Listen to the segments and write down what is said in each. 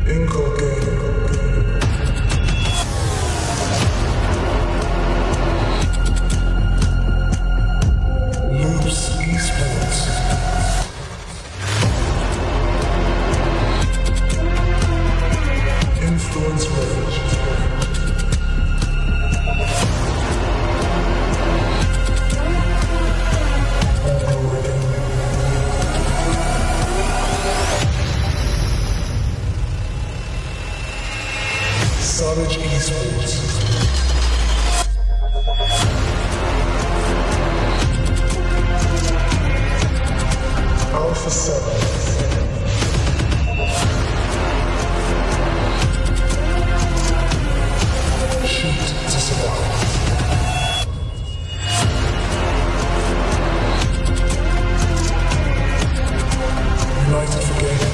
iNCO Gaming. VIOUS Esports. Influence Rage. Savage Esports. Alpha 7. Shoot to survive. United for Gaming.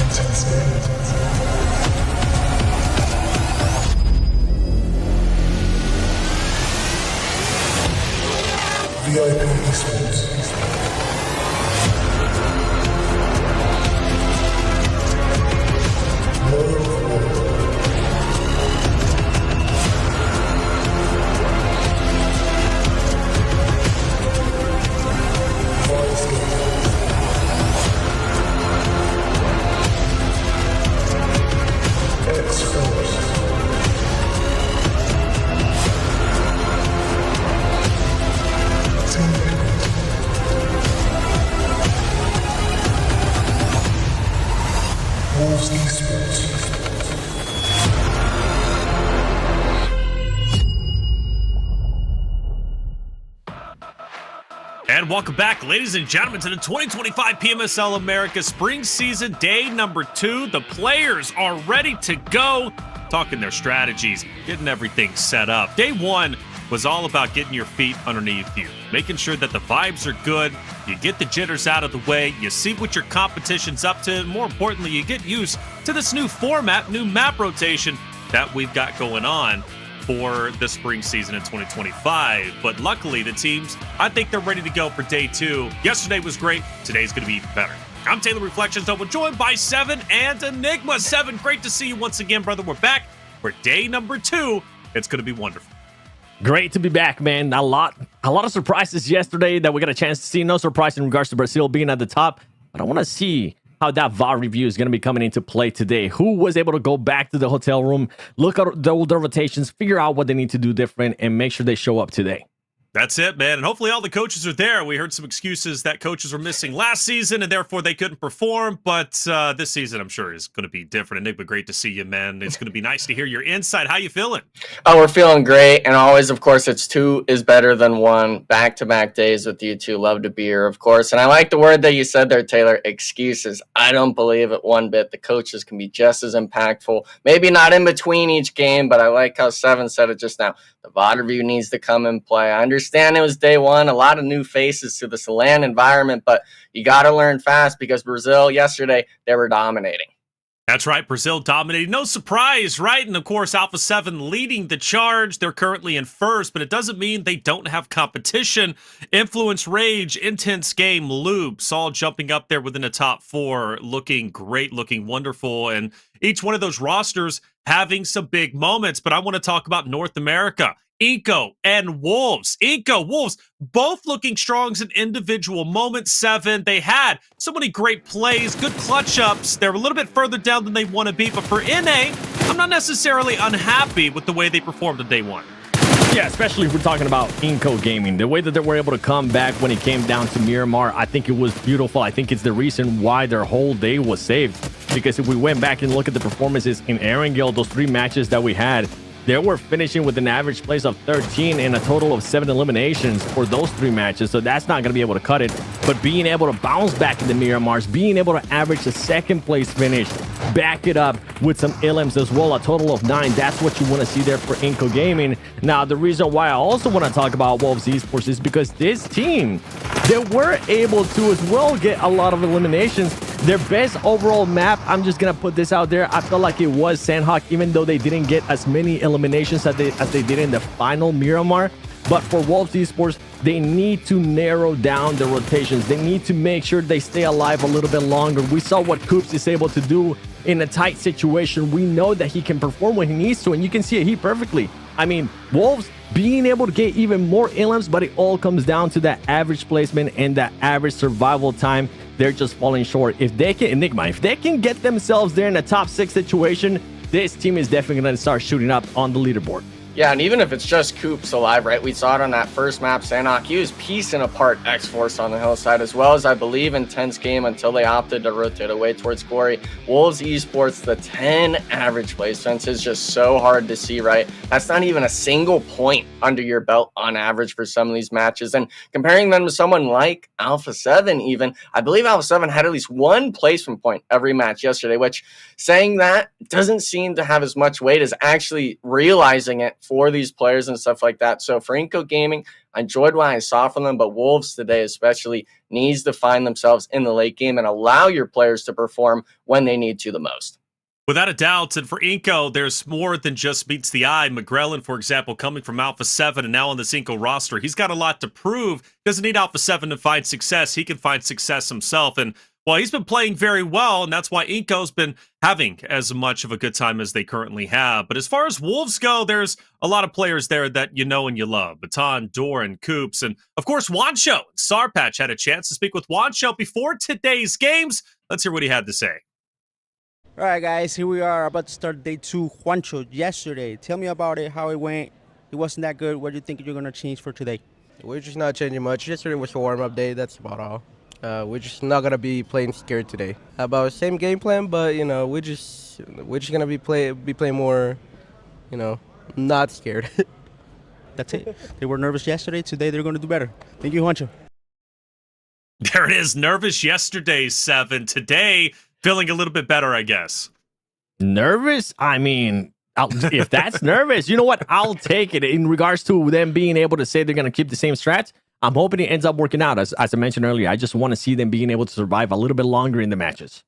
Intense Gaming. VIP Esports. Loyal War. VIOUS Gaming. Xforce. Team Liquid. VIOUS Esports. And welcome back, ladies and gentlemen, to the 2025 PMSL America Spring Season Day number 2. The players are ready to go, talking their strategies, getting everything set up. Day 1 was all about getting your feet underneath you, making sure that the vibes are good, you get the jitters out of the way, you see what your competition's up to, and more importantly, you get used to this new format, new map rotation that we've got going on for the spring season in 2025. But luckily, the teams, I think they're ready to go for day 2. Yesterday was great. Today's going to be even better. I'm Taylor Reflections, though. We're joined by Seven and Enigma. Seven, great to see you once again, brother. We're back for day number 2. It's going to be wonderful. Great to be back, man. A lot of surprises yesterday that we got a chance to see. No surprise in regards to Brazil being at the top, but I want to see how that VAR review is going to be coming into play today. Who was able to go back to the hotel room, look at the rotations, figure out what they need to do different, and make sure they show up today. That's it, man. And hopefully all the coaches are there. We heard some excuses that coaches were missing last season and therefore they couldn't perform. But this season, I'm sure, is going to be different. Enigma, great to see you, man. It's going to be nice to hear your insight. How you feeling? Oh, we're feeling great. And always, of course, it's 2 is better than 1. Back-to-back days with you two. Love to be here, of course. And I like the word that you said there, Taylor, excuses. I don't believe it one bit. The coaches can be just as impactful. Maybe not in between each game, but I like how Seven said it just now. The VOD review needs to come in play. I understand it was day 1, a lot of new faces to the LAN environment, but you got to learn fast because Brazil yesterday, they were dominating. That's right. Brazil dominating. No surprise, right? And of course, Alpha 7 leading the charge. They're currently in first, but it doesn't mean they don't have competition. Influence, Rage, Intense Game, Loops, all jumping up there within the top 4, looking great, looking wonderful. And each one of those rosters having some big moments. But I want to talk about North America. iNCO and Wolves. iNCO, Wolves, both looking strong as an individual moment. 7, they had so many great plays, good clutch ups. They're a little bit further down than they want to be, but for NA, I'm not necessarily unhappy with the way they performed on day 1. Yeah, especially if we're talking about iNCO Gaming. The way that they were able to come back when it came down to Miramar, I think it was beautiful. I think it's the reason why their whole day was saved. Because if we went back and look at the performances in Erangel, those 3 matches that we had, they were finishing with an average place of 13 and a total of 7 eliminations for those 3 matches. So that's not going to be able to cut it. But being able to bounce back in the Miramars, being able to average a 2nd place finish, back it up with some elims as well, a total of 9. That's what you want to see there for iNCO Gaming. Now, the reason why I also want to talk about Wolves Esports is because this team, they were able to as well get a lot of eliminations. Their best overall map, I'm just gonna put this out there, I felt like it was Sandhawk, even though they didn't get as many eliminations as they did in the final Miramar. But for Wolves Esports, they need to narrow down the rotations. They need to make sure they stay alive a little bit longer. We saw what Coops is able to do in a tight situation. We know that he can perform when he needs to, and you can see it here perfectly. I mean, Wolves being able to get even more elims, but it all comes down to that average placement and that average survival time. They're just falling short. If they can, Enigma, if they can get themselves there in a top 6 situation, this team is definitely going to start shooting up on the leaderboard. Yeah, and even if it's just Coops alive, right? We saw it on that first map, Sandhawk. He was piecing apart Xforce on the hillside, as well as, I believe, Intense Game until they opted to rotate away towards Quarry. Wolves Esports, the 10 average placements is just so hard to see, right? That's not even a single point under your belt on average for some of these matches. And comparing them to someone like Alpha 7 even, I believe Alpha 7 had at least one placement point every match yesterday, which saying that doesn't seem to have as much weight as actually realizing it for these players and stuff like that. So for iNCO Gaming, I enjoyed what I saw from them, but Wolves today especially needs to find themselves in the late game and allow your players to perform when they need to the most. Without a doubt, and for iNCO, there's more than just meets the eye. McGrellin, for example, coming from Alpha 7 and now on this iNCO roster, he's got a lot to prove. Doesn't need Alpha 7 to find success. He can find success himself. And well, he's been playing very well, and that's why iNCO's been having as much of a good time as they currently have. But as far as Wolves go, there's a lot of players there that you know and you love. Baton, Doran, Coops, and of course, Wancho. Sarpatch had a chance to speak with Wancho before today's games. Let's hear what he had to say. All right, guys, here we are about to start day 2. Juancho, yesterday, tell me about it, how it went. It wasn't that good. What do you think you're going to change for today? We're just not changing much. Yesterday was a warm-up day. That's about all. We're just not going to be playing scared today. About same game plan, but, you know, we're just going to be playing more, you know, not scared. That's it. They were nervous yesterday. Today, they're going to do better. Thank you, Juancho. There it is. Nervous yesterday, 7. Today, feeling a little bit better, I guess. Nervous? I mean, if that's nervous, you know what? I'll take it. In regards to them being able to say they're going to keep the same strats, I'm hoping it ends up working out. As I mentioned earlier, I just want to see them being able to survive a little bit longer in the matches.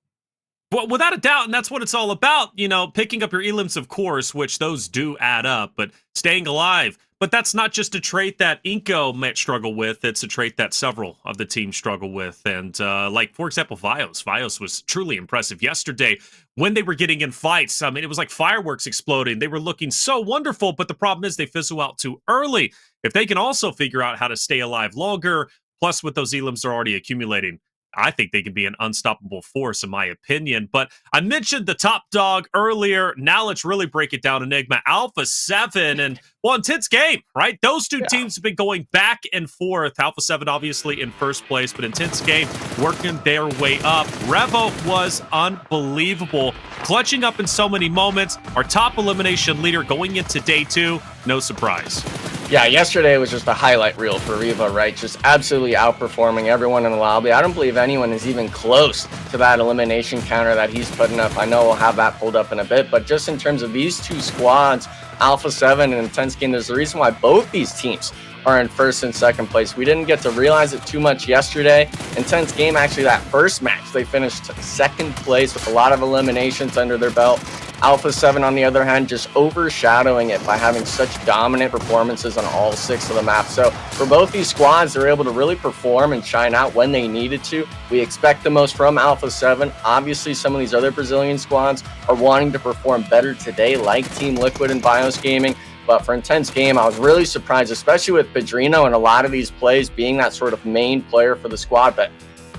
Well, without a doubt, and that's what it's all about. You know, picking up your elims, of course, which those do add up, but staying alive. But that's not just a trait that iNCO might struggle with. It's a trait that several of the teams struggle with. And like, for example, VIOUS. VIOUS was truly impressive yesterday when they were getting in fights. I mean, it was like fireworks exploding. They were looking so wonderful, but the problem is they fizzle out too early. If they can also figure out how to stay alive longer, plus with those elims they're already accumulating, I think they can be an unstoppable force, in my opinion. But I mentioned the top dog earlier. Now let's really break it down. Enigma, Alpha 7, and well, intense game, right? Those two teams have been going back and forth. Alpha 7 obviously in first place, but intense game working their way up. Revo was unbelievable, clutching up in so many moments. Our top elimination leader going into day 2, no surprise. Yeah, yesterday was just a highlight reel for Revo, right? Just absolutely outperforming everyone in the lobby. I don't believe anyone is even close to that elimination counter that he's putting up. I know we'll have that pulled up in a bit, but just in terms of these two squads, Alpha 7 and Intense Game, there's a reason why both these teams are in first and second place. We didn't get to realize it too much yesterday. Intense Game, actually, that first match, they finished second place with a lot of eliminations under their belt. Alpha 7, on the other hand, just overshadowing it by having such dominant performances on all 6 of the maps. So for both these squads, they're able to really perform and shine out when they needed to. We expect the most from Alpha 7. Obviously, some of these other Brazilian squads are wanting to perform better today, like Team Liquid and VIOUS Gaming. But for Intense Game, I was really surprised, especially with Pedrino and a lot of these plays being that sort of main player for the squad. But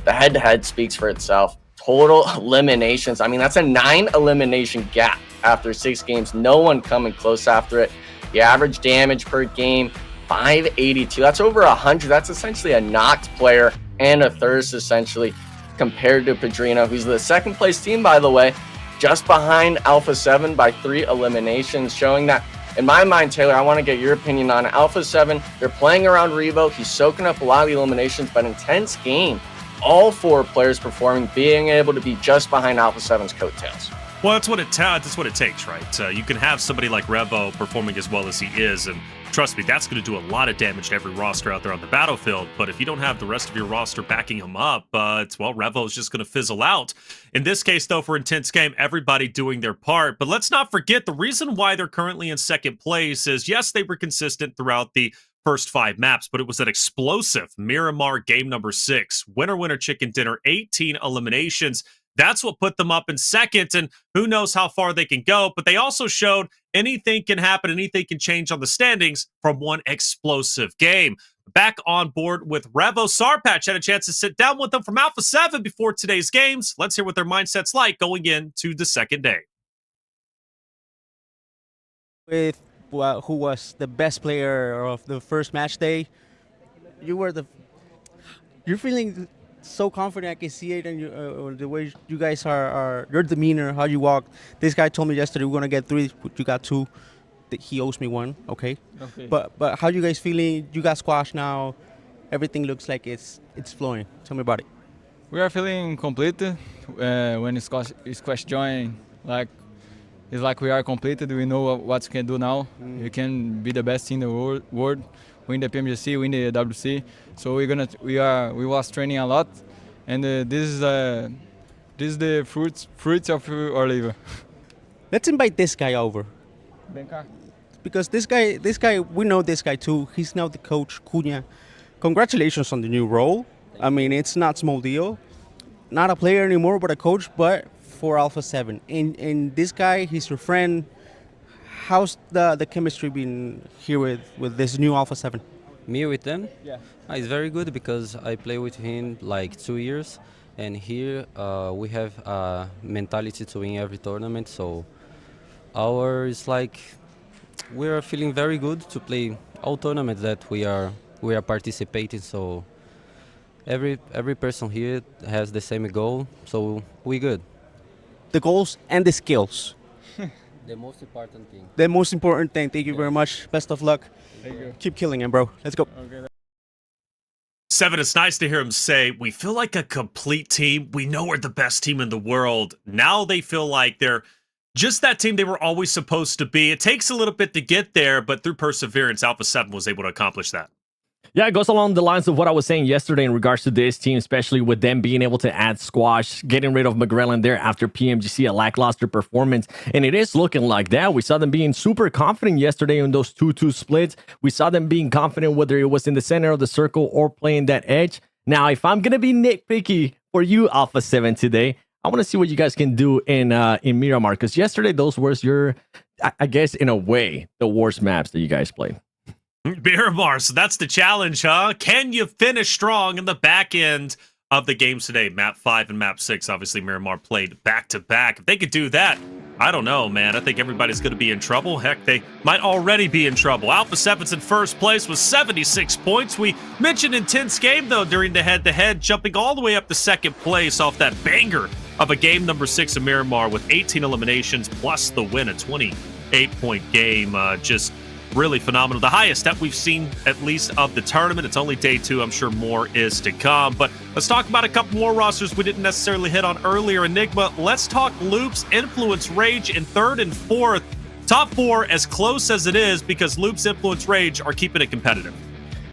the head-to-head speaks for itself. Total eliminations. I mean, that's a 9 elimination gap after 6 games. No one coming close after it. The average damage per game, 582. That's over 100. That's essentially a knocked player and a thirst, essentially, compared to Pedrino, who's the second place team, by the way, just behind Alpha 7 by 3 eliminations, showing that, in my mind, Taylor, I want to get your opinion on it. Alpha 7, they're playing around Revo. He's soaking up a lot of the eliminations, but Intense Game, all 4 players performing, being able to be just behind Alpha 7's coattails. Well, that's what it takes, right? You can have somebody like Revo performing as well as he is, and trust me, that's going to do a lot of damage to every roster out there on the battlefield. But if you don't have the rest of your roster backing him up, Revo is just going to fizzle out. In this case, though, for Intense Game, everybody doing their part. But let's not forget the reason why they're currently in second place is, yes, they were consistent throughout the first 5 maps, but it was that explosive Miramar game number 6. Winner, winner, chicken dinner, 18 eliminations. That's what put them up in second, and who knows how far they can go. But they also showed anything can happen, anything can change on the standings from one explosive game. Back on board with Revo. Sarpatch had a chance to sit down with them from Alpha 7 before today's games. Let's hear what their mindset's like going into the second day. With who was the best player of the first match day, you're feeling so confident. I can see it in the way you guys are your demeanor, how you walk. This guy told me yesterday we're gonna get 3, you got 2. He owes me 1. Okay. But how you guys feeling? You got squashed now. Everything looks like it's flowing. Tell me about it. We are feeling complete when Squash join. It's like we are completed. We know what we can do now. We can be the best team in the world, win the PMGC, win the WC. So we was training a lot, and this is the fruits of our labor. Let's invite this guy over. Because this guy, we know this guy too. He's now the coach, Cunha. Congratulations on the new role. I mean, it's not small deal. Not a player anymore, but a coach, but for Alpha 7. And this guy, he's your friend. How's the chemistry been here with this new Alpha 7? Me with them? Yeah. It's very good because I play with him like 2 years. And here we have a mentality to win every tournament. So is like we are feeling very good to play all tournaments that we are participating. So every person here has the same goal. So we good. The goals and the skills. The most important thing. The most important thing. Thank you very much. Best of luck. Thank you. Keep killing him, bro. Let's go. Okay. 7, it's nice to hear him say, we feel like a complete team. We know we're the best team in the world. Now they feel like they're just that team they were always supposed to be. It takes a little bit to get there, but through perseverance, Alpha 7 was able to accomplish that. Yeah, it goes along the lines of what I was saying yesterday in regards to this team, especially with them being able to add Squash, getting rid of McGrellan there after PMGC, a lackluster performance. And it is looking like that. We saw them being super confident yesterday in those 2-2 splits. We saw them being confident whether it was in the center of the circle or playing that edge. Now, if I'm going to be nitpicky for you, Alpha 7, today, I want to see what you guys can do in Miramar. Because yesterday, those were I guess, in a way, the worst maps that you guys played. Miramar, so that's the challenge, huh? Can you finish strong in the back end of the games today? Map 5 and Map 6, obviously Miramar played back-to-back. If they could do that, I don't know, man. I think everybody's going to be in trouble. Heck, they might already be in trouble. Alpha 7's in first place with 76 points. We mentioned Intense Game, though, during the head-to-head, jumping all the way up to second place off that banger of a game number 6 of Miramar with 18 eliminations plus the win, a 28-point game. Just really phenomenal. The highest that we've seen, at least, of the tournament. It's only day 2. I'm sure more is to come. But let's talk about a couple more rosters we didn't necessarily hit on earlier. Enigma, let's talk Loops, Influence, Rage in 3rd and 4th. Top 4 as close as it is because Loops, Influence, Rage are keeping it competitive.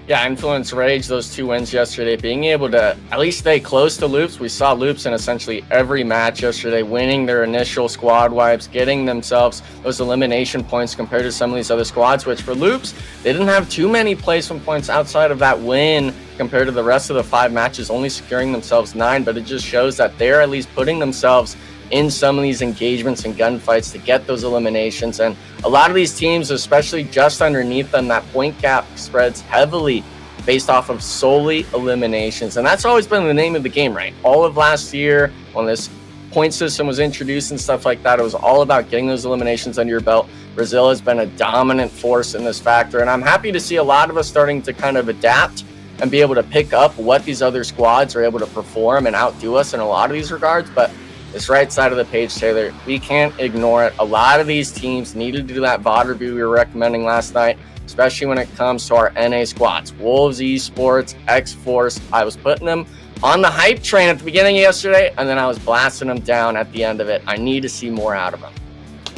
Yeah, Influence, Rage, those 2 wins yesterday, being able to at least stay close to Loops. We saw Loops in essentially every match yesterday, winning their initial squad wipes, getting themselves those elimination points compared to some of these other squads, which for Loops, they didn't have too many placement points outside of that win compared to the rest of the 5 matches, only securing themselves 9, but it just shows that they're at least putting themselves in some of these engagements and gunfights to get those eliminations. And a lot of these teams, especially just underneath them, that point gap spreads heavily based off of solely eliminations. And that's always been the name of the game, right? All of last year, when this point system was introduced and stuff like that, it was all about getting those eliminations under your belt. Brazil has been a dominant force in this factor, and I'm happy to see a lot of us starting to kind of adapt and be able to pick up what these other squads are able to perform and outdo us in a lot of these regards. But this right side of the page, Taylor, we can't ignore it. A lot of these teams needed to do that VOD review we were recommending last night, especially when it comes to our NA squads. Wolves, Esports, Xforce. I was putting them on the hype train at the beginning of yesterday, and then I was blasting him down at the end of it. I need to see more out of him.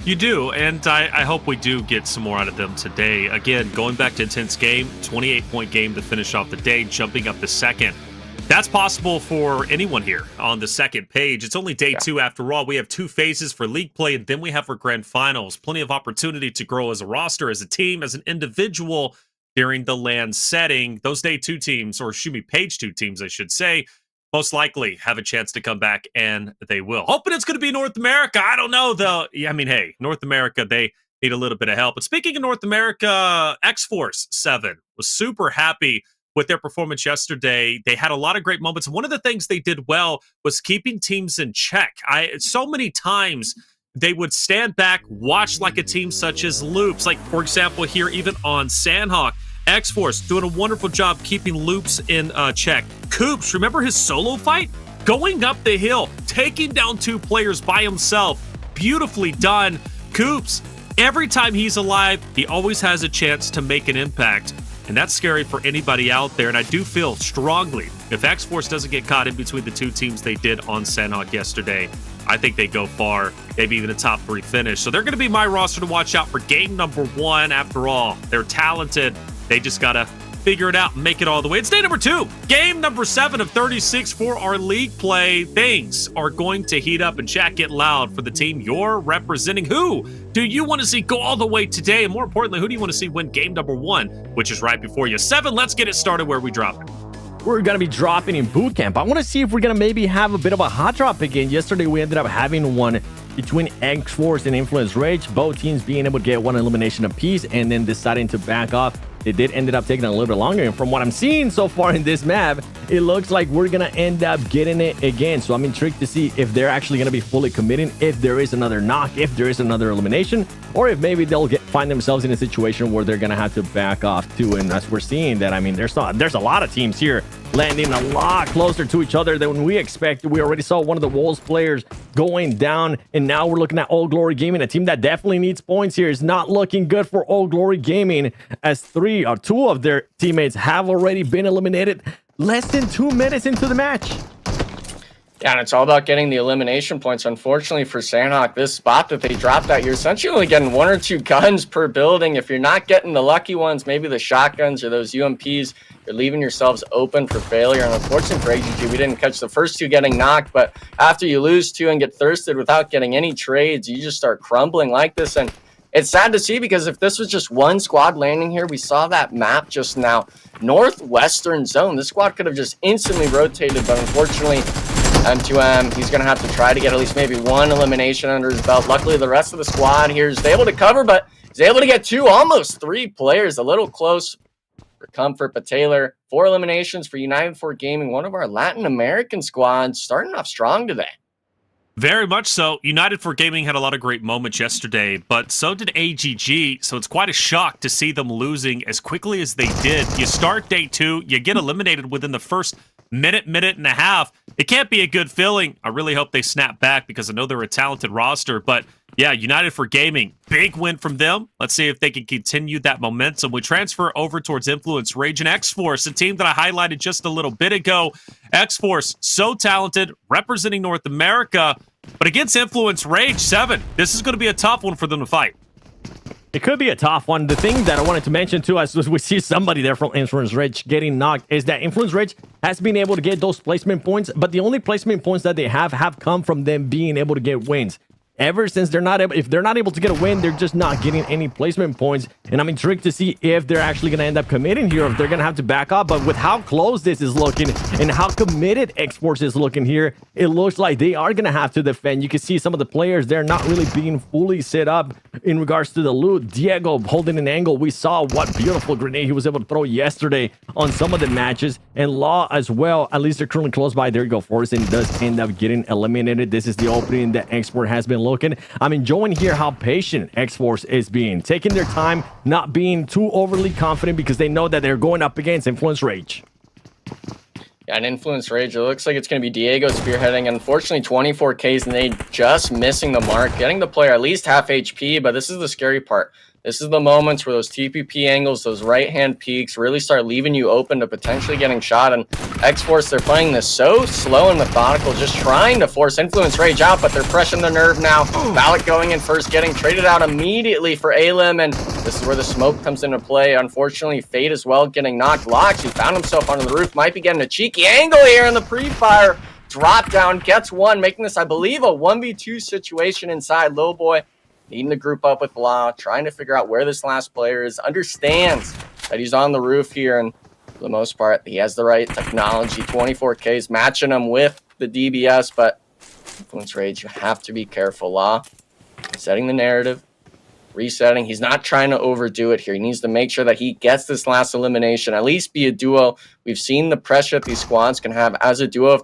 You do, and I hope we do get some more out of them today. Again, going back to intense game, 28-point game to finish off the day, jumping up to second. That's possible for anyone here on the second page. It's only day 2 after all. We have 2 phases for league play, and then we have our grand finals. Plenty of opportunity to grow as a roster, as a team, as an individual during the LAN setting. Those day 2 teams, or excuse me, page 2 teams, I should say, most likely have a chance to come back, and they will. Hoping it's going to be North America. I don't know, though. Yeah, I mean, hey, North America, they need a little bit of help. But speaking of North America, Xforce 7 was super happy with their performance yesterday. They had a lot of great moments. One of the things they did well was keeping teams in check. So many times they would stand back, watch like a team such as Loops. Like, for example, here, even on Sandhawk, Xforce doing a wonderful job keeping Loops in check. Coops, remember his solo fight? Going up the hill, taking down 2 players by himself. Beautifully done. Coops, every time he's alive, he always has a chance to make an impact. And that's scary for anybody out there. And I do feel strongly, if Xforce doesn't get caught in between the 2 teams they did on Sandhawk yesterday, I think they go far, maybe even a top 3 finish. So they're going to be my roster to watch out for game number 1. After all, they're talented. They just got to figure it out and make it all the way. It's day number 2, game number 7 of 36 for our league play. Things are going to heat up, and chat get loud for the team you're representing. Who do you want to see go all the way today? And more importantly, who do you want to see win game number 1, which is right before you? 7, let's get it started. Where we drop it. We're going to be dropping in boot camp. I want to see if we're going to maybe have a bit of a hot drop again. Yesterday, we ended up having one between Xforce and Influence Rage, both teams being able to get 1 elimination apiece and then deciding to back off. It did end up taking a little bit longer, and from what I'm seeing so far in this map, it looks like we're gonna end up getting it again. So I'm intrigued to see if they're actually gonna be fully committing, if there is another knock, if there is another elimination, or if maybe they'll find themselves in a situation where they're gonna have to back off too. And as we're seeing that, I mean, there's a lot of teams here landing a lot closer to each other than we expected. We already saw one of the Wolves players going down, and now we're looking at Old Glory Gaming, a team that definitely needs points here. Is not looking good for Old Glory Gaming, as 2 of their teammates have already been eliminated less than 2 minutes into the match. Yeah, and it's all about getting the elimination points. Unfortunately for Sandhawk, this spot that they dropped at, you're essentially only getting 1 or 2 guns per building. If you're not getting the lucky ones, maybe the shotguns or those UMPs, you're leaving yourselves open for failure. And unfortunately for AGG, we didn't catch the first 2 getting knocked, but after you lose 2 and get thirsted without getting any trades, you just start crumbling like this. And it's sad to see, because if this was just 1 squad landing here, we saw that map just now, northwestern zone, this squad could have just instantly rotated, but unfortunately M2M, he's going to have to try to get at least maybe 1 elimination under his belt. Luckily, the rest of the squad here is able to cover, but he's able to get 2, almost 3 players. A little close for comfort, but Taylor, 4 eliminations for United for Gaming, one of our Latin American squads, starting off strong today. Very much so. United for Gaming had a lot of great moments yesterday, but so did AGG, so it's quite a shock to see them losing as quickly as they did. You start day 2, you get eliminated within the first minute and a half. It can't be a good feeling. I really hope they snap back, because I know they're a talented roster, but yeah, United for Gaming, big win from them. Let's see if they can continue that momentum. We transfer over towards Influence Rage and Xforce, a team that I highlighted just a little bit ago. Xforce, so talented, representing North America, but against Influence Rage 7, this is going to be a tough one for them to fight. It could be a tough one. The thing that I wanted to mention too, as we see somebody there from Influence Rage getting knocked, is that Influence Rage has been able to get those placement points, but the only placement points that they have come from them being able to get wins. Ever since they're not able, if they're not able to get a win, they're just not getting any placement points. And I'm intrigued to see if they're actually going to end up committing here, or if they're going to have to back up. But with how close this is looking and how committed Xforce is looking here, it looks like they are going to have to defend. You can see some of the players, they're not really being fully set up in regards to the loot. Diego holding an angle. We saw what beautiful grenade he was able to throw yesterday on some of the matches. And Law as well, at least they're currently close by. There you go. Forrest does end up getting eliminated. This is the opening that Xforce has been looking. I'm enjoying here how patient Xforce is being, taking their time, not being too overly confident, because they know that they're going up against Influence Rage. Yeah, an Influence Rage. It looks like it's going to be Diego spearheading. Unfortunately, 24Ks and they just missing the mark, getting the player at least half HP. But this is the scary part. This is the moments where those TPP angles, those right-hand peaks really start leaving you open to potentially getting shot. And Xforce, they're playing this so slow and methodical, just trying to force Influence Rage out, but they're pressing the nerve now. Valak going in first, getting traded out immediately for Alim, and this is where the smoke comes into play. Unfortunately, Fate as well getting knocked. Lox, who found himself under the roof, might be getting a cheeky angle here in the pre-fire. Drop down, gets one, making this, I believe, a 1v2 situation inside. Lil Boy needing to group up with Law, trying to figure out where this last player is, understands that he's on the roof here, and for the most part, he has the right technology. 24Ks matching him with the DBS, but Influence Rage, you have to be careful. Law setting the narrative, resetting. He's not trying to overdo it here. He needs to make sure that he gets this last elimination, at least be a duo. We've seen the pressure that these squads can have as a duo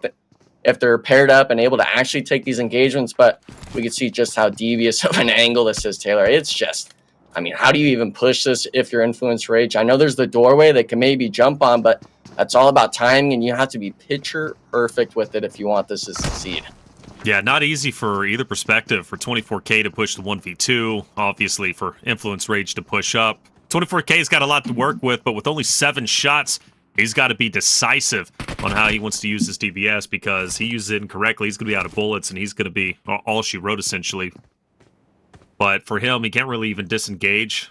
if they're paired up and able to actually take these engagements, but we can see just how devious of an angle this is, Taylor. It's just, I mean, how do you even push this if you're Influence Rage? I know there's the doorway they can maybe jump on, but that's all about timing, and you have to be picture perfect with it if you want this to succeed. Yeah, not easy for either perspective. For 24K to push the 1v2, obviously for Influence Rage to push up. 24K's got a lot to work with, but with only 7 shots, he's got to be decisive on how he wants to use his DBS, because he uses it incorrectly. He's going to be out of bullets, and he's going to be all she wrote, essentially. But for him, he can't really even disengage.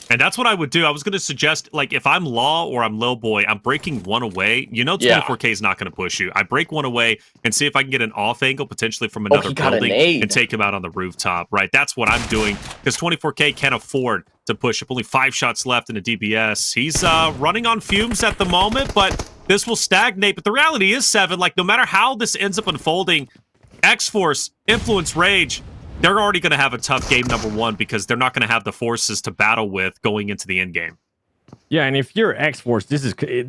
And that's what I would do. I was going to suggest, like, if I'm Law or I'm Lil Boy, I'm breaking one away. You know 24K is not going to push you. I break one away and see if I can get an off angle, potentially from another building, and take him out on the rooftop, right? That's what I'm doing, because 24K can't afford to push up. Only 5 shots left in a DBS. He's running on fumes at the moment, but this will stagnate. But the reality is, 7, like, no matter how this ends up unfolding, Xforce, Influence Rage, they're already going to have a tough game number 1, because they're not going to have the forces to battle with going into the end game. Yeah, and if you're Xforce,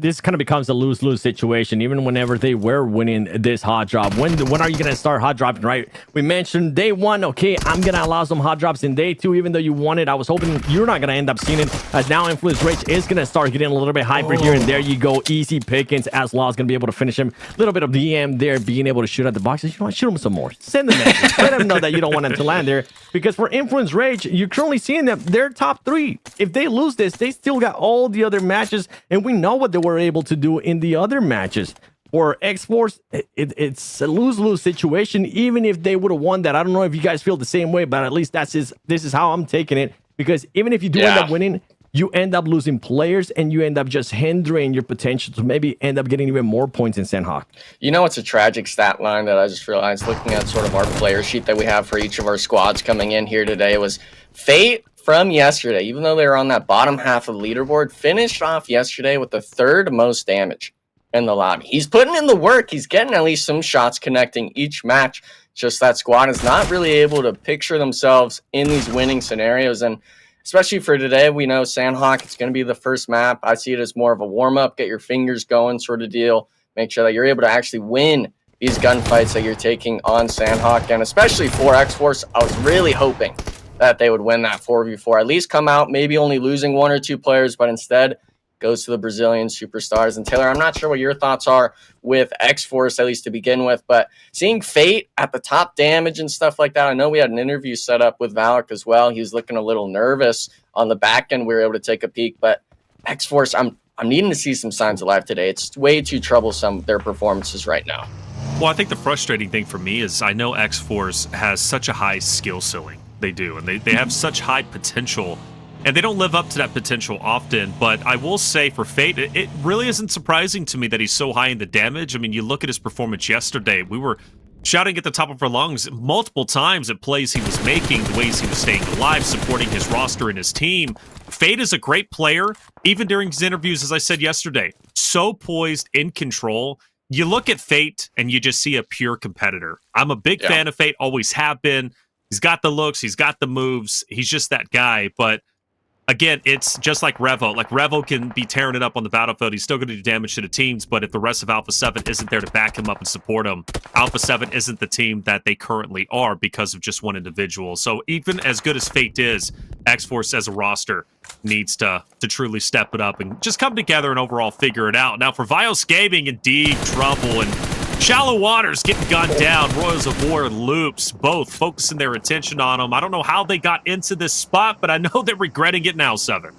this kind of becomes a lose-lose situation. Even whenever they were winning this hot drop, when are you gonna start hot dropping? Right? We mentioned day 1. Okay, I'm gonna allow some hot drops in day 2, even though you won it. I was hoping you're not gonna end up seeing it, as now Influence Rage is gonna start getting a little bit hyper here, and there you go, easy pickings. As Law is gonna be able to finish him. A little bit of DM there, being able to shoot at the boxes. You know what? Shoot him some more. Send them message. Let them know that you don't want them to land there, because for Influence Rage, you're currently seeing them. They're top 3. If they lose this, they still got all the other matches, and we know what they were able to do in the other matches. For Xforce, it's a lose-lose situation. Even if they would have won that, I don't know if you guys feel the same way, but at least this is how I'm taking it. Because even if you do end up winning, you end up losing players, and you end up just hindering your potential to maybe end up getting even more points in Sandhawk. You know, it's a tragic stat line that I just realized looking at sort of our player sheet that we have for each of our squads coming in here today. Was Fate from yesterday, even though they were on that bottom half of the leaderboard, finished off yesterday with the 3rd most damage in the lobby. He's putting in the work. He's getting at least some shots connecting each match. Just that squad is not really able to picture themselves in these winning scenarios. And especially for today, we know Sandhawk, it's going to be the first map. I see it as more of a warm-up, get your fingers going sort of deal. Make sure that you're able to actually win these gunfights that you're taking on Sandhawk. And especially for Xforce, I was really hoping that they would win that 4v4, at least come out maybe only losing 1 or 2 players, but instead goes to the Brazilian superstars. And Taylor, I'm not sure what your thoughts are with Xforce, at least to begin with, but seeing Fate at the top damage and stuff like that, I know we had an interview set up with Valak as well. He was looking a little nervous on the back end. We were able to take a peek, but Xforce, I'm needing to see some signs of life today. It's way too troublesome, their performances right now. Well, I think the frustrating thing for me is I know Xforce has such a high skill ceiling. They do, and they have such high potential, and they don't live up to that potential often. But I will say for Fate, it really isn't surprising to me that he's so high in the damage. I mean, you look at his performance yesterday. We were shouting at the top of our lungs multiple times at plays he was making, the ways he was staying alive, supporting his roster and his team. Fate is a great player, even during his interviews, as I said yesterday. So poised, in control. You look at Fate, and you just see a pure competitor. I'm a big fan of Fate, always have been. He's got the looks, he's got the moves, he's just that guy. But again, it's just like Revo. Like, Revo can be tearing it up on the battlefield. He's still going to do damage to the teams, but if the rest of Alpha 7 isn't there to back him up and support him, Alpha 7 isn't the team that they currently are because of just one individual. So even as good as Fate is, Xforce as a roster needs to truly step it up and just come together and overall figure it out. Now, for VIOUS Gaming, in deep trouble, and Shallow Waters getting gunned down. Royals of War and Loops, both focusing their attention on them. I don't know how they got into this spot, but I know they're regretting it now, Seven.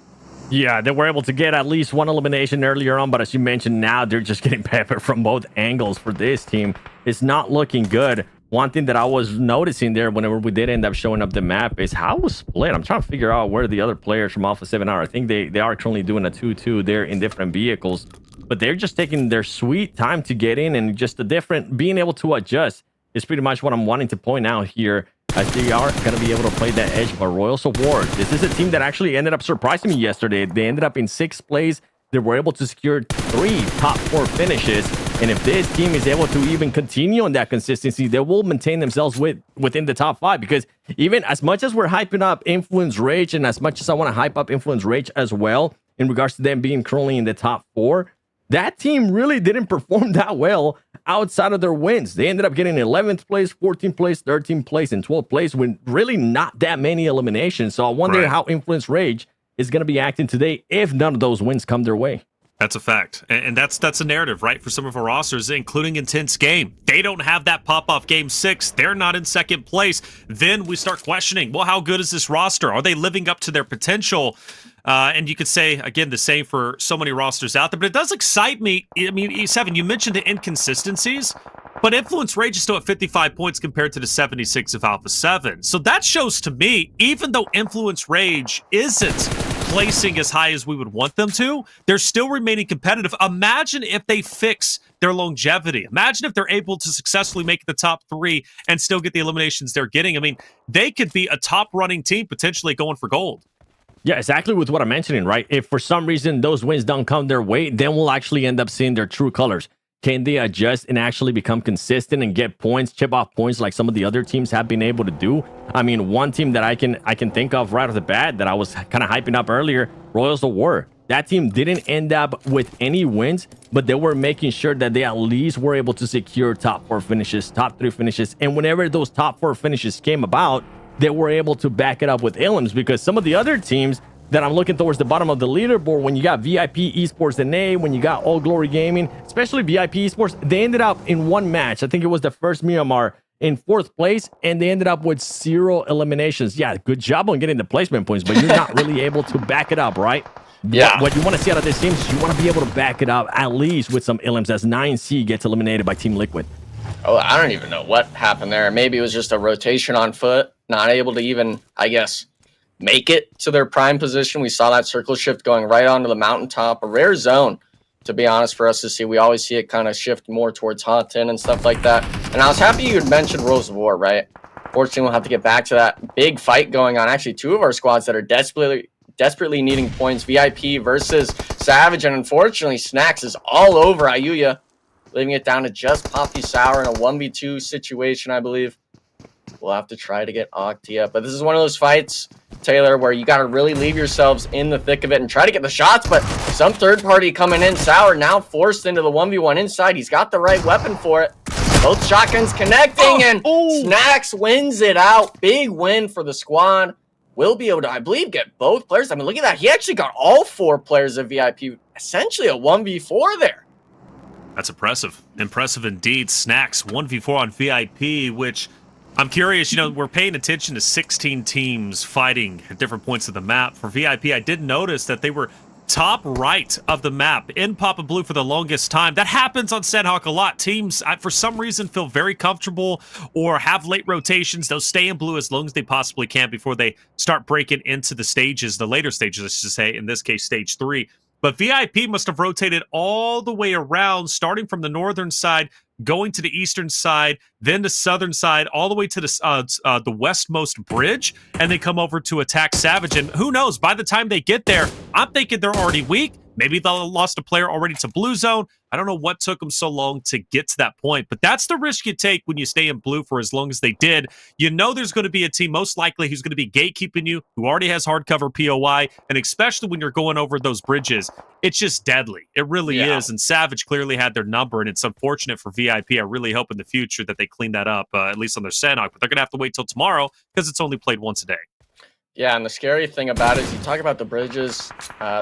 Yeah, they were able to get at least one elimination earlier on, but as you mentioned, now they're just getting peppered from both angles for this team. It's not looking good. One thing that I was noticing there whenever we did end up showing up the map is how it was split. I'm trying to figure out where the other players from Alpha 7 are. I think they are currently doing a 2-2 there in different vehicles, but they're just taking their sweet time to get in, and just the different being able to adjust is pretty much what I'm wanting to point out here, as they are going to be able to play that edge. But Royals of War, this is a team that actually ended up surprising me yesterday. They ended up in 6th place. They were able to secure 3 top 4 finishes. And if this team is able to even continue on that consistency, they will maintain themselves within the top 5. Because even as much as we're hyping up Influence Rage, and as much as I want to hype up Influence Rage as well, in regards to them being currently in the top 4, that team really didn't perform that well outside of their wins. They ended up getting 11th place, 14th place, 13th place, and 12th place with really not that many eliminations. So I wonder how Influence Rage is going to be acting today if none of those wins come their way. That's a fact. And that's a narrative, right, for some of our rosters, including Intense Game. They don't have that pop-off Game 6. They're not in 2nd place. Then we start questioning, well, how good is this roster? Are they living up to their potential? And you could say, again, the same for so many rosters out there. But it does excite me. I mean, E7, you mentioned the inconsistencies, but Influence Rage is still at 55 points compared to the 76 of Alpha 7. So that shows to me, even though Influence Rage isn't placing as high as we would want them to, they're still remaining competitive. Imagine if they fix their longevity. Imagine if they're able to successfully make the top 3 and still get the eliminations they're getting. I mean, they could be a top running team potentially going for gold. Yeah, exactly with what I'm mentioning, right? If for some reason those wins don't come their way, then we'll actually end up seeing their true colors. Can they adjust and actually become consistent and get points, chip off points like some of the other teams have been able to do? I mean, one team that I can think of right off the bat that I was kind of hyping up earlier, Royals of War. That team didn't end up with any wins, but they were making sure that they at least were able to secure top 4 finishes, top 3 finishes. And whenever those top 4 finishes came about, they were able to back it up with elims, because some of the other teams that I'm looking towards the bottom of the leaderboard, when you got VIP Esports and A, when you got All Glory Gaming, especially VIP Esports, they ended up in one match. I think it was the first Myanmar in 4th place, and they ended up with 0 eliminations. Yeah, good job on getting the placement points, but you're not really able to back it up, right? Yeah. What you want to see out of this team is you want to be able to back it up at least with some elims, as 9C gets eliminated by Team Liquid. Oh, I don't even know what happened there. Maybe it was just a rotation on foot, not able to even, I guess, make it to their prime position. We saw that circle shift going right onto the mountaintop, a rare zone, to be honest, for us to see. We always see it kind of shift more towards Haunton and stuff like that. And I was happy you had mentioned Royals of War, right? Fortunately, we'll have to get back to that big fight going on. Actually, 2 of our squads that are desperately needing points, VIP versus Savage, and unfortunately, Snacks is all over Ayuya, leaving it down to just Poppy Sour in a 1v2 situation, I believe. We'll have to try to get Octia. But this is one of those fights, Taylor, where you got to really leave yourselves in the thick of it and try to get the shots. But some third party coming in. Sour now forced into the 1v1 inside. He's got the right weapon for it. Both shotguns connecting, and Snacks wins it out. Big win for the squad. Will be able to, I believe, get both players. I mean, look at that. He actually got all 4 players of VIP. Essentially a 1v4 there. That's impressive. Impressive indeed. Snacks 1v4 on VIP, which I'm curious, you know, we're paying attention to 16 teams fighting at different points of the map. For VIP, I did notice that they were top right of the map in Papa Blue for the longest time. That happens on Sandhawk a lot. Teams, for some reason, feel very comfortable or have late rotations. They'll stay in blue as long as they possibly can before they start breaking into the stages, the later stages, I should say, in this case, stage 3. But VIP must have rotated all the way around, starting from the northern side, going to the eastern side, then the southern side, all the way to the westmost bridge, and they come over to attack Savage. And who knows, by the time they get there, I'm thinking they're already weak. Maybe they lost a player already to blue zone. I don't know what took them so long to get to that point, but that's the risk you take when you stay in blue for as long as they did. You know there's going to be a team most likely who's going to be gatekeeping you, who already has hardcover POI, and especially when you're going over those bridges, it's just deadly. It really is, and Savage clearly had their number, and it's unfortunate for VIP. I really hope in the future that they clean that up, at least on their Sanhok, but they're going to have to wait till tomorrow because it's only played once a day. Yeah, and the scary thing about it is you talk about the bridges.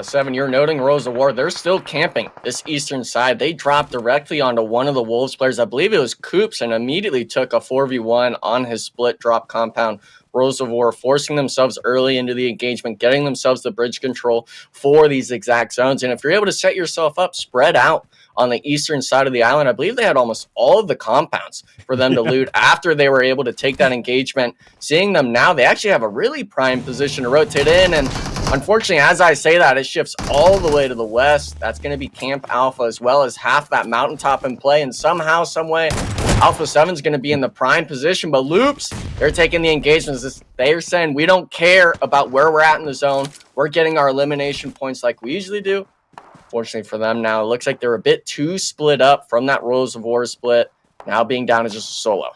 Seven, you're noting Rose of War. They're still camping this eastern side. They dropped directly onto one of the Wolves players. I believe it was Coops, and immediately took a 4v1 on his split drop compound. Rose of War forcing themselves early into the engagement, getting themselves the bridge control for these exact zones. And if you're able to set yourself up, spread out on the eastern side of the island, I believe they had almost all of the compounds for them to loot after they were able to take that engagement. Seeing them now, they actually have a really prime position to rotate in. And unfortunately, as I say that, it shifts all the way to the west. That's going to be Camp Alpha, as well as half that mountaintop in play. And somehow, some way, Alpha 7 is going to be in the prime position. But Loops, they're taking the engagements. They're saying, we don't care about where we're at in the zone. We're getting our elimination points like we usually do. Fortunately for them now, it looks like they're a bit too split up from that Rose of War split, now being down to just a solo.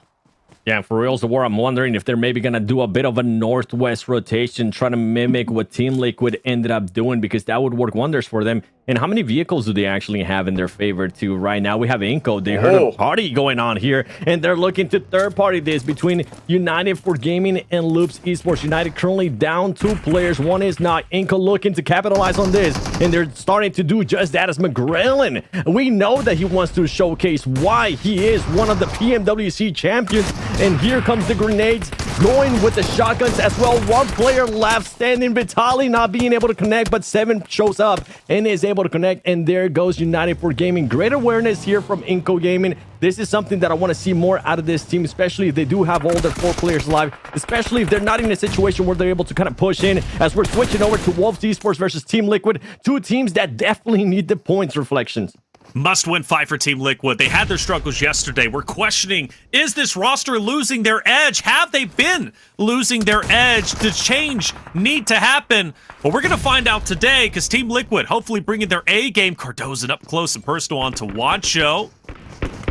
Yeah, for Rose of War, I'm wondering if they're maybe going to do a bit of a northwest rotation, trying to mimic what Team Liquid ended up doing, because that would work wonders for them. And how many vehicles do they actually have in their favor too? Right now, we have iNCO. They heard a party going on here, and they're looking to third-party this between United for Gaming and Loops Esports. United currently down 2 players. One is not. iNCO looking to capitalize on this, and they're starting to do just that as McGrellin. We know that he wants to showcase why he is one of the PMWC champions, and here comes the grenades going with the shotguns as well. One player left standing, Vitali not being able to connect, but 7 shows up and is able to connect, and there goes United for Gaming. Great awareness here from iNCO Gaming. This is something that I want to see more out of this team, especially if they do have all their 4 players alive, especially if they're not in a situation where they're able to kind of push in, as we're switching over to Wolves Esports versus Team Liquid, 2 teams that definitely need the points. Reflections. Must-win fight for Team Liquid. They had their struggles yesterday. We're questioning, is this roster losing their edge? Have they been losing their edge? Does change need to happen? Well, we're going to find out today, because Team Liquid hopefully bringing their A game. Cardoza up close and personal onto Wancho.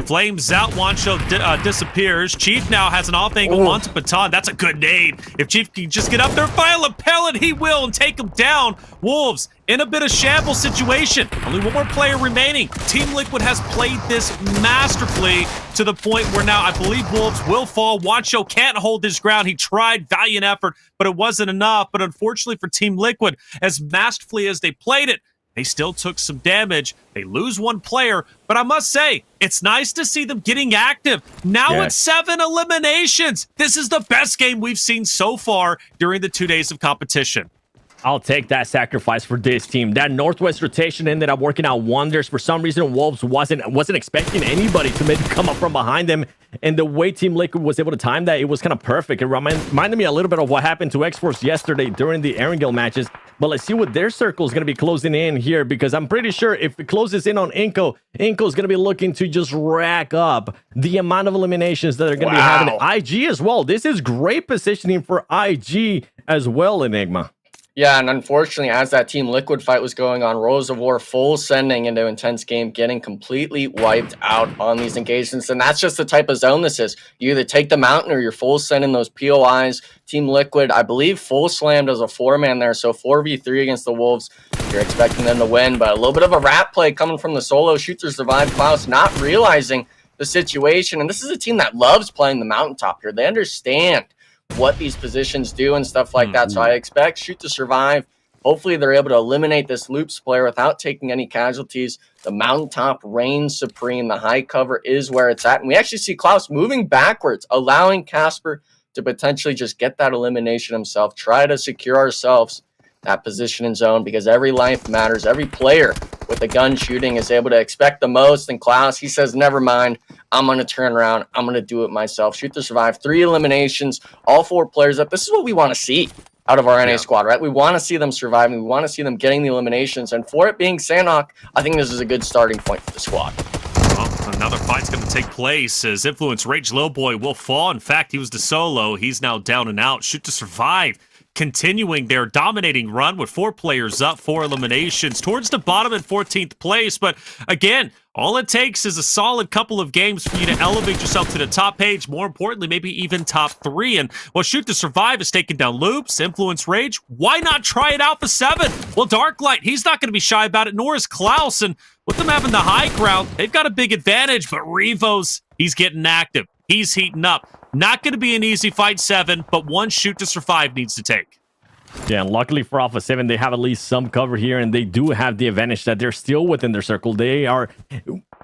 Flames out, Wancho disappears. Chief now has an off angle onto Baton. That's a good nade. If Chief can just get up there, file a pellet, he will, and take him down. Wolves in a bit of shambles situation. Only one more player remaining. Team Liquid has played this masterfully to the point where now I believe Wolves will fall. Wancho can't hold his ground. He tried, valiant effort, but it wasn't enough. But unfortunately for Team Liquid, as masterfully as they played it, they still took some damage. They lose 1 player, but I must say, it's nice to see them getting active. Now it's 7 eliminations. This is the best game we've seen so far during the 2 days of competition. I'll take that sacrifice for this team. That northwest rotation ended up working out wonders. For some reason, Wolves wasn't expecting anybody to maybe come up from behind them. And the way Team Liquid was able to time that, it was kind of perfect. It reminded me a little bit of what happened to Xforce yesterday during the Erangel matches. But let's see what their circle is going to be closing in here, because I'm pretty sure if it closes in on iNCO, iNCO is going to be looking to just rack up the amount of eliminations that they're going to be having. IG as well. This is great positioning for IG as well, Enigma. Yeah, and unfortunately, as that Team Liquid fight was going on, Rose of War full sending into intense game, getting completely wiped out on these engagements. And that's just the type of zone this is. You either take the mountain or you're full sending those POIs. Team Liquid, I believe, full slammed as a 4-man there. So 4v3 against the Wolves. You're expecting them to win, but a little bit of a rat play coming from the solo. Shooter survived. Klaus not realizing the situation. And this is a team that loves playing the mountaintop here. They understand what these positions do and stuff like that. So I expect Shoot to survive. Hopefully they're able to eliminate this Loops player without taking any casualties. The mountaintop reigns supreme. The high cover is where it's at. And we actually see Klaus moving backwards, allowing Casper to potentially just get that elimination himself, try to secure ourselves that position in zone, because every life matters. Every player with a gun shooting is able to expect the most. And Klaus, he says, never mind, I'm going to turn around. I'm going to do it myself. Shoot to survive. 3 eliminations, all 4 players up. This is what we want to see out of our NA squad, right? We want to see them surviving. We want to see them getting the eliminations. And for it being Sanhok, I think this is a good starting point for the squad. Well, another fight's going to take place as Influence Rage Lowboy will fall. In fact, he was the solo. He's now down and out. Shoot to survive continuing their dominating run with 4 players up, 4 eliminations towards the bottom in 14th place. But again, all it takes is a solid couple of games for you to elevate yourself to the top page. More importantly, maybe even top 3. And while Shoot to Survive is taking down Loops, Influence Rage, why not try it Alpha 7? Well, Darklight, he's not going to be shy about it, nor is Klaus. And with them having the high ground, they've got a big advantage. But Revos, he's getting active. He's heating up. Not going to be an easy fight 7, but one Shoot to Survive needs to take. Yeah, and luckily for Alpha 7, they have at least some cover here, and they do have the advantage that they're still within their circle. They are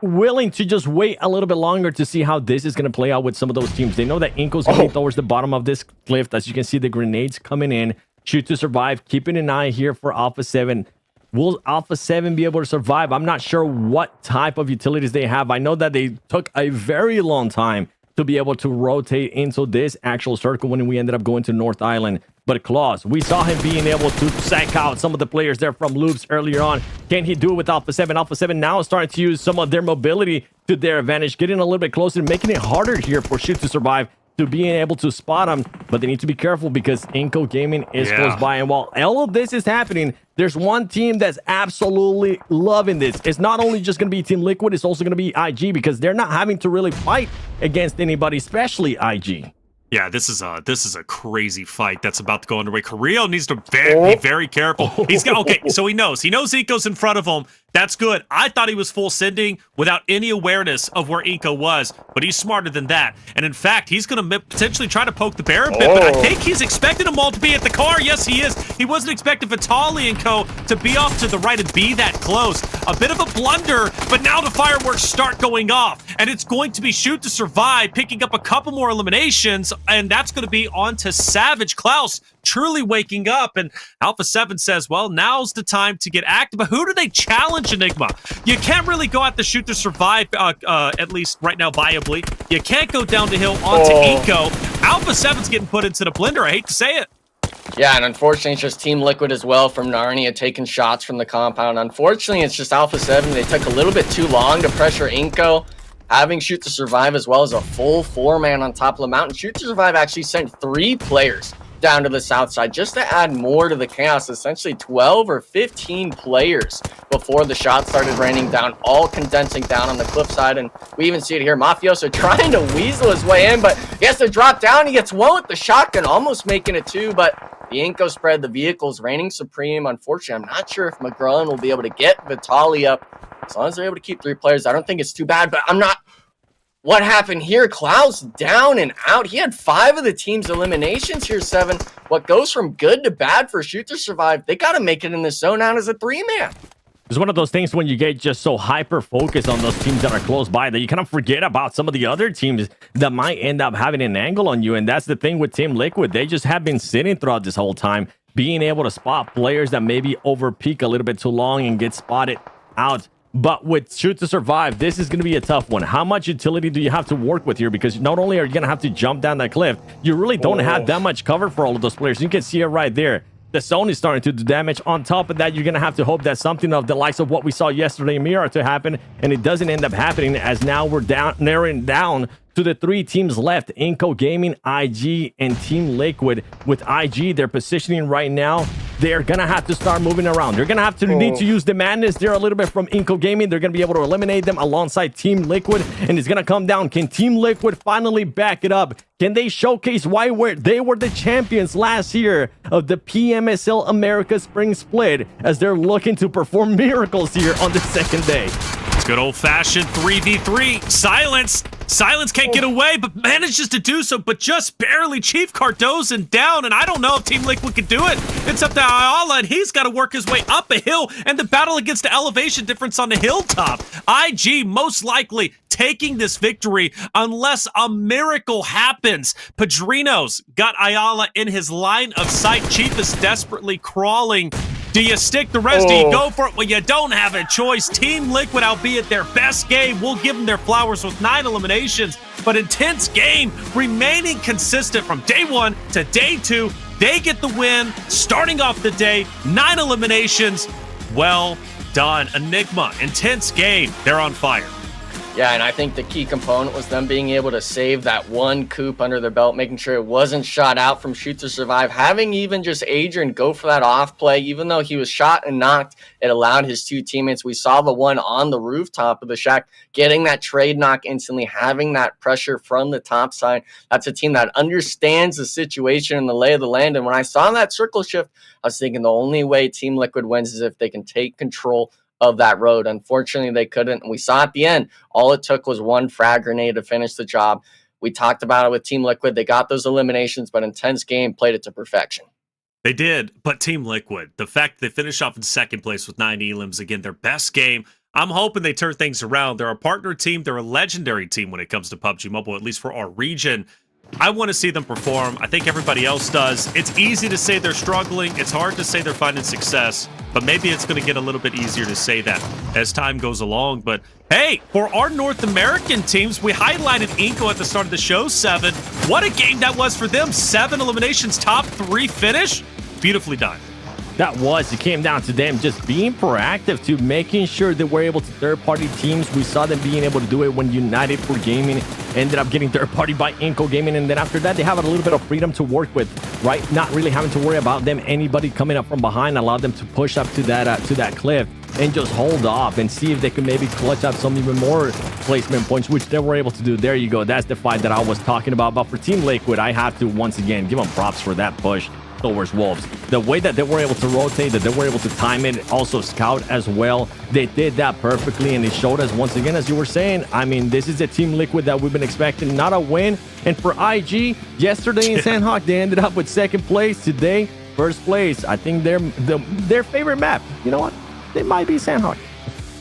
willing to just wait a little bit longer to see how this is going to play out with some of those teams. They know that iNCO's going to be towards the bottom of this cliff. As you can see, the grenades coming in. Shoot to Survive, keeping an eye here for Alpha 7. Will Alpha 7 be able to survive? I'm not sure what type of utilities they have. I know that they took a very long time to be able to rotate into this actual circle when we ended up going to North Island. But Claus, we saw him being able to sack out some of the players there from Loops earlier on. Can he do it with Alpha 7? Alpha 7 now starting to use some of their mobility to their advantage, getting a little bit closer, making it harder here for Shoot to Survive to being able to spot them. But they need to be careful because iNCO Gaming is close by. And while all of this is happening, there's one team that's absolutely loving this. It's not only just going to be Team Liquid, it's also going to be IG, because they're not having to really fight against anybody, especially IG. Yeah, this is a crazy fight that's about to go underway. Carrillo needs to be very careful. He's got so he knows iNCO's in front of him. That's good. I thought he was full sending without any awareness of where iNCO was, but he's smarter than that. And in fact, he's going to potentially try to poke the bear a bit, but I think he's expecting them all to be at the car. Yes, he is. He wasn't expecting Vitali and Co. to be off to the right and be that close. A bit of a blunder, but now the fireworks start going off, and it's going to be Shoot to Survive, picking up a couple more eliminations, and that's going to be on to Savage. Klaus truly waking up, and Alpha 7 says, well, now's the time to get active. But who do they challenge, Enigma? You can't really go out to Shoot to Survive, at least right now viably. You can't go down the hill onto iNCO. Alpha 7's getting put into the blender. I hate to say it. Yeah, and unfortunately, it's just Team Liquid as well from Narnia taking shots from the compound. Unfortunately, it's just Alpha 7. They took a little bit too long to pressure iNCO. Having Shoot to Survive as well as a full 4-man on top of the mountain. Shoot to Survive actually sent 3 players down to the south side just to add more to the chaos. Essentially 12 or 15 players before the shots started raining down, all condensing down on the cliffside. And we even see it here. Mafioso trying to weasel his way in, but he has to drop down. He gets one with the shotgun, almost making it 2, but the iNCO spread, the vehicles reigning supreme. Unfortunately, I'm not sure if McGrone will be able to get Vitali up. As long as they're able to keep 3 players, I don't think it's too bad, but I'm not... What happened here? Klaus down and out. He had 5 of the team's eliminations here, 7. What goes from good to bad for Shoot to Survive, they got to make it in the zone out as a 3-man. It's one of those things when you get just so hyper-focused on those teams that are close by that you kind of forget about some of the other teams that might end up having an angle on you. And that's the thing with Team Liquid. They just have been sitting throughout this whole time, being able to spot players that maybe over-peak a little bit too long and get spotted out. But with Shoot to Survive, this is going to be a tough one. How much utility do you have to work with here? Because not only are you going to have to jump down that cliff, you really don't have that much cover for all of those players. You can see it right there. The zone is starting to do damage. On top of that, you're going to have to hope that something of the likes of what we saw yesterday in Mirror to happen, and it doesn't end up happening, as now we're narrowing down to the 3 teams left: iNCO Gaming, IG, and Team Liquid. With IG, their positioning right now, they're going to have to start moving around. They're going to have to need to use the madness there a little bit from iNCO Gaming. They're going to be able to eliminate them alongside Team Liquid, and it's going to come down. Can Team Liquid finally back it up? Can they showcase why they were the champions last year of the PMSL America Spring Split, as they're looking to perform miracles here on the second day? It's good old-fashioned 3v3. Silence can't get away, but manages to do so, but just barely. Chief Cardozo down, and I don't know if Team Liquid can do it. It's up to Ayala, and he's got to work his way up a hill, and the battle against the elevation difference on the hilltop. IG most likely taking this victory unless a miracle happens. Padrino's got Ayala in his line of sight. Chief is desperately crawling. Do you stick the rest? Do you go for it? Well, you don't have a choice. Team Liquid, albeit their best game, will give them their flowers with 9 eliminations. But intense game, remaining consistent from day 1 to day 2. They get the win, starting off the day. 9 eliminations. Well done. Enigma, intense game. They're on fire. Yeah, and I think the key component was them being able to save that one coup under their belt, making sure it wasn't shot out from shoot to survive. Having even just Adrian go for that off play, even though he was shot and knocked, it allowed his two teammates. We saw the one on the rooftop of the shack getting that trade knock instantly, having that pressure from the top side. That's a team that understands the situation and the lay of the land. And when I saw that circle shift, I was thinking the only way Team Liquid wins is if they can take control of that road. Unfortunately, they couldn't. And we saw at the end, all it took was one frag grenade to finish the job. We talked about it with Team Liquid. They got those eliminations, but Intense Game played it to perfection. They did, but Team Liquid, the fact they finished off in second place with 9 elims, again, their best game. I'm hoping they turn things around. They're a partner team. They're a legendary team when it comes to PUBG Mobile, at least for our region. I want to see them perform. I think everybody else does. It's easy to say they're struggling. It's hard to say they're finding success, but maybe it's going to get a little bit easier to say that as time goes along. But hey, for our North American teams, we highlighted iNCO at the start of the show, 7. What a game that was for them. 7 eliminations, top 3 finish. Beautifully done. It came down to them just being proactive to making sure that we're able to third-party teams. We saw them being able to do it when United for Gaming ended up getting third-party by iNCO Gaming, and then after that, they have a little bit of freedom to work with, right? Not really having to worry about them, anybody coming up from behind, allow them to push up to that cliff and just hold off and see if they can maybe clutch out some even more placement points, which they were able to do. There you go. That's the fight that I was talking about. But for Team Liquid, I have to once again give them props for that push towards Wolves. The way that they were able to rotate, that they were able to time it, also scout as well. They did that perfectly, and it showed us once again, as you were saying, I mean, this is a Team Liquid that we've been expecting, not a win. And for IG, yesterday in Sandhawk, they ended up with second place. Today, first place. I think their favorite map, you know what? They might be Sandhawk.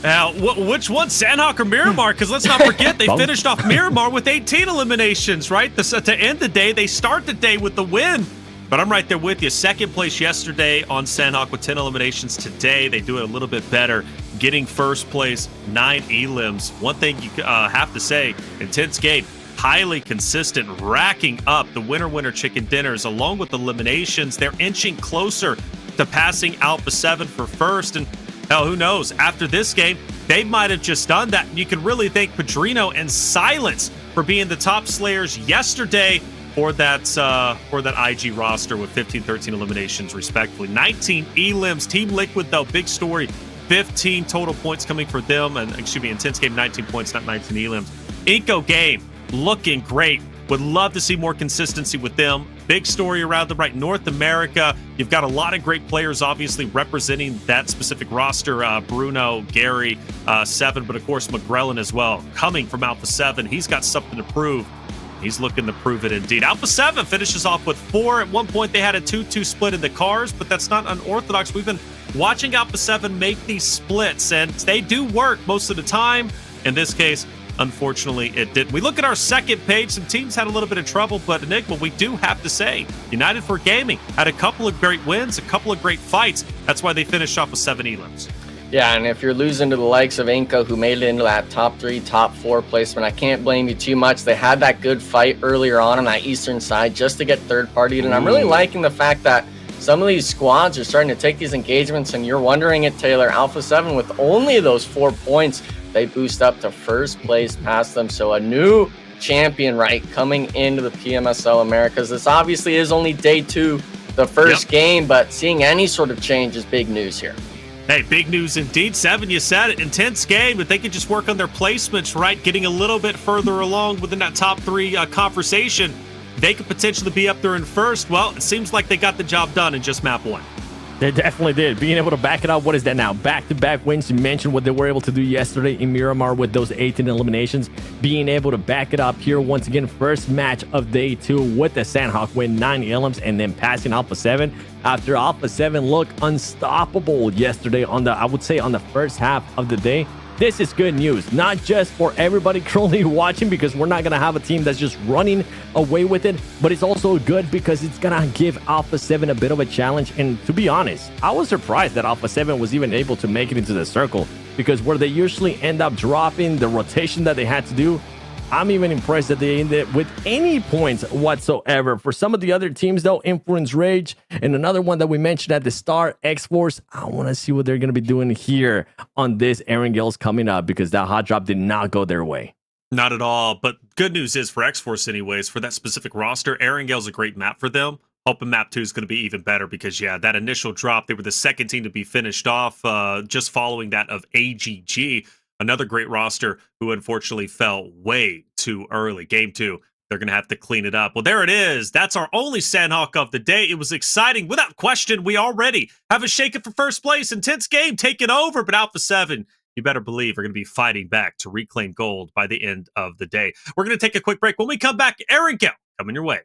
Now, which one, Sandhawk or Miramar? Because let's not forget, they finished off Miramar with 18 eliminations, right? To end the day, they start the day with the win. But I'm right there with you. Second place yesterday on Sandhawk with 10 eliminations. Today, they do it a little bit better, getting first place, 9 elims. One thing you have to say, Intense Game, highly consistent, racking up the winner chicken dinners along with eliminations. They're inching closer to passing Alpha 7 for first. And hell, who knows? After this game, they might have just done that. You can really thank Padrino and Silence for being the top slayers yesterday for that IG roster with 15, 13 eliminations respectively. 19 elims. Team Liquid, though, big story. 15 total points coming for them. And excuse me, Intense Game, 19 points, not 19 elims. iNCO Game, looking great. Would love to see more consistency with them. Big story around them, right? North America, you've got a lot of great players, obviously, representing that specific roster. Bruno, Gary, 7, but of course, McGrellin as well. Coming from Alpha 7, he's got something to prove. He's looking to prove it indeed. Alpha 7 finishes off with 4. At one point, they had a 2-2 split in the cars, but that's not unorthodox. We've been watching Alpha 7 make these splits, and they do work most of the time. In this case, unfortunately, it didn't. We look at our second page. Some teams had a little bit of trouble, but Enigma, we do have to say, United for Gaming had a couple of great wins, a couple of great fights. That's why they finished off with 7 elims. Yeah, and if you're losing to the likes of iNCO, who made it into that top 3, top 4 placement, I can't blame you too much. They had that good fight earlier on that eastern side just to get third-partied, and I'm really liking the fact that some of these squads are starting to take these engagements, and you're wondering it, Taylor, Alpha 7 with only those 4 points, they boost up to first place past them. So a new champion, right, coming into the PMSL Americas. This obviously is only day 2, the first game, but seeing any sort of change is big news here. Hey, big news indeed. 7, you said it. Intense Game. If they could just work on their placements, right, getting a little bit further along within that top 3 conversation, they could potentially be up there in first. Well, it seems like they got the job done in just map 1. They definitely did. Being able to back it up. What is that now? Back-to-back wins. You mentioned what they were able to do yesterday in Miramar with those 18 eliminations. Being able to back it up here once again. First match of day 2 with the Sandhawk win 9 elims and then passing Alpha 7 after Alpha 7 looked unstoppable yesterday on the first half of the day. This is good news, not just for everybody currently watching, because we're not going to have a team that's just running away with it, but it's also good because it's going to give Alpha 7 a bit of a challenge. And to be honest, I was surprised that Alpha 7 was even able to make it into the circle, because where they usually end up dropping, the rotation that they had to do, I'm even impressed that they ended with any points whatsoever. For some of the other teams, though, Influence Rage and another one that we mentioned at the start, Xforce, I want to see what they're going to be doing here on this Erangels coming up, because that hot drop did not go their way. Not at all. But good news is for Xforce anyways, for that specific roster, Erangel's a great map for them. Hoping map 2 is going to be even better because, yeah, that initial drop, they were the second team to be finished off, just following that of AGG, another great roster who unfortunately fell way too early. Game 2, they're going to have to clean it up. Well, there it is. That's our only Sandhawk of the day. It was exciting. Without question, we already have a shake-it for first place. Intense game taken over, but Alpha 7, you better believe, are going to be fighting back to reclaim gold by the end of the day. We're going to take a quick break. When we come back, Erangel coming your way.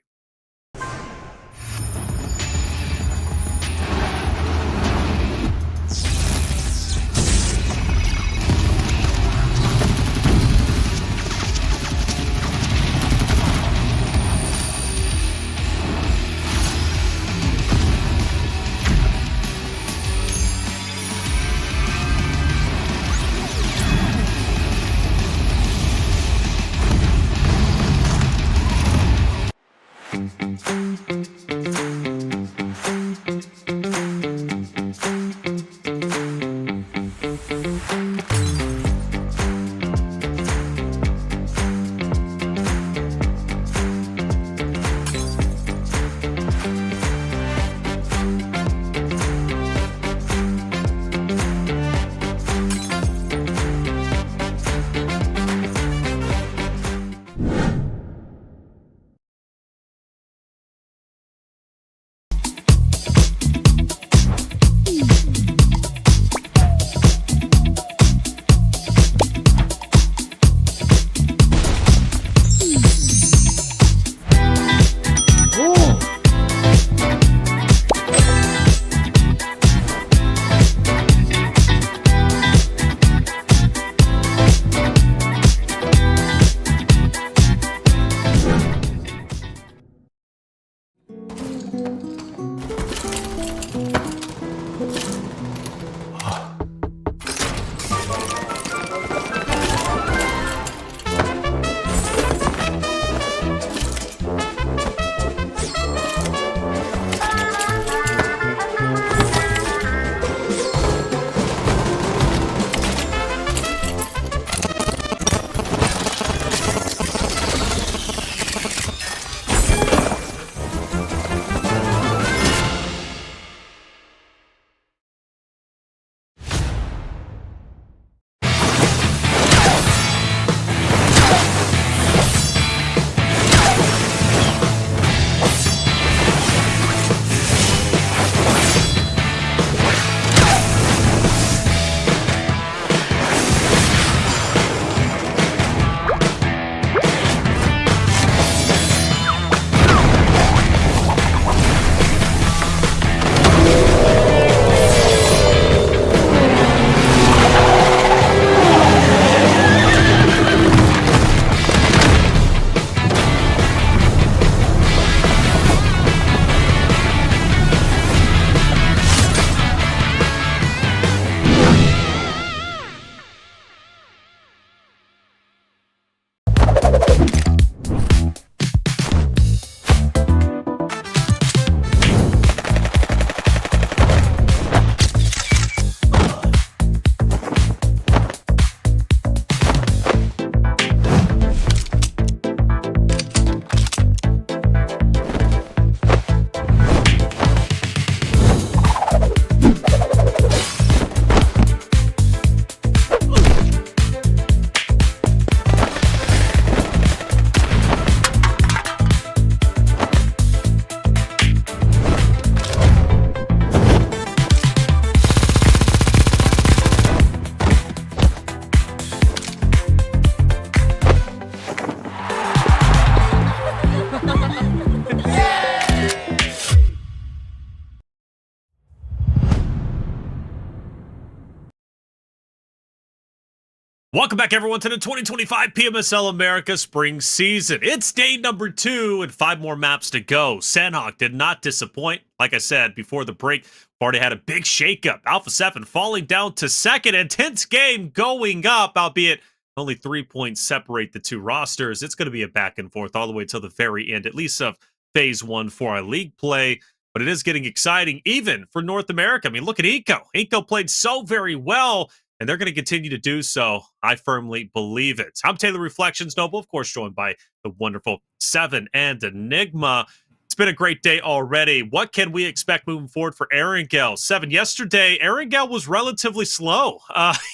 Welcome back, everyone, to the 2025 PMSL America Spring Season. It's day number 2 and 5 more maps to go. Sandhawk did not disappoint. Like I said before the break, already had a big shakeup. Alpha 7 falling down to second. Intense game going up, albeit Only 3 points separate the two rosters. It's going to be a back and forth all the way till the very end, at least of phase one for our league play. But it is getting exciting, even for North America. I mean, look at iNCO. iNCO played so very well, and they're going to continue to do so. I firmly believe it. I'm Taylor Reflections Noble, of course, joined by the wonderful Seven and Enigma. It's been a great day already. What can we expect moving forward for Erangel? Seven, yesterday, Erangel was relatively slow.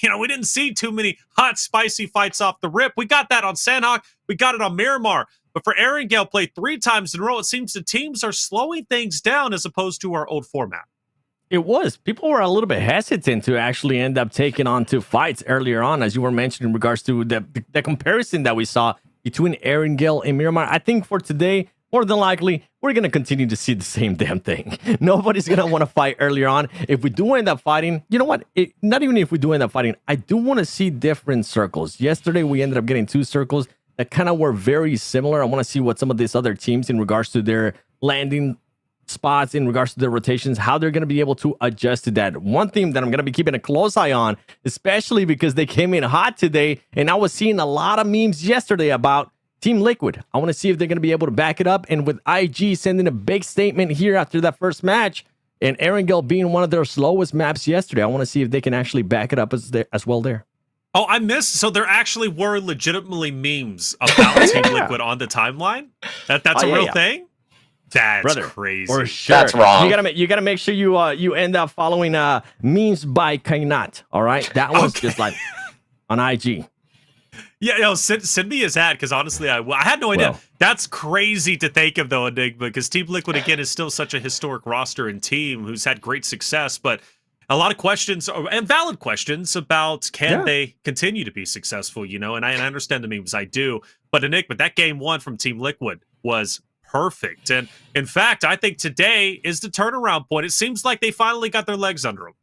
We didn't see too many hot, spicy fights off the rip. We got that on Sandhawk. We got it on Miramar. But for Erangel, played 3 times in a row, it seems the teams are slowing things down as opposed to our old format. It was. People were a little bit hesitant to actually end up taking on 2 fights earlier on, as you were mentioning in regards to the comparison that we saw between Erangel and Miramar. I think for today, more than likely, we're going to continue to see the same damn thing. Nobody's going to want to fight earlier on. If we do end up fighting, you know what? Not even if we do end up fighting, I do want to see different circles. Yesterday, we ended up getting 2 circles that kind of were very similar. I want to see what some of these other teams in regards to their landing spots, in regards to their rotations, how they're going to be able to adjust to that. One theme that I'm going to be keeping a close eye on, especially because they came in hot today, and I was seeing a lot of memes yesterday about Team Liquid. I want to see if they're going to be able to back it up, and with IG sending a big statement here after that first match, and Erangel being one of their slowest maps yesterday, I want to see if they can actually back it up as well there. Oh, I missed. So there actually were legitimately memes about Team Liquid on the timeline. That's a real thing. That's crazy. For sure. That's wrong. You gotta make sure you end up following memes by Kainat. All right, that was just like on IG. Yeah, send me his ad, because honestly, I had no idea. Well, That's crazy to think of, though, Enigma, because Team Liquid, again, is still such a historic roster and team who's had great success, but a lot of questions, and valid questions, about can they continue to be successful, and I understand the memes, I do, but Enigma, that game 1 from Team Liquid was perfect, and in fact, I think today is the turnaround point. It seems like they finally got their legs under them.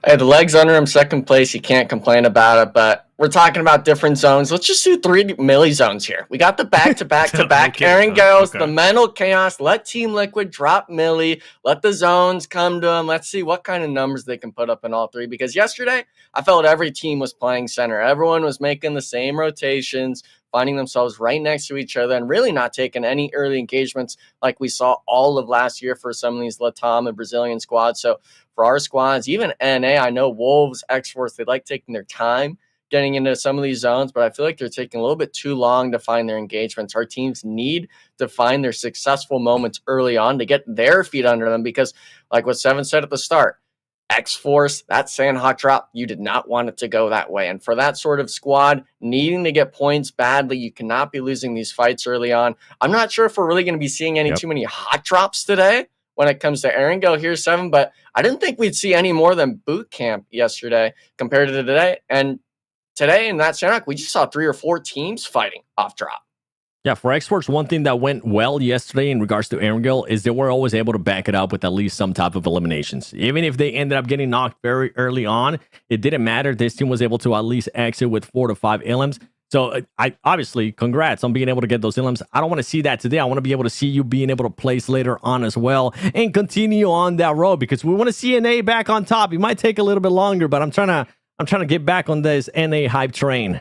Hey, the legs under him, second place. You can't complain about it, but we're talking about different zones. Let's just do 3 milli zones here. We got the back-to-back-to-back. Erangels, the mental chaos. Let Team Liquid drop milli. Let the zones come to them. Let's see what kind of numbers they can put up in all 3. Because yesterday, I felt every team was playing center. Everyone was making the same rotations, finding themselves right next to each other, and really not taking any early engagements like we saw all of last year for some of these Latam and Brazilian squads. So for our squads, even NA, I know Wolves, Xforce, they like taking their time getting into some of these zones, but I feel like they're taking a little bit too long to find their engagements. Our teams need to find their successful moments early on to get their feet under them, because like what Seven said at the start, Xforce, that Sandhawk drop, you did not want it to go that way. And for that sort of squad, needing to get points badly, you cannot be losing these fights early on. I'm not sure if we're really going to be seeing too many hot drops today when it comes to Erangel here, Seven, but I didn't think we'd see any more than boot camp yesterday compared to today. And today in that Sandhawk, we just saw 3 or 4 teams fighting off drop. Yeah, for Xforce, one thing that went well yesterday in regards to Erangel is they were always able to back it up with at least some type of eliminations. Even if they ended up getting knocked very early on, it didn't matter. This team was able to at least exit with 4 to 5 elims. So I obviously, congrats on being able to get those elims. I don't want to see that today. I want to be able to see you being able to place later on as well and continue on that road, because we want to see NA back on top. It might take a little bit longer, but I'm trying to get back on this NA hype train.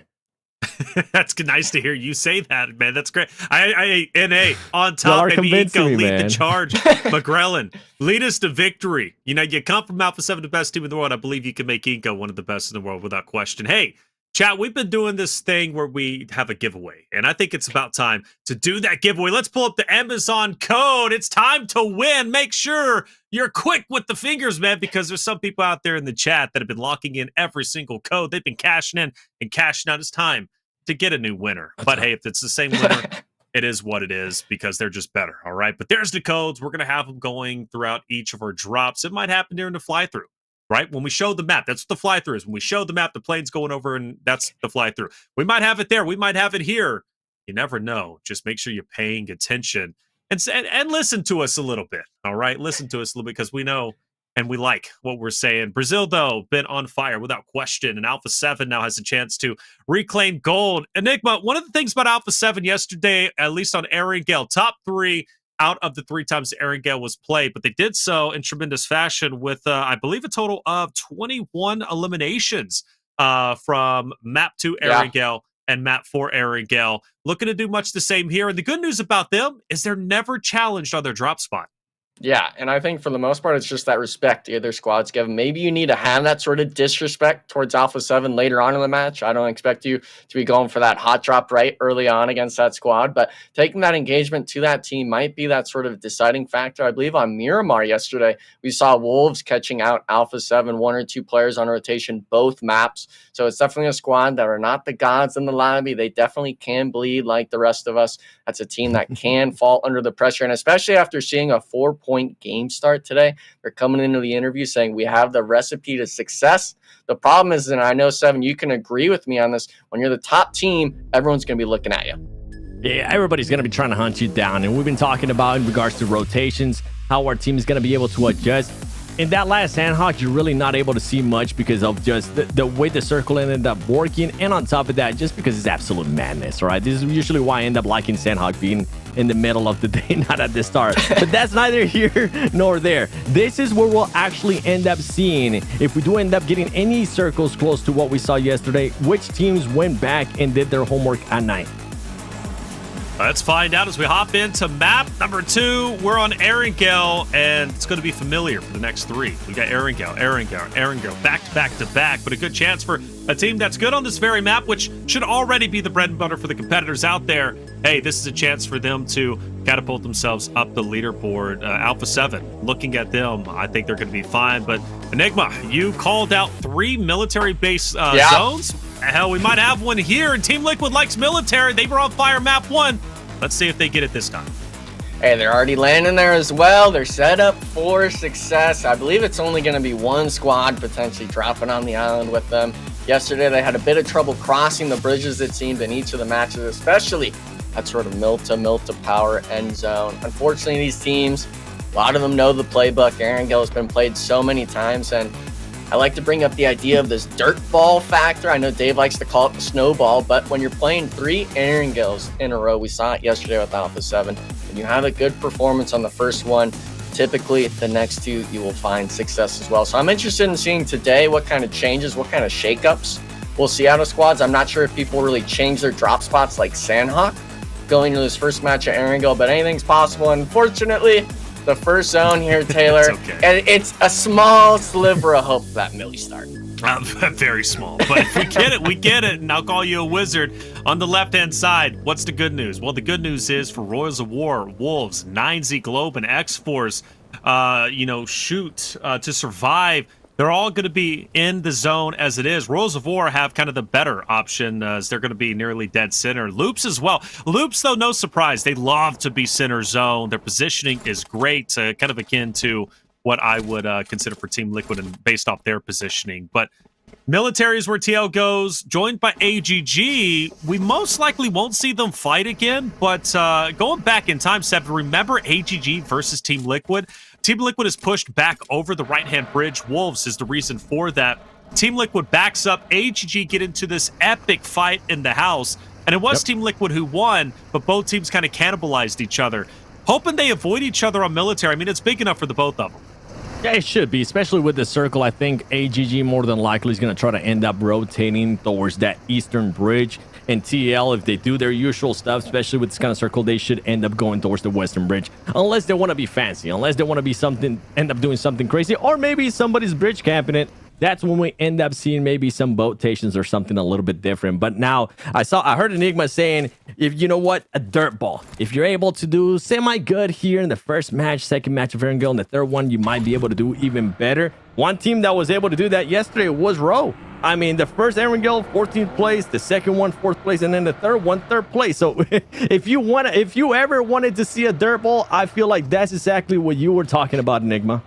That's nice to hear you say that, man. That's great. I NA on top, maybe iNCO lead the charge. McGrellin, lead us to victory. You come from Alpha 7, the best team in the world. I believe you can make iNCO one of the best in the world without question. Hey, chat, we've been doing this thing where we have a giveaway, and I think it's about time to do that giveaway. Let's pull up the Amazon code. It's time to win. Make sure you're quick with the fingers, man, because there's some people out there in the chat that have been locking in every single code. They've been cashing in and cashing out. It's time to get a new winner. But hey, if it's the same winner, it is what it is, because they're just better, all right? But there's the codes. We're going to have them going throughout each of our drops. It might happen during the fly-through. Right? When we show the map, that's what the fly-through is. When we show the map, the plane's going over, and that's the fly-through. We might have it there. We might have it here. You never know. Just make sure you're paying attention and listen to us a little bit, all right? Listen to us a little bit, because we know and we like what we're saying. Brazil, though, been on fire without question, and Alpha 7 now has a chance to reclaim gold. Enigma, one of the things about Alpha 7 yesterday, at least on Erangel, top 3 out of the 3 times Erangel was played, but they did so in tremendous fashion with, I believe, a total of 21 eliminations from map 2 Erangel and map 4 Aaron Gale. Looking to do much the same here. And the good news about them is they're never challenged on their drop spot. Yeah, and I think for the most part, it's just that respect the other squads give. Maybe you need to have that sort of disrespect towards Alpha 7 later on in the match. I don't expect you to be going for that hot drop right early on against that squad, but taking that engagement to that team might be that sort of deciding factor. I believe on Miramar yesterday, we saw Wolves catching out Alpha 7, 1 or 2 players on rotation, both maps. So it's definitely a squad that are not the gods in the lobby. They definitely can bleed like the rest of us. That's a team that can fall under the pressure, and especially after seeing a 4-point game start today, they're coming into the interview saying we have the recipe to success. The problem is, and I know, Seven, you can agree with me on this, when you're the top team, everyone's going to be looking at you. Yeah, everybody's going to be trying to hunt you down, and we've been talking about in regards to rotations, how our team is going to be able to adjust. In that last Sandhawk, you're really not able to see much because of just the way the circle ended up working. And on top of that, just because it's absolute madness, right? This is usually why I end up liking Sandhawk being in the middle of the day, not at the start. But that's neither here nor there. This is where we'll actually end up seeing, if we do end up getting any circles close to what we saw yesterday, which teams went back and did their homework at night. Let's find out as we hop into map number 2. We're on Aaron Gale, and it's going to be familiar for the next 3. We got Aaron Gale, back to back to back, but a good chance for a team that's good on this very map, which should already be the bread and butter for the competitors out there. Hey, this is a chance for them to catapult themselves up the leaderboard. Alpha 7, looking at them, I think they're going to be fine. But Enigma, you called out 3 military base zones. Hell, we might have one here, and Team Liquid likes military. They were on fire map 1. Let's see if they get it this time. Hey, they're already landing there as well. They're set up for success. I believe it's only going to be one squad potentially dropping on the island with them. Yesterday, they had a bit of trouble crossing the bridges, it seemed, in each of the matches, especially that sort of Milta power end zone. Unfortunately, these teams, a lot of them know the playbook. Aaron Gale has been played so many times, and I like to bring up the idea of this dirt ball factor. I know Dave likes to call it the snowball, but when you're playing 3 Aaron Gales in a row, we saw it yesterday with Alpha 7, and you have a good performance on the first one, typically the next 2 you will find success as well. So I'm interested in seeing today what kind of changes, what kind of shakeups we'll see out of squads. I'm not sure if people really change their drop spots like Sandhawk going into this first match at Aaron Gale, but anything's possible. Unfortunately, the first zone here, Taylor, It's okay. and it's a small sliver of hope for that Millie start. Very small, but if we get it, we get it, and I'll call you a wizard. On the left-hand side, what's the good news? Well, the good news is for Royals of War, Wolves, 9Z Globant, Xforce, Shoot, to survive, they're all going to be in the zone as it is. Royals of War have kind of the better option as they're going to be nearly dead center. Loops as well. Loops, though, no surprise. They love to be center zone. Their positioning is great, kind of akin to what I would consider for Team Liquid and based off their positioning. But military is where TL goes, joined by AGG. We most likely won't see them fight again, but going back in time, Seb, remember AGG versus Team Liquid? Team Liquid is pushed back over the right-hand bridge. Wolves is the reason for that. Team Liquid backs up. AGG get into this epic fight in the house, and it was Team Liquid who won, but both teams kind of cannibalized each other. Hoping they avoid each other on military. I mean, it's big enough for the both of them. Yeah, it should be, especially with the circle. I think AGG more than likely is going to try to end up rotating towards that eastern bridge. And TL, if they do their usual stuff, especially with this kind of circle, they should end up going towards the western bridge. Unless they want to be fancy, unless they want to be end up doing something crazy, or maybe somebody's bridge camping it. That's when we end up seeing maybe some botations or something a little bit different. But now I heard Enigma saying, if you know what, a dirt ball. If you're able to do semi-good here in the first match, second match of Aaron Gale, and the third one, you might be able to do even better. One team that was able to do that yesterday was Row. I mean, the first Aaron Gale, 14th place, the second one, 4th place, and then the third one, 3rd place. So if you ever wanted to see a dirt ball, I feel like that's exactly what you were talking about, Enigma.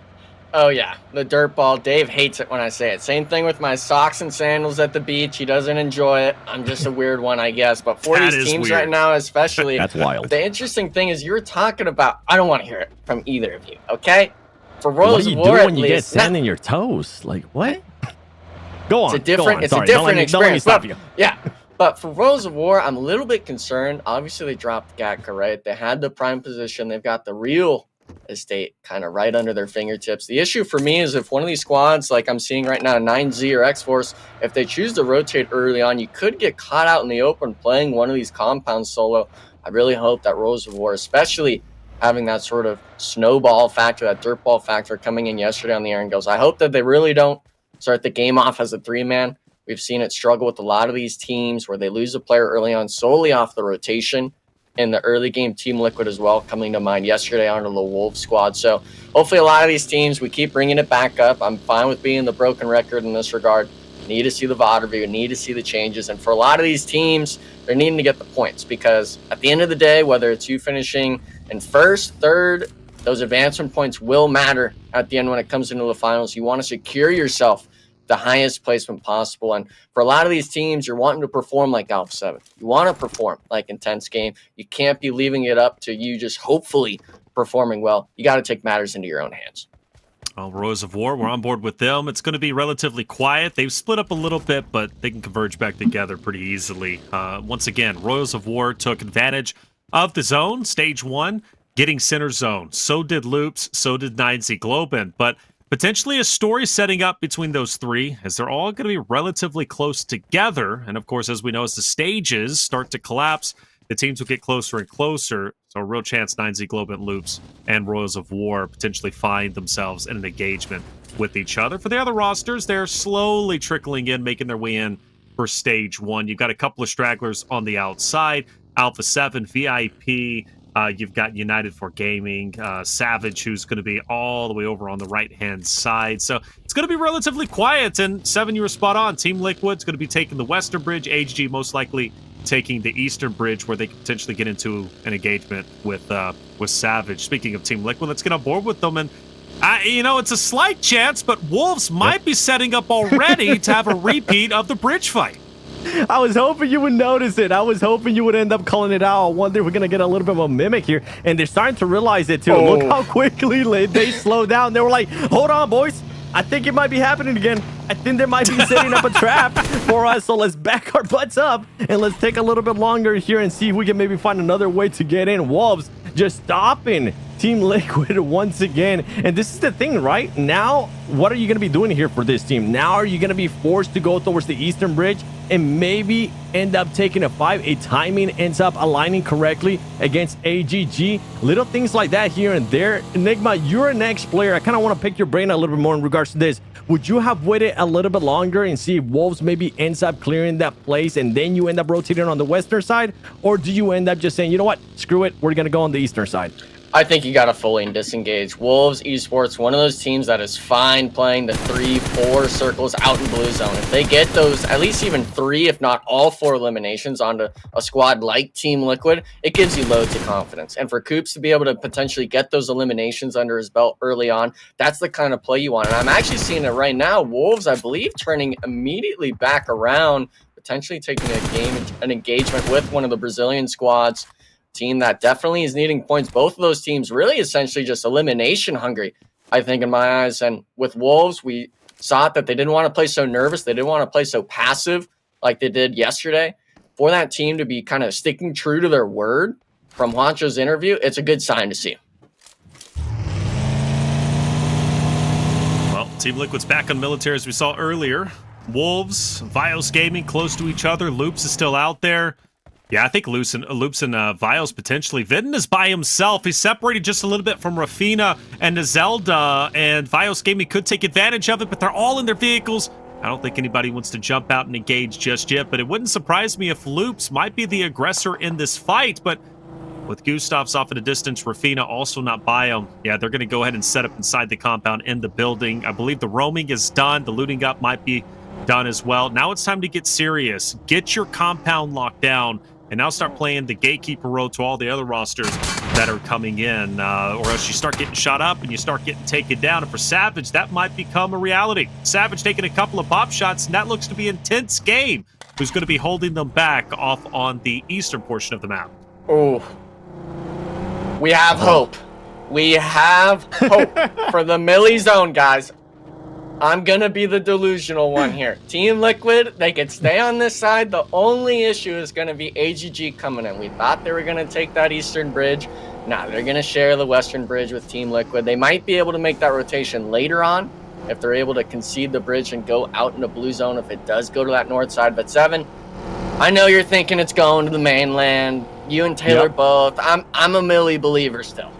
Oh, yeah, the dirt ball. Dave hates it when I say it. Same thing with my socks and sandals at the beach. He doesn't enjoy it. I'm just a weird one, I guess. But for these teams right now, especially, that's wild. The interesting thing is you're talking about, I don't want to hear it from either of you, okay? For What Royals do you of War, do when you get sand in your toes? Like, what? Go on. It's a different experience. Don't let me stop you. Yeah. But for Royals of War, I'm a little bit concerned. Obviously, they dropped Gatka, right? They had the prime position. They've got the real Estate kind of right under their fingertips. The issue for me is if one of these squads, like I'm seeing right now, 9Z or Xforce, if they choose to rotate early on, you could get caught out in the open playing one of these compounds solo. I really hope that Rose of War, especially having that sort of snowball factor, that dirt ball factor coming in yesterday on the Aaron goes, I hope that they really don't start the game off as a 3-man. We've seen it struggle with a lot of these teams where they lose a player early on solely off the rotation. In the early game, Team Liquid as well, coming to mind yesterday under the Wolves squad. So hopefully a lot of these teams, we keep bringing it back up. I'm fine with being the broken record in this regard. Need to see the VOD review, need to see the changes. And for a lot of these teams, they're needing to get the points because at the end of the day, whether it's you finishing in first, third, those advancement points will matter at the end when it comes into the finals. You want to secure yourself the highest placement possible. And for a lot of these teams, you're wanting to perform like Alpha 7. You want to perform like Intense Game. You can't be leaving it up to you just hopefully performing well. You got to take matters into your own hands. Well, Rose of War, we're on board with them. It's going to be relatively quiet. They've split up a little bit, but they can converge back together pretty easily. Once again, Rose of War took advantage of the zone, stage 1, getting center zone. So did Loops, so did 9Z Globant, but potentially a story setting up between those three, as they're all going to be relatively close together. And of course, as we know, as the stages start to collapse, the teams will get closer and closer. So a real chance 9Z Globant, Loops, and Royals of War potentially find themselves in an engagement with each other. For the other rosters, they're slowly trickling in, making their way in for stage 1. You've got a couple of stragglers on the outside. Alpha 7, VIP, you've got United for Gaming, Savage, who's going to be all the way over on the right-hand side. So it's going to be relatively quiet. And 7, you were spot on. Team Liquid's going to be taking the Western Bridge. AG most likely taking the Eastern Bridge, where they could potentially get into an engagement with Savage. Speaking of Team Liquid, let's get on board with them. And it's a slight chance, but Wolves might be setting up already to have a repeat of the bridge fight. I was hoping you would notice it. I was hoping you would end up calling it out. I wonder if we're going to get a little bit of a mimic here. And they're starting to realize it, too. Oh. Look how quickly they slowed down. They were like, hold on, boys. I think it might be happening again. I think they might be setting up a trap for us. So let's back our butts up and let's take a little bit longer here and see if we can maybe find another way to get in. Wolves just stopping Team Liquid once again. And this is the thing, right? Now, what are you going to be doing here for this team? Now, are you going to be forced to go towards the Eastern Bridge and maybe end up taking a 5? A timing ends up aligning correctly against AGG. Little things like that here and there. Enigma, you're an ex-player. I kind of want to pick your brain a little bit more in regards to this. Would you have waited a little bit longer and see if Wolves maybe ends up clearing that place and then you end up rotating on the Western side? Or do you end up just saying, you know what, screw it, we're going to go on the Eastern side? I think you got to fully disengage. Wolves, Esports, one of those teams that is fine playing the 3-4 circles out in blue zone. If they get those, at least even 3, if not all 4 eliminations onto a squad like Team Liquid, it gives you loads of confidence. And for Coops to be able to potentially get those eliminations under his belt early on, that's the kind of play you want. And I'm actually seeing it right now. Wolves, I believe, turning immediately back around, potentially taking an engagement with one of the Brazilian squads. Team that definitely is needing points. Both of those teams really essentially just elimination hungry, I think, in my eyes. And with Wolves, we saw that they didn't want to play so nervous. They didn't want to play so passive like they did yesterday. For that team to be kind of sticking true to their word from Juancho's interview, it's a good sign to see. Well, Team Liquid's back on military as we saw earlier. Wolves, VIOUS Gaming close to each other. Loops is still out there. Yeah, I think Loops and VIOUS potentially. Vidden is by himself. He's separated just a little bit from Rafina and Zelda, and VIOUS Gaming could take advantage of it, but they're all in their vehicles. I don't think anybody wants to jump out and engage just yet, but it wouldn't surprise me if Loops might be the aggressor in this fight, but with Gustavs off at a distance, Rafina also not by him. Yeah, they're going to go ahead and set up inside the compound in the building. I believe the roaming is done. The looting up might be done as well. Now it's time to get serious. Get your compound locked down, and now start playing the gatekeeper role to all the other rosters that are coming in, or else you start getting shot up and you start getting taken down. And for Savage, that might become a reality. Savage taking a couple of pop shots, and that looks to be an intense game. Who's going to be holding them back off on the eastern portion of the map? Oh, we have hope. We have hope for the Millie Zone, guys. I'm going to be the delusional one here. Team Liquid, they could stay on this side. The only issue is going to be AGG coming in. We thought they were going to take that Eastern Bridge. Nah, they're going to share the Western Bridge with Team Liquid. They might be able to make that rotation later on if they're able to concede the bridge and go out into blue zone if it does go to that north side. But Seven, I know you're thinking it's going to the mainland. You and Taylor both. I'm a Millie believer still.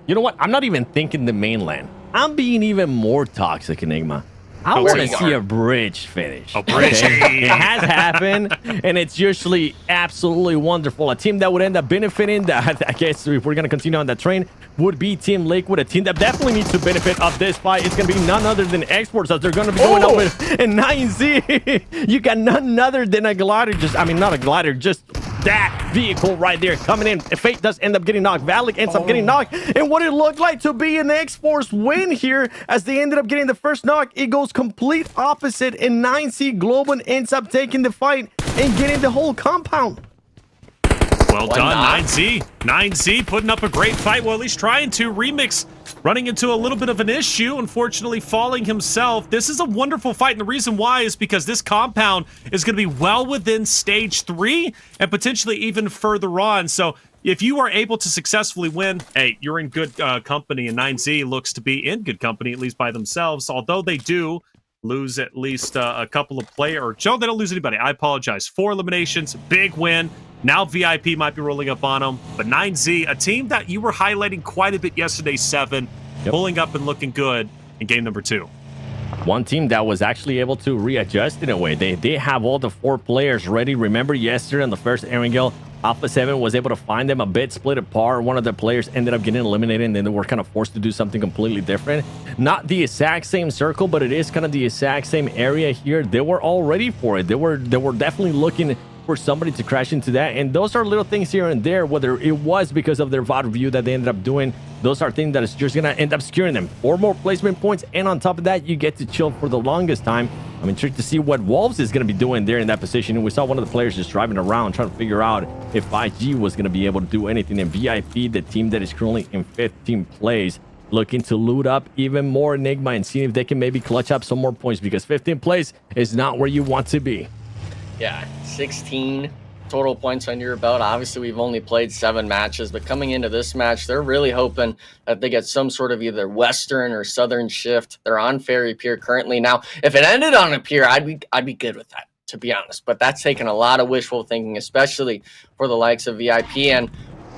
You know what? I'm not even thinking the mainland. I'm being even more toxic, Enigma. I want to see a bridge finish. A bridge. Okay? It has happened, and it's usually absolutely wonderful. A team that would end up benefiting, that I guess if we're going to continue on that train, would be Team Lakewood, a team that definitely needs to benefit of this fight. It's going to be none other than Xforce, as they're going to be going up with a 9Z. You got none other than a glider. Not a glider, just that vehicle right there coming in. Fate does end up getting knocked. Valak ends up getting knocked. And what it looked like to be an Xforce win here, as they ended up getting the first knock, it goes complete opposite. And 9C Globant ends up taking the fight and getting the whole compound. Well done, 9Z. 9Z putting up a great fight. Well, at least trying to. Remix running into a little bit of an issue, unfortunately falling himself. This is a wonderful fight, and the reason why is because this compound is going to be well within stage 3 and potentially even further on. So if you are able to successfully win, hey, you're in good company, and 9Z looks to be in good company, at least by themselves, although they do lose at least a couple of players. Joe, they don't lose anybody. I apologize. 4 eliminations, big win. Now VIP might be rolling up on them. But 9Z, a team that you were highlighting quite a bit yesterday, 7, pulling up and looking good in game number 2. One team that was actually able to readjust in a way. They have all the 4 players ready. Remember yesterday in the first Erangel, Alpha 7 was able to find them a bit split apart. One of the players ended up getting eliminated, and then they were kind of forced to do something completely different. Not the exact same circle, but it is kind of the exact same area here. They were all ready for it. They were definitely looking for somebody to crash into that, and those are little things here and there, whether it was because of their VOD review that they ended up doing. Those are things that is just gonna end up securing them 4 more placement points, and on top of that, you get to chill for the longest time. I'm intrigued to see what Wolves is going to be doing there in that position. And we saw one of the players just driving around trying to figure out if 5G was going to be able to do anything. And VIP, the team that is currently in 15 plays, looking to loot up even more Enigma and see if they can maybe clutch up some more points, because 15 plays is not where you want to be. Yeah, 16 total points under your belt. Obviously, we've only played 7 matches, but coming into this match, they're really hoping that they get some sort of either Western or Southern shift. They're on Ferry Pier currently. Now, if it ended on a pier, I'd be good with that, to be honest. But that's taking a lot of wishful thinking, especially for the likes of VIP. And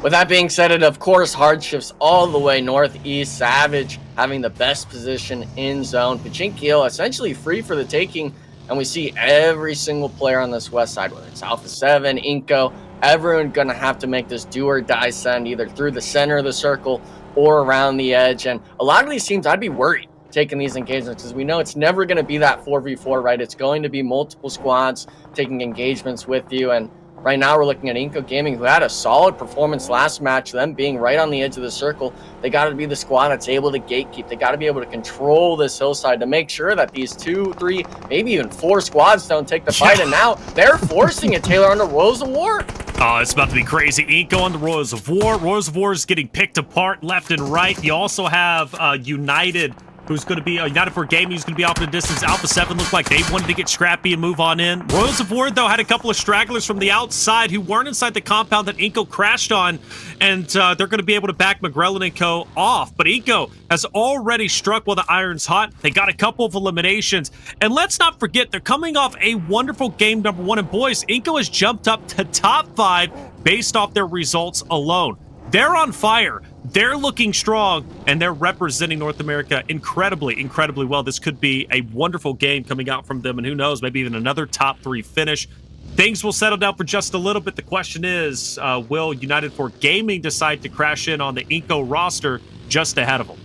with that being said, it of course hard shifts all the way northeast. Savage having the best position in zone. Pachinkiel essentially free for the taking. And we see every single player on this west side, whether it's Alpha 7, iNCO, everyone going to have to make this do or die send either through the center of the circle or around the edge. And a lot of these teams, I'd be worried taking these engagements, because we know it's never going to be that 4v4, right? It's going to be multiple squads taking engagements with you. And right now we're looking at iNCO Gaming, who had a solid performance last match, them being right on the edge of the circle. They got to be the squad that's able to gatekeep. They got to be able to control this hillside to make sure that these 2, 3, maybe even 4 squads don't take the fight. And now they're forcing it, Taylor, on the Royals of War. Oh, it's about to be crazy. iNCO on the Royals of War. Royals of War is getting picked apart left and right. You also have United, who's going to be United for Gaming, who's going to be off in the distance. Alpha 7 looked like they wanted to get scrappy and move on in. Royals of War, though, had a couple of stragglers from the outside who weren't inside the compound that iNCO crashed on, and they're going to be able to back McGrellan and co off. But iNCO has already struck while the iron's hot. They got a couple of eliminations. And let's not forget, they're coming off a wonderful game number 1. And boys, iNCO has jumped up to top 5 based off their results alone. They're on fire. They're looking strong, and they're representing North America incredibly, incredibly well. This could be a wonderful game coming out from them, and who knows, maybe even another top 3 finish. Things will settle down for just a little bit. The question is, will United for Gaming decide to crash in on the iNCO roster just ahead of them?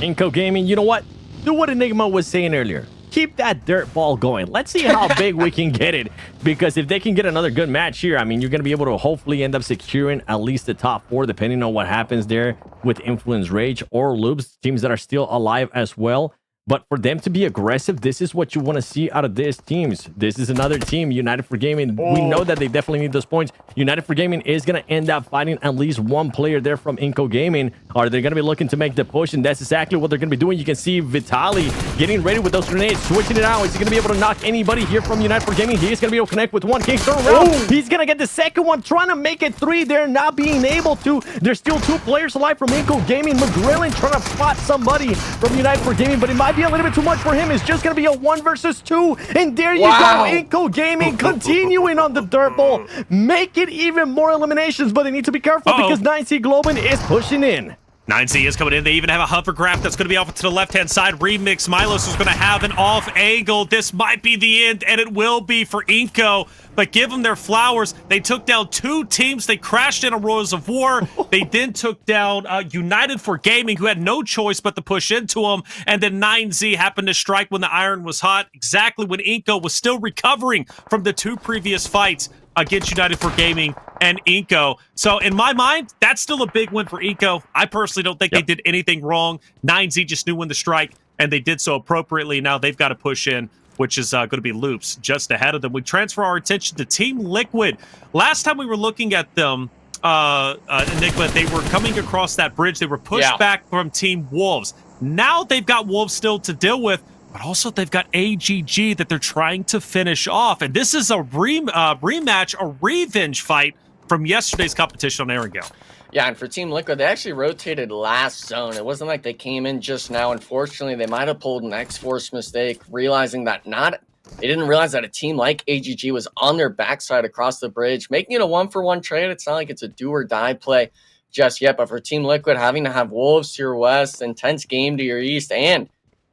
iNCO Gaming, you know what? Do what Enigma was saying earlier. Keep that dirt ball going. Let's see how big we can get it, because if they can get another good match here, I mean, you're going to be able to hopefully end up securing at least the top 4, depending on what happens there with Influence Rage or Loops, teams that are still alive as well. But for them to be aggressive, this is what you want to see out of these teams. This is another team, United for Gaming. We know that they definitely need those points. United for Gaming is going to end up fighting at least one player there from iNCO Gaming. Are they going to be looking to make the push? And that's exactly what they're going to be doing. You can see Vitali getting ready with those grenades, switching it out. Is he going to be able to knock anybody here from United for Gaming? He is going to be able to connect with one. King turn around. He's going to get the second one, trying to make it 3. They're not being able to. There's still 2 players alive from iNCO Gaming. McGrillen trying to spot somebody from United for Gaming, but it might be a little bit too much for him. It's just going to be a 1 versus 2. And there you go. iNCO Gaming continuing on the dirt ball. Make it even more eliminations, but they need to be careful because 9C Globant is pushing in. 9C is coming in. They even have a hovercraft that's going to be off to the left-hand side. Remix. Milos is going to have an off angle. This might be the end, and it will be for iNCO. But give them their flowers. They took down 2 teams. They crashed in a Royals of War. They then took down United for Gaming, who had no choice but to push into them. And then 9Z happened to strike when the iron was hot, exactly when iNCO was still recovering from the 2 previous fights against United for Gaming and iNCO. So in my mind, that's still a big win for iNCO. I personally don't think they did anything wrong. 9Z just knew when to strike, and they did so appropriately. Now they've got to push in, which is going to be Loops just ahead of them. We transfer our attention to Team Liquid. Last time we were looking at them, Enigma, they were coming across that bridge. They were pushed back from Team Wolves. Now they've got Wolves still to deal with, but also they've got AGG that they're trying to finish off. And this is a rematch, a revenge fight from yesterday's competition on Erangel. Yeah, and for Team Liquid, they actually rotated last zone. It wasn't like they came in just now. Unfortunately, they might have pulled an Xforce mistake, realizing that they didn't realize that a team like AGG was on their backside across the bridge, making it a 1-for-1 trade. It's not like it's a do-or-die play just yet, but for Team Liquid, having to have Wolves to your west, Intense Game to your east, and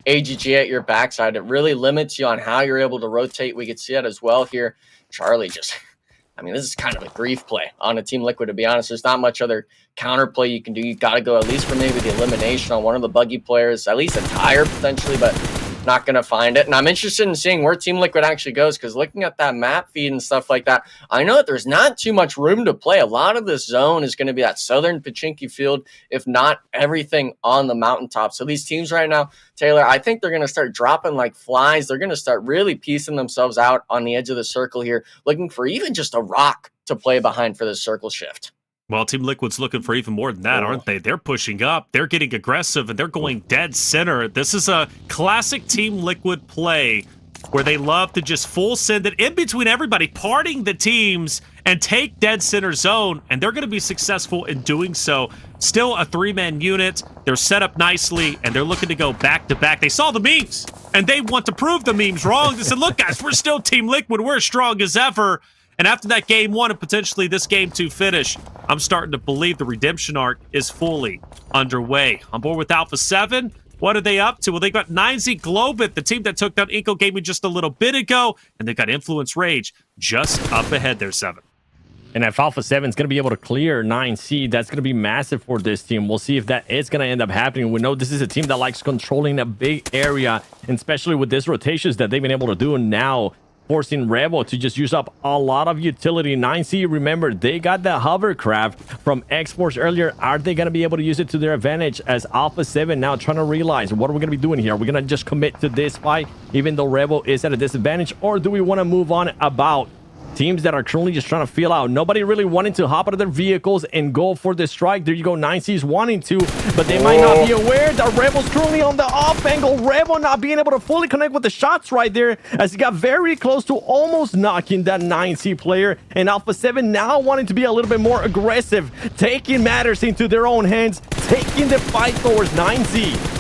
AGG at your backside, it really limits you on how you're able to rotate. We could see it as well here. Charlie just, I mean, this is kind of a grief play on a Team Liquid, to be honest. There's not much other counterplay you can do. You got to go at least for maybe the elimination on one of the buggy players, at least a tire potentially, but not going to find it. And I'm interested in seeing where Team Liquid actually goes, because looking at that map feed and stuff like that, I know that there's not too much room to play. A lot of this zone is going to be that southern Pachinki field, if not everything on the mountaintop. So these teams right now, Taylor, I think they're going to start dropping like flies. They're going to start really piecing themselves out on the edge of the circle here, looking for even just a rock to play behind for the circle shift. Well, Team Liquid's looking for even more than that, aren't they? They're pushing up, they're getting aggressive, and they're going dead center. This is a classic Team Liquid play where they love to just full send it in between everybody, parting the teams, and take dead center zone, and they're going to be successful in doing so. Still a 3-man unit. They're set up nicely, and they're looking to go back-to-back. They saw the memes, and they want to prove the memes wrong. They said, look, guys, we're still Team Liquid. We're as strong as ever. And after that game 1 and potentially this game 2 finish, I'm starting to believe the redemption arc is fully underway. On board with Alpha 7, what are they up to? Well, they got 9Z Globant, the team that took down iNCO Gaming just a little bit ago, and they got Influence Rage just up ahead there, 7. And if Alpha 7 is going to be able to clear 9C, that's going to be massive for this team. We'll see if that is going to end up happening. We know this is a team that likes controlling a big area, and especially with these rotations that they've been able to do now, forcing Revo to just use up a lot of utility. 9C, remember, they got the hovercraft from Xforce earlier. Are they going to be able to use it to their advantage as Alpha 7 now trying to realize, what are we going to be doing here? Are we going to just commit to this fight even though Revo is at a disadvantage, or do we want to move on about teams that are currently just trying to feel out? Nobody really wanting to hop out of their vehicles and go for the strike. There you go. 9C's wanting to, but they might not be aware that Rebel's currently on the off angle. Rebel not being able to fully connect with the shots right there, as he got very close to almost knocking that 9C player. And Alpha 7 now wanting to be a little bit more aggressive, taking matters into their own hands, taking the fight towards 9C.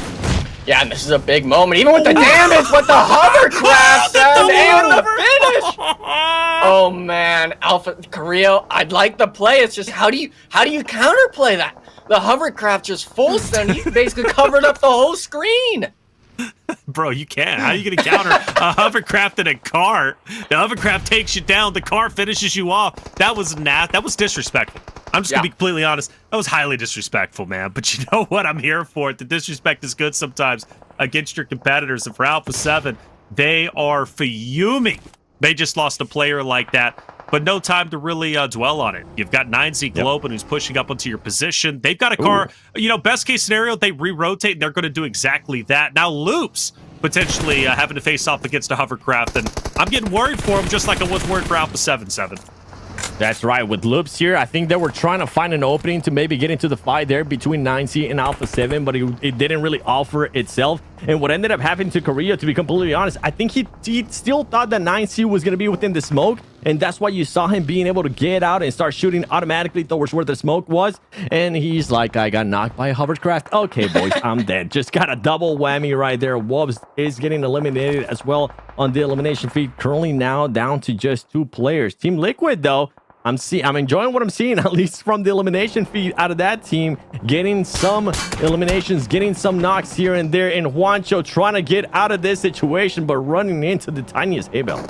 Yeah, and this is a big moment, even with the damage, with the hovercraft and the finish. Oh man, Alpha Carrillo, I'd like the play. It's just how do you counterplay that? The hovercraft just full send. You basically covered up the whole screen. Bro, you can't. How are you going to counter a hovercraft in a car? The hovercraft takes you down. The car finishes you off. That was that was disrespectful. I'm just going to be completely honest. That was highly disrespectful, man. But you know what? I'm here for it. The disrespect is good sometimes against your competitors. And for Alpha 7, they are fuming. They just lost a player like that. but no time to really dwell on it. You've got 9Z Globant who's pushing up onto your position. They've got a car, best case scenario, they re-rotate, and they're going to do exactly that. Now, Loops potentially having to face off against a hovercraft, and I'm getting worried for him just like I was worried for Alpha 7-7. That's right. With Loops here, I think they were trying to find an opening to maybe get into the fight there between 9C and Alpha 7, but it didn't really offer itself. And what ended up happening to Korea, to be completely honest, I think he still thought that 9C was going to be within the smoke, and that's why you saw him being able to get out and start shooting automatically towards where the smoke was. And he's like, I got knocked by a hovercraft. Okay, boys, I'm dead. Just got a double whammy right there. Wolves is getting eliminated as well on the elimination feed. Currently now down to just 2 players. Team Liquid, though, I'm enjoying what I'm seeing, at least from the elimination feed out of that team, getting some eliminations, getting some knocks here and there, and Juancho trying to get out of this situation, but running into the tiniest hay bale.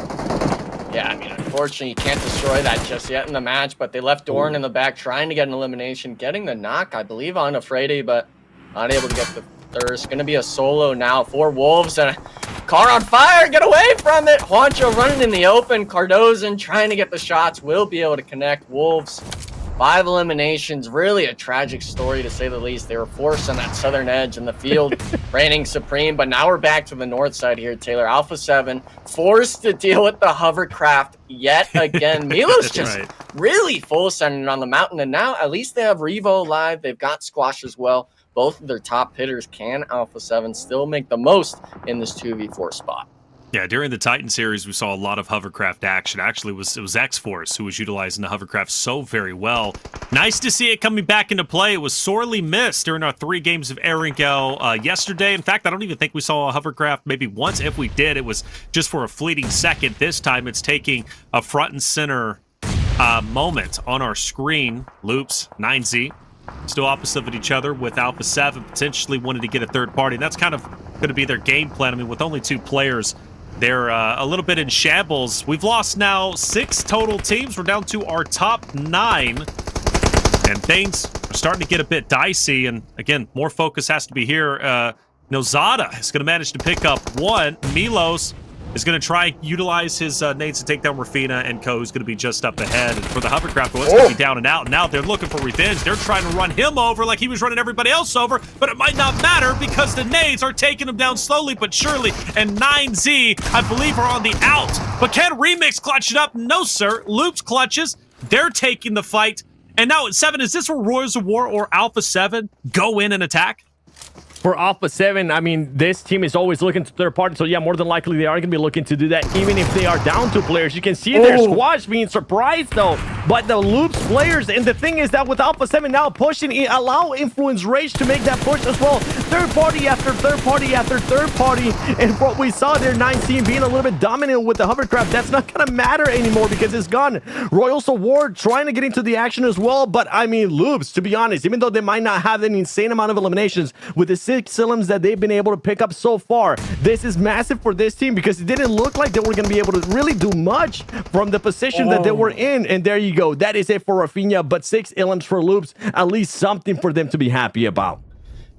Yeah, I mean, unfortunately, you can't destroy that just yet in the match, but they left Doran in the back trying to get an elimination, getting the knock, I believe, on Afraidy, but not able to get the thirst. Going to be a solo now for Wolves, and a car on fire. Get away from it. Juancho running in the open. Cardozan trying to get the shots. Will be able to connect. Wolves, 5 eliminations. Really a tragic story, to say the least. They were forced on that southern edge in the field, reigning supreme. But now we're back to the north side here, Taylor. Alpha 7 forced to deal with the hovercraft yet again. Milo's just really full sending on the mountain. And now at least they have Revo alive. They've got Squash as well. Both of their top hitters. Can Alpha 7 still make the most in this 2v4 spot? Yeah, during the Titan series, we saw a lot of hovercraft action. Actually, it was Xforce who was utilizing the hovercraft so very well. Nice to see it coming back into play. It was sorely missed during our 3 games of iNCO yesterday. In fact, I don't even think we saw a hovercraft maybe once. If we did, it was just for a fleeting second. This time, it's taking a front and center moment on our screen. Loops, 9Z. Still opposite of each other with Alpha 7 potentially wanting to get a third party. And that's kind of going to be their game plan. I mean, with only 2 players, they're a little bit in shambles. We've lost now 6 total teams. We're down to our top 9. And things are starting to get a bit dicey. And again, more focus has to be here. Nozada is going to manage to pick up 1. Milos is going to try utilize his nades to take down Rafina, and Ko is going to be just up ahead. And for the hovercraft, well, it's going to be down and out. And now they're looking for revenge. They're trying to run him over like he was running everybody else over, but it might not matter because the nades are taking him down slowly but surely. And 9Z, I believe, are on the out. But can Remix clutch it up? No, sir. Loops clutches. They're taking the fight. And now at 7, is this where Royals of War or Alpha 7 go in and attack? For Alpha 7, I mean, this team is always looking to third party, so yeah, more than likely they are going to be looking to do that, even if they are down 2 players. You can see their Squash being surprised, though, by the Loops players. And the thing is that with Alpha 7 now pushing, allow Influence Rage to make that push as well. Third party after third party after third party. And what we saw there, 19 being a little bit dominant with the hovercraft, that's not going to matter anymore because it's gone. Royals Award trying to get into the action as well, but I mean, Loops, to be honest, even though they might not have an insane amount of eliminations, with the 6 elims that they've been able to pick up so far, this is massive for this team because it didn't look like they were going to be able to really do much from the position that they were in. And there you go. That is it for Rafinha, but 6 elims for Loops, at least something for them to be happy about.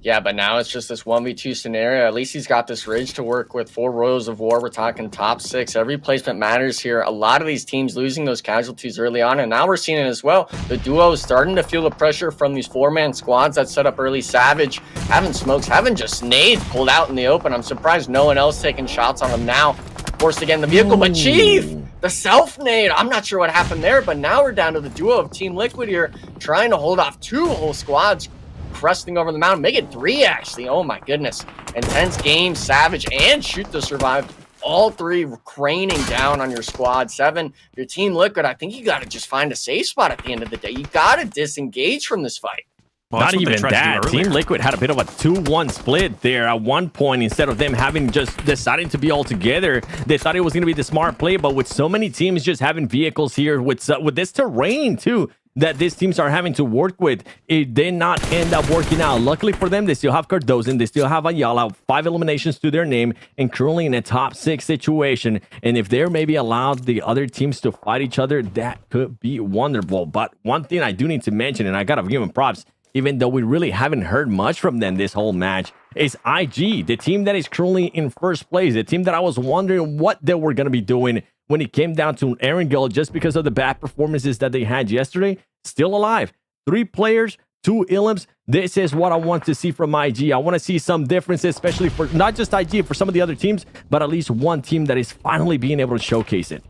Yeah, but now it's just this 1v2 scenario. At least he's got this ridge to work with. 4 Royals of War. We're talking top 6. Every placement matters here. A lot of these teams losing those casualties early on, and now we're seeing it as well. The duo is starting to feel the pressure from these 4-man squads that set up early. Savage having smokes, having just nades pulled out in the open. I'm surprised no one else taking shots on him now. Forced to get in the vehicle, but Chief, the self-nade. I'm not sure what happened there, but now we're down to the duo of Team Liquid here, trying to hold off 2 whole squads. Cresting over the mountain, make it 3 actually. Oh my goodness. Intense game. Savage and Shoot to Survive, all 3 craning down on your squad. 7, your Team Liquid, I think you got to just find a safe spot at the end of the day. You got to disengage from this fight. Well, not even that. Team Liquid had a bit of a 2-1 split there at one point. Instead of them having just deciding to be all together, they thought it was going to be the smart play. But with so many teams just having vehicles here, with this terrain too, that these teams are having to work with, it did not end up working out. Luckily for them, they still have Cardozan, they still have Ayala, 5 eliminations to their name, and currently in a top 6 situation. And if they're maybe allowed the other teams to fight each other, that could be wonderful. But one thing I do need to mention, and I gotta give them props, even though we really haven't heard much from them this whole match, is IG, the team that is currently in first place, the team that I was wondering what they were going to be doing when it came down to Aaron Gill, just because of the bad performances that they had yesterday, still alive. 3 players, 2 illims. This is what I want to see from IG. I want to see some differences, especially for not just IG, for some of the other teams, but at least one team that is finally being able to showcase it.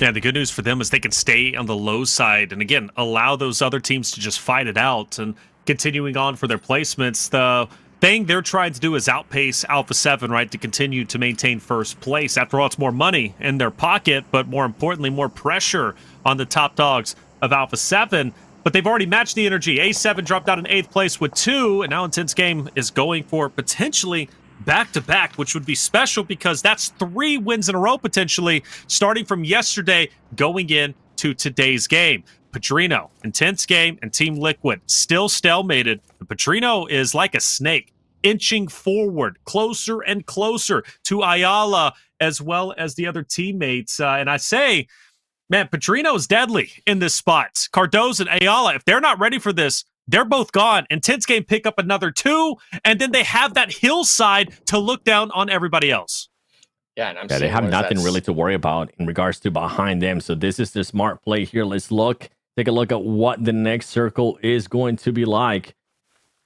Yeah, the good news for them is they can stay on the low side and, again, allow those other teams to just fight it out and continuing on for their placements. The thing they're trying to do is outpace Alpha 7, right, to continue to maintain first place. After all, it's more money in their pocket, but more importantly, more pressure on the top dogs of Alpha 7. But they've already matched the energy. A7 dropped out in 8th place with 2, and now Intense Game is going for potentially back-to-back, which would be special because that's 3 wins in a row potentially, starting from yesterday going into today's game. Padrino, Intense Game, and Team Liquid still stalemated. Padrino is like a snake, inching forward, closer and closer to Ayala as well as the other teammates. And I say, man, Padrino's deadly in this spot. Cardozo and Ayala, if they're not ready for this, they're both gone. Intense Game pick up another 2, and then they have that hillside to look down on everybody else. Yeah, and they have nothing really to worry about in regards to behind them. So this is the smart play here. Let's take a look at what the next circle is going to be like.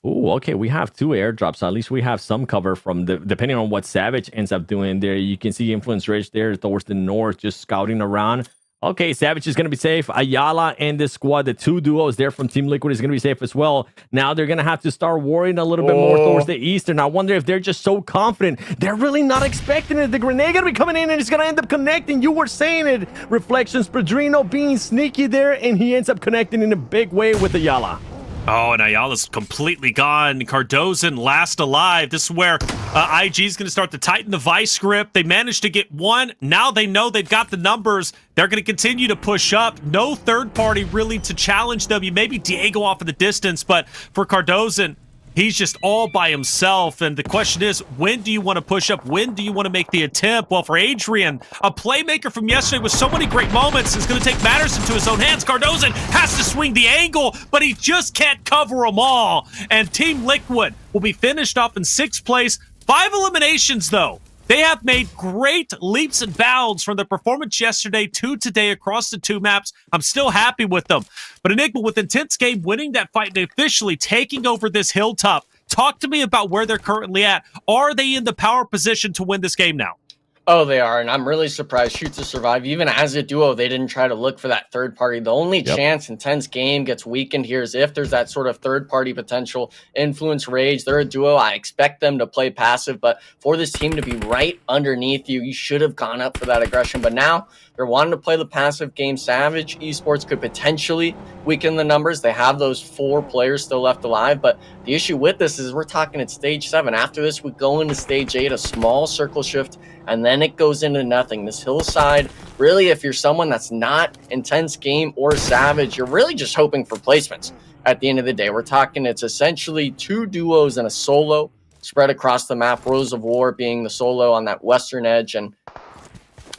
Oh, okay, we have 2 airdrops. So at least we have some cover from depending on what Savage ends up doing there. You can see Influence Ridge there towards the north, just scouting around. Okay, Savage is going to be safe. Ayala and the squad, the 2 duos there from Team Liquid is going to be safe as well. Now they're going to have to start worrying a little bit more towards the east. And I wonder if they're just so confident. They're really not expecting it. The grenade going to be coming in and it's going to end up connecting. You were saying it. Reflections, Padrino being sneaky there, and he ends up connecting in a big way with Ayala. Oh, and Ayala's completely gone. Cardozo last alive. This is where IG is going to start to tighten the vice grip. They managed to get 1. Now they know they've got the numbers. They're going to continue to push up. No third party really to challenge them. Maybe Diego off in the distance, but for Cardozo, he's just all by himself. And the question is, when do you want to push up? When do you want to make the attempt? Well, for Adrian, a playmaker from yesterday with so many great moments, is going to take matters into his own hands. Cardozo has to swing the angle, but he just can't cover them all. And Team Liquid will be finished off in 6th place. 5 eliminations, though. They have made great leaps and bounds from their performance yesterday to today across the 2 maps. I'm still happy with them. But Enigma, with Intense Game winning that fight and officially taking over this hilltop, talk to me about where they're currently at. Are they in the power position to win this game now? Oh, they are, and I'm really surprised Shoot to Survive, even as a duo, they didn't try to look for that third party. The only chance Intense Game gets weakened here is if there's that sort of third party potential. Influence Rage, they're a duo. I expect them to play passive, but for this team to be right underneath you, you should have gone up for that aggression. But now they're wanting to play the passive game. Savage Esports could potentially weaken the numbers. They have those 4 players still left alive, but the issue with this is we're talking at stage 7. After this, we go into stage 8, a small circle shift, and then it goes into nothing. This hillside, really, if you're someone that's not Intense Game or Savage, you're really just hoping for placements. At the end of the day, we're talking it's essentially 2 duos and a solo spread across the map. Rose of War being the solo on that western edge, and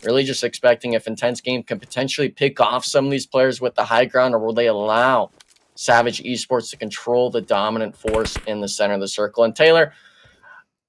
really just expecting if Intense Game can potentially pick off some of these players with the high ground, or will they allow Savage Esports to control the dominant force in the center of the circle. And Taylor,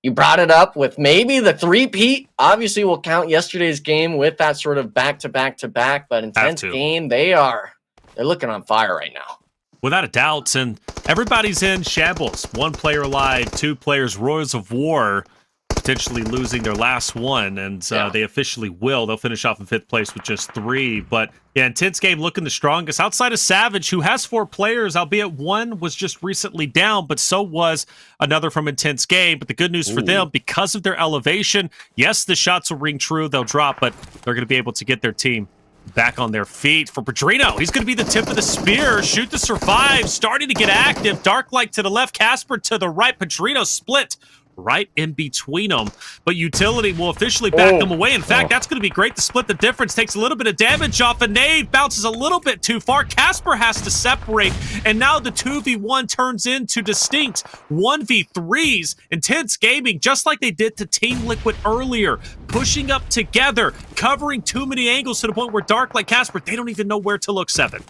you brought it up with maybe the 3-peat. Obviously, we'll count yesterday's game with that sort of back-to-back-to-back, but Intense Game, they're looking on fire right now. Without a doubt, and everybody's in shambles. 1 player alive, 2 players, Royals of War, potentially losing their last one, and they officially will. They'll finish off in 5th place with just 3. But yeah, Intense Game looking the strongest outside of Savage, who has 4 players, albeit 1 was just recently down, but so was another from Intense Game. But the good news for them, because of their elevation, yes, the shots will ring true, they'll drop, but they're going to be able to get their team back on their feet. For Padrino, he's going to be the tip of the spear. Shoot to Survive, starting to get active. Dark Light to the left, Casper to the right. Padrino split right in between them, but Utility will officially back them away. In fact, that's going to be great to split the difference. Takes a little bit of damage off a nade, bounces a little bit too far. Casper has to separate, and now the 2v1 turns into distinct 1v3s. Intense Gaming, just like they did to Team Liquid earlier, pushing up together, covering too many angles to the point where Dark, like Casper, they don't even know where to look. 7.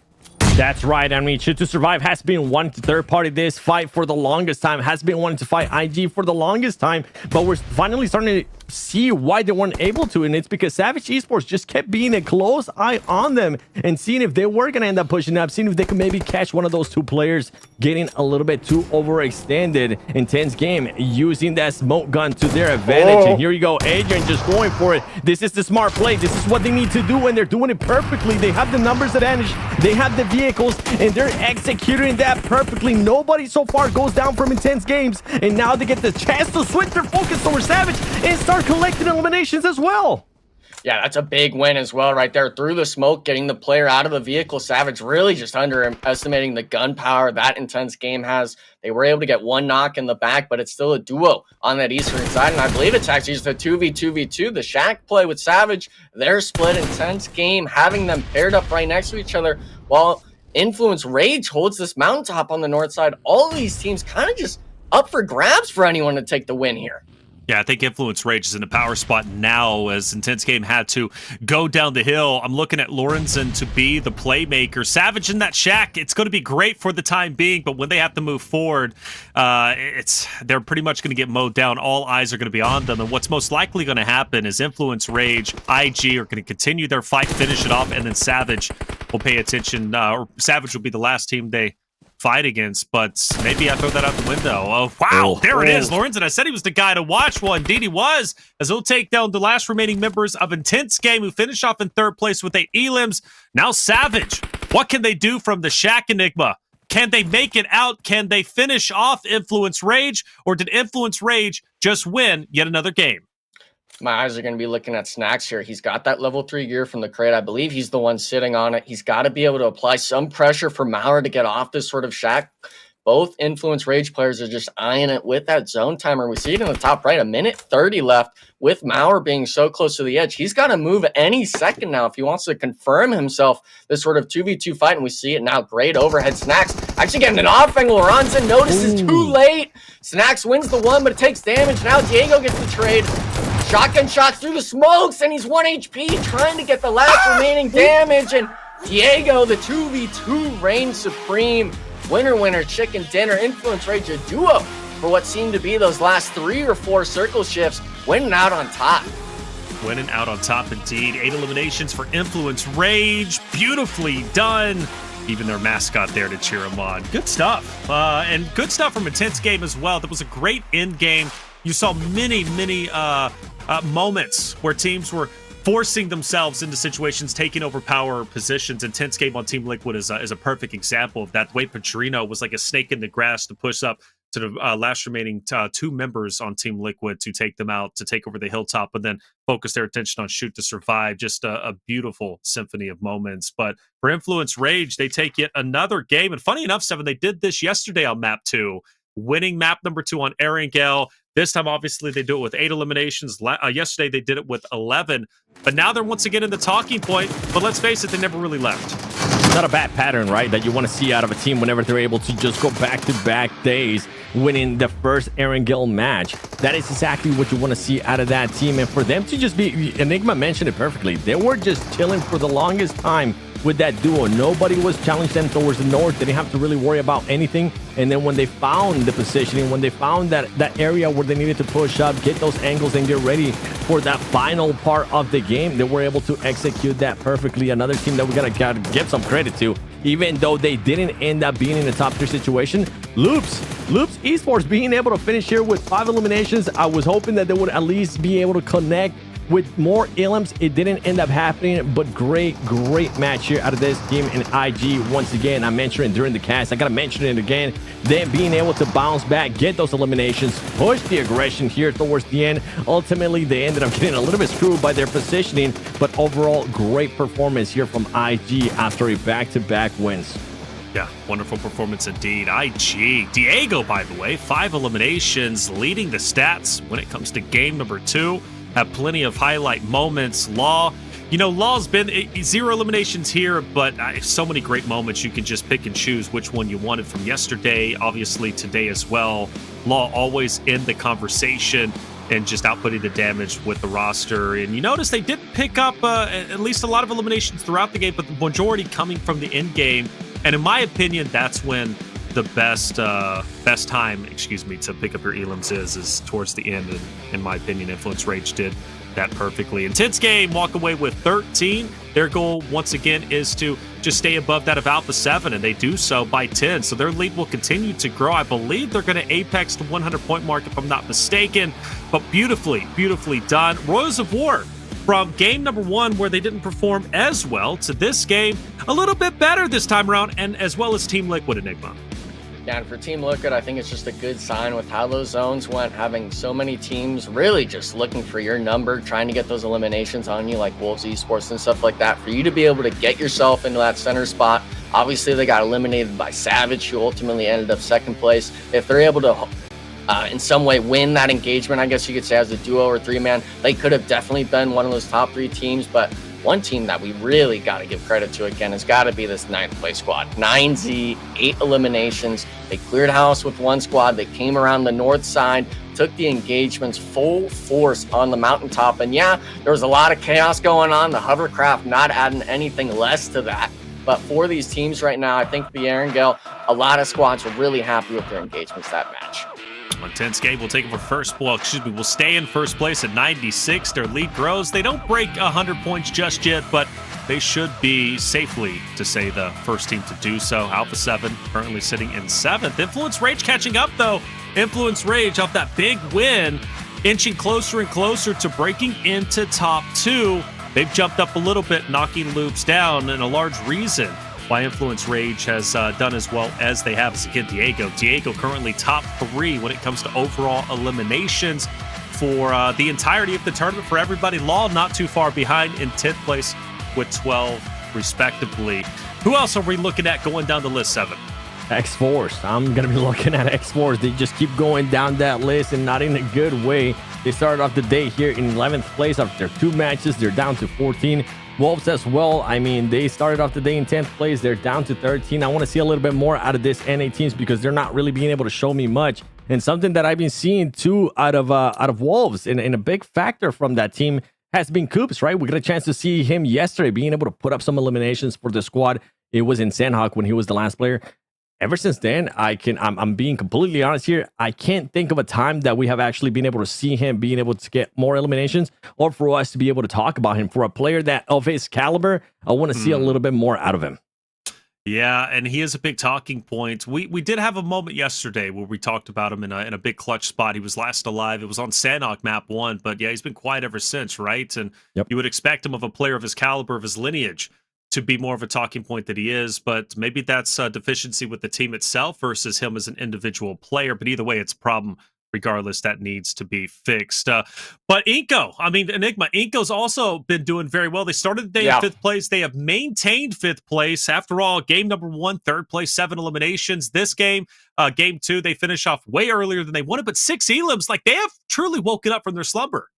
That's right. I mean, Shoot to Survive has been wanting to third party this fight for the longest time, has been wanting to fight IG for the longest time, but we're finally starting to see why they weren't able to, and it's because Savage Esports just kept being a close eye on them and seeing if they were going to end up pushing up, seeing if they could maybe catch one of those two players getting a little bit too overextended. Intense game using that smoke gun to their advantage. And here you go, Adrian just going for it. This is the smart play. This is what they need to do, and they're doing it perfectly. They have the numbers advantage, they have the vehicles, and they're executing that perfectly. Nobody so far goes down from Intense Games, and now they get the chance to switch their focus over Savage and start collecting eliminations as well. Yeah, that's a big win as well right there. Through the smoke, getting the player out of the vehicle. Savage really just underestimating the gun power that Intense Game has. They were able to get one knock in the back, but it's still a duo on that eastern side. And I believe it's actually just a 2v2v2. The Shack play with Savage, they're split. Intense Game having them paired up right next to each other, while Influence Rage holds this mountaintop on the north side. All of these teams kind of just up for grabs for anyone to take the win here. Yeah, I think Influence Rage is in a power spot now as Intense Game had to go down the hill. I'm looking at Lorenzen to be the playmaker. Savage in that Shack, it's going to be great for the time being, but when they have to move forward, they're pretty much going to get mowed down. All eyes are going to be on them, and what's most likely going to happen is Influence Rage, IG are going to continue their fight, finish it off, and then Savage will pay attention, or Savage will be the last team they fight against, but maybe I throw that out the window. Oh, wow, there it is, Lorenzen. I said he was the guy to watch. Well, indeed he was, as he'll take down the last remaining members of Intense Game, who finish off in third place with 8 elims. Now Savage, what can they do from the Shack Enigma? Can they make it out? Can they finish off Influence Rage, or did Influence Rage just win yet another game? My eyes are going to be looking at Snacks here. He's got that level 3 gear from the crate. I believe he's the one sitting on it. He's got to be able to apply some pressure for Mauer to get off this sort of Shack. Both Influence Rage players are just eyeing it with that zone timer. We see it in the top right, 1:30 left with Mauer being so close to the edge. He's got to move any second now if he wants to confirm himself this sort of 2v2 fight, and we see it now. Great overhead. Snacks actually getting an off angle. Lorenzen notices too late. Snacks wins the one, but it takes damage. Now Diego gets the trade. Shotgun shots through the smokes, and he's 1 HP, trying to get the last remaining damage. And Diego, the 2v2, reigns supreme. Winner, chicken dinner. Influence Rage, a duo for what seemed to be those last 3 or 4 circle shifts, winning out on top. Winning out on top indeed. 8 eliminations for Influence Rage. Beautifully done. Even their mascot there to cheer him on. Good stuff. And good stuff from Intense Game as well. That was a great end game. You saw many moments where teams were forcing themselves into situations, taking over power positions. Intense Game on Team Liquid is a perfect example of that. The way Padrino was like a snake in the grass to push up to the last remaining 2 members on Team Liquid to take them out, to take over the hilltop, and then focus their attention on Shoot to Survive. Just a beautiful symphony of moments. But for Influence Rage, they take yet another game. And funny enough, Seven, they did this yesterday on map 2, winning map number 2 on Erangel. This time, obviously, they do it with 8 eliminations. Yesterday, they did it with 11. But now they're once again in the talking point. But let's face it, they never really left. Not a bad pattern, right? That you want to see out of a team whenever they're able to just go back-to-back days, winning the first Erangel match. That is exactly what you want to see out of that team. And for them to just be, Enigma mentioned it perfectly, they were just chilling for the longest time with that duo. Nobody was challenging them towards the north. They didn't have to really worry about anything. And then when they found the positioning, when they found that area where they needed to push up, get those angles and get ready for that final part of the game, they were able to execute that perfectly. Another team that we gotta give some credit to, even though they didn't end up being in the top 3 situation. Loops Esports being able to finish here with 5 eliminations. I was hoping that they would at least be able to connect with more elims. It didn't end up happening, but great match here out of this team. And IG, once again, I mentioned it during the cast, I gotta mention it again, them being able to bounce back, get those eliminations, push the aggression here towards the end. Ultimately, they ended up getting a little bit screwed by their positioning, but overall, great performance here from IG after a back-to-back wins. Yeah, wonderful performance indeed. IG. Diego, by the way, 5 eliminations, leading the stats when it comes to game number 2. Have plenty of highlight moments. Law, Law's been 0 eliminations here, but so many great moments. You can just pick and choose which one you wanted from yesterday, obviously today as well. Law always in the conversation and just outputting the damage with the roster. And you notice they did pick up at least a lot of eliminations throughout the game, but the majority coming from the end game. And in my opinion, that's when the best time, excuse me, to pick up your elims is towards the end, and in my opinion, Influence Rage did that perfectly. Intense game, walk away with 13. Their goal, once again, is to just stay above that of Alpha 7, and they do so by 10. So their lead will continue to grow. I believe they're going to apex the 100-point mark, if I'm not mistaken. But beautifully, beautifully done. Royals of War, from game number 1, where they didn't perform as well, to this game, a little bit better this time around, and as well as Team Liquid, Enigma. Yeah, and for Team Liquid, I think it's just a good sign with how those zones went, having so many teams really just looking for your number, trying to get those eliminations on you, like Wolves Esports and stuff like that, for you to be able to get yourself into that center spot. Obviously, they got eliminated by Savage, who ultimately ended up second place. If they're able to in some way win that engagement, I guess you could say, as a duo or three-man, they could have definitely been one of those top 3 teams. But one team that we really got to give credit to again has got to be this 9th place squad. 9Z, 8 eliminations. They cleared house with one squad. They came around the north side, took the engagements full force on the mountaintop. And yeah, there was a lot of chaos going on. The hovercraft not adding anything less to that. But for these teams right now, I think the Erangel, a lot of squads were really happy with their engagements that match. Intense game. We'll take it for first. Well, excuse me. We'll stay in first place at 96. Their lead grows. They don't break 100 points just yet, but they should be safely, to say, the first team to do so. Alpha 7 currently sitting in 7th. Influence Rage catching up, though. Influence Rage off that big win, inching closer and closer to breaking into top 2. They've jumped up a little bit, knocking Loops down, and a large reason why Influence Rage has done as well as they have is, again, Diego. Diego currently top 3 when it comes to overall eliminations for the entirety of the tournament for everybody. Law not too far behind in 10th place with 12 respectively. Who else are we looking at going down the list, 7? Xforce. I'm going to be looking at Xforce. They just keep going down that list, and not in a good way. They started off the day here in 11th place after 2 matches. They're down to 14. Wolves as well. I mean, they started off the day in 10th place. They're down to 13. I want to see a little bit more out of this NA teams because they're not really being able to show me much. And something that I've been seeing too out of Wolves, and a big factor from that team has been Coops, right? We got a chance to see him yesterday being able to put up some eliminations for the squad. It was in Sandhawk when he was the last player. Ever since then, I'm being completely honest here. I can't think of a time that we have actually been able to see him being able to get more eliminations, or for us to be able to talk about him. For a player that of his caliber, I want to see a little bit more out of him. Yeah, and he is a big talking point. We did have a moment yesterday where we talked about him in a big clutch spot. He was last alive. It was on Sandhawk map 1, but yeah, he's been quiet ever since, right? And you would expect him, of a player of his caliber, of his lineage, to be more of a talking point that he is, but maybe that's a deficiency with the team itself versus him as an individual player. But either way, it's a problem regardless that needs to be fixed. But iNCO, I mean, Enigma, iNCO's also been doing very well. They started the day in 5th place. They have maintained 5th place. After all, game number 1, 3rd place, 7 eliminations. This game, game 2, they finish off way earlier than they wanted, but 6 elims. Like, they have truly woken up from their slumber.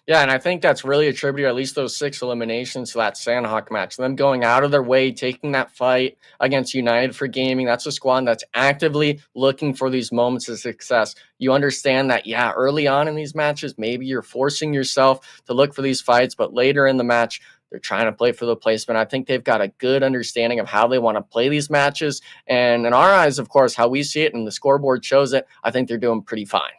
Yeah, and I think that's really attributed, at least those 6 eliminations, to that Sandhawk match. Them going out of their way, taking that fight against United for Gaming. That's a squad that's actively looking for these moments of success. You understand that, yeah, early on in these matches, maybe you're forcing yourself to look for these fights, but later in the match, they're trying to play for the placement. I think they've got a good understanding of how they want to play these matches. And in our eyes, of course, how we see it and the scoreboard shows it, I think they're doing pretty fine.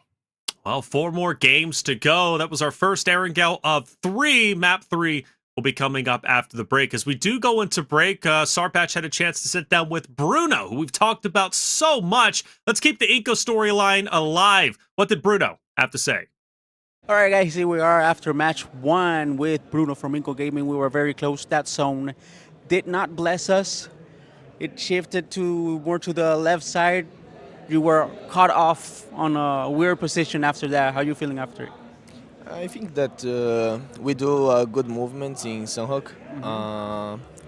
Well, 4 more games to go. That was our first Erangel of 3. Map 3 will be coming up after the break. As we do go into break, Sarpatch had a chance to sit down with Bruno, who we've talked about so much. Let's keep the iNCO storyline alive. What did Bruno have to say? All right, guys, here we are after match 1 with Bruno from iNCO Gaming. We were very close. That zone did not bless us. It shifted to more to the left side. You were caught off on a weird position after that. How are you feeling after it? I think that we do good movements in Sandhawk.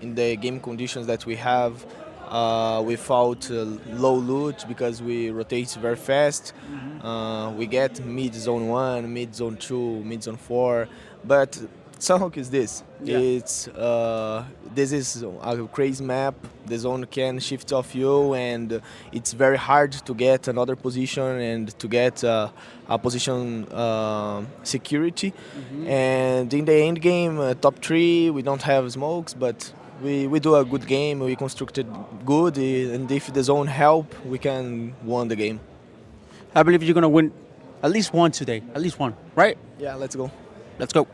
In the game conditions that we have, we fought low loot because we rotate very fast. We get mid zone 1, mid zone 2, mid zone 4, but Sandhawk is this. Yeah. It's this is a crazy map. The zone can shift off you, and it's very hard to get another position and to get a position security. And in the end game, top 3, we don't have smokes, but we do a good game. We constructed good, and if the zone help, we can win the game. I believe you're gonna win at least one today. At least one, right? Yeah, let's go. Let's go.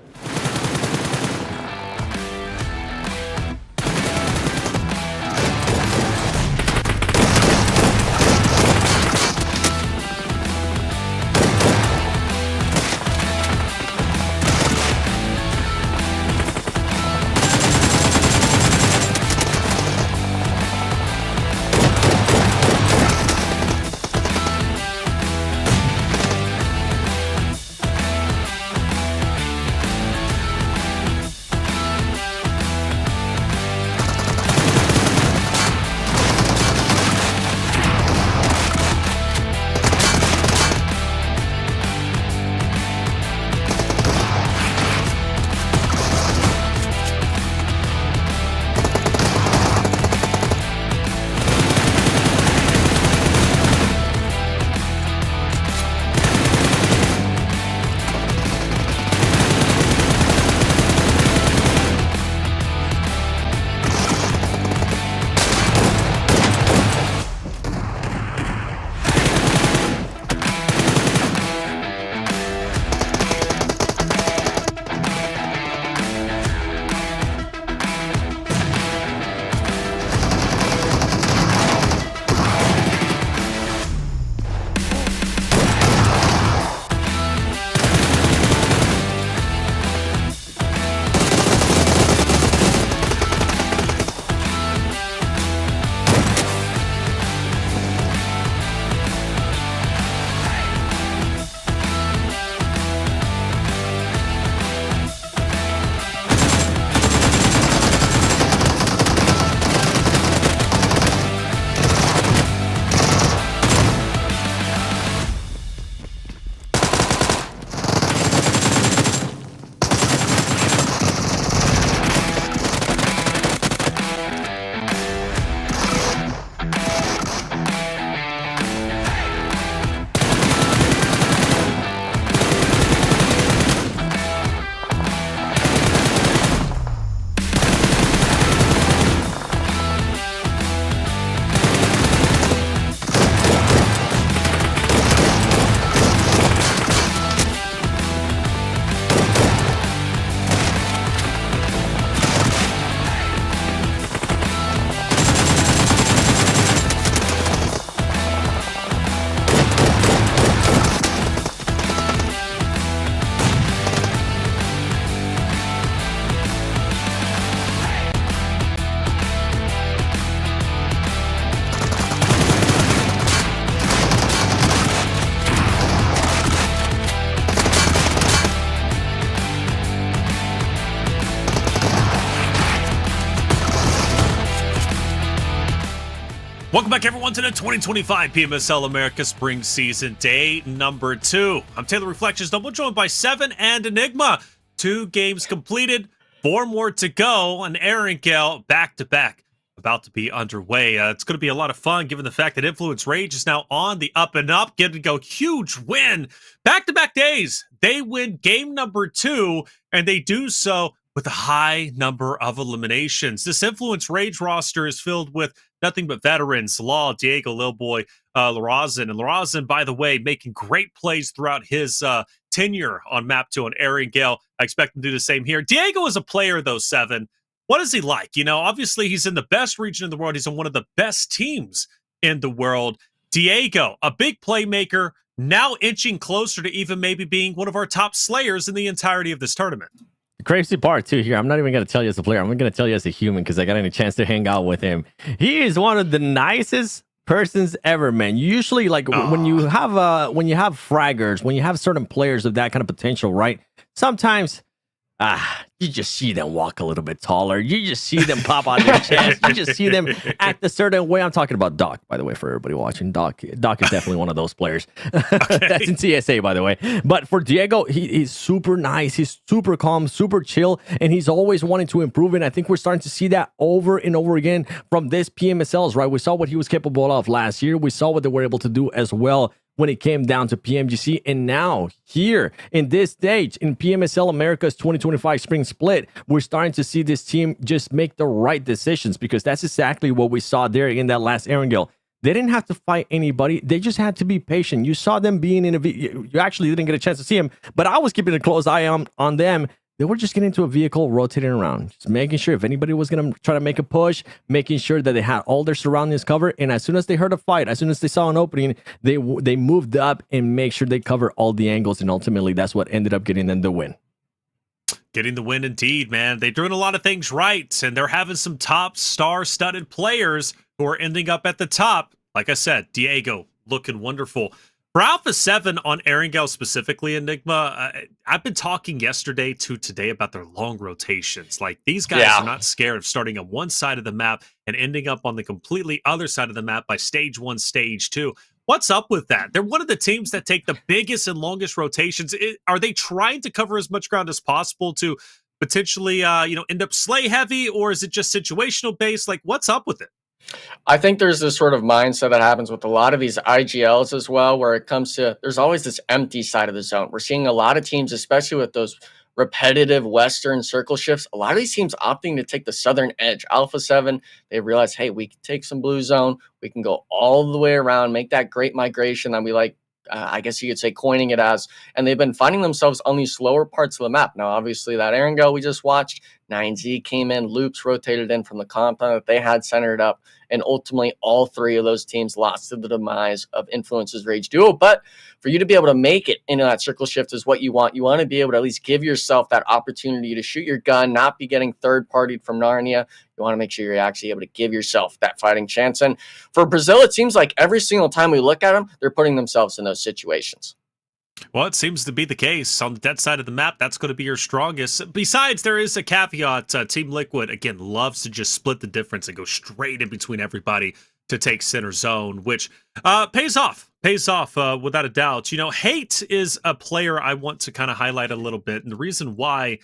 Welcome back, everyone, to the 2025 PMSL America Spring Season, day number 2. I'm Taylor Reflections, double joined by Seven and Enigma. 2 games completed, 4 more to go, and Aaron Gale back-to-back about to be underway. It's going to be a lot of fun, given the fact that Influence Rage is now on the up and up, getting to go huge win. Back-to-back days, they win game number 2, and they do so with a high number of eliminations. This Influence Rage roster is filled with nothing but veterans: Law, Diego, Lil Boy, Larazan. And Larazan, by the way, making great plays throughout his tenure on Map 2 on Aaron Gale. I expect him to do the same here. Diego is a player, though, Seven. What is he like? You know, obviously he's in the best region in the world. He's on one of the best teams in the world. Diego, a big playmaker, now inching closer to even maybe being one of our top slayers in the entirety of this tournament. Crazy part too here. I'm not even going to tell you as a player. I'm going to tell you as a human because I got any chance to hang out with him. He is one of the nicest persons ever, man. Usually, like when you have fraggers, when you have certain players of that kind of potential, right? Sometimes you just see them walk a little bit taller. You just see them pop out their chest. You just see them act a certain way. I'm talking about Doc, by the way, for everybody watching. Doc is definitely one of those players. That's in CSA, by the way. But for Diego, he's super nice. He's super calm, super chill, and he's always wanting to improve. And I think we're starting to see that over and over again from this PMSLs, right? We saw what he was capable of last year. We saw what they were able to do as well when it came down to PMGC. And now here in this stage in PMSL America's 2025 spring split, we're starting to see this team just make the right decisions, because that's exactly what we saw there in that last Erangel. They didn't have to fight anybody. They just had to be patient. You saw them being in a... You actually didn't get a chance to see them, but I was keeping a close eye on them. They were just getting into a vehicle, rotating around, just making sure if anybody was going to try to make a push, making sure that they had all their surroundings covered. And as soon as they heard a fight, as soon as they saw an opening, they moved up and make sure they cover all the angles. And ultimately, that's what ended up getting them the win. Getting the win indeed, man. They're doing a lot of things right, and they're having some top star-studded players who are ending up at the top. Like I said, Diego looking wonderful. For Alpha 7 on Erangel specifically, Enigma, I've been talking yesterday to today about their long rotations. Like, these guys are not scared of starting on one side of the map and ending up on the completely other side of the map by stage 1, stage 2. What's up with that? They're one of the teams that take the biggest and longest rotations. Are they trying to cover as much ground as possible to potentially, end up slay heavy, or is it just situational based? Like, what's up with it? I think there's this sort of mindset that happens with a lot of these IGLs as well, where it comes to, there's always this empty side of the zone. We're seeing a lot of teams, especially with those repetitive Western circle shifts, a lot of these teams opting to take the southern edge. Alpha 7, they realize, hey, we can take some blue zone. We can go all the way around, make that great migration that we like, I guess you could say, coining it as. And they've been finding themselves on these slower parts of the map. Now, obviously, that Erangel we just watched, 9Z came in, Loops rotated in from the compound that they had centered up. And ultimately, all three of those teams lost to the demise of Influence's Rage Duo. But for you to be able to make it into that circle shift is what you want. You want to be able to at least give yourself that opportunity to shoot your gun, not be getting third-partied from Narnia. You want to make sure you're actually able to give yourself that fighting chance. And for Brazil, it seems like every single time we look at them, they're putting themselves in those situations. Well, it seems to be the case. On the dead side of the map, that's going to be your strongest. Besides, there is a caveat. Team Liquid, again, loves to just split the difference and go straight in between everybody to take center zone, which pays off. Pays off without a doubt. You know, Hate is a player I want to kind of highlight a little bit. And the reason why,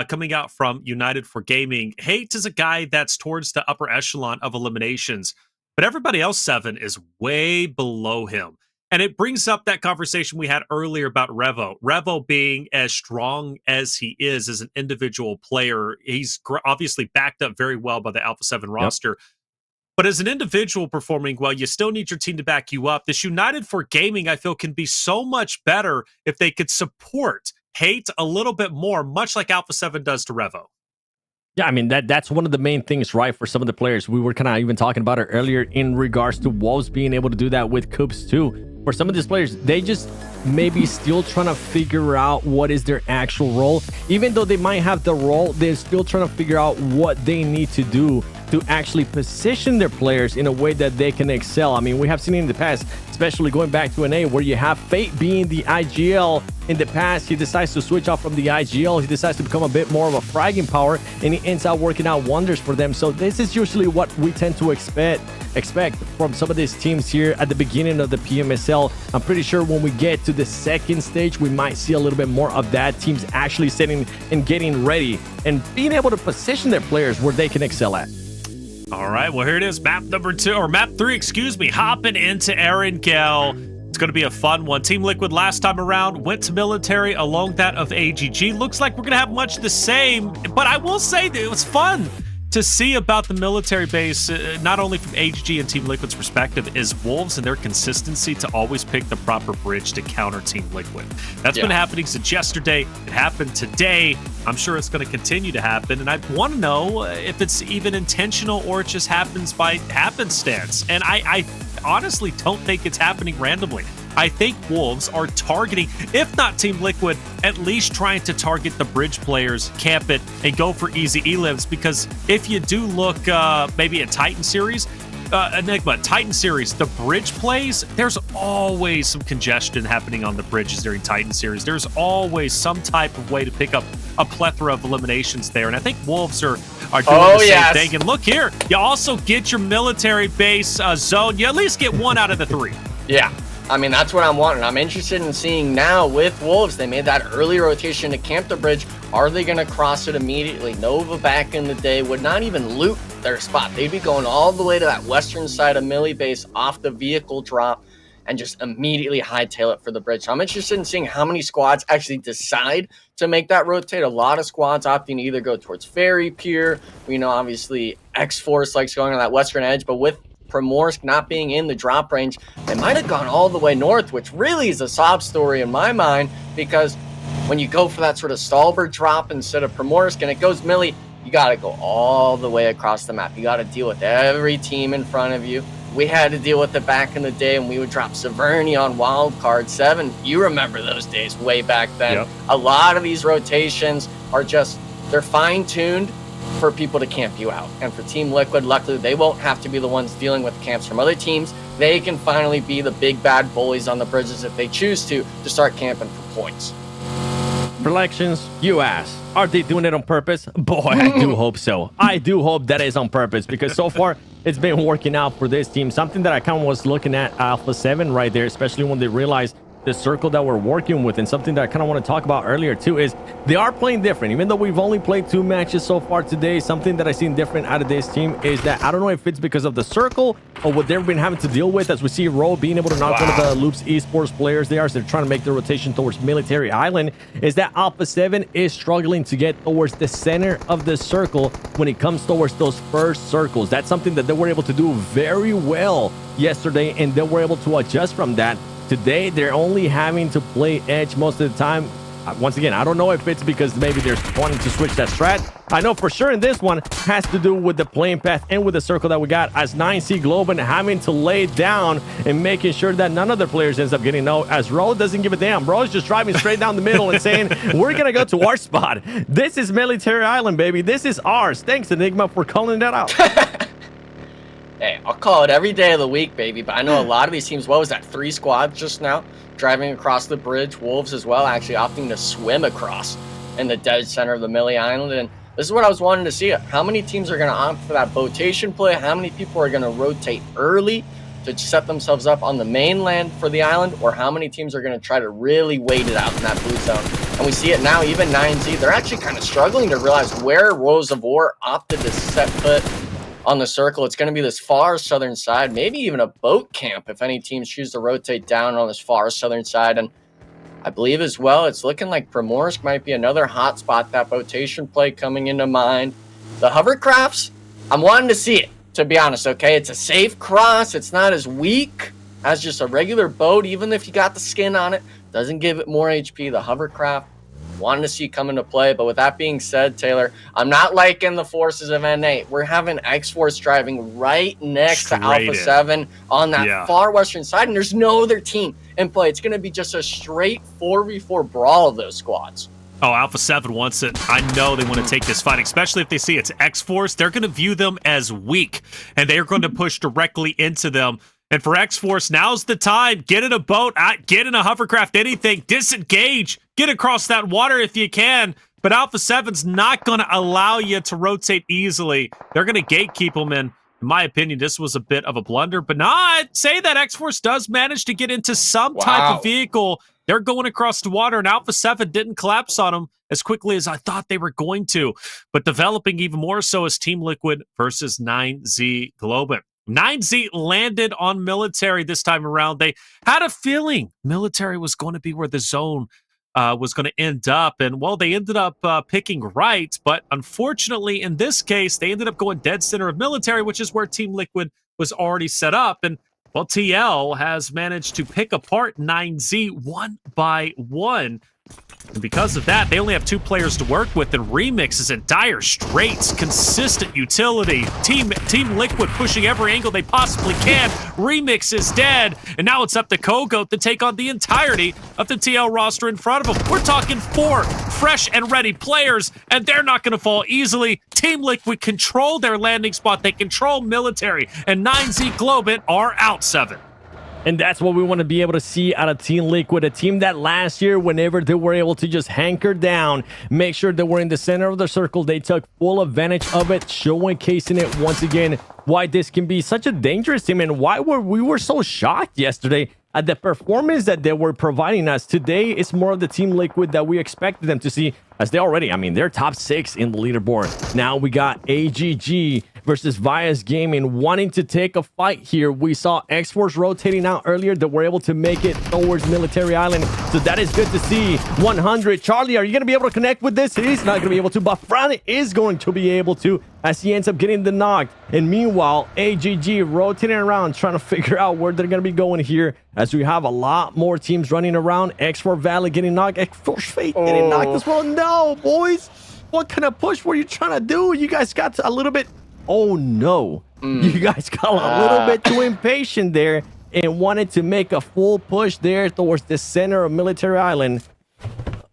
coming out from United for Gaming, Hate is a guy that's towards the upper echelon of eliminations. But everybody else, 7, is way below him. And it brings up that conversation we had earlier about Revo. Revo being as strong as he is as an individual player, he's obviously backed up very well by the Alpha 7 roster. But as an individual performing well, you still need your team to back you up. This United for Gaming, I feel, can be so much better if they could support Hate a little bit more, much like Alpha 7 does to Revo. Yeah, I mean, that's one of the main things, right, for some of the players. We were kind of even talking about it earlier in regards to Wolves being able to do that with Coops too. For some of these players, they just maybe still trying to figure out what is their actual role. Even though they might have the role, they're still trying to figure out what they need to do to actually position their players in a way that they can excel. I mean, we have seen in the past, especially going back to NA, where you have Fate being the IGL. In the past, he decides to switch off from the IGL. He decides to become a bit more of a fragging power, and he ends up working out wonders for them. So this is usually what we tend to expect from some of these teams here at the beginning of the PMSL. I'm pretty sure when we get to the second stage, we might see a little bit more of that. Teams actually setting and getting ready and being able to position their players where they can excel at. All right, well, here it is. Map 3, excuse me, hopping into Erangel. It's going to be a fun one. Team Liquid last time around went to military along that of AGG. Looks like we're going to have much the same, but I will say that it was fun to see about the military base, not only from AGG and Team Liquid's perspective, is Wolves and their consistency to always pick the proper bridge to counter Team Liquid. That's been happening since yesterday. It happened today. I'm sure it's going to continue to happen, and I want to know if it's even intentional or it just happens by happenstance. And I honestly don't think it's happening randomly. I think Wolves are targeting, if not Team Liquid, at least trying to target the bridge players, camp it, and go for easy elims. Because if you do look maybe at Titan Series, Enigma, Titan Series, the bridge plays, there's always some congestion happening on the bridges during Titan Series. There's always some type of way to pick up a plethora of eliminations there. And I think Wolves are doing the same thing. And look here, you also get your military base zone. You at least get 1 out of the 3. Yeah. I mean, that's what I'm wanting. I'm interested in seeing now with Wolves. They made that early rotation to camp the bridge. Are they going to cross it immediately? Nova back in the day would not even loot their spot. They'd be going all the way to that western side of Millie base off the vehicle drop. and just immediately hightail it for the bridge. So I'm interested in seeing how many squads actually decide to make that rotate. A lot of squads opting to either go towards Ferry Pier. We know obviously Xforce likes going on that western edge, but with Primorsk not being in the drop range, they might have gone all the way north, which really is a sob story in my mind, because when you go for that sort of Stalbert drop instead of Primorsk and it goes Millie, you got to go all the way across the map. You got to deal with every team in front of you. We had to deal with it back in the day when we would drop Severny on Wildcard 7. You remember those days way back then. Yep. A lot of these rotations are just, they're fine-tuned for people to camp you out. And for Team Liquid, luckily, they won't have to be the ones dealing with camps from other teams. They can finally be the big bad bullies on the bridges if they choose to start camping for points. Reflections, you ask, are they doing it on purpose? Boy, I do hope so. I do hope that is on purpose, because so far it's been working out for this team. Something that I kind of was looking at Alpha 7 right there, especially when they realized the circle that we're working with, and something that I kind of want to talk about earlier too is they are playing different. Even though we've only played 2 matches so far today, something that I've seen different out of this team is that I don't know if it's because of the circle or what they've been having to deal with, as we see Ro being able to knock one of the Loops Esports players there as they're trying to make the rotation towards Military Island, is that Alpha 7 is struggling to get towards the center of the circle when it comes towards those first circles. That's something that they were able to do very well yesterday, and they were able to adjust from that. Today, they're only having to play edge most of the time. Once again, I don't know if it's because maybe they're wanting to switch that strat. I know for sure in this one has to do with the playing path and with the circle that we got, as 9C Globant having to lay down and making sure that none of the players ends up getting no, as Ro doesn't give a damn. Bro is just driving straight down the middle and saying, we're going to go to our spot. This is Military Island, baby. This is ours. Thanks, Enigma, for calling that out. Hey, I'll call it every day of the week, baby. But I know a lot of these teams, what was that, 3 squads just now, driving across the bridge. Wolves as well, actually opting to swim across in the dead center of the Millie Island. And this is what I was wanting to see. How many teams are going to opt for that botation play? How many people are going to rotate early to set themselves up on the mainland for the island? Or how many teams are going to try to really wait it out in that blue zone? And we see it now, even 9Z, they're actually kind of struggling to realize where Rose of War opted to set foot on the circle. It's going to be this far southern side, maybe even a boat camp if any teams choose to rotate down on this far southern side. And I believe as well, it's looking like Primorsk might be another hot spot, that botation play coming into mind. The hovercrafts, I'm wanting to see it, to be honest, okay? It's a safe cross. It's not as weak as just a regular boat, even if you got the skin on it. Doesn't give it more HP. The hovercraft, wanting to see come into play. But with that being said, Taylor, I'm not liking the forces of N8. We're having Xforce driving right next to Alpha 7 on that far western side, and there's no other team in play. It's going to be just a straight 4v4 brawl of those squads. Oh, Alpha 7 wants it. I know they want to take this fight, especially if they see it's Xforce. They're going to view them as weak, and they're going to push directly into them. And for Xforce, now's the time. Get in a boat, get in a hovercraft, anything. Disengage. Get across that water if you can. But Alpha 7's not going to allow you to rotate easily. They're going to gatekeep them in. In my opinion, this was a bit of a blunder. But I'd say that Xforce does manage to get into some type of vehicle. They're going across the water, and Alpha 7 didn't collapse on them as quickly as I thought they were going to. But developing even more so as Team Liquid versus 9Z Globant. 9Z landed on Military this time around. They had a feeling Military was going to be where the zone was going to end up. And, well, they ended up picking right. But unfortunately, in this case, they ended up going dead center of Military, which is where Team Liquid was already set up. And, well, TL has managed to pick apart 9Z one by one. And because of that, they only have 2 players to work with, and Remix is in dire straits. Consistent utility. Team Liquid pushing every angle they possibly can. Remix is dead, and now it's up to Kogoat to take on the entirety of the TL roster in front of them. We're talking 4 fresh and ready players, and they're not going to fall easily. Team Liquid control their landing spot. They control Military, and 9Z Globant are out 7. And that's what we want to be able to see out of Team Liquid, a team that last year, whenever they were able to just hanker down, make sure they were in the center of the circle, they took full advantage of it, showcasing it once again, why this can be such a dangerous team and why we were so shocked yesterday at the performance that they were providing us. Today, it's more of the Team Liquid that we expected them to see, as they already, I mean, they're top 6 in the leaderboard. Now we got AGG versus VIOUS Gaming, wanting to take a fight here. We saw Xforce rotating out earlier that were able to make it towards Military Island, so that is good to see. 100. Charlie, are you going to be able to connect with this? He's not going to be able to, but Fran is going to be able to, as he ends up getting the knock. And meanwhile, AGG rotating around, trying to figure out where they're going to be going here, as we have a lot more teams running around. X4 Valley getting knocked. X4 Fate getting knocked as well. No, boys. What kind of push were you trying to do? You guys got a little bit... Oh, no. You guys got a little bit too impatient there and wanted to make a full push there towards the center of Military Island.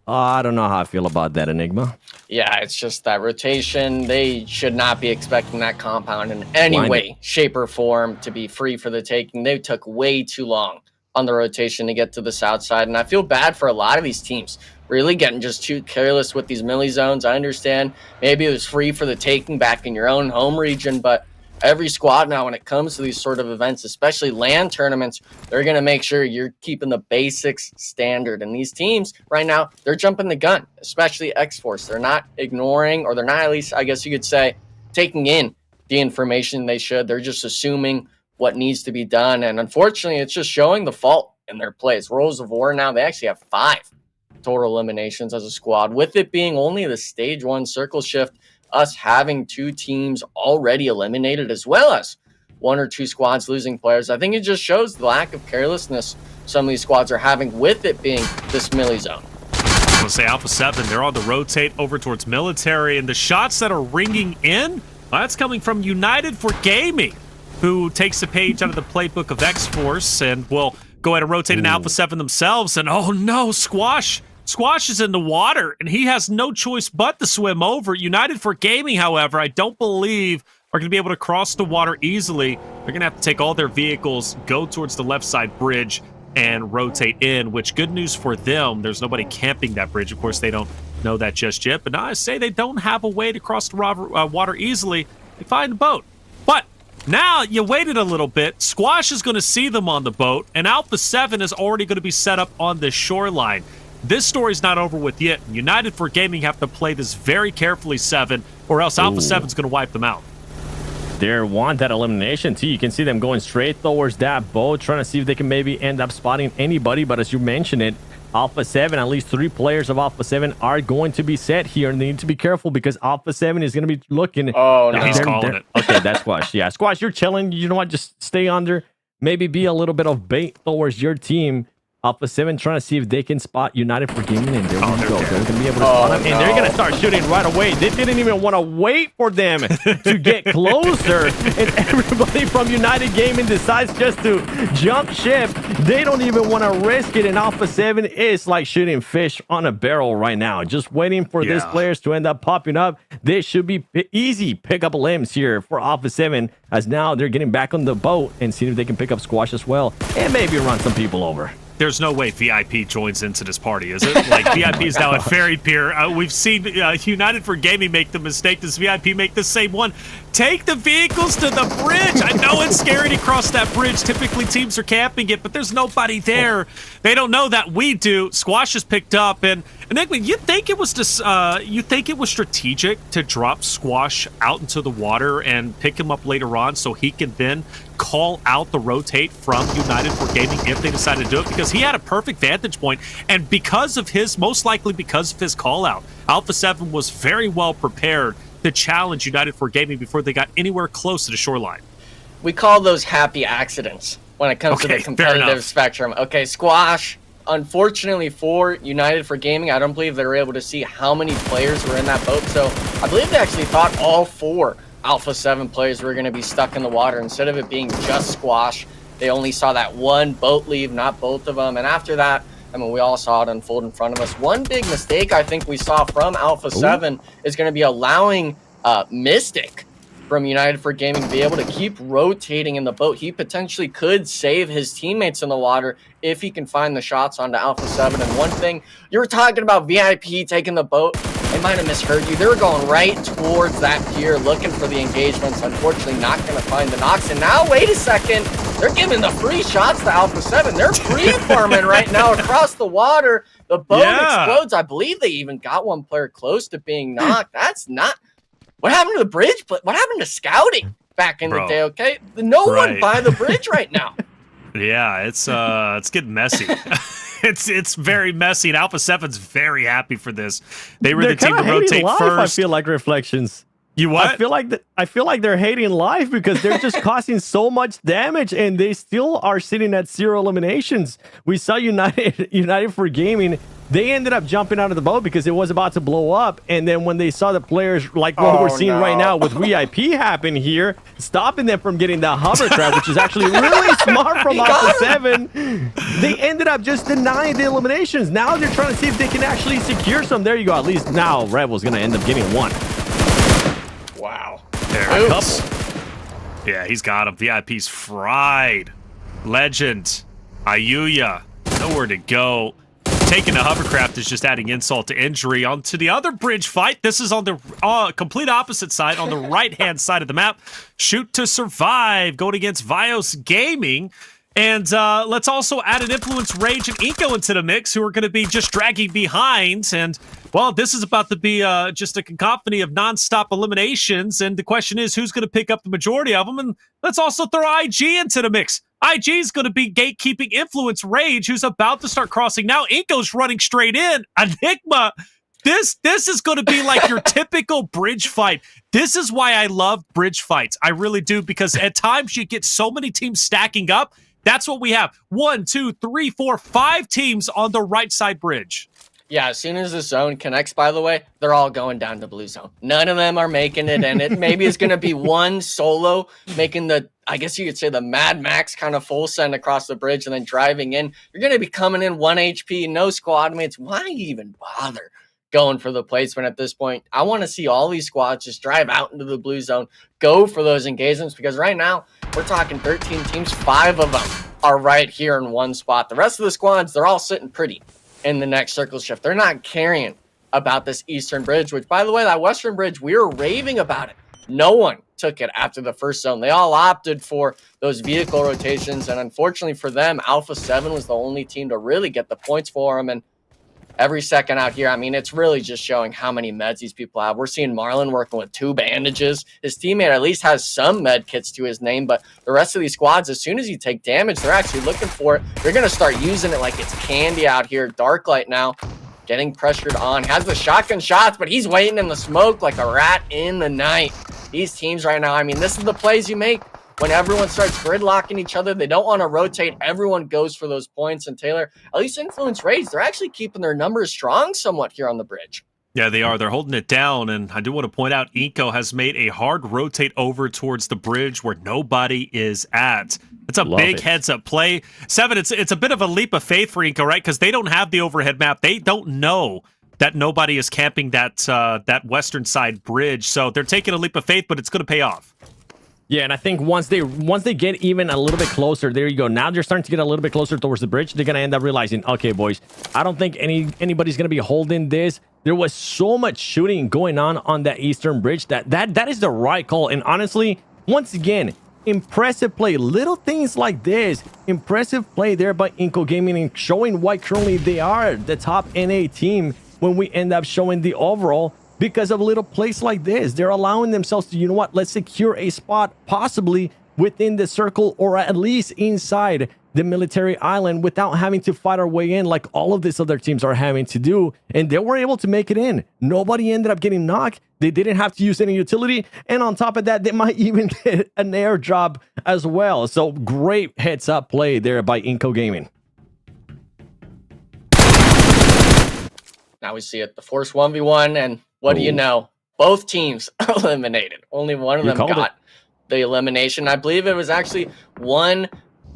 I don't know how I feel about that, Enigma. Yeah, it's just that rotation. They should not be expecting that compound in any way, shape, or form to be free for the taking. They took way too long on the rotation to get to the south side, and I feel bad for a lot of these teams really getting just too careless with these milli zones. I understand maybe it was free for the taking back in your own home region, but every squad now, when it comes to these sort of events, especially LAN tournaments, they're going to make sure you're keeping the basics standard. And these teams right now, they're jumping the gun, especially Xforce. They're not ignoring, or they're not, at least I guess you could say, taking in the information they should. They're just assuming what needs to be done. And unfortunately, it's just showing the fault in their plays. Rose of War now, they actually have 5 total eliminations as a squad, with it being only the stage 1 circle shift, us having 2 teams already eliminated, as well as 1 or 2 squads losing players. I think it just shows the lack of carelessness some of these squads are having, with it being this milli zone. I'm going to say Alpha 7, they're on the rotate over towards Military, and the shots that are ringing in, that's coming from United for Gaming, who takes a page out of the playbook of Xforce and will go ahead and rotate in Alpha 7 themselves. And oh no, Squash is in the water, and he has no choice but to swim over. United for Gaming, however, I don't believe are going to be able to cross the water easily. They're going to have to take all their vehicles, go towards the left side bridge, and rotate in, which good news for them. There's nobody camping that bridge. Of course, they don't know that just yet, but now I say they don't have a way to cross the water easily. They find the boat. But now you waited a little bit. Squash is going to see them on the boat, and Alpha 7 is already going to be set up on the shoreline. This story's not over with yet. United for Gaming have to play this very carefully, 7, or else Alpha 7's going to wipe them out. They want that elimination too. You can see them going straight towards that boat, trying to see if they can maybe end up spotting anybody. But as you mentioned it, Alpha 7, at least 3 players of Alpha 7 are going to be set here, and they need to be careful because Alpha 7 is going to be looking. Oh, no. He's calling it. Okay, that's Squash. Yeah, Squash, you're chilling. You know what? Just stay under. Maybe be a little bit of bait towards your team. Alpha 7 trying to see if they can spot United for Gaming, and there we go. They're going to be able to spot them, and they're going to start shooting right away. They didn't even want to wait for them to get closer, and everybody from United Gaming decides just to jump ship. They don't even want to risk it, and Alpha 7 is like shooting fish on a barrel right now, just waiting for these players to end up popping up. They should be easy pick-up limbs here for Alpha 7, as now they're getting back on the boat and seeing if they can pick up Squash as well, and maybe run some people over. There's no way VIP joins into this party, is it? Like, VIP is now at Ferry Pier. We've seen United for Gaming make the mistake. Does VIP make the same one? Take the vehicles to the bridge. I know it's scary to cross that bridge. Typically, teams are camping it, but there's nobody there. They don't know that we do. Squash is picked up, and Enigma, you think it was strategic to drop Squash out into the water and pick him up later on so he can then call out the rotate from United for Gaming if they decide to do it, because he had a perfect vantage point, and most likely because of his call out, Alpha 7 was very well prepared to challenge United for Gaming before they got anywhere close to the shoreline. We call those happy accidents when it comes to the competitive spectrum. Okay, Squash, unfortunately for United for Gaming, I don't believe they were able to see how many players were in that boat, so I believe they actually thought all 4 Alpha 7 players were going to be stuck in the water. Instead of it being just Squash, they only saw that one boat leave, not both of them. And after that, I mean, we all saw it unfold in front of us. One big mistake I think we saw from Alpha 7 is going to be allowing Mystic from United for Gaming to be able to keep rotating in the boat. He potentially could save his teammates in the water if he can find the shots onto Alpha 7. And one thing, you were talking about VIP taking the boat. They might have misheard you. They were going right towards that pier looking for the engagements. Unfortunately, not going to find the knocks. And now, wait a second. They're giving the free shots to Alpha 7. They're free-farming right now across the water. The boat explodes. I believe they even got one player close to being knocked. That's not What happened to the bridge? But what happened to scouting back in the day? Okay, no one by the bridge right now. Yeah, it's getting messy. It's very messy, and Alpha 7's very happy for this. They were the team to rotate life, first. I feel like Reflections. You what? I feel like they're hating life because they're just causing so much damage, and they still are sitting at 0 eliminations. We saw United for Gaming. They ended up jumping out of the boat because it was about to blow up, and then when they saw the players like what we're seeing right now with VIP happen here, stopping them from getting the hovercraft, which is actually really smart from Alpha 7, they ended up just denying the eliminations. Now they're trying to see if they can actually secure some. There you go. At least now Rebel's going to end up getting one. Wow. There, a couple. Yeah, he's got him. VIP's fried. Legend. Ayuya. Nowhere to go. Taking a hovercraft is just adding insult to injury. On to the other bridge fight. This is on the complete opposite side, on the right-hand side of the map. Shoot to survive, going against VIOUS Gaming. And let's also add an Influence, Rage, and iNCO into the mix, who are going to be just dragging behind. And, well, this is about to be just a cacophony of non-stop eliminations. And the question is, who's going to pick up the majority of them? And let's also throw IG into the mix. IG is going to be gatekeeping Influence, Rage, who's about to start crossing now. iNCO's running straight in. Enigma. This is going to be like your typical bridge fight. This is why I love bridge fights. I really do, because at times you get so many teams stacking up. That's what we have. 1, 2, 3, 4, 5 teams on the right side bridge. Yeah, as soon as the zone connects, by the way, they're all going down to blue zone. None of them are making it, and it maybe is going to be one solo making the, I guess you could say, the Mad Max kind of full send across the bridge and then driving in. You're going to be coming in 1 HP, no squad mates. Why even bother going for the placement at this point? I want to see all these squads just drive out into the blue zone, go for those engagements, because right now we're talking 13 teams. 5 of them are right here in one spot. The rest of the squads, they're all sitting pretty in the next circle shift. They're not caring about this eastern bridge, which, by the way, that western bridge, we were raving about it. No one took it after the first zone. They all opted for those vehicle rotations, and unfortunately for them, Alpha 7 was the only team to really get the points for them. And every second out here, I mean, it's really just showing how many meds these people have. We're seeing Marlon working with 2 bandages. His teammate at least has some med kits to his name, but the rest of these squads, as soon as you take damage, they're actually looking for it. They're going to start using it like it's candy out here. Darklight now getting pressured on. Has the shotgun shots, but he's waiting in the smoke like a rat in the night. These teams right now, I mean, this is the plays you make when everyone starts gridlocking each other. They don't want to rotate. Everyone goes for those points. And Taylor, at least Influence Rage, they're actually keeping their numbers strong somewhat here on the bridge. Yeah, they are. They're holding it down. And I do want to point out, iNCO has made a hard rotate over towards the bridge where nobody is at. It's a big heads-up play. 7, it's a bit of a leap of faith for iNCO, right? Because they don't have the overhead map. They don't know that nobody is camping that western side bridge. So they're taking a leap of faith, but it's going to pay off. Yeah, and I think once they get even a little bit closer, there you go. Now they're starting to get a little bit closer towards the bridge. They're gonna end up realizing, okay, boys, I don't think anybody's gonna be holding this. There was so much shooting going on that eastern bridge that is the right call. And honestly, once again, impressive play. Little things like this, impressive play there by iNCO Gaming, and showing why currently they are the top NA team when we end up showing the overall. Because of a little place like this, they're allowing themselves to, you know what, let's secure a spot possibly within the circle or at least inside the military island without having to fight our way in like all of these other teams are having to do. And they were able to make it in. Nobody ended up getting knocked. They didn't have to use any utility. And on top of that, they might even get an airdrop as well. So great heads up play there by iNCO Gaming. Now we see it, the Force 1v1, and what do you know? Both teams are eliminated. Only one of them got the elimination. I believe it was actually one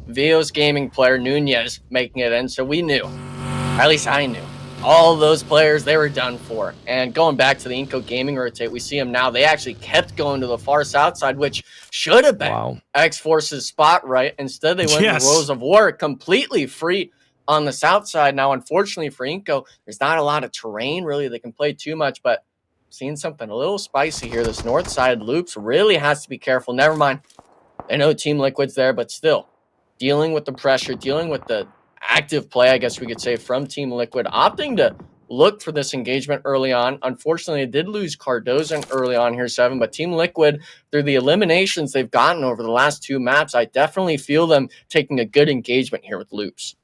VIOUS Gaming player, Nunez, making it in. So we knew, at least I knew, all those players, they were done for. And going back to the iNCO Gaming rotate, we see them now. They actually kept going to the far south side, which should have been Xforce's spot, right? Instead, they went to Rose of War, completely free on the south side. Now, unfortunately for iNCO, there's not a lot of terrain, really. They can play too much, but seeing something a little spicy here. This north side loops really has to be careful. Never mind. I know Team Liquid's there, but still dealing with the pressure, dealing with the active play, I guess we could say, from Team Liquid, opting to look for this engagement early on. Unfortunately, they did lose Cardozo early on here, 7, but Team Liquid, through the eliminations they've gotten over the last 2 maps, I definitely feel them taking a good engagement here with Loops.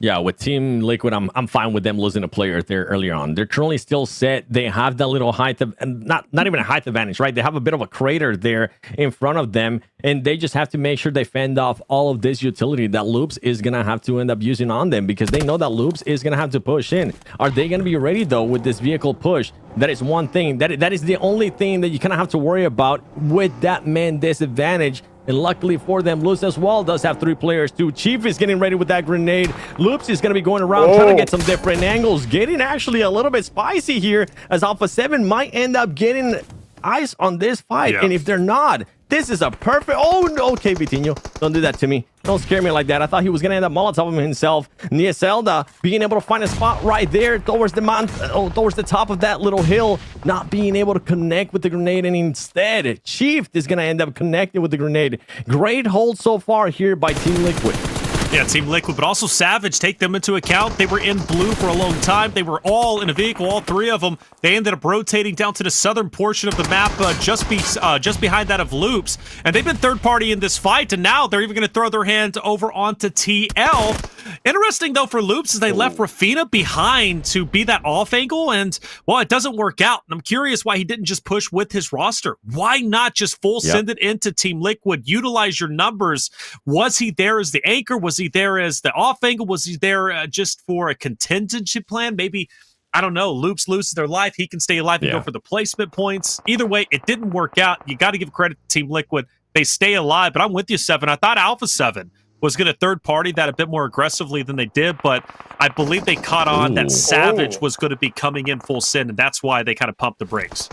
Yeah, with Team Liquid, I'm fine with them losing a player there earlier on. They're currently still set. They have that little height of, and not even a height advantage, right? They have a bit of a crater there in front of them, and they just have to make sure they fend off all of this utility that Loops is gonna have to end up using on them, because they know that Loops is gonna have to push in. Are they gonna be ready though with this vehicle push? That is one thing. That is the only thing that you kind of have to worry about with that man disadvantage. And luckily for them, Luz as well does have 3 players too. Chief is getting ready with that grenade. Loops is going to be going around trying to get some different angles. Getting actually a little bit spicy here, as Alpha 7 might end up getting eyes on this fight. Yeah. And if they're not, this is a perfect... Oh, no. Okay, Vitinho. Don't do that to me. Don't scare me like that. I thought he was going to end up Molotov himself. Nia Zelda being able to find a spot right there towards the towards the top of that little hill, not being able to connect with the grenade, and instead, Chief is going to end up connecting with the grenade. Great hold so far here by Team Liquid. Yeah, Team Liquid, but also Savage, take them into account. They were in blue for a long time. They were all in a vehicle, all 3 of them. They ended up rotating down to the southern portion of the map, just behind that of Loops. And they've been third party in this fight, and now they're even going to throw their hand over onto TL. Interesting, though, for Loops is they left Rafina behind to be that off angle, and, well, it doesn't work out. And I'm curious why he didn't just push with his roster. Why not just full send it into Team Liquid? Utilize your numbers. Was he there as the anchor? Was he there as the off angle? Was he there just for a contingency plan? Maybe, I don't know, Loops loses their life. He can stay alive and go for the placement points. Either way, it didn't work out. You got to give credit to Team Liquid. They stay alive, but I'm with you, 7. I thought Alpha 7 was going to third party that a bit more aggressively than they did, but I believe they caught on that Savage was going to be coming in full send, and that's why they kind of pumped the brakes.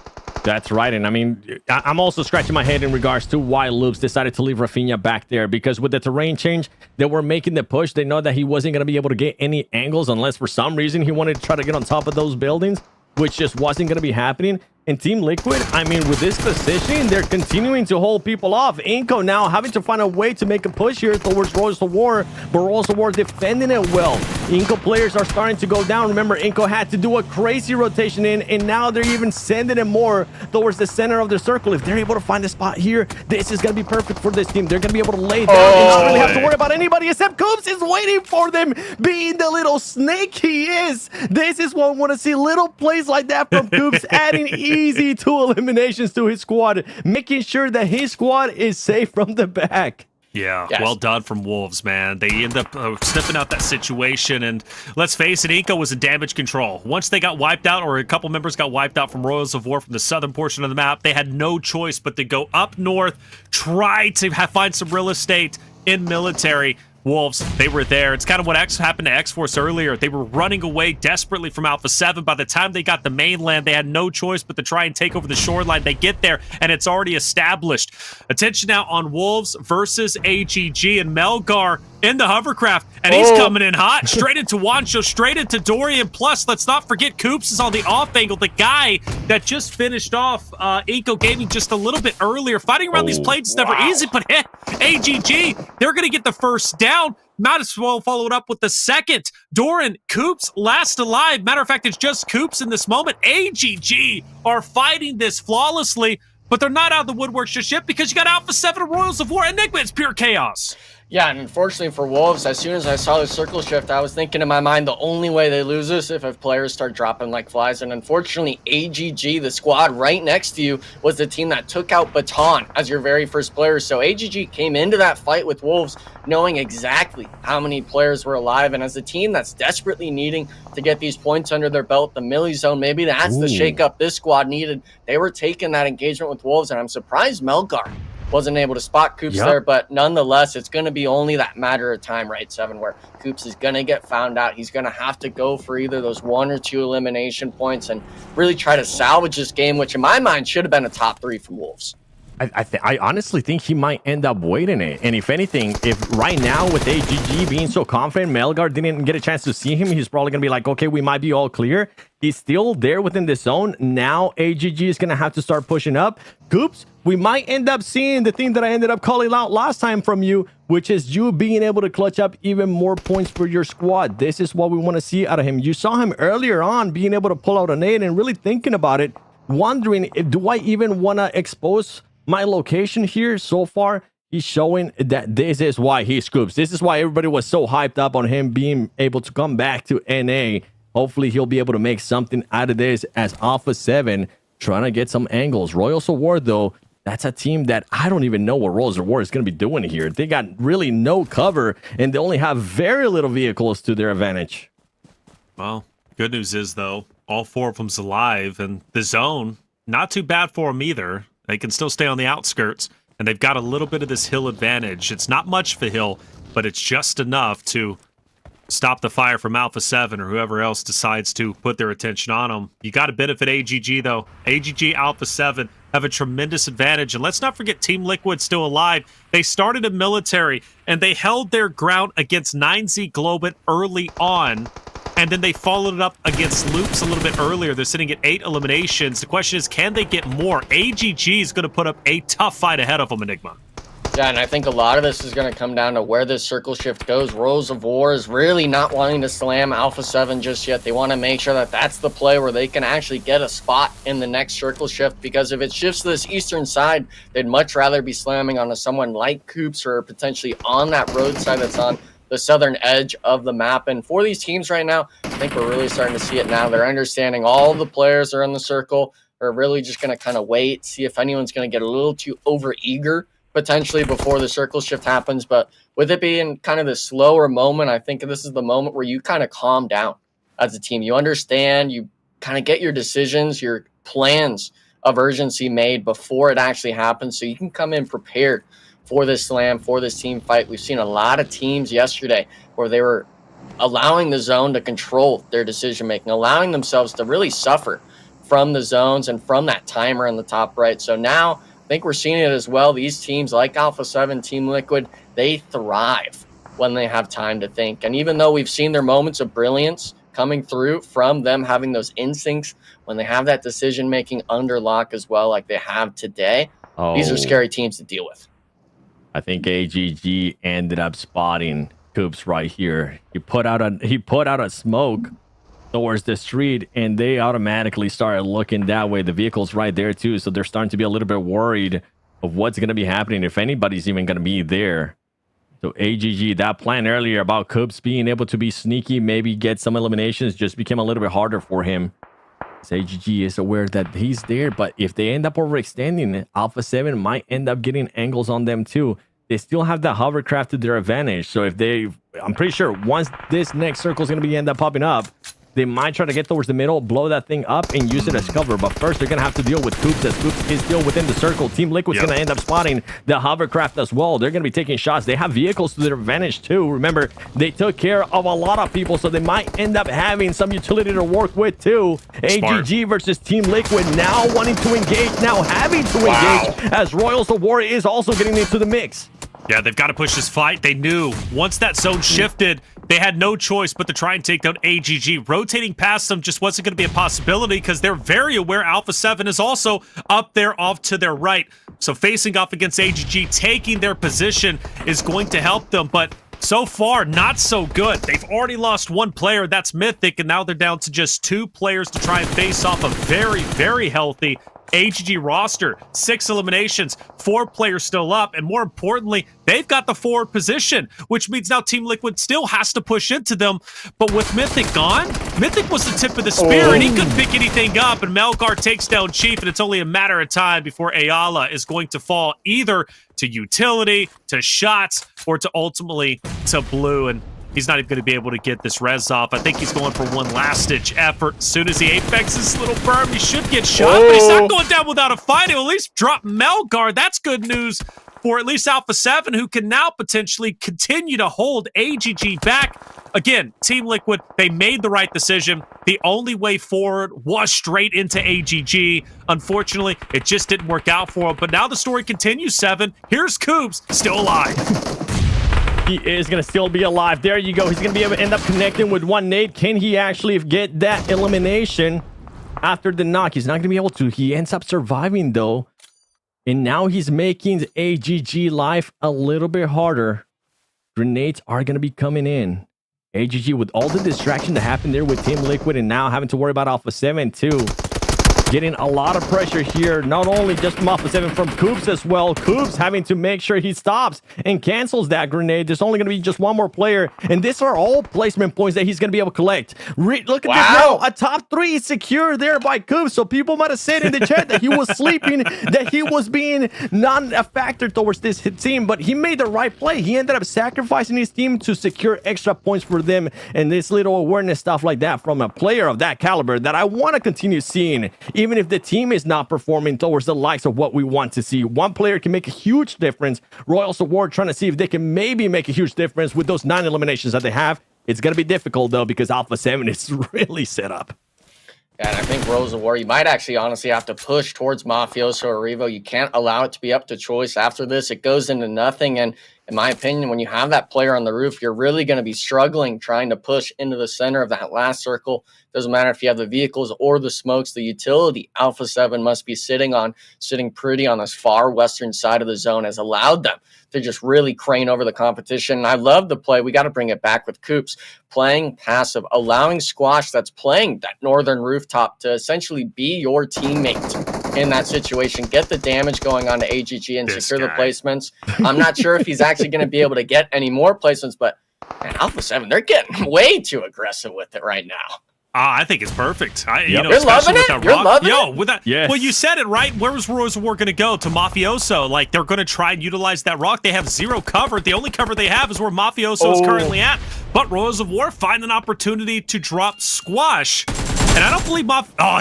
That's right. And I mean, I'm also scratching my head in regards to why Loops decided to leave Rafinha back there, because with the terrain change, they were making the push. They know that he wasn't going to be able to get any angles unless for some reason he wanted to try to get on top of those buildings, which just wasn't going to be happening. And Team Liquid, I mean, with this position, they're continuing to hold people off. iNCO now having to find a way to make a push here towards Royals of War, but Royals of War defending it well. iNCO players are starting to go down. Remember, iNCO had to do a crazy rotation in, and now they're even sending it more towards the center of the circle. If they're able to find a spot here, this is going to be perfect for this team. They're going to be able to lay down and not really have to worry about anybody except Coops is waiting for them, being the little snake he is. This is what I want to see. Little plays like that from Coops, adding easy 2 eliminations to his squad, making sure that his squad is safe from the back. Yeah, well done from Wolves, man. They end up sniffing out that situation, and let's face it, iNCO was in damage control. Once they got wiped out, or a couple members got wiped out from Royals of War from the southern portion of the map, they had no choice but to go up north, try to find some real estate in military. Wolves, they were there. It's kind of what happened to Xforce earlier. They were running away desperately from Alpha 7. By the time they got the mainland, they had no choice but to try and take over the shoreline. They get there, and it's already established. Attention now on Wolves versus AGG, and Melgar in the hovercraft, and he's coming in hot. Straight into Wancho, straight into Dorian. Plus, let's not forget Coops is on the off angle, the guy that just finished off iNCO Gaming just a little bit earlier. Fighting around these plates is never easy, but AGG, they're going to get the first down. Might as well follow it up with the second. Doran, Coops, last alive. Matter of fact, it's just Coops in this moment. AGG are fighting this flawlessly, but they're not out of the woodwork just yet, because you got Alpha 7 and Royals of War. Enigma, it's pure chaos. Yeah, and unfortunately for Wolves, as soon as I saw the circle shift, I was thinking in my mind the only way they lose this if players start dropping like flies. And unfortunately, AGG, the squad right next to you, was the team that took out Baton as your very first player. So AGG came into that fight with Wolves knowing exactly how many players were alive. And as a team that's desperately needing to get these points under their belt, the Millie Zone, maybe that's the shakeup this squad needed. They were taking that engagement with Wolves, and I'm surprised Melgar wasn't able to spot Coops there, but nonetheless, it's going to be only that matter of time, right, 7, where Coops is going to get found out. He's going to have to go for either those 1 or 2 elimination points and really try to salvage this game, which in my mind should have been a top 3 from Wolves. I honestly think he might end up waiting it. And if anything, if right now with AGG being so confident, Melgar didn't get a chance to see him, he's probably going to be like, okay, we might be all clear. He's still there within the zone. Now AGG is going to have to start pushing up. Coops, we might end up seeing the thing that I ended up calling out last time from you. which is you being able to clutch up even more points for your squad. This is what we want to see out of him. You saw him earlier on being able to pull out a nade and really thinking about it, wondering, do I even want to expose my location here? So far, he's showing that this is why he scoops. This is why everybody was so hyped up on him being able to come back to NA. Hopefully, he'll be able to make something out of this as Alpha 7 trying to get some angles. Royals Award, though, that's a team that I don't even know what Royals Award is going to be doing here. They got really no cover, and they only have very little vehicles to their advantage. Well, good news is, though, all 4 of them's alive, and the zone, not too bad for them either. They can still stay on the outskirts, and they've got a little bit of this hill advantage. It's not much of a hill, but it's just enough to stop the fire from Alpha 7 or whoever else decides to put their attention on them. You got to benefit AGG, though. AGG, Alpha 7 have a tremendous advantage. And let's not forget Team Liquid still alive. They started a military, and they held their ground against 9Z Globant early on. And then they followed it up against Loops a little bit earlier. They're sitting at 8 eliminations. The question is, can they get more? AGG is going to put up a tough fight ahead of them, Enigma. Yeah, and I think a lot of this is going to come down to where this circle shift goes. Royals of War is really not wanting to slam Alpha 7 just yet. They want to make sure that that's the play where they can actually get a spot in the next circle shift, because if it shifts to this eastern side, they'd much rather be slamming on someone like Coops or potentially on that roadside that's on the southern edge of the map. And for these teams right now, I think we're really starting to see it now. They're understanding all the players are in the circle. They're really just going to kind of wait, see if anyone's going to get a little too over-eager potentially before the circle shift happens. But with it being kind of the slower moment, I think this is the moment where you kind of calm down as a team. You understand, you kind of get your decisions, your plans of urgency made before it actually happens, so you can come in prepared for this slam, for this team fight. We've seen a lot of teams yesterday where they were allowing the zone to control their decision making, allowing themselves to really suffer from the zones and from that timer in the top right. So now I think we're seeing it as well. These teams like Alpha 7, Team Liquid, they thrive when they have time to think. And even though we've seen their moments of brilliance coming through from them having those instincts, when they have that decision making under lock as well, like they have today, these are scary teams to deal with. I think AGG ended up spotting Coops right here. He put out a smoke towards the street, and they automatically started looking that way. The vehicle's right there too, so they're starting to be a little bit worried of what's going to be happening, if anybody's even going to be there. So AGG, that plan earlier about Coops being able to be sneaky, maybe get some eliminations, just became a little bit harder for him. So AGG is aware that he's there, but if they end up overextending, Alpha 7 might end up getting angles on them too. They still have that hovercraft to their advantage, so if they, I'm pretty sure once this next circle is going to be end up popping up, they might try to get towards the middle, blow that thing up, and use it as cover. But first, they're going to have to deal with Coops, as Coops is still within the circle. Team Liquid's going to end up spotting the hovercraft as well. They're going to be taking shots. They have vehicles to their advantage, too. Remember, they took care of a lot of people, so they might end up having some utility to work with, too. Smart. AGG versus Team Liquid, now wanting to engage, now having to engage, as Royals of War is also getting into the mix. Yeah, they've got to push this fight. They knew once that zone shifted, they had no choice but to try and take down AGG. Rotating past them just wasn't going to be a possibility because they're very aware Alpha 7 is also up there off to their right. So facing off against AGG, taking their position is going to help them. But so far, not so good. They've already lost one player, that's Mythic, and now they're down to just 2 players to try and face off a very, very healthy AGG roster. 6 eliminations, 4 players still up, and more importantly, they've got the forward position, which means now Team Liquid still has to push into them. But with Mythic gone, Mythic was the tip of the spear, and he couldn't pick anything up, and Melgar takes down Chief, and it's only a matter of time before Ayala is going to fall either to utility, to shots, or to ultimately to blue, and he's not even going to be able to get this res off. I think he's going for one last-ditch effort. As soon as he apexes this little berm, he should get shot, but he's not going down without a fight. He'll at least drop Melgar. That's good news for at least Alpha 7, who can now potentially continue to hold AGG back. Again, Team Liquid, they made the right decision. The only way forward was straight into AGG. Unfortunately, it just didn't work out for him. But now the story continues, 7. Here's Coops, still alive. He is going to still be alive. There you go. He's going to be able to end up connecting with one nade. Can he actually get that elimination after the knock? He's not going to be able to. He ends up surviving, though. And now he's making AGG life a little bit harder. grenades are going to be coming in. AGG, with all the distraction that happened there with Team Liquid and now having to worry about Alpha 7 too, getting a lot of pressure here, not only just from Alpha 7, from Coops as well. Coops having to make sure he stops and cancels that grenade. There's only going to be just one more player, and these are all placement points that he's going to be able to collect. Look at this now. A top 3 is secure there by Coops, so people might have said in the chat that he was sleeping, that he was being not a factor towards this team, but he made the right play. He ended up sacrificing his team to secure extra points for them, and this little awareness stuff like that from a player of that caliber that I want to continue seeing. Even if the team is not performing towards the likes of what we want to see, one player can make a huge difference. Royals of War trying to see if they can maybe make a huge difference with those 9 eliminations that they have. It's going to be difficult, though, because Alpha 7 is really set up. Yeah, and I think Royals of War, you might actually honestly have to push towards Mafioso or Revo. You can't allow it to be up to choice. After this, it goes into nothing. And in my opinion, when you have that player on the roof, you're really going to be struggling trying to push into the center of that last circle. Doesn't matter if you have the vehicles or the smokes, the utility Alpha 7 must be sitting pretty on this far western side of the zone has allowed them to just really crane over the competition. And I love the play. We got to bring it back with Coops playing passive, allowing Squash that's playing that northern rooftop to essentially be your teammate in that situation. Get the damage going on to AGG and secure the placements. I'm not sure if he's actually going to be able to get any more placements, but man, Alpha 7, they're getting way too aggressive with it right now. I think it's perfect. You're loving it? You're loving it? With that, yes. Well, you said it, right? Where was Royals of War going to go? To Mafioso. Like, they're going to try and utilize that rock. They have 0 cover. The only cover they have is where Mafioso is currently at. But Royals of War find an opportunity to drop Squash. And I don't believe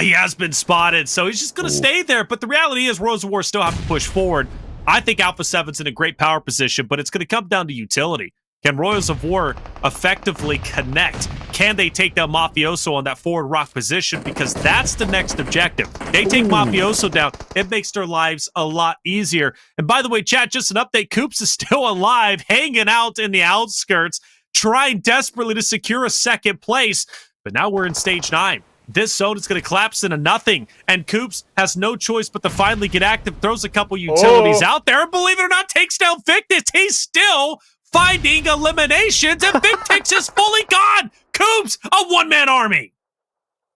he has been spotted, so he's just going to stay there. But the reality is Royals of War still have to push forward. I think Alpha 7's in a great power position, but it's going to come down to utility. Can Royals of War effectively connect? Can they take down Mafioso on that forward rock position? Because that's the next objective. They take Mafioso down, it makes their lives a lot easier. And by the way, chat, just an update, Coops is still alive, hanging out in the outskirts, trying desperately to secure a second place. But now we're in stage 9. This zone is going to collapse into nothing, and Coops has no choice but to finally get active, throws a couple utilities out there, and believe it or not, takes down Victus. He's still finding eliminations, and Victix is fully gone. Coops, a one-man army.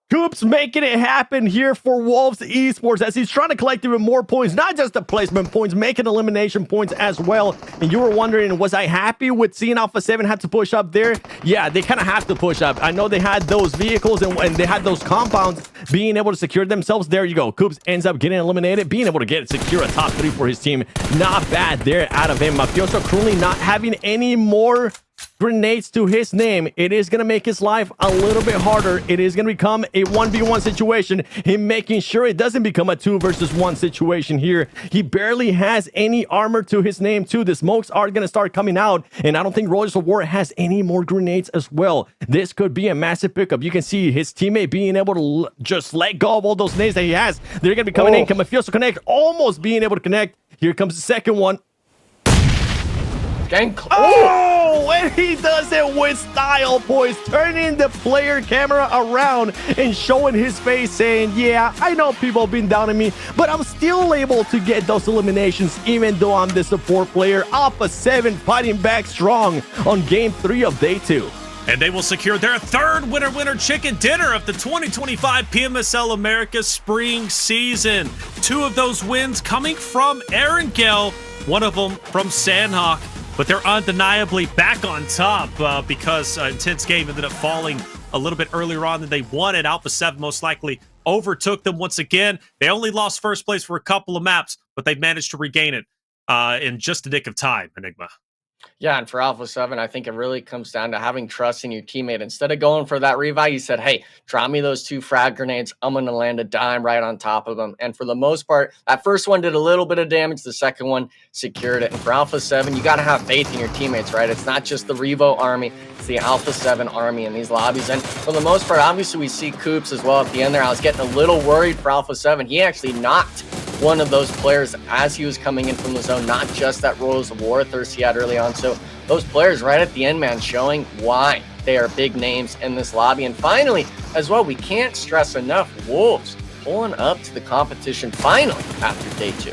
Coops making it happen here for Wolves Esports as he's trying to collect even more points, not just the placement points, making elimination points as well. And you were wondering, was I happy with seeing Alpha 7 had to push up there? Yeah, they kind of have to push up. I know they had those vehicles and they had those compounds being able to secure themselves. There you go. Coops ends up getting eliminated, being able to secure a top 3 for his team. Not bad there out of him. Mafioso currently not having any more grenades to his name. It is going to make his life a little bit harder. It is going to become a 1v1 situation. Him making sure it doesn't become a 2 versus 1 situation here. He barely has any armor to his name too. The smokes are going to start coming out, and I don't think Royals of War has any more grenades as well. This could be a massive pickup. You can see his teammate being able to just let go of all those nades that he has. They're going to be coming in. Can Mafioso connect? Almost being able to connect. Here comes the second one. And he does it with style, boys, turning the player camera around and showing his face, saying, yeah, I know people have been down on me, but I'm still able to get those eliminations even though I'm the support player. Alpha 7 fighting back strong on game 3 of day 2. And they will secure their 3rd winner chicken dinner of the 2025 PMSL America spring season. 2 of those wins coming from Aaron Gale, one of them from Sandhawk. But they're undeniably back on top because Intense Game ended up falling a little bit earlier on than they wanted. Alpha 7 most likely overtook them once again. They only lost first place for a couple of maps, but they managed to regain it in just a nick of time, Enigma. Yeah, and for Alpha 7, I think it really comes down to having trust in your teammate. Instead of going for that revive, you said, hey, drop me those 2 frag grenades. I'm going to land a dime right on top of them. And for the most part, that first one did a little bit of damage. The second one secured it. And for Alpha 7, you got to have faith in your teammates, right? It's not just the Revo army. It's the Alpha 7 army in these lobbies. And for the most part, obviously, we see Coops as well at the end there. I was getting a little worried for Alpha 7. He actually knocked one of those players as he was coming in from the zone, not just that Royals of War thirst he had early on. So those players right at the end, man, showing why they are big names in this lobby. And finally, as well, we can't stress enough, Wolves pulling up to the competition finally after day 2.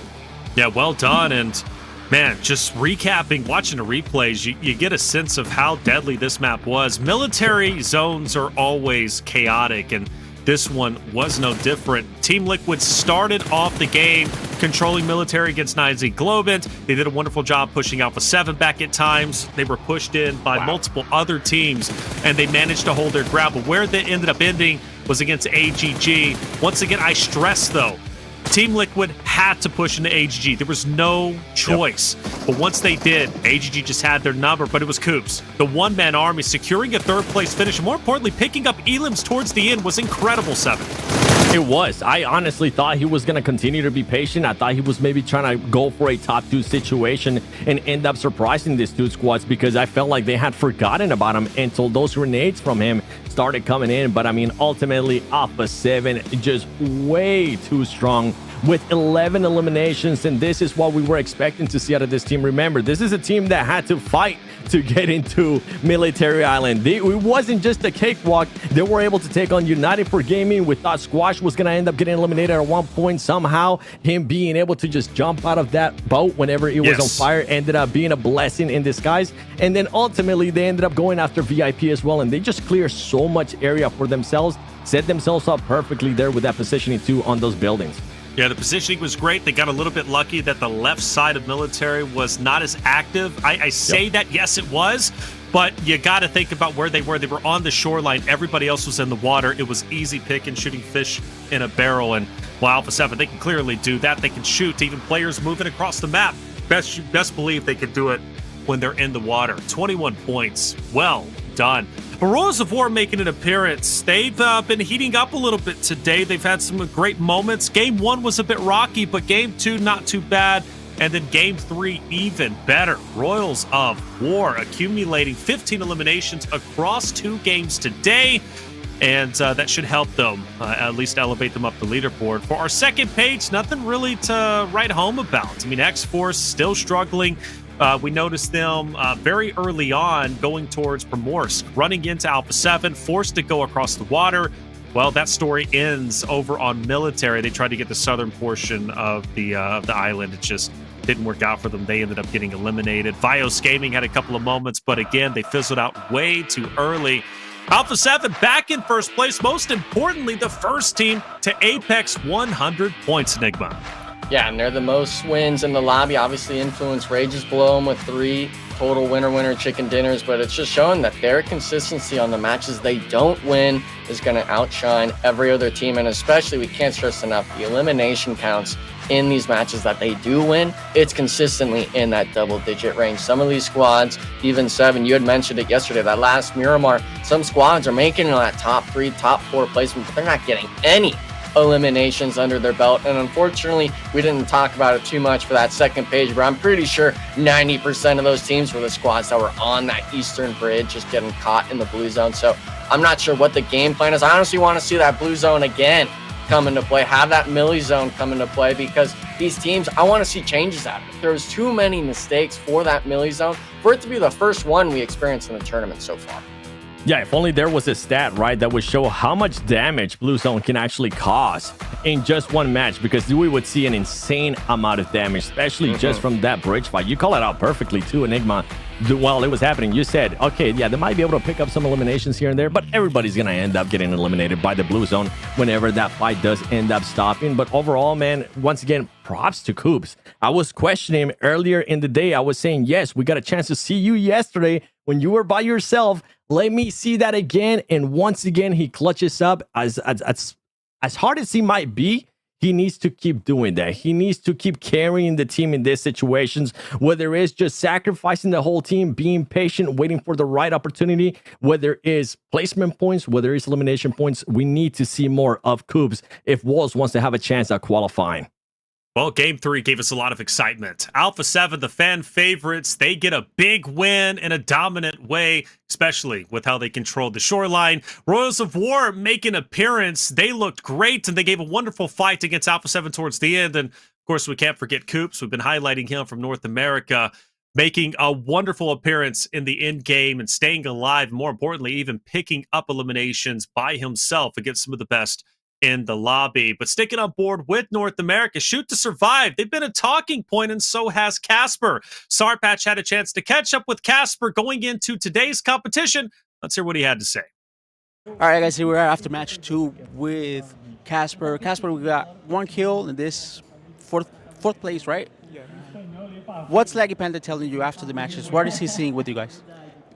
Yeah, well done. And Man, just recapping, watching the replays, you get a sense of how deadly this map was. Military zones are always chaotic, and this one was no different. Team Liquid started off the game controlling military against 9Z Globant. They did a wonderful job pushing Alpha 7 back at times. They were pushed in by multiple other teams, and they managed to hold their ground. But where they ended up ending was against AGG. Once again, I stress, though, Team Liquid had to push into AGG. There was no choice. But once they did, AGG just had their number, but it was Coops. The one-man army securing a third-place finish, and more importantly, picking up elims towards the end was incredible, Seven. It was. I honestly thought he was going to continue to be patient. I thought he was maybe trying to go for a top 2 situation and end up surprising these 2 squads, because I felt like they had forgotten about him until those grenades from him started coming in. But I mean, ultimately, Alpha 7 just way too strong with 11 eliminations, and this is what we were expecting to see out of this team. Remember, this is a team that had to fight to get into Military Island. It wasn't just a cakewalk. They were able to take on United for Gaming. We thought Squash was going to end up getting eliminated at one point. Somehow, him being able to just jump out of that boat whenever it was on fire ended up being a blessing in disguise. And then ultimately, they ended up going after VIP as well, and they just cleared so much area for themselves, set themselves up perfectly there with that positioning too on those buildings. Yeah, the positioning was great. They got a little bit lucky that the left side of military was not as active. I say that, yes, it was, but you got to think about where they were. They were on the shoreline. Everybody else was in the water. It was easy picking, shooting fish in a barrel. And while Alpha 7, they can clearly do that. They can shoot even players moving across the map. Best believe they can do it when they're in the water. 21 points. Well done. Royals of War making an appearance. They've been heating up a little bit today. They've had some great moments. Game 1 was a bit rocky, but Game 2 not too bad. And then Game 3 even better. Royals of War accumulating 15 eliminations across 2 games today. And that should help them, at least elevate them up the leaderboard. For our second page, nothing really to write home about. I mean, Xforce still struggling. We noticed them very early on going towards Primorsk, running into Alpha 7, forced to go across the water. Well, that story ends over on military. They tried to get the southern portion of the island. It just didn't work out for them. They ended up getting eliminated. VIOUS Gaming had a couple of moments, but again, they fizzled out way too early. Alpha 7 back in first place. Most importantly, the first team to apex 100 points, Enigma. Yeah, and they're the most wins in the lobby. Obviously, Influence Rages below them with 3 total winner chicken dinners, but it's just showing that their consistency on the matches they don't win is going to outshine every other team, and especially, we can't stress enough, the elimination counts in these matches that they do win, it's consistently in that double-digit range. Some of these squads, even 7, you had mentioned it yesterday, that last Miramar, some squads are making that top 3, top 4 placement, but they're not getting any eliminations under their belt. And unfortunately, we didn't talk about it too much for that second page, but I'm pretty sure 90% of those teams were the squads that were on that eastern bridge, just getting caught in the blue zone. So I'm not sure what the game plan is. I honestly want to see that blue zone again come into play, have that milli zone come into play, because these teams, I want to see changes out of it. There was too many mistakes for that milli zone for it to be the first one we experienced in the tournament so far. Yeah, if only there was a stat, right, that would show how much damage Blue Zone can actually cause in just one match, because we would see an insane amount of damage, especially just from that bridge fight. You call it out perfectly too, Enigma. While it was happening, you said, okay, yeah, they might be able to pick up some eliminations here and there, but everybody's going to end up getting eliminated by the Blue Zone whenever that fight does end up stopping. But overall, man, once again, props to Coops. I was questioning him earlier in the day. I was saying, yes, we got a chance to see you yesterday when you were by yourself. Let me see that again. And once again, he clutches up. As hard as he might be, he needs to keep doing that. He needs to keep carrying the team in these situations, whether it's just sacrificing the whole team, being patient, waiting for the right opportunity, whether it's placement points, whether it's elimination points. We need to see more of Coops if Wolves wants to have a chance at qualifying. Well, Game 3 gave us a lot of excitement. Alpha 7, the fan favorites, they get a big win in a dominant way, especially with how they controlled the shoreline. Royals of War make an appearance. They looked great, and they gave a wonderful fight against Alpha 7 towards the end. And, of course, we can't forget Coops. We've been highlighting him from North America, making a wonderful appearance in the end game and staying alive. More importantly, even picking up eliminations by himself against some of the best in the lobby. But sticking on board with North America, Shoot to Survive, they've been a talking point, and so has Casper. Sarpatch had a chance to catch up with Casper going into today's competition. Let's hear what he had to say. All right, guys, here we are after match 2 with Casper. Casper, we got 1 kill in this fourth place, right? Yeah. What's Leggy Panda telling you after the matches? What is he seeing with you guys?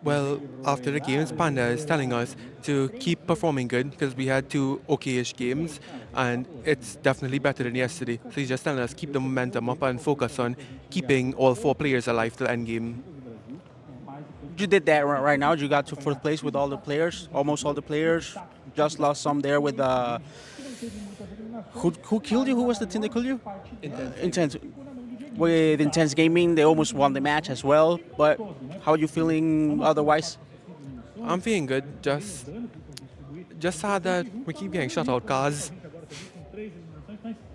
Well, after the games, Panda is telling us to keep performing good because we had 2 okay-ish games, and it's definitely better than yesterday. So he's just telling us keep the momentum up and focus on keeping all 4 players alive till end game. You did that right now. You got to 4th place with all the players, almost all the players. Just lost some there with who killed you? Who was the team that killed you? Intense. With Intense Gaming, they almost won the match as well. But how are you feeling otherwise? I'm feeling good. Just sad that we keep getting shut out, cars.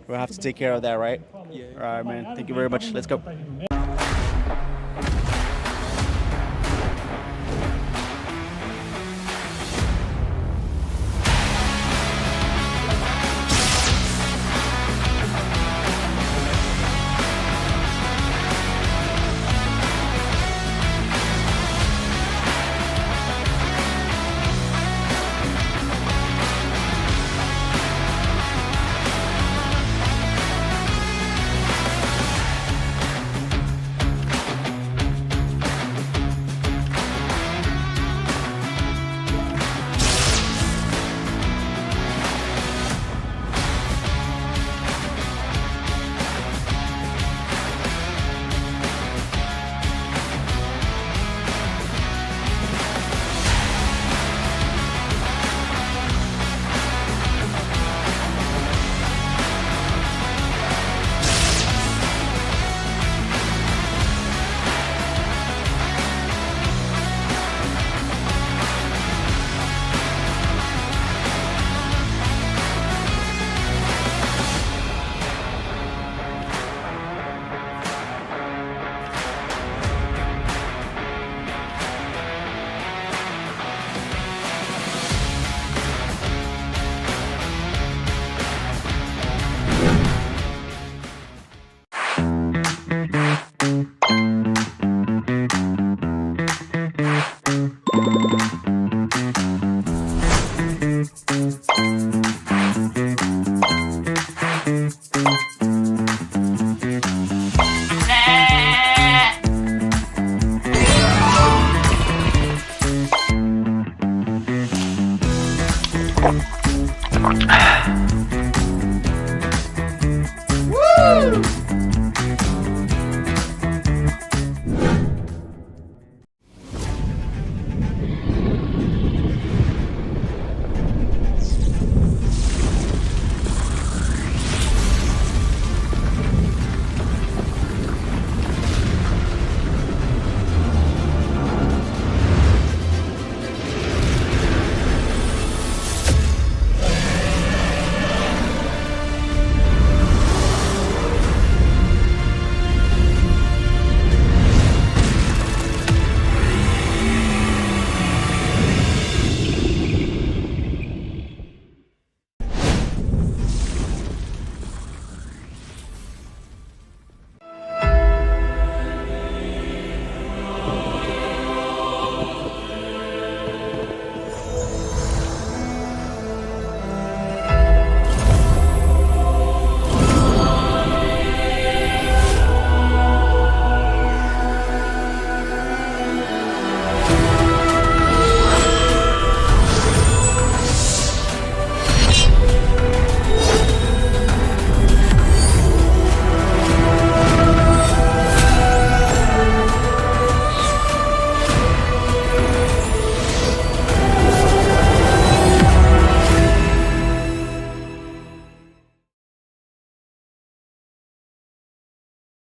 We'll have to take care of that, right? Yeah. All right, man. Thank you very much. Let's go.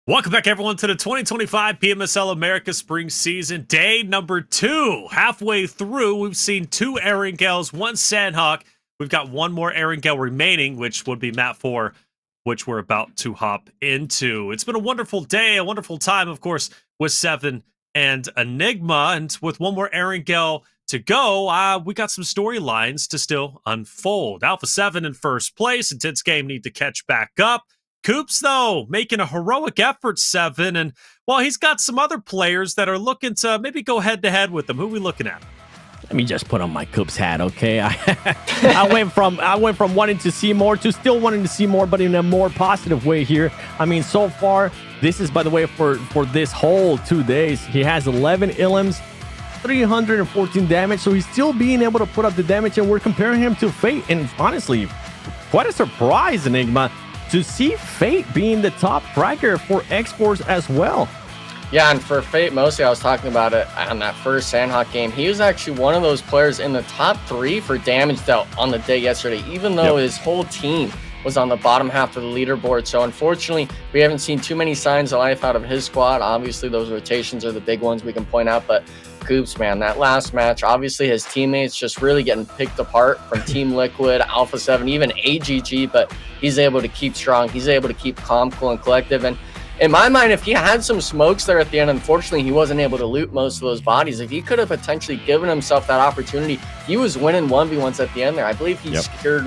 Welcome back, everyone, to the 2025 PMSL America Spring Season, day number 2. Halfway through, we've seen 2 Erangels, 1 Sandhawk. We've got 1 more Erangel remaining, which would be map 4, which we're about to hop into. It's been a wonderful day, a wonderful time, of course, with 7 and Enigma, and with 1 more Erangel to go, we got some storylines to still unfold. Alpha 7 in first place. Intense Game need to catch back up. Coops, though, making a heroic effort, 7. And, well, he's got some other players that are looking to maybe go head-to-head with him. Who are we looking at? Let me just put on my Coops hat, okay? I went from wanting to see more to still wanting to see more, but in a more positive way here. I mean, so far, this is, by the way, for this whole 2 days, he has 11 illims, 314 damage, so he's still being able to put up the damage, and we're comparing him to Fate. And honestly, quite a surprise, Enigma, to see Fate being the top fragger for Xforce as well. Yeah, and for Fate, mostly I was talking about it on that first Sandhawk game. He was actually one of those players in the top 3 for damage dealt on the day yesterday, even though his whole team was on the bottom half of the leaderboard. So unfortunately, we haven't seen too many signs of life out of his squad. Obviously, those rotations are the big ones we can point out, but Coops, man, that last match, obviously his teammates just really getting picked apart from Team Liquid, Alpha 7, even AGG, but he's able to keep strong. He's able to keep calm, cool, and collective. And in my mind, if he had some smokes there at the end, unfortunately, he wasn't able to loot most of those bodies. If he could have potentially given himself that opportunity, he was winning 1v1s at the end there. I believe he secured,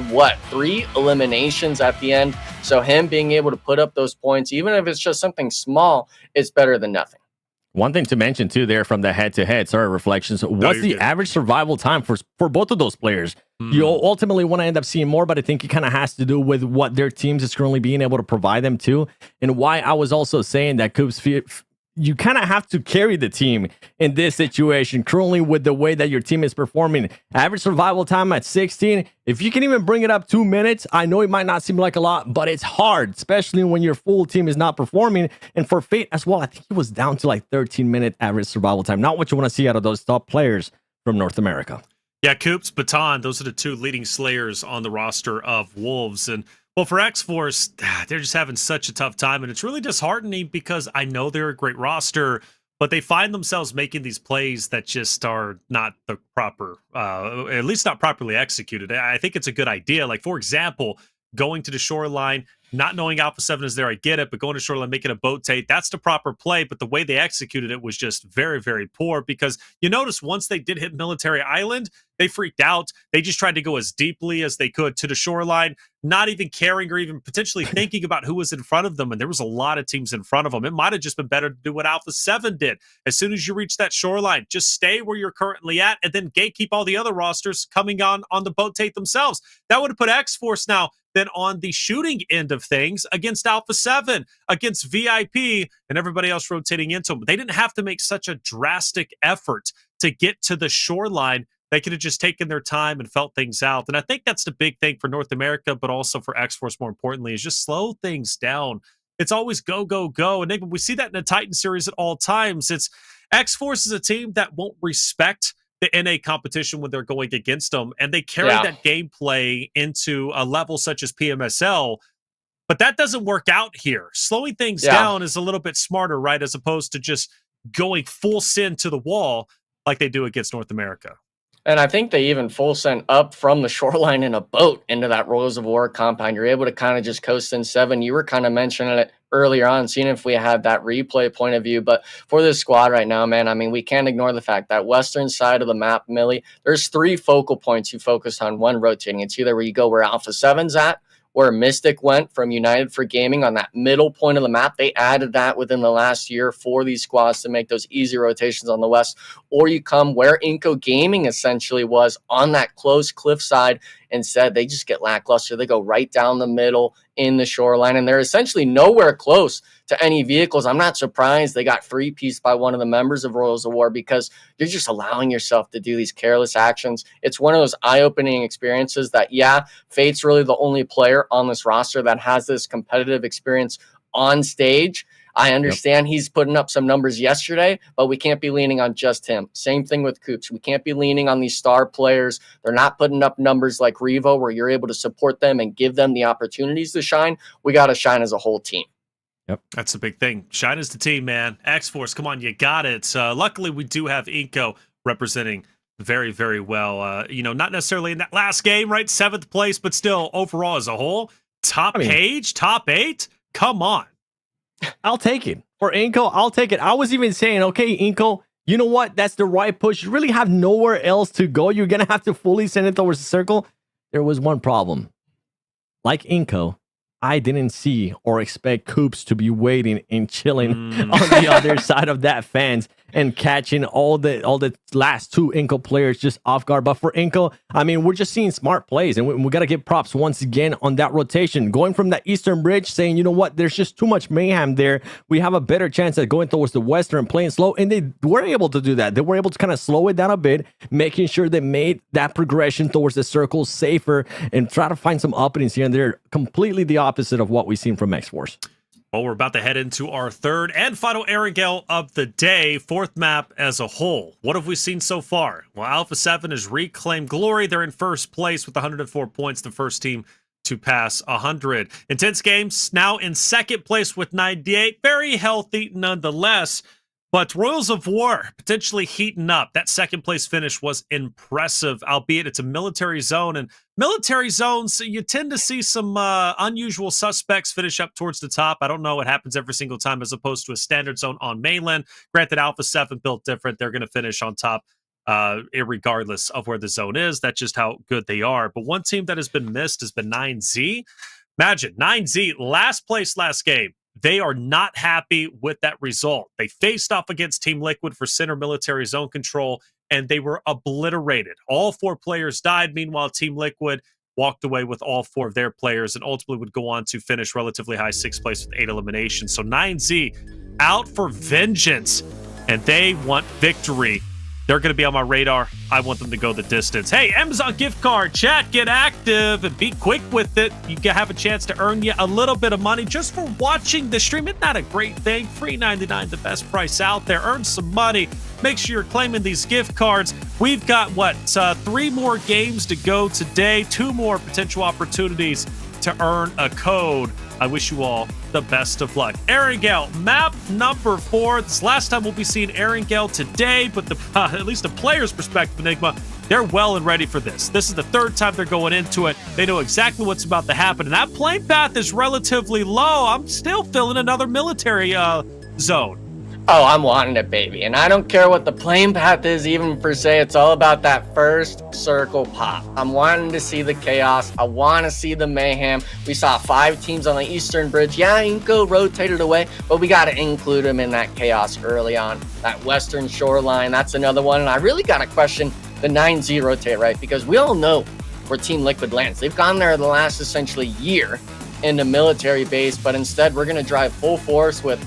3 eliminations at the end. So him being able to put up those points, even if it's just something small, it's better than nothing. One thing to mention too there from the head-to-head, reflections, what's the average survival time for both of those players? You ultimately want to end up seeing more, but I think it kind of has to do with what their teams is currently being able to provide them to, and why I was also saying that Coops, you kind of have to carry the team in this situation currently with the way that your team is performing. Average survival time at 16. If you can even bring it up 2 minutes, I know it might not seem like a lot, but it's hard, especially when your full team is not performing. And for Fate as well, I think he was down to like 13-minute average survival time. Not what you want to see out of those top players from North America. Yeah, Coops, Baton, those are the 2 leading slayers on the roster of Wolves. And well, for Xforce, they're just having such a tough time, and it's really disheartening because I know they're a great roster, but they find themselves making these plays that just are not the proper, at least not properly executed. I think it's a good idea. Like, for example, going to the shoreline, not knowing Alpha 7 is there, I get it, but going to shoreline, making a boat take, that's the proper play, but the way they executed it was just very, very poor, because you notice once they did hit Military Island, they freaked out. They just tried to go as deeply as they could to the shoreline, not even caring or even potentially thinking about who was in front of them, and there was a lot of teams in front of them. It might have just been better to do what Alpha 7 did. As soon as you reach that shoreline, just stay where you're currently at, and then gatekeep all the other rosters coming on the boat take themselves. That would have put Xforce now then on the shooting end of things against Alpha 7, against VIP, and everybody else rotating into them. They didn't have to make such a drastic effort to get to the shoreline. They could have just taken their time and felt things out. And I think that's the big thing for North America, but also for Xforce more importantly, is just slow things down. It's always go, go, go. And we see that in the Titan series at all times. It's Xforce is a team that won't respect the NA competition when they're going against them, and they carry that gameplay into a level such as PMSL, but that doesn't work out here. Slowing things down is a little bit smarter, right, as opposed to just going full send to the wall like they do against North America. And I think they even full sent up from the shoreline in a boat into that Rose of War compound. You're able to kind of just coast in 7. You were kind of mentioning it earlier on, seeing if we had that replay point of view. But for this squad right now, man, I mean, we can't ignore the fact that western side of the map, Millie, there's 3 focal points you focus on, one rotating. It's either where you go where Alpha 7's at, where Mystic went from United for Gaming on that middle point of the map. They added that within the last year for these squads to make those easy rotations on the west. Or you come where iNCO Gaming essentially was on that close cliff side. Instead, they just get lackluster. They go right down the middle in the shoreline, and they're essentially nowhere close to any vehicles. I'm not surprised they got free-pieced by one of the members of Royals of War, because you're just allowing yourself to do these careless actions. It's one of those eye-opening experiences that, Fate's really the only player on this roster that has this competitive experience on stage. I understand he's putting up some numbers yesterday, but we can't be leaning on just him. Same thing with Coops. We can't be leaning on these star players. They're not putting up numbers like Revo where you're able to support them and give them the opportunities to shine. We got to shine as a whole team. Yep, that's the big thing. Shine as the team, man. Xforce, come on, you got it. Luckily, we do have iNCO representing very, very well. Not necessarily in that last game, right? 7th place, but still overall as a whole, top 8. Come on. I'll take it. For iNCO, I'll take it. I was even saying, okay, iNCO, you know what? That's the right push. You really have nowhere else to go. You're going to have to fully send it towards the circle. There was one problem. Like iNCO, I didn't see or expect Coops to be waiting and chilling on the other side of that fence and catching all the last two iNCO players just off guard. But for iNCO, I mean, we're just seeing smart plays, and we got to give props once again on that rotation. Going from that eastern bridge, saying, you know what, there's just too much mayhem there. We have a better chance at going towards the western, playing slow, and they were able to do that. They were able to kind of slow it down a bit, making sure they made that progression towards the circle safer and try to find some openings here and there. Completely the opposite of what we've seen from Xforce. Well, we're about to head into our third and final Erangel of the day, fourth map as a whole. What have we seen so far? Well, Alpha 7 has reclaimed glory. They're in first place with 104 points, the first team to pass 100. Intense Games now in second place with 98. Very healthy nonetheless. But Royals of War potentially heating up. That second place finish was impressive, albeit it's a military zone. And military zones, you tend to see some unusual suspects finish up towards the top. I don't know what happens every single time as opposed to a standard zone on mainland. Granted, Alpha 7 built different. They're going to finish on top regardless of where the zone is. That's just how good they are. But one team that has been missed has been 9Z. Imagine, 9Z, last place last game. They are not happy with that result. They faced off against Team Liquid for center military zone control, and they were obliterated. All 4 players died. Meanwhile, Team Liquid walked away with all 4 of their players and ultimately would go on to finish relatively high 6th place with 8 eliminations. So 9Z out for vengeance, and they want victory. They're going to be on my radar. I want them to go the distance. Hey, Amazon gift card, chat, get active and be quick with it. You can have a chance to earn you a little bit of money just for watching the stream. Isn't that a great thing? Free $99, the best price out there. Earn some money. Make sure you're claiming these gift cards. We've got, 3 more games to go today. 2 more potential opportunities to earn a code. I wish you all the best of luck. Erangel, map number 4. This last time we'll be seeing Erangel today, but at least the player's perspective, Enigma, they're well and ready for this. This is the 3rd time they're going into it. They know exactly what's about to happen, and that plane path is relatively low. I'm still feeling another military zone. Oh, I'm wanting it, baby. And I don't care what the plane path is even per se. It's all about that first circle pop. I'm wanting to see the chaos. I want to see the mayhem. We saw 5 teams on the Eastern Bridge. Yeah, iNCO rotated away, but we got to include them in that chaos early on. That Western shoreline, that's another one. And I really got to question the 9Z rotate, right? Because we all know where Team Liquid lands. They've gone there the last essentially year in the military base, but instead we're going to drive full force with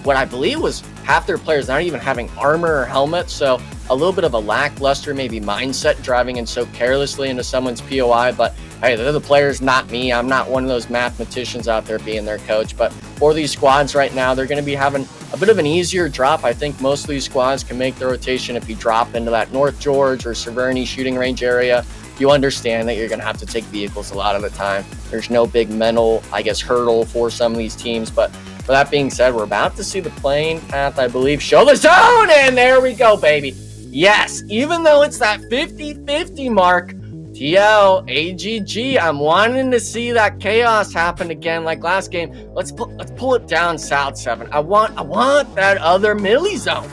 what I believe was half their players not even having armor or helmets, so a little bit of a lackluster maybe mindset driving in so carelessly into someone's POI. But hey, they're the players, not me. I'm not one of those mathematicians out there being their coach. But for these squads right now, they're going to be having a bit of an easier drop. I think most of these squads can make the rotation if you drop into that North George or Severny shooting range area. You understand that you're going to have to take vehicles a lot of the time. There's no big mental, hurdle for some of these teams. But for that being said, we're about to see the plane path, I believe, show the zone, and there we go, baby. Yes, even though it's that 50-50 mark, TL, AGG, I'm wanting to see that chaos happen again like last game. Let's pull it down South 7. I want that other milli zone.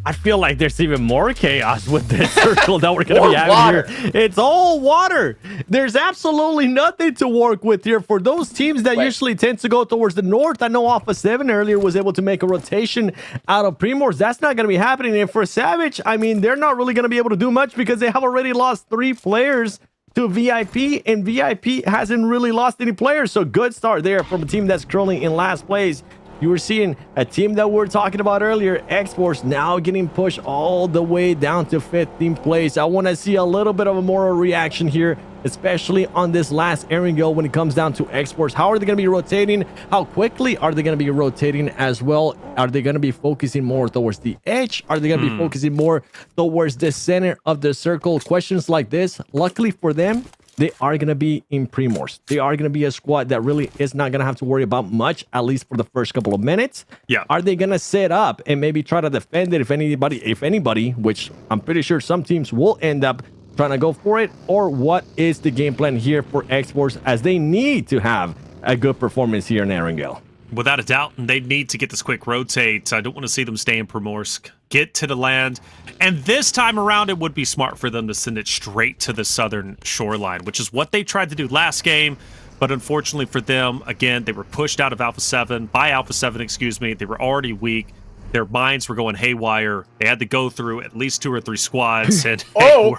I feel like there's even more chaos with this circle that we're going to be having here. It's all water. There's absolutely nothing to work with here for those teams that usually tend to go towards the north. I know Alpha 7 earlier was able to make a rotation out of Primors. That's not going to be happening. And for Savage, I mean, they're not really going to be able to do much because they have already lost 3 players to VIP, and VIP hasn't really lost any players. So good start there from a team that's currently in last place. You were seeing a team that we were talking about earlier, Xforce, now getting pushed all the way down to 15th place. I want to see a little bit of a moral reaction here, especially on this last Erangel when it comes down to Xforce. How are they going to be rotating? How quickly are they going to be rotating as well? Are they going to be focusing more towards the edge? Are they going to be focusing more towards the center of the circle? Questions like this, luckily for them, they are going to be in Primors. They are going to be a squad that really is not going to have to worry about much, at least for the first couple of minutes. Yeah. Are they going to set up and maybe try to defend it if anybody, which I'm pretty sure some teams will end up trying to go for it? Or what is the game plan here for Xforce as they need to have a good performance here in Erangel? Without a doubt, they need to get this quick rotate. I don't want to see them stay in Primorsk. get to the land. And this time around, it would be smart for them to send it straight to the southern shoreline, which is what they tried to do last game. But unfortunately for them, again, they were pushed out of Alpha 7, by Alpha 7, excuse me. They were already weak. Their minds were going haywire. They had to go through at least 2 or 3 squads. And hey,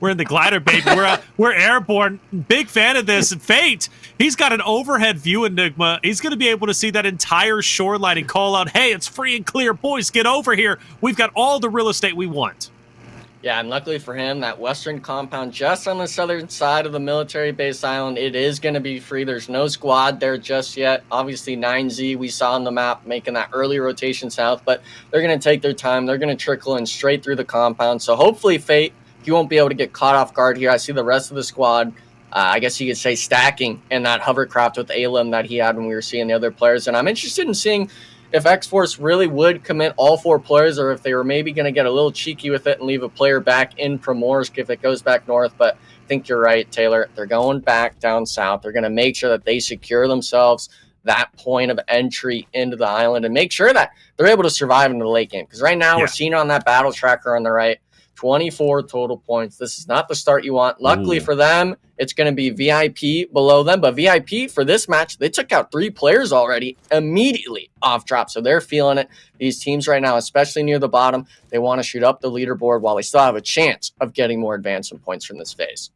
we're in the glider, baby. We're airborne. Big fan of this. And Fate, he's got an overhead view, Enigma. He's going to be able to see that entire shoreline and call out, hey, it's free and clear. Boys, get over here. We've got all the real estate we want. Yeah, and luckily for him, that western compound just on the southern side of the military base island, it is going to be free. There's no squad there just yet. Obviously, 9Z we saw on the map making that early rotation south, but they're going to take their time. They're going to trickle in straight through the compound. So hopefully, Fate, you won't be able to get caught off guard here. I see the rest of the squad, I guess you could say, stacking in that hovercraft with Alim that he had when we were seeing the other players. And I'm interested in seeing if Xforce really would commit all 4 players, or if they were maybe going to get a little cheeky with it and leave a player back in Primorsk if it goes back north. But I think you're right, Taylor. They're going back down south. They're going to make sure that they secure themselves that point of entry into the island and make sure that they're able to survive into the late game. Because right now we're seeing on that battle tracker on the right, 24 total points. This is not the start you want. Luckily for them, it's going to be VIP below them. But VIP for this match, they took out 3 players already immediately off drop. So they're feeling it. These teams right now, especially near the bottom, they want to shoot up the leaderboard while they still have a chance of getting more advancement points from this phase.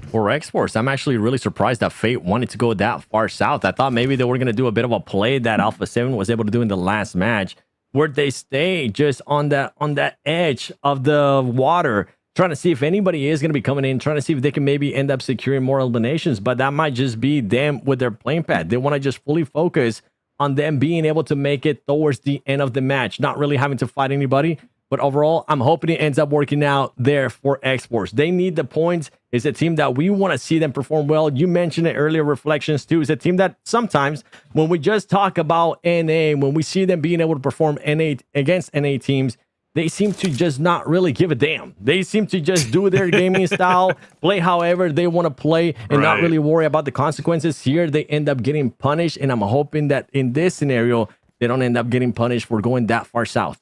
For Xforce, I'm actually really surprised that Fate wanted to go that far south. I thought maybe they were going to do a bit of a play that Alpha 7 was able to do in the last match, where they stay just on that edge of the water, trying to see if anybody is going to be coming in, trying to see if they can maybe end up securing more eliminations. But that might just be them with their playing pad. They want to just fully focus on them being able to make it towards the end of the match, not really having to fight anybody. But overall, I'm hoping it ends up working out there for Xforce. They need the points. It's a team that we want to see them perform well. You mentioned it earlier, Reflections too. It's a team that sometimes when we just talk about NA, when we see them being able to perform NA against NA teams, they seem to just not really give a damn. They seem to just do their gaming style, play however they want to play, and not really worry about the consequences. Here, they end up getting punished, and I'm hoping that in this scenario, they don't end up getting punished for going that far south.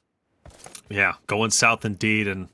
Yeah, going south indeed, and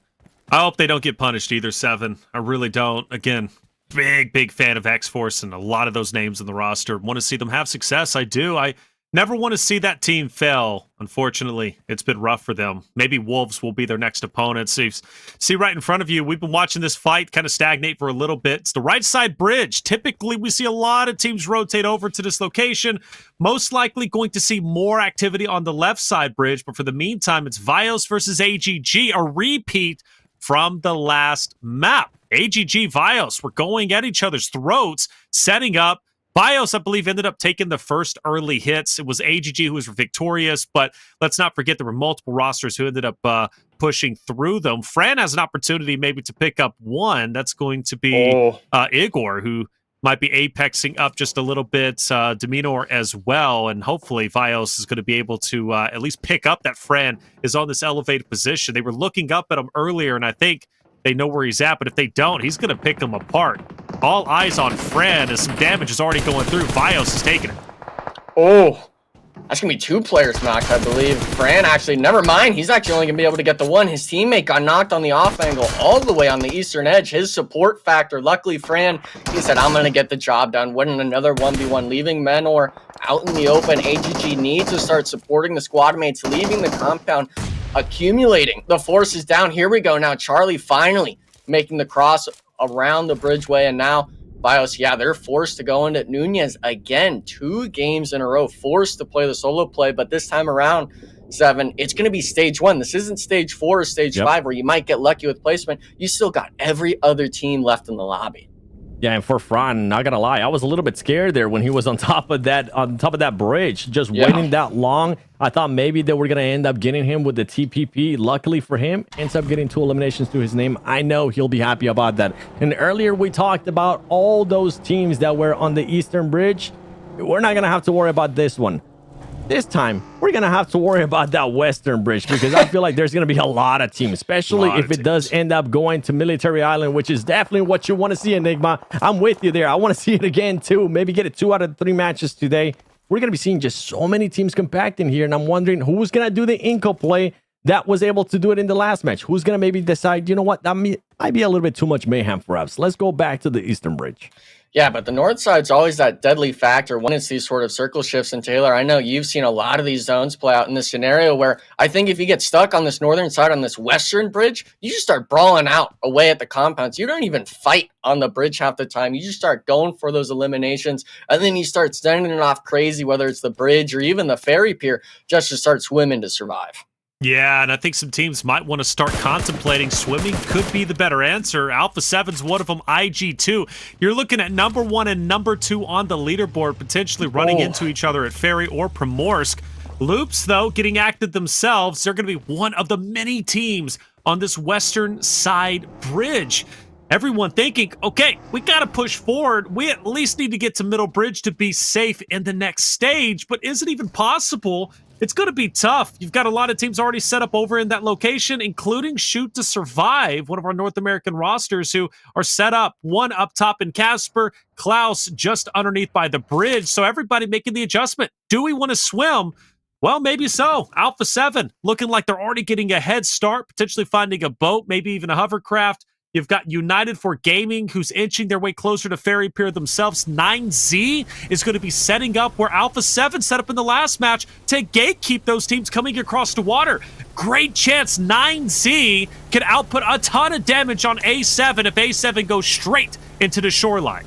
I hope they don't get punished either, 7. I really don't. Again, big fan of Xforce and a lot of those names in the roster. Want to see them have success. I do. I never want to see that team fail. Unfortunately, it's been rough for them. Maybe Wolves will be their next opponent. See right in front of you, we've been watching this fight kind of stagnate for a little bit. It's the right side bridge. Typically, we see a lot of teams rotate over to this location. Most likely going to see more activity on the left side bridge. But for the meantime, it's VIOUS versus AGG, a repeat from the last map. AGG, VIOUS were going at each other's throats, setting up. VIOUS, I believe, ended up taking the first early hits. It was AGG who was victorious, but let's not forget there were multiple rosters who ended up pushing through them. Fran has an opportunity maybe to pick up one. That's going to be Igor, who might be apexing up just a little bit, Dominor as well, and hopefully VIOUS is going to be able to at least pick up that Fran is on this elevated position. They were looking up at him earlier, and I think they know where he's at, but if they don't, he's going to pick them apart. All eyes on Fran as some damage is already going through. VIOUS is taking it. Oh, that's going to be 2 players knocked, I believe. Fran actually, never mind. He's actually only going to be able to get the 1. His teammate got knocked on the off angle all the way on the eastern edge. His support factor, luckily Fran, he said, I'm going to get the job done. Winning another 1v1, leaving Menor out in the open. AGG needs to start supporting the squad mates, leaving the compound, accumulating the forces down. Here we go now. Charlie finally making the cross around the bridgeway, and now VIOUS, yeah, they're forced to go into Nunez again. 2 games in a row, forced to play the solo play, but this time around, 7, it's going to be stage 1. This isn't stage 4 or stage 5 where you might get lucky with placement. You still got every other team left in the lobby. Yeah, and for Fran, not gonna lie, I was a little bit scared there when he was on top of that bridge, just waiting that long. I thought maybe they were gonna end up getting him with the TPP. Luckily for him, ends up getting 2 eliminations to his name. I know he'll be happy about that. And earlier we talked about all those teams that were on the Eastern Bridge. We're not gonna have to worry about this one. This time, we're going to have to worry about that Western Bridge, because I feel like there's going to be a lot of teams, especially if it does end up going to Military Island, which is definitely what you want to see, Enigma. I'm with you there. I want to see it again, too. Maybe get it 2 out of 3 matches today. We're going to be seeing just so many teams compacting here, and I'm wondering who's going to do the iNCO play that was able to do it in the last match? Who's going to maybe decide, you know what, that might be a little bit too much mayhem for us. Let's go back to the Eastern Bridge. Yeah, but the north side's always that deadly factor when it's these sort of circle shifts. And Taylor, I know you've seen a lot of these zones play out in this scenario where I think if you get stuck on this northern side on this western bridge, you just start brawling out away at the compounds. You don't even fight on the bridge half the time. You just start going for those eliminations, and then you start sending it off crazy, whether it's the bridge or even the ferry pier, just to start swimming to survive. Yeah, and I think some teams might want to start contemplating swimming could be the better answer. Alpha 7's one of them, IG2. You're looking at number 1 and number 2 on the leaderboard, potentially running into each other at Ferry or Primorsk. Loops, though, getting active themselves. They're going to be one of the many teams on this western side bridge. Everyone thinking, okay, we got to push forward. We at least need to get to middle bridge to be safe in the next stage. But is it even possible? It's going to be tough. You've got a lot of teams already set up over in that location, including Shoot to Survive, one of our North American rosters who are set up. One up top in Casper, Klaus just underneath by the bridge. So everybody making the adjustment. Do we want to swim? Well, maybe so. Alpha 7 looking like they're already getting a head start, potentially finding a boat, maybe even a hovercraft. You've got United for Gaming, who's inching their way closer to Ferry Pier themselves. 9Z is going to be setting up where Alpha 7 set up in the last match to gatekeep those teams coming across the water. Great chance 9Z can output a ton of damage on A7 if A7 goes straight into the shoreline.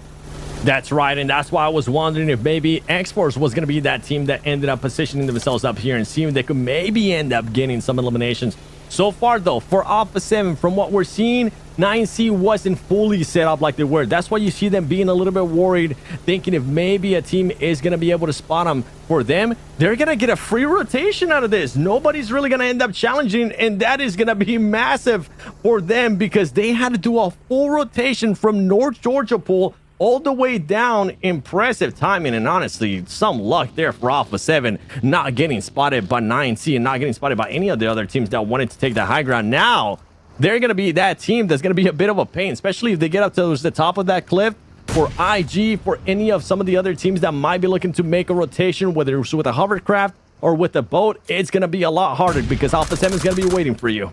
That's right, and that's why I was wondering if maybe Xforce was going to be that team that ended up positioning themselves up here and seeing if they could maybe end up getting some eliminations. So far, though, for Alpha 7, from what we're seeing, 9C wasn't fully set up like they were. That's why you see them being a little bit worried, thinking if maybe a team is going to be able to spot them. For them, they're going to get a free rotation out of this. Nobody's really going to end up challenging, and that is going to be massive for them because they had to do a full rotation from North Georgia Pool all the way down. Impressive timing, and honestly, some luck there for Alpha 7 not getting spotted by 9C and not getting spotted by any of the other teams that wanted to take the high ground. Now, they're going to be that team that's going to be a bit of a pain, especially if they get up to the top of that cliff. For IG, for any of some of the other teams that might be looking to make a rotation, whether it's with a hovercraft or with a boat, it's going to be a lot harder because Alpha 7 is going to be waiting for you.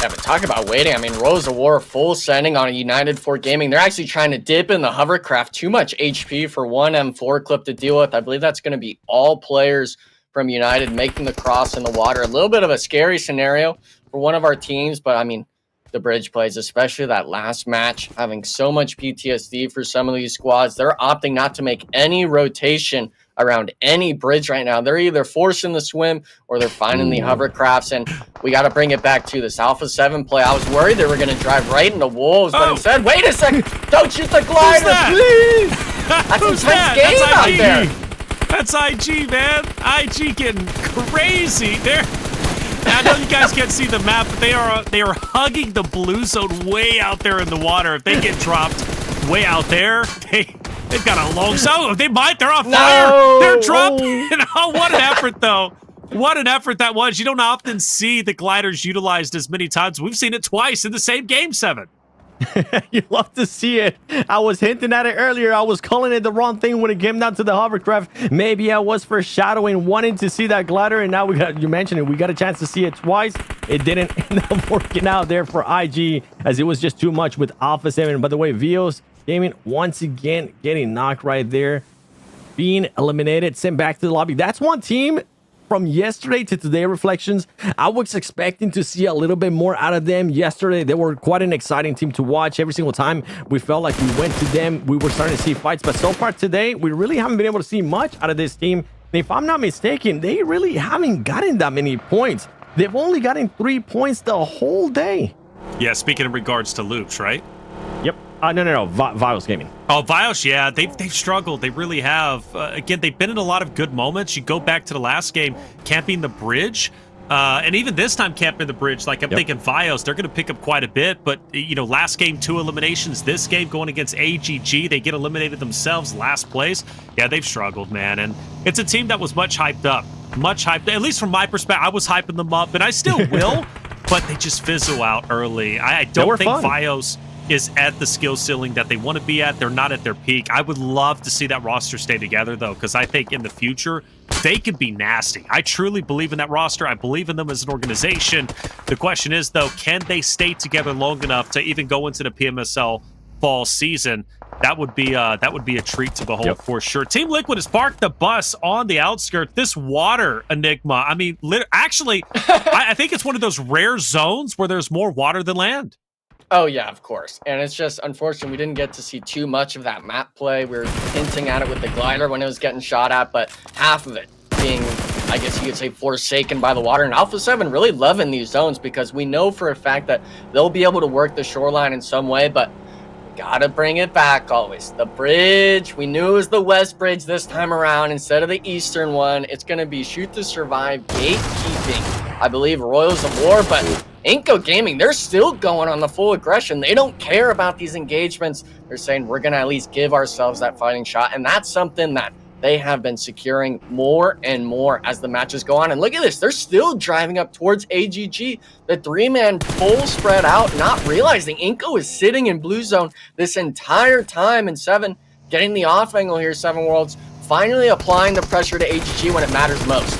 Yeah, but talk about waiting. I mean, Rose of War full sending on a United for Gaming. They're actually trying to dip in the hovercraft. Too much HP for one M4 clip to deal with. I believe that's going to be all players from United making the cross in the water. A little bit of a scary scenario for one of our teams, but I mean, the bridge plays, especially that last match, having so much PTSD for some of these squads. They're opting not to make any rotation around any bridge right now. They're either forcing the swim or they're finding the hovercrafts, and we got to bring it back to this Alpha 7 play. I was worried they were going to drive right into Wolves, but instead, wait a second, don't shoot the glider, please! That's Who's intense that? game That's out IG. there. That's IG, man. IG getting crazy. I know you guys can't see the map, but they are hugging the blue zone way out there in the water. If they get dropped way out there, they've got a long zone. They're on fire. They're dropping. Oh, what an effort, though. What an effort that was. You don't often see the gliders utilized as many times. We've seen it twice in the same game, 7. You love to see it. I was hinting at it earlier. I was calling it the wrong thing when it came down to the hovercraft. Maybe I was foreshadowing, wanting to see that glider, and now you mentioned it. We got a chance to see it twice. It didn't end up working out there for IG, as it was just too much with Alpha 7. By the way, VIOUS Gaming once again getting knocked right there, being eliminated, sent back to the lobby. That's one team from yesterday to today reflections. I was expecting to see a little bit more out of them. Yesterday, they were quite an exciting team to watch. Every single time we felt like we went to them, we were starting to see fights. But so far today, we really haven't been able to see much out of this team. And if I'm not mistaken, they really haven't gotten that many points. They've only gotten 3 points the whole day. Yeah, speaking in regards to loops, right? Yep. No. VIOUS Gaming. Oh, VIOUS, yeah, they've struggled. They really have. Again, they've been in a lot of good moments. You go back to the last game, camping the bridge, and even this time camping the bridge. Like, I'm thinking VIOUS, they're going to pick up quite a bit. But, you know, last game, 2 eliminations. This game going against AGG, they get eliminated themselves, last place. Yeah, they've struggled, man. And it's a team that was much hyped up. Much hyped. At least from my perspective, I was hyping them up, and I still will. But they just fizzle out early. I don't think VIOUS... is at the skill ceiling that they want to be at. They're not at their peak. I would love to see that roster stay together, though, because I think in the future, they could be nasty. I truly believe in that roster. I believe in them as an organization. The question is, though, can they stay together long enough to even go into the PMSL fall season? That would be a treat to behold for sure. Team Liquid has parked the bus on the outskirts. This water enigma, I mean, actually, I think it's one of those rare zones where there's more water than land. Oh, yeah, of course. And it's just, unfortunate we didn't get to see too much of that map play. We were hinting at it with the glider when it was getting shot at, but half of it being, I guess you could say, forsaken by the water. And Alpha 7 really loving these zones because we know for a fact that they'll be able to work the shoreline in some way, but gotta bring it back always. The bridge, we knew it was the west bridge this time around instead of the eastern one. It's going to be shoot to survive, gatekeeping, I believe, Royals of War, but iNCO Gaming, they're still going on the full aggression. They don't care about these engagements. They're saying we're going to at least give ourselves that fighting shot, and that's something that they have been securing more and more as the matches go on. And look at this, they're still driving up towards AGG. The three-man full spread out, not realizing iNCO is sitting in blue zone this entire time, and Seven getting the off angle here. Seven Worlds finally applying the pressure to AGG when it matters most.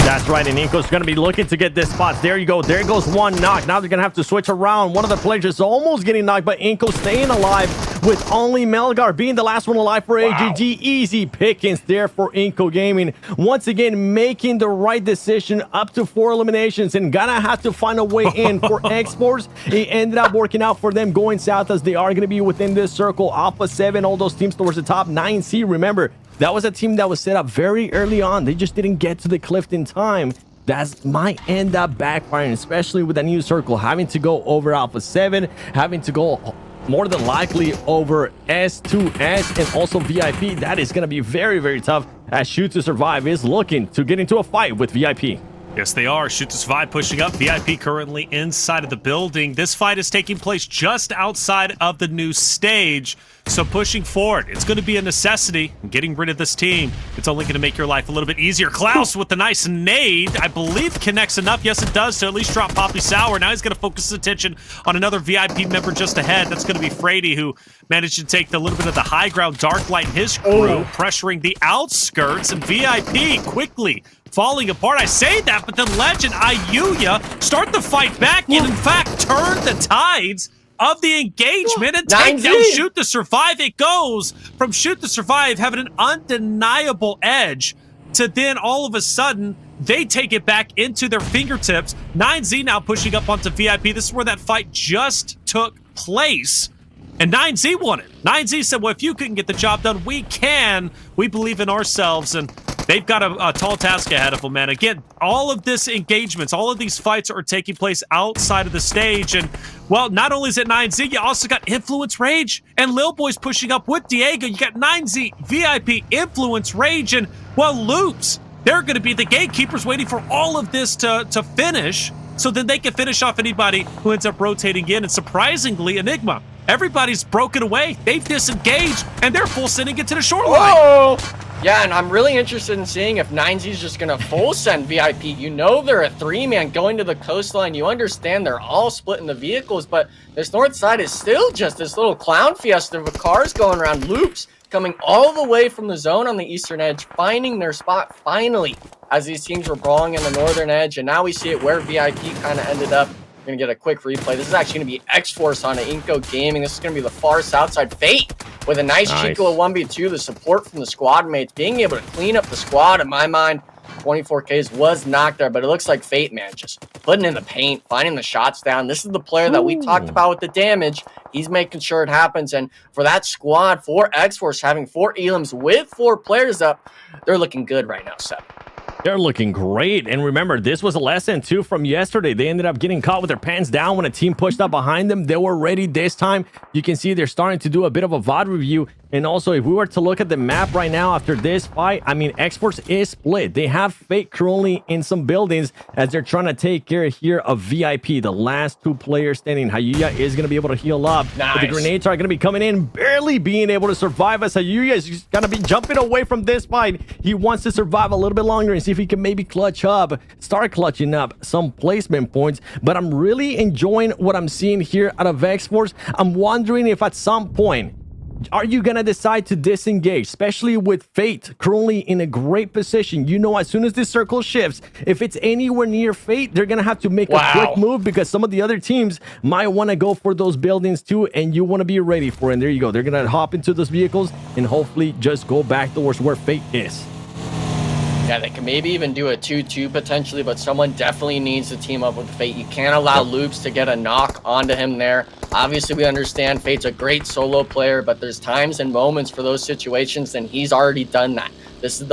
That's right, and iNCO's going to be looking to get this spot. There you go. There goes one knock. Now they're going to have to switch around. One of the players is almost getting knocked, but iNCO staying alive with only Melgar being the last one alive for AGG. Easy pickings there for iNCO Gaming. Once again, making the right decision, up to 4 eliminations, and gonna have to find a way in for Xforce. It ended up working out for them going south as they are going to be within this circle. Alpha 7, all those teams towards the top. 9C, remember, that was a team that was set up very early on. They just didn't get to the cliff in time. That might end up backfiring, especially with a new circle, having to go over Alpha 7, having to go more than likely over S2S and also VIP. That is going to be very, very tough as Shoot to Survive is looking to get into a fight with VIP. Yes, they are. Shoot to Survive pushing up. VIP currently inside of the building. This fight is taking place just outside of the new stage. So pushing forward, it's going to be a necessity. Getting rid of this team, it's only going to make your life a little bit easier. Klaus with the nice nade, I believe connects enough. Yes, it does to at least drop Poppy Sour. Now he's going to focus his attention on another VIP member just ahead. That's going to be Frady, who managed to take a little bit of the high ground. Darklight and his crew pressuring the outskirts, and VIP quickly falling apart. I say that, but then Legend, IUya start the fight back and in fact turn the tides of the engagement and take down Shoot to Survive. It goes from Shoot to Survive having an undeniable edge to then all of a sudden they take it back into their fingertips. 9Z now pushing up onto VIP. This is where that fight just took place. And 9Z won it. 9Z said, well, if you couldn't get the job done, we can. We believe in ourselves. And they've got a tall task ahead of them, man. Again, all of this engagements, all of these fights are taking place outside of the stage. And, well, not only is it 9Z, you also got Influence Rage and Lil Boy's pushing up with Diego. You got 9Z, VIP, Influence Rage, and, well, Loops. They're going to be the gatekeepers waiting for all of this to finish so then they can finish off anybody who ends up rotating in. And surprisingly, Enigma, everybody's broken away. They've disengaged, and they're full sending it to the shoreline. Yeah, and I'm really interested in seeing if 9Z's just going to full send VIP. You know they're a three-man going to the coastline. You understand they're all splitting the vehicles, but this north side is still just this little clown fiesta with cars going around. Loops coming all the way from the zone on the eastern edge, finding their spot finally as these teams were brawling in the northern edge. And now we see it where VIP kind of ended up. We're going to get a quick replay. This is actually going to be Xforce on iNCO Gaming. This is going to be the far south side. Fate with a nice Chico 1v2. The support from the squad mates being able to clean up the squad. In my mind, 24Ks was knocked there, but it looks like Fate, man, just putting in the paint, finding the shots down. This is the player that we talked about with the damage. He's making sure it happens. And for that squad, for Xforce, having 4 elims with 4 players up, they're looking good right now, Seb. They're looking great. And remember, this was a lesson too from yesterday. They ended up getting caught with their pants down when a team pushed up behind them. They were ready this time. You can see they're starting to do a bit of a VOD review. And also, if we were to look at the map right now after this fight, I mean, Xforce is split. They have Fate currently in some buildings as they're trying to take care here of VIP, the last 2 players standing. Hayuya is going to be able to heal up. But the grenades are going to be coming in, barely being able to survive as Hayuya is going to be jumping away from this fight. He wants to survive a little bit longer and see if he can maybe start clutching up some placement points. But I'm really enjoying what I'm seeing here out of Xforce. I'm wondering if at some point, are you gonna decide to disengage, especially with Fate currently in a great position? You know, as soon as this circle shifts, if it's anywhere near Fate, they're gonna have to make a quick move, because some of the other teams might want to go for those buildings too, and you want to be ready for it. And there you go, they're gonna hop into those vehicles and hopefully just go back towards where Fate is. Yeah, they can maybe even do a 2-2 potentially, but someone definitely needs to team up with Fate. You can't allow Loops to get a knock onto him there. Obviously, we understand Fate's a great solo player, but there's times and moments for those situations, and he's already done that. This is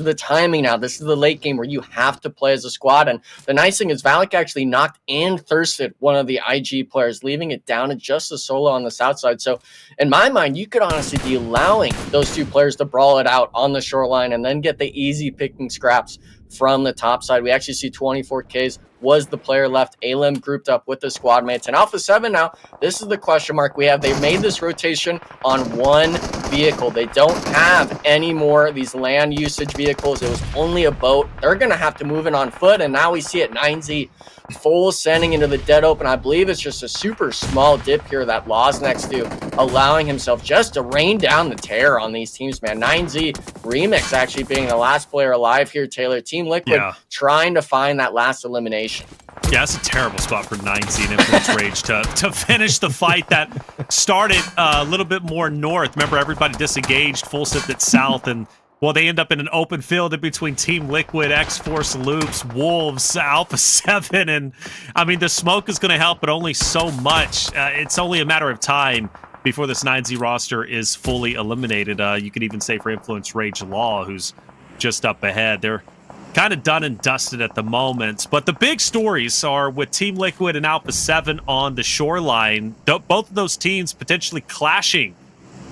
the timing now. This is the late game where you have to play as a squad. And the nice thing is Valak actually knocked and thirsted one of the IG players, leaving it down to just a solo on the south side. So in my mind, you could honestly be allowing those two players to brawl it out on the shoreline and then get the easy picking scraps from the top side. We actually see 24 Ks was the player left. Alem grouped up with the squad mates. And Alpha 7 now, this is the question mark we have. They made this rotation on one vehicle. They don't have any more these land usage vehicles. It was only a boat. They're going to have to move in on foot. And now we see it 9Z full sending into the dead open. I believe it's just a super small dip here that Law's next to, allowing himself just to rain down the terror on these teams, man. 9Z Remix actually being the last player alive here, Taylor. Team Liquid trying to find that last elimination. Yeah, that's a terrible spot for 9Z and Influence Rage to finish the fight that started a little bit more north. Remember, everybody disengaged, full sipped it south, and well, they end up in an open field in between Team Liquid, Xforce, Loops, Wolves, Alpha 7, and I mean, the smoke is going to help, but only so much. It's only a matter of time before this 9Z roster is fully eliminated. You could even say for Influence Rage Law, who's just up ahead. They're kind of done and dusted at the moment, but the big stories are with Team Liquid and Alpha 7 on the shoreline. Both of those teams potentially clashing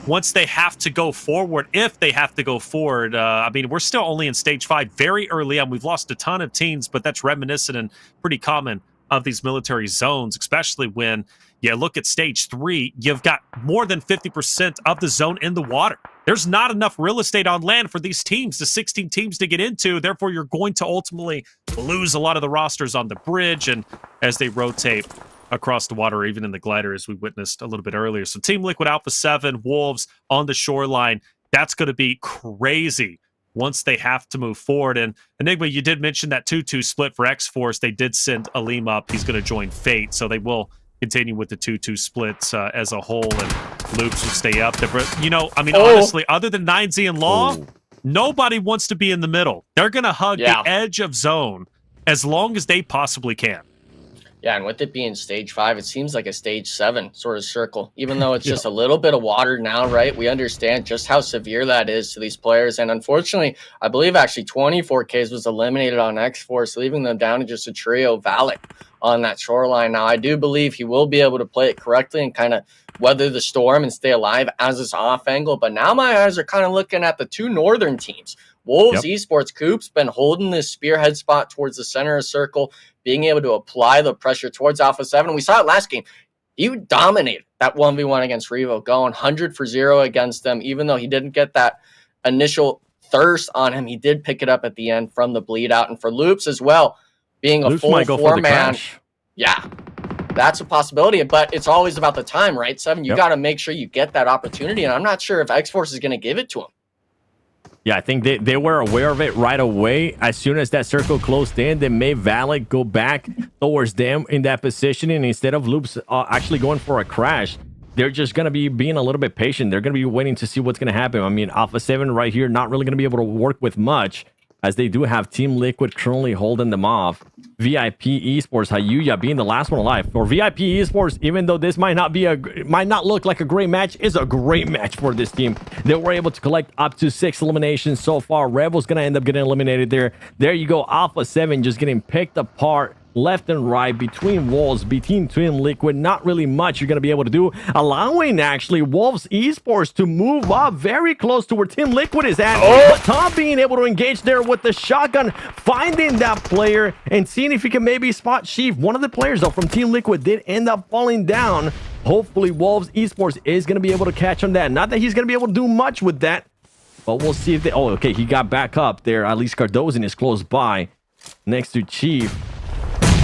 once they have to go forward, if they have to go forward. I mean, we're still only in stage 5, very early on. We've lost a ton of teams, but that's reminiscent and pretty common of these military zones, especially when you look at stage 3, you've got more than 50% of the zone in the water. There's not enough real estate on land for these teams, the 16 teams, to get into. Therefore, you're going to ultimately lose a lot of the rosters on the bridge and as they rotate across the water, or even in the glider, as we witnessed a little bit earlier. So Team Liquid, Alpha 7, Wolves on the shoreline, that's going to be crazy once they have to move forward. And Enigma, you did mention that 2-2 split for Xforce. They did send Aleem up. He's going to join Fate, so they will continue with the 2-2 splits as a whole, and Loops will stay up there. But, you know, I mean, honestly, other than 9Z and Law, nobody wants to be in the middle. They're going to hug the edge of zone as long as they possibly can. Yeah, and with it being stage 5, it seems like a stage 7 sort of circle, even though it's just a little bit of water now, right? We understand just how severe that is to these players. And unfortunately, I believe actually 24Ks was eliminated on Xforce, leaving them down to just a trio, Valak, on that shoreline. Now, I do believe he will be able to play it correctly and kind of weather the storm and stay alive as his off angle. But now my eyes are kind of looking at the two northern teams. Wolves Esports Coop's been holding this spearhead spot towards the center of circle, being able to apply the pressure towards Alpha 7. We saw it last game. He dominated that 1v1 against Revo, going 100 for 0 against them. Even though he didn't get that initial thirst on him, he did pick it up at the end from the bleed out. And for Loops as well, being a full 4-man, that's a possibility. But it's always about the time, right? 7, you got to make sure you get that opportunity. And I'm not sure if Xforce is going to give it to him. Yeah, I think they were aware of it right away. As soon as that circle closed in, they made Valak go back towards them in that position. And instead of Loops actually going for a crash, they're just going to be being a little bit patient. They're going to be waiting to see what's going to happen. I mean, Alpha 7 right here, not really going to be able to work with much, as they do have Team Liquid currently holding them off. VIP Esports, Hayuya being the last one alive. For VIP Esports, even though this might not look like a great match, is a great match for this team. They were able to collect up to 6 eliminations so far. Rebel's going to end up getting eliminated there. There you go. Alpha 7 just getting picked apart left and right between walls, between Team Liquid. Not really much you're going to be able to do, allowing actually Wolves Esports to move up very close to where Team Liquid is at. But Tom being able to engage there with the shotgun, finding that player and seeing if he can maybe spot Sheaf. One of the players though from Team Liquid did end up falling down. Hopefully Wolves Esports is going to be able to catch on that. Not that he's going to be able to do much with that, But we'll see if they... Oh, okay, he got back up there. At least Cardozan is close by next to Chief.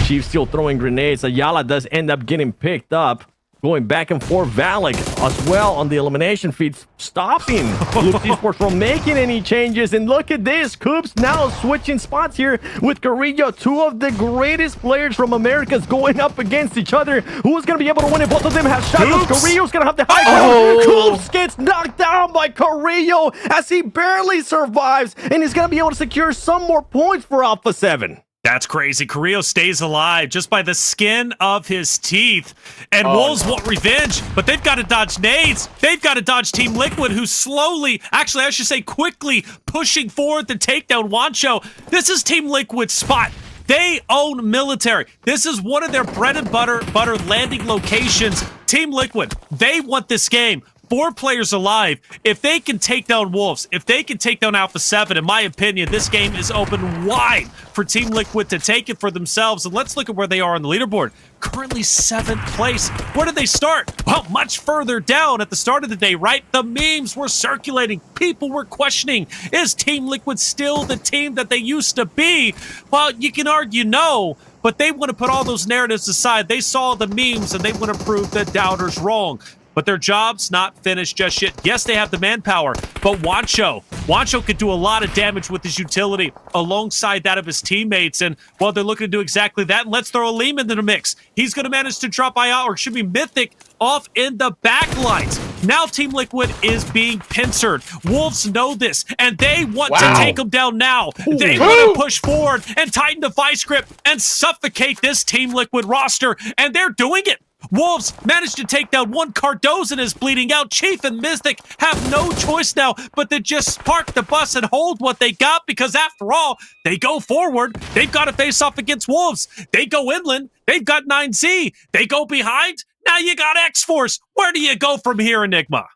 Chief still throwing grenades. Ayala does end up getting picked up. Going back and forth. Valak as well on the elimination feed, stopping Loop Esports from making any changes. And look at this. Coops now switching spots here with Carrillo. Two of the greatest players from Americas going up against each other. Who's going to be able to win it? Both of them have shotguns. Carrillo's going to have the high ground. Coops gets knocked down by Carrillo as he barely survives. And he's going to be able to secure some more points for Alpha 7. That's crazy. Carrillo stays alive just by the skin of his teeth. And Wolves want revenge, but they've got to dodge nades. They've got to dodge Team Liquid, who's slowly, actually I should say quickly, pushing forward to take down Wancho. This is Team Liquid's spot. They own military. This is one of their bread and butter landing locations. Team Liquid, they want this game. 4 players alive. If they can take down Wolves, if they can take down Alpha 7, in my opinion, this game is open wide for Team Liquid to take it for themselves. And let's look at where they are on the leaderboard. Currently 7th place. Where did they start? Well, much further down at the start of the day, right? The memes were circulating. People were questioning, is Team Liquid still the team that they used to be? Well, you can argue no, but they want to put all those narratives aside. They saw the memes and they want to prove the doubters wrong. But their job's not finished just yet. Yes, they have the manpower, but Wancho could do a lot of damage with his utility alongside that of his teammates. And while they're looking to do exactly that, let's throw Aleem into the mix. He's going to manage to drop IR, or should be Mythic, off in the back lines. Now Team Liquid is being pincered. Wolves know this, and they want to take them down now. They want to push forward and tighten the vice grip and suffocate this Team Liquid roster, and they're doing it. Wolves managed to take down one. Cardozan is bleeding out. Chief and Mystic have no choice now but to just park the bus and hold what they got, because after all, they go forward. They've got to face off against Wolves. They go inland. They've got 9Z. They go behind. Now you got Xforce. Where do you go from here, Enigma?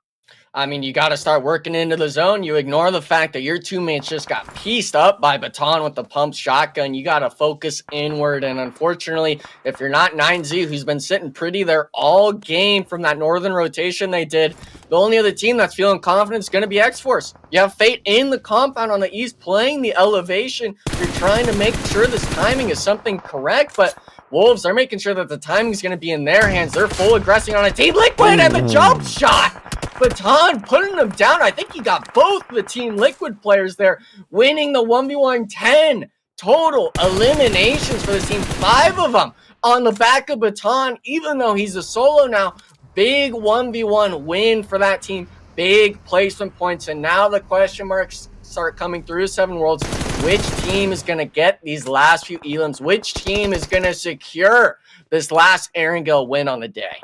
I mean, you got to start working into the zone. You ignore the fact that your teammates just got pieced up by Baton with the pump shotgun. You got to focus inward. And unfortunately, if you're not 9Z, who's been sitting pretty there all game from that northern rotation they did, the only other team that's feeling confident is going to be Xforce. You have Fate in the compound on the east playing the elevation. You're trying to make sure this timing is something correct, but Wolves are making sure that the timing is going to be in their hands. They're full aggressing on a Team Liquid and the jump shot. Baton putting them down. I think he got both the Team Liquid players there, winning the 1v1 10 total eliminations for this team. 5 of them on the back of Baton, even though he's a solo now. Big 1v1 win for that team. Big placement points. And now the question marks start coming through 7 Worlds. Which team is going to get these last few elims? Which team is going to secure this last Erangel win on the day?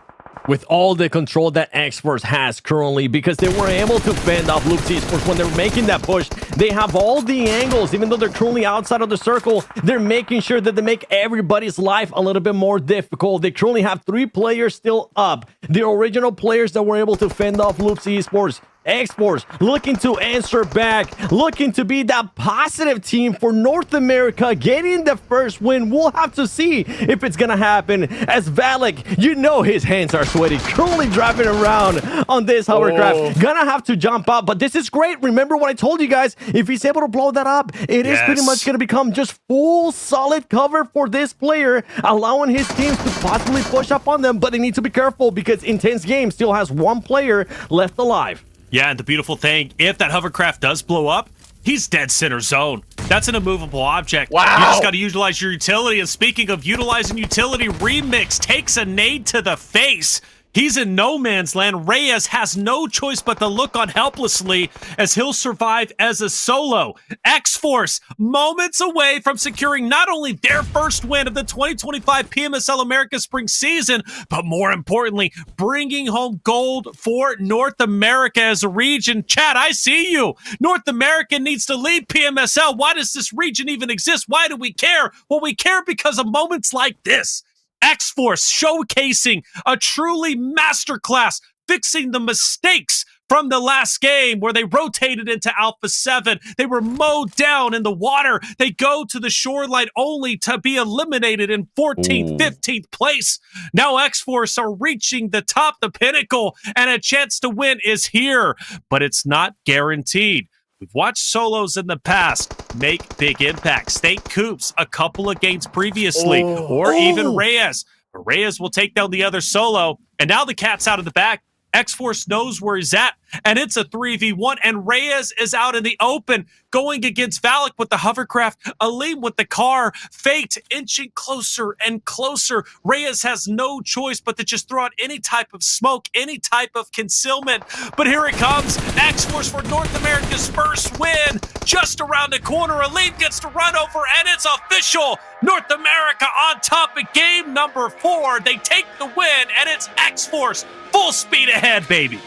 With all the control that Xforce has currently, because they were able to fend off Loop Esports when they're making that push. They have all the angles, even though they're currently outside of the circle. They're making sure that they make everybody's life a little bit more difficult. They currently have 3 players still up. The original players that were able to fend off Loop Esports. Xforce looking to answer back, looking to be that positive team for North America, getting the first win. We'll have to see if it's gonna happen, as Valak, you know his hands are sweaty, currently driving around on this hovercraft. Gonna have to jump out, but this is great. Remember what I told you guys, if he's able to blow that up, it is pretty much gonna become just full solid cover for this player, allowing his teams to possibly push up on them. But they need to be careful, because Intense Game still has 1 player left alive. Yeah, and the beautiful thing, if that hovercraft does blow up, he's dead center zone. That's an immovable object. Wow. You just got to utilize your utility. And speaking of utilizing utility, Remix takes a nade to the face. He's in no man's land. Reyes has no choice but to look on helplessly as he'll survive as a solo. Xforce, moments away from securing not only their first win of the 2025 PMSL America Spring season, but more importantly, bringing home gold for North America as a region. Chad, I see you. North America needs to lead PMSL. Why does this region even exist? Why do we care? Well, we care because of moments like this. Xforce showcasing a truly masterclass, fixing the mistakes from the last game where they rotated into Alpha 7. They were mowed down in the water. They go to the shoreline only to be eliminated in 14th, 15th place. Now Xforce are reaching the top, the pinnacle, and a chance to win is here, but it's not guaranteed. We've watched solos in the past make big impacts. Think Coops a couple of games previously, or even Reyes. But Reyes will take down the other solo, and now the cat's out of the bag. Xforce knows where he's at, and it's a 3v1, and Reyes is out in the open, going against Valak with the hovercraft, Aleem with the car, Fate inching closer and closer. Reyes has no choice but to just throw out any type of smoke, any type of concealment. But here it comes, Xforce for North America's first win, just around the corner. Aleem gets to run over, and it's official. North America on top of game number 4. They take the win, and it's Xforce full speed ahead, baby.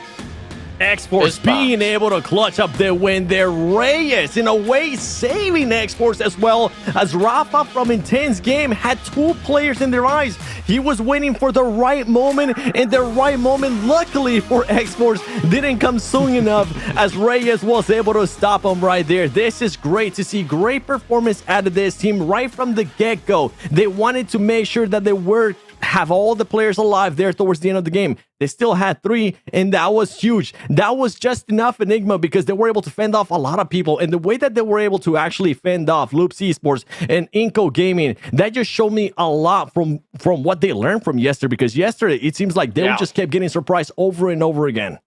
Xforce being able to clutch up the win there. Reyes, in a way, saving Xforce, as well as Rafa from Intense Game had 2 players in their eyes. He was waiting for the right moment, and the right moment, luckily for Xforce, didn't come soon enough, as Reyes was able to stop him right there. This is great to see. Great performance out of this team right from the get-go. They wanted to make sure that they have all the players alive there towards the end of the game. They still had 3, and that was huge. That was just enough, Enigma, because they were able to fend off a lot of people. And the way that they were able to actually fend off Loops Esports and iNCO Gaming, that just showed me a lot from what they learned from yesterday, because yesterday it seems like they just kept getting surprised over and over again.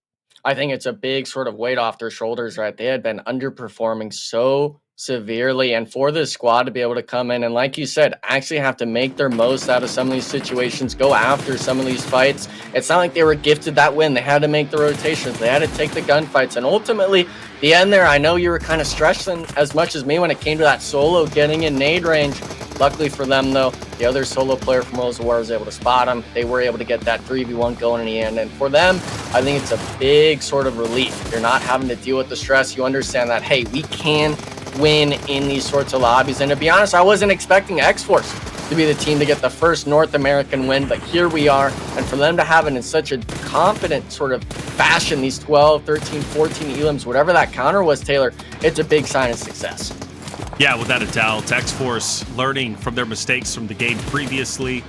I think it's a big sort of weight off their shoulders, right? They had been underperforming so severely, and for this squad to be able to come in and, like you said, actually have to make their most out of some of these situations, go after some of these fights. It's not like they were gifted that win. They had to make the rotations, they had to take the gunfights, and ultimately the end there, I know you were kind of stressing as much as me when it came to that solo getting in nade range. Luckily for them, though, the other solo player from Worlds of War was able to spot him. They were able to get that 3v1 going in the end, and for them, I think it's a big sort of relief. You're not having to deal with the stress. You understand that, hey, we can win in these sorts of lobbies. And to be honest, I wasn't expecting Xforce to be the team to get the first North American win, but here we are. And for them to have it in such a confident sort of fashion, these 12, 13, 14 elims, whatever that counter was, Taylor, it's a big sign of success. Yeah, without a doubt. Xforce learning from their mistakes from the game previously.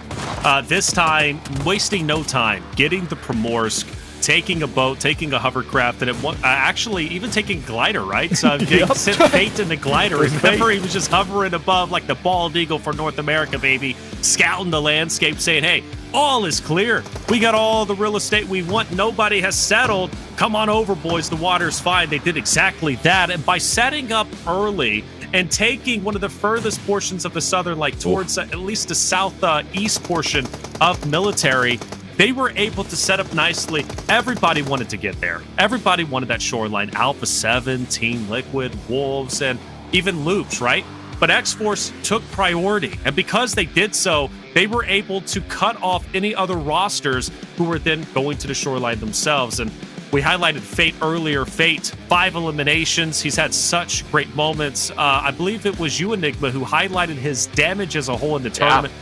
This time, wasting no time, getting the Primorsk, taking a boat, taking a hovercraft, and actually even taking a glider, right? So sent Fate in the glider. Remember, he was just hovering above like the bald eagle for North America, baby, scouting the landscape, saying, hey, all is clear. We got all the real estate we want. Nobody has settled. Come on over, boys. The water's fine. They did exactly that. And by setting up early and taking one of the furthest portions of the southern, like towards at least the southeast portion of military, they were able to set up nicely. Everybody wanted to get there. Everybody wanted that shoreline. Alpha 7, Team Liquid, Wolves, and even Loops, right? But Xforce took priority, and because they did so, they were able to cut off any other rosters who were then going to the shoreline themselves. And we highlighted Fate earlier. Fate, 5 eliminations. He's had such great moments. I believe it was you, Enigma, who highlighted his damage as a whole in the tournament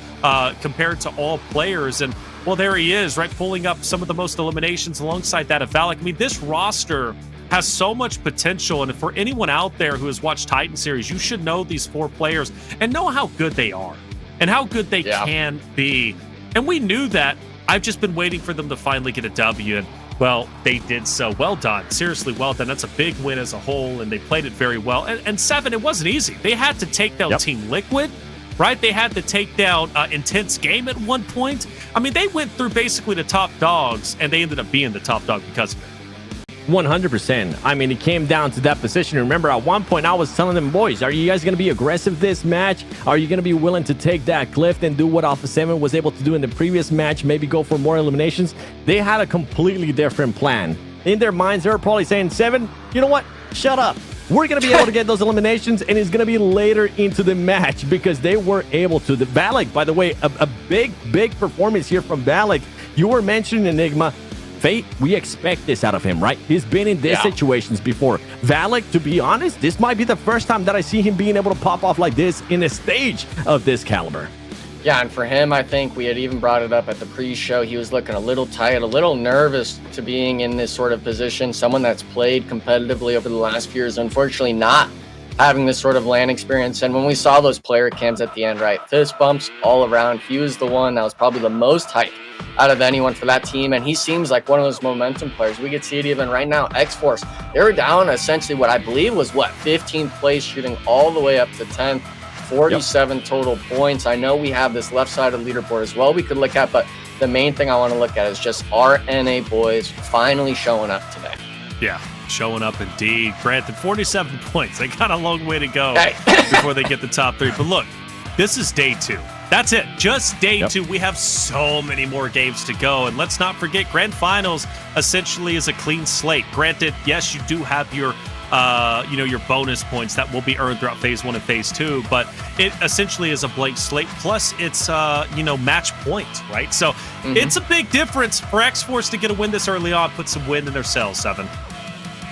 compared to all players. And well, there he is, right, pulling up some of the most eliminations alongside that of Valak. I mean, this roster has so much potential, and for anyone out there who has watched Titan Series, you should know these 4 players and know how good they are and how good they can be. And we knew that. I've just been waiting for them to finally get a W, and well, they did so. Well done. Seriously, well done. That's a big win as a whole, and they played it very well. And 7, it wasn't easy. They had to take down Team Liquid, right? They had to take down Intense Game at one point. I mean, they went through basically the top dogs, and they ended up being the top dog because of it. 100%. I mean, it came down to that position. Remember, at one point, I was telling them, boys, are you guys going to be aggressive this match? Are you going to be willing to take that cliff and do what Alpha 7 was able to do in the previous match, maybe go for more eliminations? They had a completely different plan. In their minds, they were probably saying, 7, you know what? Shut up. We're going to be able to get those eliminations, and it's going to be later into the match because they were able to. The Valak, by the way, a big performance here from Valak. You were mentioning Enigma. Fate, we expect this out of him, right? He's been in these situations before. Valak, to be honest, this might be the first time that I see him being able to pop off like this in a stage of this caliber. Yeah, and for him, I think we had even brought it up at the pre-show. He was looking a little tired, a little nervous to being in this sort of position. Someone that's played competitively over the last few years, unfortunately not having this sort of LAN experience. And when we saw those player cams at the end, right, fist bumps all around. He was the one that was probably the most hyped out of anyone for that team. And he seems like one of those momentum players. We could see it even right now. Xforce, they were down essentially what I believe was 15th place, shooting all the way up to 10th, 47 total points. I know we have this left side of the leaderboard as well we could look at, but the main thing I want to look at is just our NA boys finally showing up today. Yeah, showing up indeed. Granted, 47 points. They got a long way to go before they get the top 3. But look, this is day 2. That's it. Just day 2. We have so many more games to go. And let's not forget, Grand Finals essentially is a clean slate. Granted, yes, you do have your your bonus points that will be earned throughout phase 1 and phase 2, but it essentially is a blank slate. Plus, it's match points, right? So it's a big difference for Xforce to get a win this early on, put some wind in their sails. 7.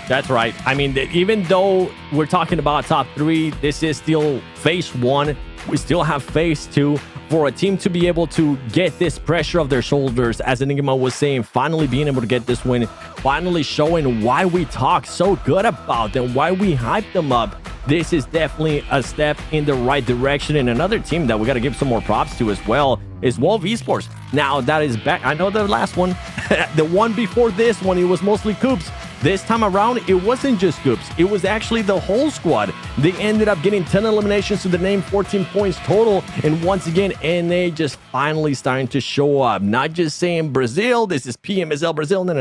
That's right. I mean, even though we're talking about top 3, this is still phase 1. We still have phase 2 for a team to be able to get this pressure off their shoulders. As Enigma was saying, finally being able to get this win, finally showing why we talk so good about them, why we hype them up. This is definitely a step in the right direction. And another team that we got to give some more props to as well is Wolf Esports. Now that is back. I know the last one, the one before this one, it was mostly Coops. This time around, it wasn't just Coops. It was actually the whole squad. They ended up getting 10 eliminations to the name, 14 points total. And once again, NA just finally starting to show up. Not just saying Brazil, this is PMSL Brazil. No.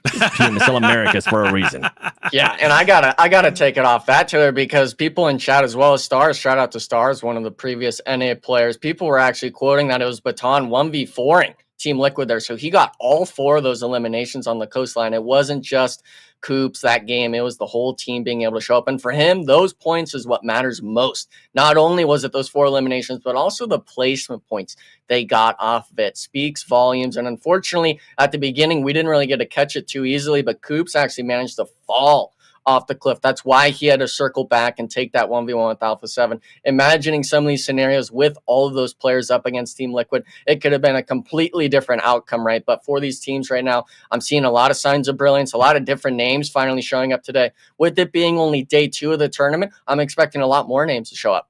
This is PMSL Americas for a reason. Yeah, and I gotta take it off that, Taylor, because people in chat as well as Stars, shout out to Stars, one of the previous NA players, people were actually quoting that it was Baton 1v4ing Team Liquid there. So he got all 4 of those eliminations on the coastline. It wasn't just Coops that game. It was the whole team being able to show up. And for him, those points is what matters most. Not only was it those 4 eliminations, but also the placement points they got off of it. Speaks volumes. And unfortunately, at the beginning, we didn't really get to catch it too easily, but Coops actually managed to fall off the cliff. That's why he had to circle back and take that 1v1 with Alpha 7. Imagining some of these scenarios with all of those players up against Team Liquid, it could have been a completely different outcome, right? But for these teams right now, I'm seeing a lot of signs of brilliance, a lot of different names finally showing up today. With it being only day 2 of the tournament, I'm expecting a lot more names to show up.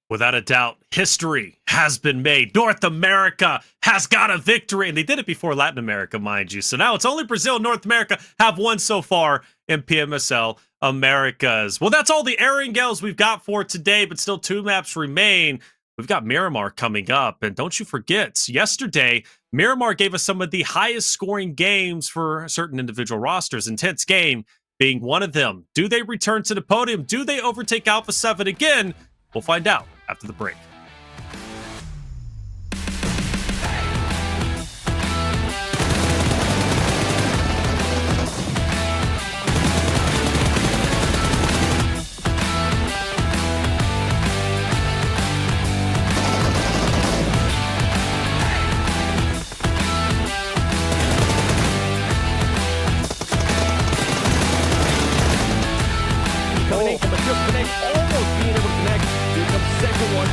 Without a doubt, history has been made. North America has got a victory, and they did it before Latin America, mind you. So now it's only Brazil and North America have won so far in PMSL Americas. Well, that's all the airing gals we've got for today, but still 2 maps remain. We've got Miramar coming up, and don't you forget, yesterday, Miramar gave us some of the highest scoring games for certain individual rosters. Intense Game being one of them. Do they return to the podium? Do they overtake Alpha 7 again? We'll find out after the break. Coming in, but just connect, almost being able to connect. Here comes the second one.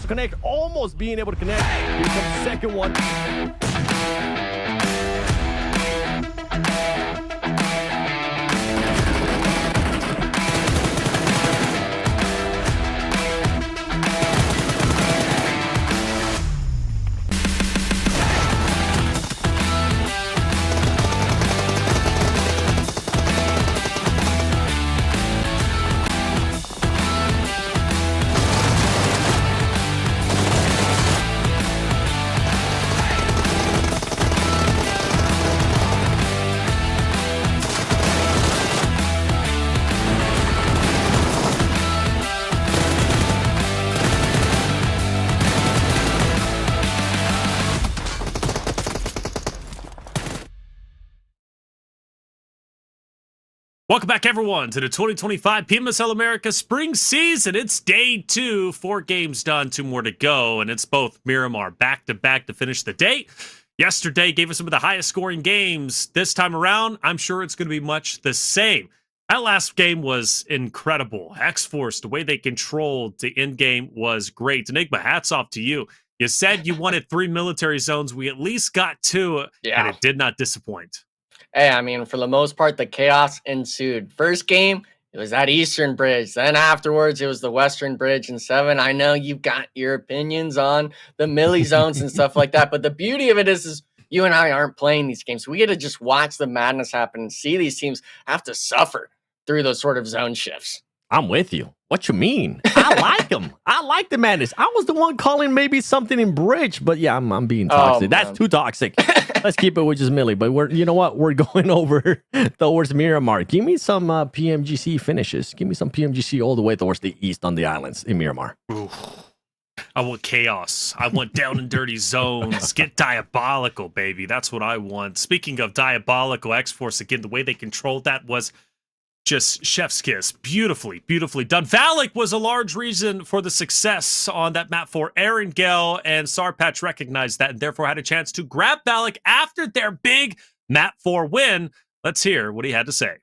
to connect, almost being able to connect. Here comes the second one. Welcome back, everyone, to the 2025 PMSL America Spring Season. It's day 2, 4 games done, 2 more to go, and it's both Miramar back-to-back to finish the day. Yesterday gave us some of the highest scoring games. This time around, I'm sure it's going to be much the same. That last game was incredible. Xforce, the way they controlled the end game was great. Enigma, hats off to you. You said you wanted 3 military zones. We at least got 2, and it did not disappoint. Hey, I mean, for the most part, the chaos ensued. First game, it was that Eastern Bridge. Then afterwards, it was the Western Bridge in 7. I know you've got your opinions on the milli zones and stuff like that, but the beauty of it is you and I aren't playing these games. So we get to just watch the madness happen and see these teams have to suffer through those sort of zone shifts. I'm with you. What you mean? I like them. I like the madness. I was the one calling maybe something in bridge, but yeah, I'm being toxic. That's too toxic. Let's keep it with just Millie. But you know what? We're going over towards Miramar. Give me some PMGC finishes. Give me some PMGC all the way towards the east on the islands in Miramar. Oof. I want chaos. I want down and dirty zones. Get diabolical, baby. That's what I want. Speaking of diabolical, Xforce, again, the way they controlled that was just chef's kiss. Beautifully, beautifully done. Valak was a large reason for the success on that map for Erangel, and Sarpatch recognized that and therefore had a chance to grab Valak after their big map 4 win. Let's hear what he had to say.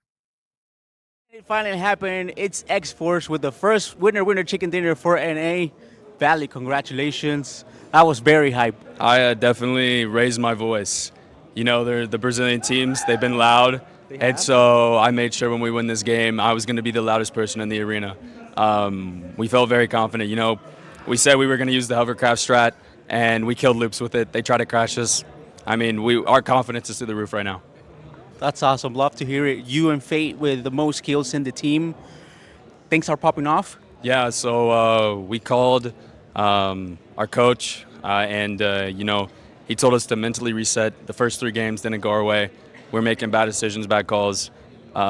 It finally happened. It's Xforce with the first winner chicken dinner for NA. Valak, congratulations. That was very hype. I definitely raised my voice. You know, they're the Brazilian teams. They've been loud. And so I made sure when we win this game, I was going to be the loudest person in the arena. We felt very confident. You know, we said we were going to use the hovercraft strat, and we killed loops with it. They tried to crash us. I mean, our confidence is through the roof right now. That's awesome. Love to hear it. You and Fate with the most kills in the team. Things are popping off? Yeah, so we called our coach, and, you know, he told us to mentally reset. The first 3 games didn't go our way. We're making bad decisions, bad calls.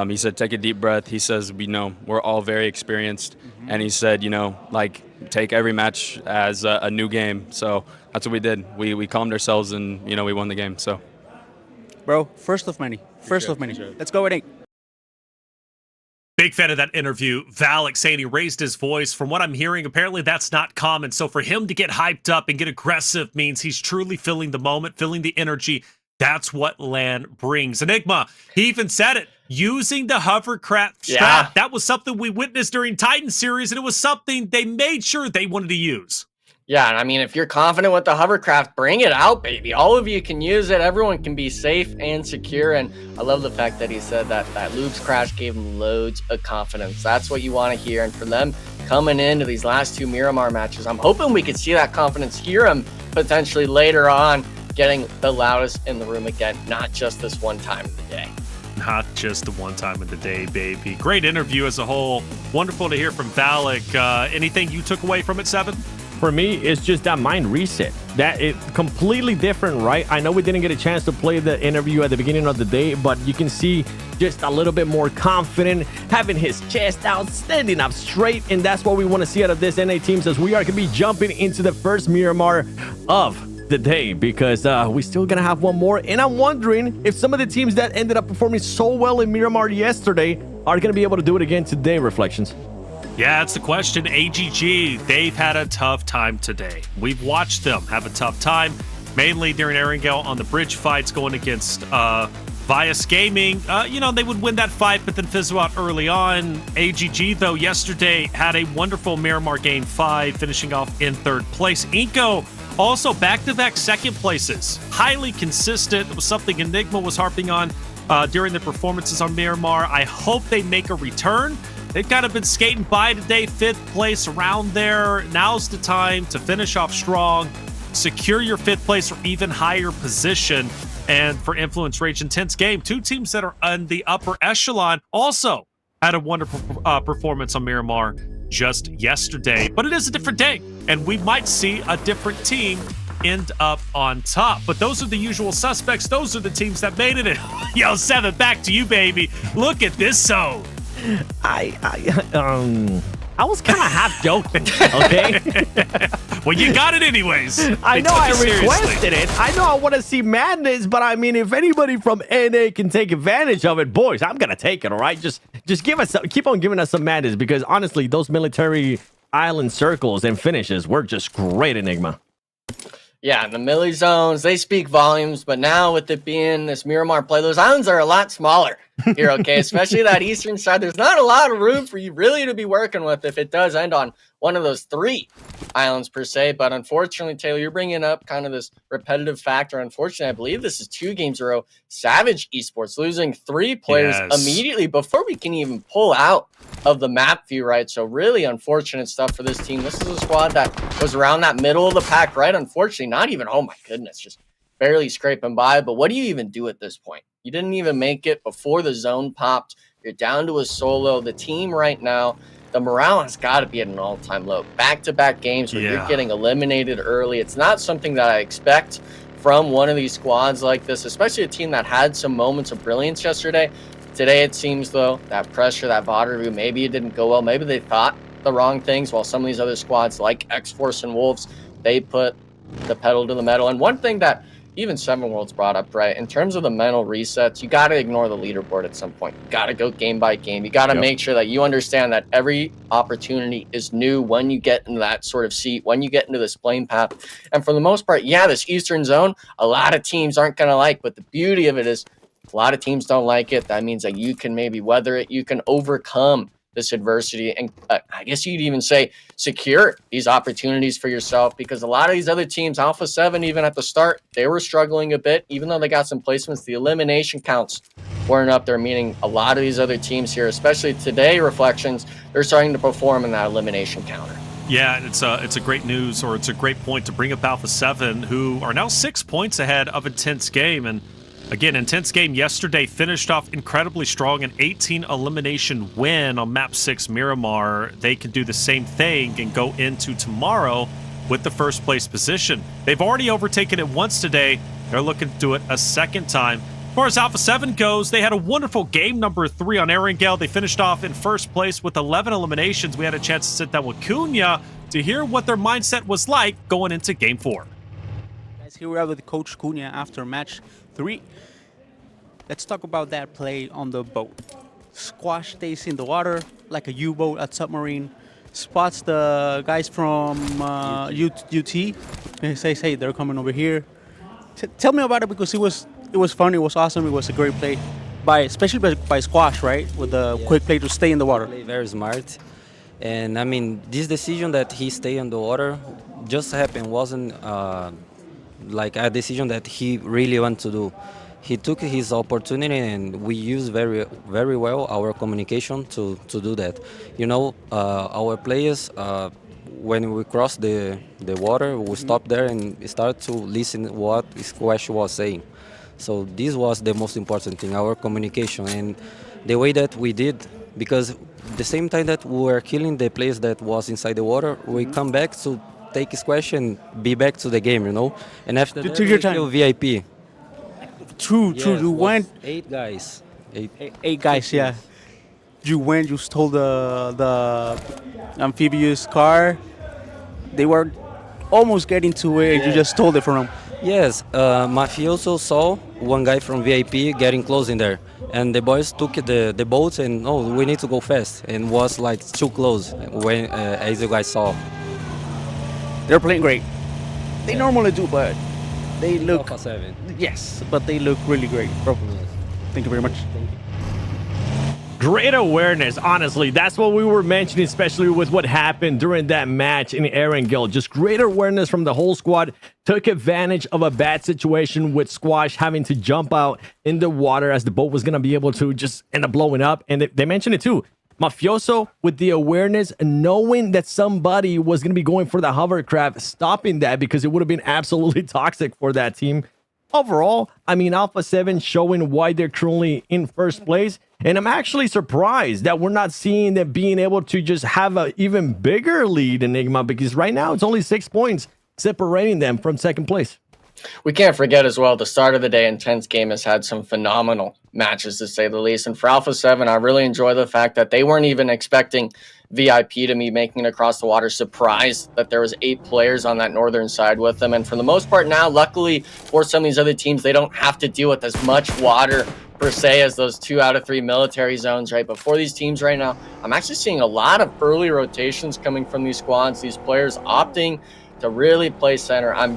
He said, take a deep breath. He says, we're all very experienced. And he said, you know, like, take every match as a new game. So that's what we did. We calmed ourselves and, you know, we won the game. So, bro, first of many. Let's go with 8. Big fan of that interview. Valak saying he raised his voice. From what I'm hearing, apparently that's not common. So for him to get hyped up and get aggressive means he's truly feeling the moment, feeling the energy. That's what LAN brings. Enigma, he even said it, using the hovercraft strap. That was something we witnessed during Titan series, and it was something they made sure they wanted to use. Yeah, and I mean, if you're confident with the hovercraft, bring it out, baby. All of you can use it. Everyone can be safe and secure. And I love the fact that he said that loops crash gave him loads of confidence. That's what you want to hear. And for them coming into these last 2 Miramar matches, I'm hoping we could see that confidence, hear him potentially later on, getting the loudest in the room again, not just this one time of the day. Not just the one time of the day, baby. Great interview as a whole. Wonderful to hear from Valak. Anything you took away from it, 7? For me, it's just that mind reset. That it's completely different, right? I know we didn't get a chance to play the interview at the beginning of the day, but you can see just a little bit more confident, having his chest out, standing up straight, and that's what we want to see out of this NA teams as we are going to be jumping into the first Miramar of the day, because we still gonna have one more, and I'm wondering if some of the teams that ended up performing so well in Miramar yesterday are gonna be able to do it again today. Reflections. Yeah, that's the question. AGG, they've had a tough time today. We've watched them have a tough time, mainly during Erangel on the bridge fights going against VIOUS Gaming, they would win that fight, but then fizzle out early on. AGG, though, yesterday had a wonderful Miramar Game 5, finishing off in 3rd place. iNCO also back-to-back 2nd places. Highly consistent. It was something Enigma was harping on during their performances on Miramar. I hope they make a return. They've kind of been skating by today, 5th place, around there. Now's the time to finish off strong, secure your 5th place or even higher position. And for Influence Rage Intense Game, 2 teams that are on the upper echelon also had a wonderful performance on Miramar just yesterday. But it is a different day, and we might see a different team end up on top. But those are the usual suspects. Those are the teams that made it. Yo, 7, back to you, baby. Look at this zone. I was kind of half joking, okay? Well, you got it anyways. I know I requested seriously. it. I know I want to see madness, but I mean, if anybody from NA can take advantage of it, boys, I'm gonna take it. All right, just give us, keep on giving us some madness, because honestly, those military island circles and finishes were just great, Enigma. Yeah, the milli zones, they speak volumes, but now with it being this Miramar play, those islands are a lot smaller here, okay? Especially that eastern side. There's not a lot of room for you really to be working with if it does end on one of those 3 islands per se. But unfortunately, Taylor, you're bringing up kind of this repetitive factor. Unfortunately, I believe this is 2 games in a row. Savage Esports losing 3 players immediately before we can even pull out of the map view, right? So really unfortunate stuff for this team. This is a squad that was around that middle of the pack, right? Unfortunately, not even, oh my goodness, just barely scraping by. But what do you even do at this point? You didn't even make it before the zone popped. You're down to a solo. The team right now, the morale has got to be at an all-time low. Back-to-back games where you're getting eliminated early. It's not something that I expect from one of these squads like this, especially a team that had some moments of brilliance yesterday. Today, it seems, though, that pressure, that VOD review, maybe it didn't go well. Maybe they thought the wrong things, while some of these other squads like Xforce and Wolves, they put the pedal to the metal. And one thing that even Seven Worlds brought up, right, in terms of the mental resets, you got to ignore the leaderboard at some point. You got to go game by game. You got to make sure that you understand that every opportunity is new when you get into that sort of seat, when you get into this playing path. And for the most part, yeah, this Eastern Zone, a lot of teams aren't going to like, but the beauty of it is a lot of teams don't like it. That means that you can maybe weather it. You can overcome this adversity. And I guess you'd even say secure these opportunities for yourself, because a lot of these other teams, Alpha 7, even at the start, they were struggling a bit. Even though they got some placements, the elimination counts weren't up there, meaning a lot of these other teams here, especially today, Reflections, they're starting to perform in that elimination counter. Yeah, and it's a great news, or it's a great point to bring up Alpha 7, who are now 6 points ahead of Intense Game. And again, Intense Game yesterday finished off incredibly strong, an 18 elimination win on Map 6 Miramar. They can do the same thing and go into tomorrow with the 1st place position. They've already overtaken it once today. They're looking to do it a 2nd time. As far as Alpha 7 goes, they had a wonderful game number 3 on Erangel. They finished off in 1st place with 11 eliminations. We had a chance to sit down with Cunha to hear what their mindset was like going into Game 4. Guys, here we are with Coach Cunha after match 3. Let's talk about that play on the boat. Squash stays in the water like a U-boat at submarine. Spots the guys from UT. And says, hey, they're coming over here. Tell me about it, because it was fun, it was awesome, it was a great play, especially by Squash, right? With the quick play to stay in the water. Very smart. And I mean, this decision that he stayed in the water just happened, wasn't like a decision that he really wanted to do. He took his opportunity, and we used very, very well our communication to do that. You know, our players, when we crossed the water, we stopped there and started to listen what Squash was saying. So this was the most important thing, our communication, and the way that we did, because the same time that we were killing the players that was inside the water, we come back to take Squash and be back to the game, you know. And after that, we kill VIP. True. Yes, You went 8 guys. Eight guys, yeah. You went, you stole the amphibious car. They were almost getting to it, and you just stole it from them. Yes, Mafioso saw one guy from VIP getting close in there, and the boys took the boats and, oh, we need to go fast, and was like too close when, as you guys saw. They're playing great. They normally do, but they look... Alpha 7. Yes, but they look really great, bro. Thank you very much. Great awareness, honestly. That's what we were mentioning, especially with what happened during that match in Erangel. Just great awareness from the whole squad. Took advantage of a bad situation with Squash having to jump out in the water as the boat was going to be able to just end up blowing up. And they mentioned it too. Mafioso with the awareness, knowing that somebody was going to be going for the hovercraft, stopping that because it would have been absolutely toxic for that team. Overall, I mean, Alpha 7 showing why they're currently in first place. And I'm actually surprised that we're not seeing them being able to just have an even bigger lead, Enigma, because right now it's only 6 points separating them from second place. We can't forget as well, the start of the day, Intense Game has had some phenomenal matches, to say the least. And for Alpha 7, I really enjoy the fact that they weren't even expecting VIP to be making it across the water. Surprised that there was 8 players on that northern side with them. And for the most part now, luckily for some of these other teams, they don't have to deal with as much water per se as those 2 out of 3 military zones, right? But for these teams right now, I'm actually seeing a lot of early rotations coming from these squads, these players opting to really play center. I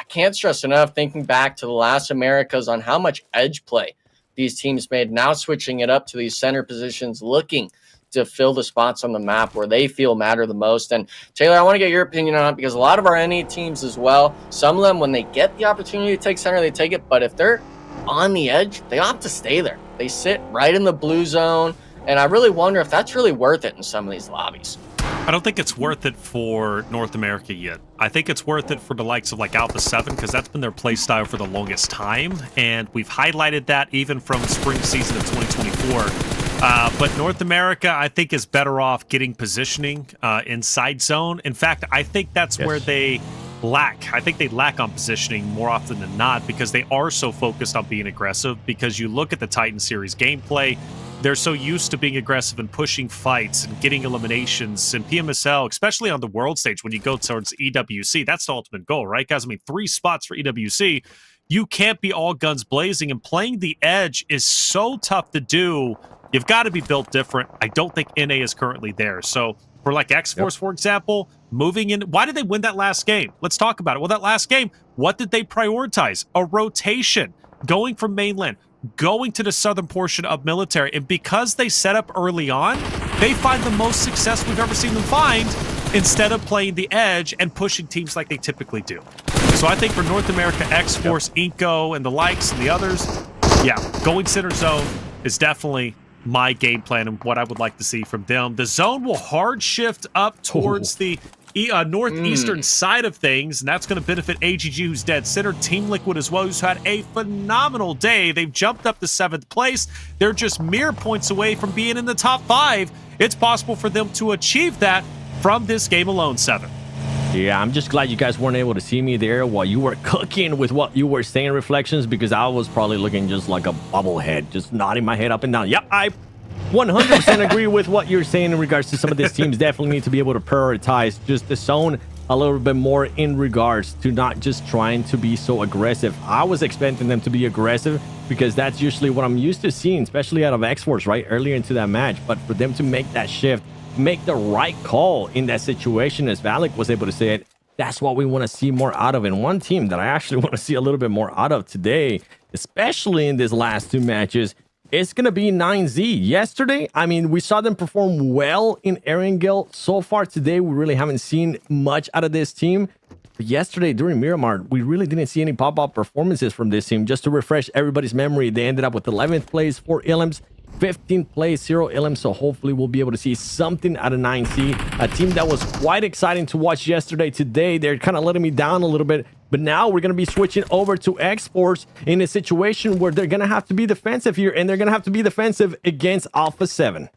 can't stress enough, thinking back to the last Americas, on how much edge play these teams made, now switching it up to these center positions, looking to fill the spots on the map where they feel matter the most. And Taylor, I want to get your opinion on it, because a lot of our NA teams as well, some of them, when they get the opportunity to take center, they take it. But if they're on the edge, they opt to stay there. They sit right in the blue zone. And I really wonder if that's really worth it in some of these lobbies. I don't think it's worth it for North America yet. I think it's worth it for the likes of like Alpha 7, because that's been their play style for the longest time. And we've highlighted that even from spring season of 2024. But North America, I think, is better off getting positioning inside zone. In fact, I think that's where they lack. I think they lack on positioning more often than not, because they are so focused on being aggressive. Because you look at the Titan series gameplay, they're so used to being aggressive and pushing fights and getting eliminations. And PMSL, especially on the world stage, when you go towards EWC, that's the ultimate goal, right, guys? I mean, 3 spots for EWC. You can't be all guns blazing, and playing the edge is so tough to do. You've got to be built different. I don't think NA is currently there. So for like Xforce, for example, moving in, why did they win that last game? Let's talk about it. Well, that last game, what did they prioritize? A rotation, going from mainland, going to the southern portion of military. And because they set up early on, they find the most success we've ever seen them find, instead of playing the edge and pushing teams like they typically do. So I think for North America, Xforce, iNCO, and the likes and the others, yeah, going center zone is definitely my game plan and what I would like to see from them. The zone will hard shift up towards the northeastern side of things, and that's going to benefit AGG, who's dead center. Team Liquid as well, who's had a phenomenal day. They've jumped up to 7th place. They're just mere points away from being in the top 5. It's possible for them to achieve that from this game alone, 7. Yeah, I'm just glad you guys weren't able to see me there while you were cooking with what you were saying, Reflections, because I was probably looking just like a bobblehead, just nodding my head up and down. Yep, I 100% agree with what you're saying in regards to some of these teams definitely need to be able to prioritize just the zone a little bit more in regards to not just trying to be so aggressive. I was expecting them to be aggressive because that's usually what I'm used to seeing, especially out of Xforce, right, earlier into that match. But for them to make that shift, make the right call in that situation, as Valak was able to say it, that's what we want to see more out of. And one team that I actually want to see a little bit more out of today, especially in these last 2 matches, it's going to be 9Z. Yesterday, I mean, we saw them perform well in Erangel. So far today, we really haven't seen much out of this team. But yesterday, during Miramar, we really didn't see any pop-up performances from this team. Just to refresh everybody's memory, they ended up with 11th place, 4 Illims, 15th place, 0 Illims. So hopefully we'll be able to see something out of 9C. A team that was quite exciting to watch yesterday. Today, they're kind of letting me down a little bit. But now we're going to be switching over to Xforce in a situation where they're going to have to be defensive here, and they're going to have to be defensive against Alpha 7.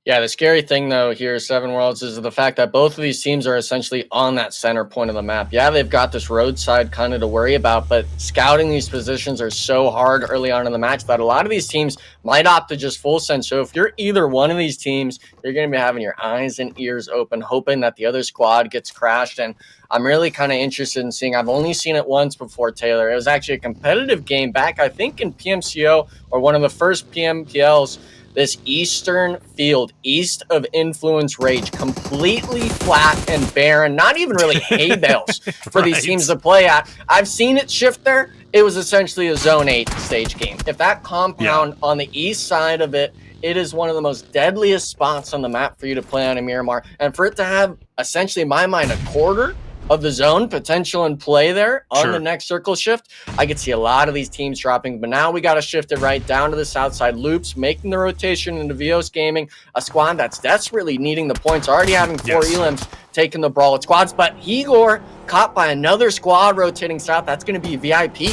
Yeah, the scary thing, though, here, Seven Worlds, is the fact that both of these teams are essentially on that center point of the map. Yeah, they've got this roadside kind of to worry about, but scouting these positions are so hard early on in the match that a lot of these teams might opt to just full send. So if you're either one of these teams, you're going to be having your eyes and ears open, hoping that the other squad gets crashed. And I'm really kind of interested in seeing. I've only seen it once before, Taylor. It was actually a competitive game back, I think, in PMCO, or one of the first PMPLs. This eastern field, east of Influence Rage, completely flat and barren, not even really hay bales for these teams to play at. I've seen it shift there. it was essentially a Zone 8 stage game. If that compound on the east side of it, it is one of the most deadliest spots on the map for you to play on in Miramar. And for it to have, essentially, in my mind, a quarter of the zone potential in play there on the next circle shift, I could see a lot of these teams dropping. But now we got to shift it right down to the south side. Loops making the rotation into VIOUS Gaming, a squad that's desperately needing the points, already having 4 elims, taking the brawl at squads. But Igor caught by another squad rotating south. That's going to be VIP.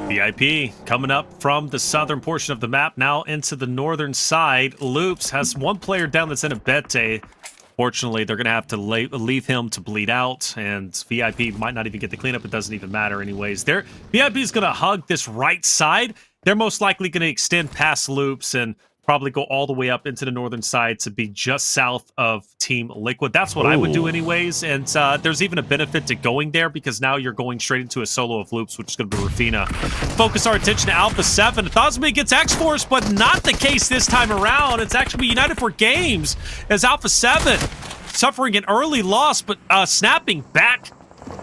VIP coming up from the southern portion of the map, now into the northern side. Loops has one player down that's in a bete. Fortunately, they're going to have to leave him to bleed out, and VIP might not even get the cleanup. It doesn't even matter anyways. VIP is going to hug this right side. They're most likely going to extend past Loops and probably go all the way up into the northern side to be just south of Team Liquid. That's what I would do anyways, and there's even a benefit to going there because now you're going straight into a solo of Loops, which is going to be Rafina. Focus our attention to Alpha 7. Thosme gets Xforce, but not the case this time around. It's actually United for Games as Alpha 7 suffering an early loss, but snapping back,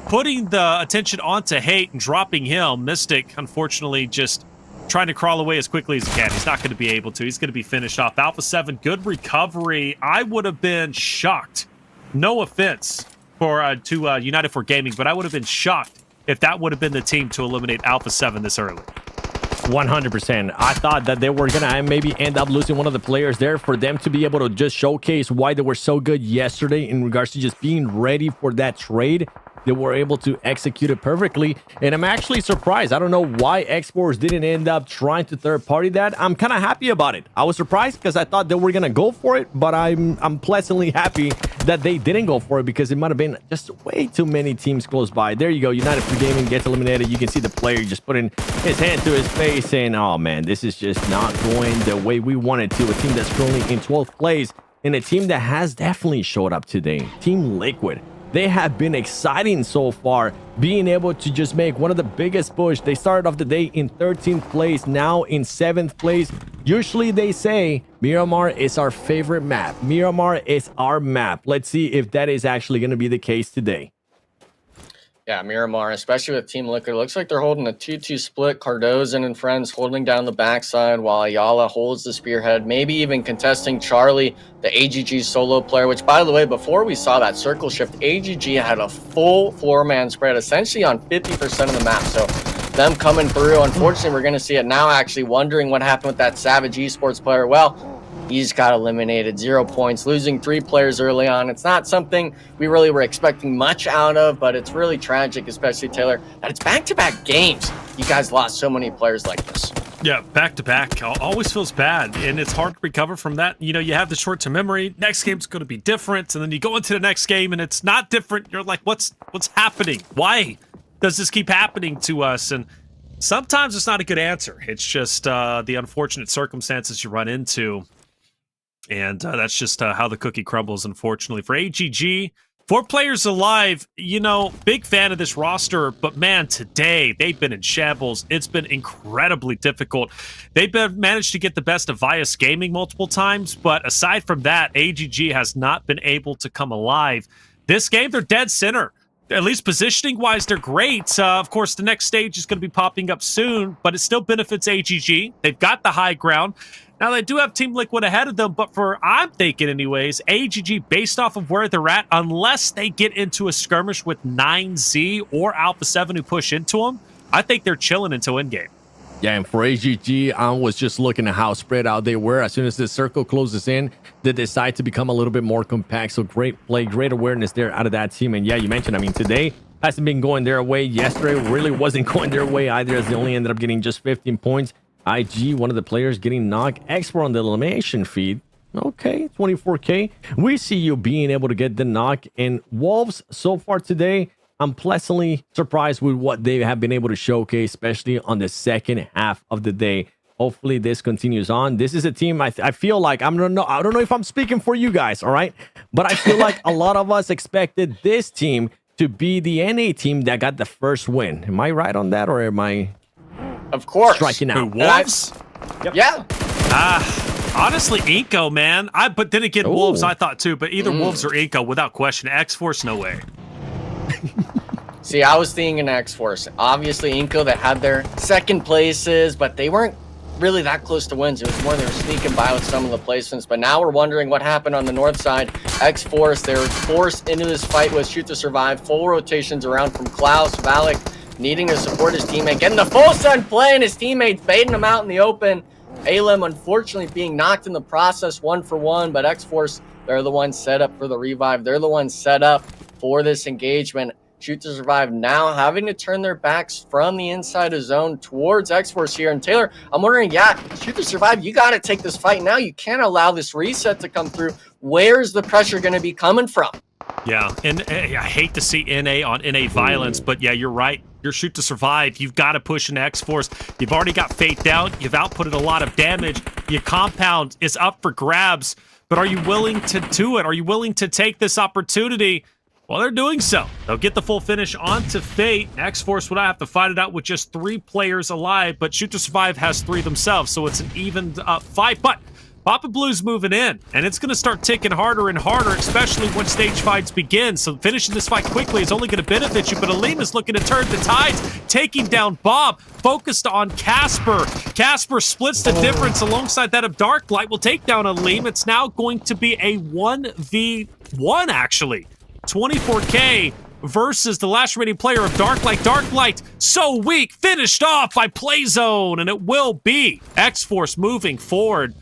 putting the attention onto Hate and dropping him. Mystic, unfortunately, just trying to crawl away as quickly as he can. He's not going to be able to. He's going to be finished off. Alpha 7, good recovery. I would have been shocked. No offense to United for Gaming, but I would have been shocked if that would have been the team to eliminate Alpha 7 this early. 100%. I thought that they were going to maybe end up losing one of the players there for them to be able to just showcase why they were so good yesterday in regards to just being ready for that trade. They were able to execute it perfectly, and I'm actually surprised. I don't know why Xforce didn't end up trying to third-party that. I'm kind of happy about it. I was surprised because I thought they were gonna go for it, but I'm pleasantly happy that they didn't go for it because it might have been just way too many teams close by. There you go. United for Gaming gets eliminated. You can see the player just putting his hand to his face saying, oh man, this is just not going the way we wanted to. A team that's currently in 12th place and a team that has definitely showed up today. Team Liquid. They have been exciting so far, being able to just make one of the biggest push. They started off the day in 13th place, now in 7th place. Usually they say Miramar is our favorite map. Miramar is our map. Let's see if that is actually going to be the case today. Yeah, Miramar, especially with Team Liquid, looks like they're holding a 2-2 split. Cardozo and friends holding down the backside while Ayala holds the spearhead, maybe even contesting Charlie, the AGG solo player, which, by the way, before we saw that circle shift, AGG had a full floor-man spread, essentially on 50% of the map. So them coming through, unfortunately, we're going to see it now, actually wondering what happened with that Savage Esports player. Well, he just got eliminated, 0 points, losing 3 players early on. It's not something we really were expecting much out of, but it's really tragic, especially Taylor, that it's back-to-back games. You guys lost so many players like this. Yeah, back-to-back always feels bad, and it's hard to recover from that. You know, you have the short-term memory. Next game's going to be different, and then you go into the next game, and it's not different. You're like, what's happening? Why does this keep happening to us? And sometimes it's not a good answer. It's just the unfortunate circumstances you run into. And that's just how the cookie crumbles, unfortunately. For AGG, 4 players alive, you know, big fan of this roster, but man, today they've been in shambles. It's been incredibly difficult. They've managed to get the best of VIOUS Gaming multiple times, but aside from that, AGG has not been able to come alive. This game, they're dead center. At least positioning-wise, they're great. Of course, the next stage is going to be popping up soon, but it still benefits AGG. They've got the high ground. Now, they do have Team Liquid ahead of them, but I'm thinking anyways, AGG, based off of where they're at, unless they get into a skirmish with 9Z or Alpha 7 who push into them, I think they're chilling until endgame. Yeah, and for AGG, I was just looking at how spread out they were. As soon as the circle closes in, they decide to become a little bit more compact. So great play, great awareness there out of that team. And yeah, you mentioned, I mean, today hasn't been going their way. Yesterday really wasn't going their way either, as they only ended up getting just 15 points. IG, one of the players getting knocked. Xforce on the elimination feed. Okay, 24K. We see you being able to get the knock. And Wolves, so far today, I'm pleasantly surprised with what they have been able to showcase, especially on the second half of the day. Hopefully this continues on. This is a team I feel like, I don't know if I'm speaking for you guys, all right? But I feel like a lot of us expected this team to be the NA team that got the first win. Am I right on that, or am I... Of course. Striking out. Wolves? Yep. Yeah. Honestly, iNCO, man. But then again, Wolves, I thought too. But either Wolves or iNCO, without question. Xforce, no way. See, I was thinking Xforce. Obviously, iNCO, that had their second places, but they weren't really that close to wins. It was more they were sneaking by with some of the placements. But now we're wondering what happened on the north side. Xforce, they were forced into this fight with Shoot to Survive. Full rotations around from Klaus, Valak, needing to support his teammate. Getting the full sun play, and his teammates baiting him out in the open. Alem, unfortunately, being knocked in the process 1-for-1. But Xforce, they're the ones set up for the revive. They're the ones set up for this engagement. Shoot to Survive now having to turn their backs from the inside of zone towards Xforce here. And Taylor, I'm wondering, yeah, Shoot to Survive, you got to take this fight now. You can't allow this reset to come through. Where's the pressure going to be coming from? Yeah, and I hate to see NA on NA violence, but yeah, you're right. You're Shoot to Survive. You've got to push an Xforce. You've already got Fate down. You've outputted a lot of damage. Your compound is up for grabs, but are you willing to do it? Are you willing to take this opportunity? Well, they're doing so. They'll get the full finish onto Fate. Xforce would have to fight it out with just 3 players alive, but Shoot to Survive has 3 themselves, so it's an even fight. But Papa Blue's moving in, and it's going to start ticking harder and harder, especially when stage fights begin. So finishing this fight quickly is only going to benefit you, but Aleem is looking to turn the tides, taking down Bob, focused on Casper. Casper splits the difference alongside that of Darklight. Will take down Aleem. It's now going to be a 1v1, actually. 24K versus the last remaining player of Darklight. Darklight, so weak, finished off by Playzone, and it will be Xforce moving forward.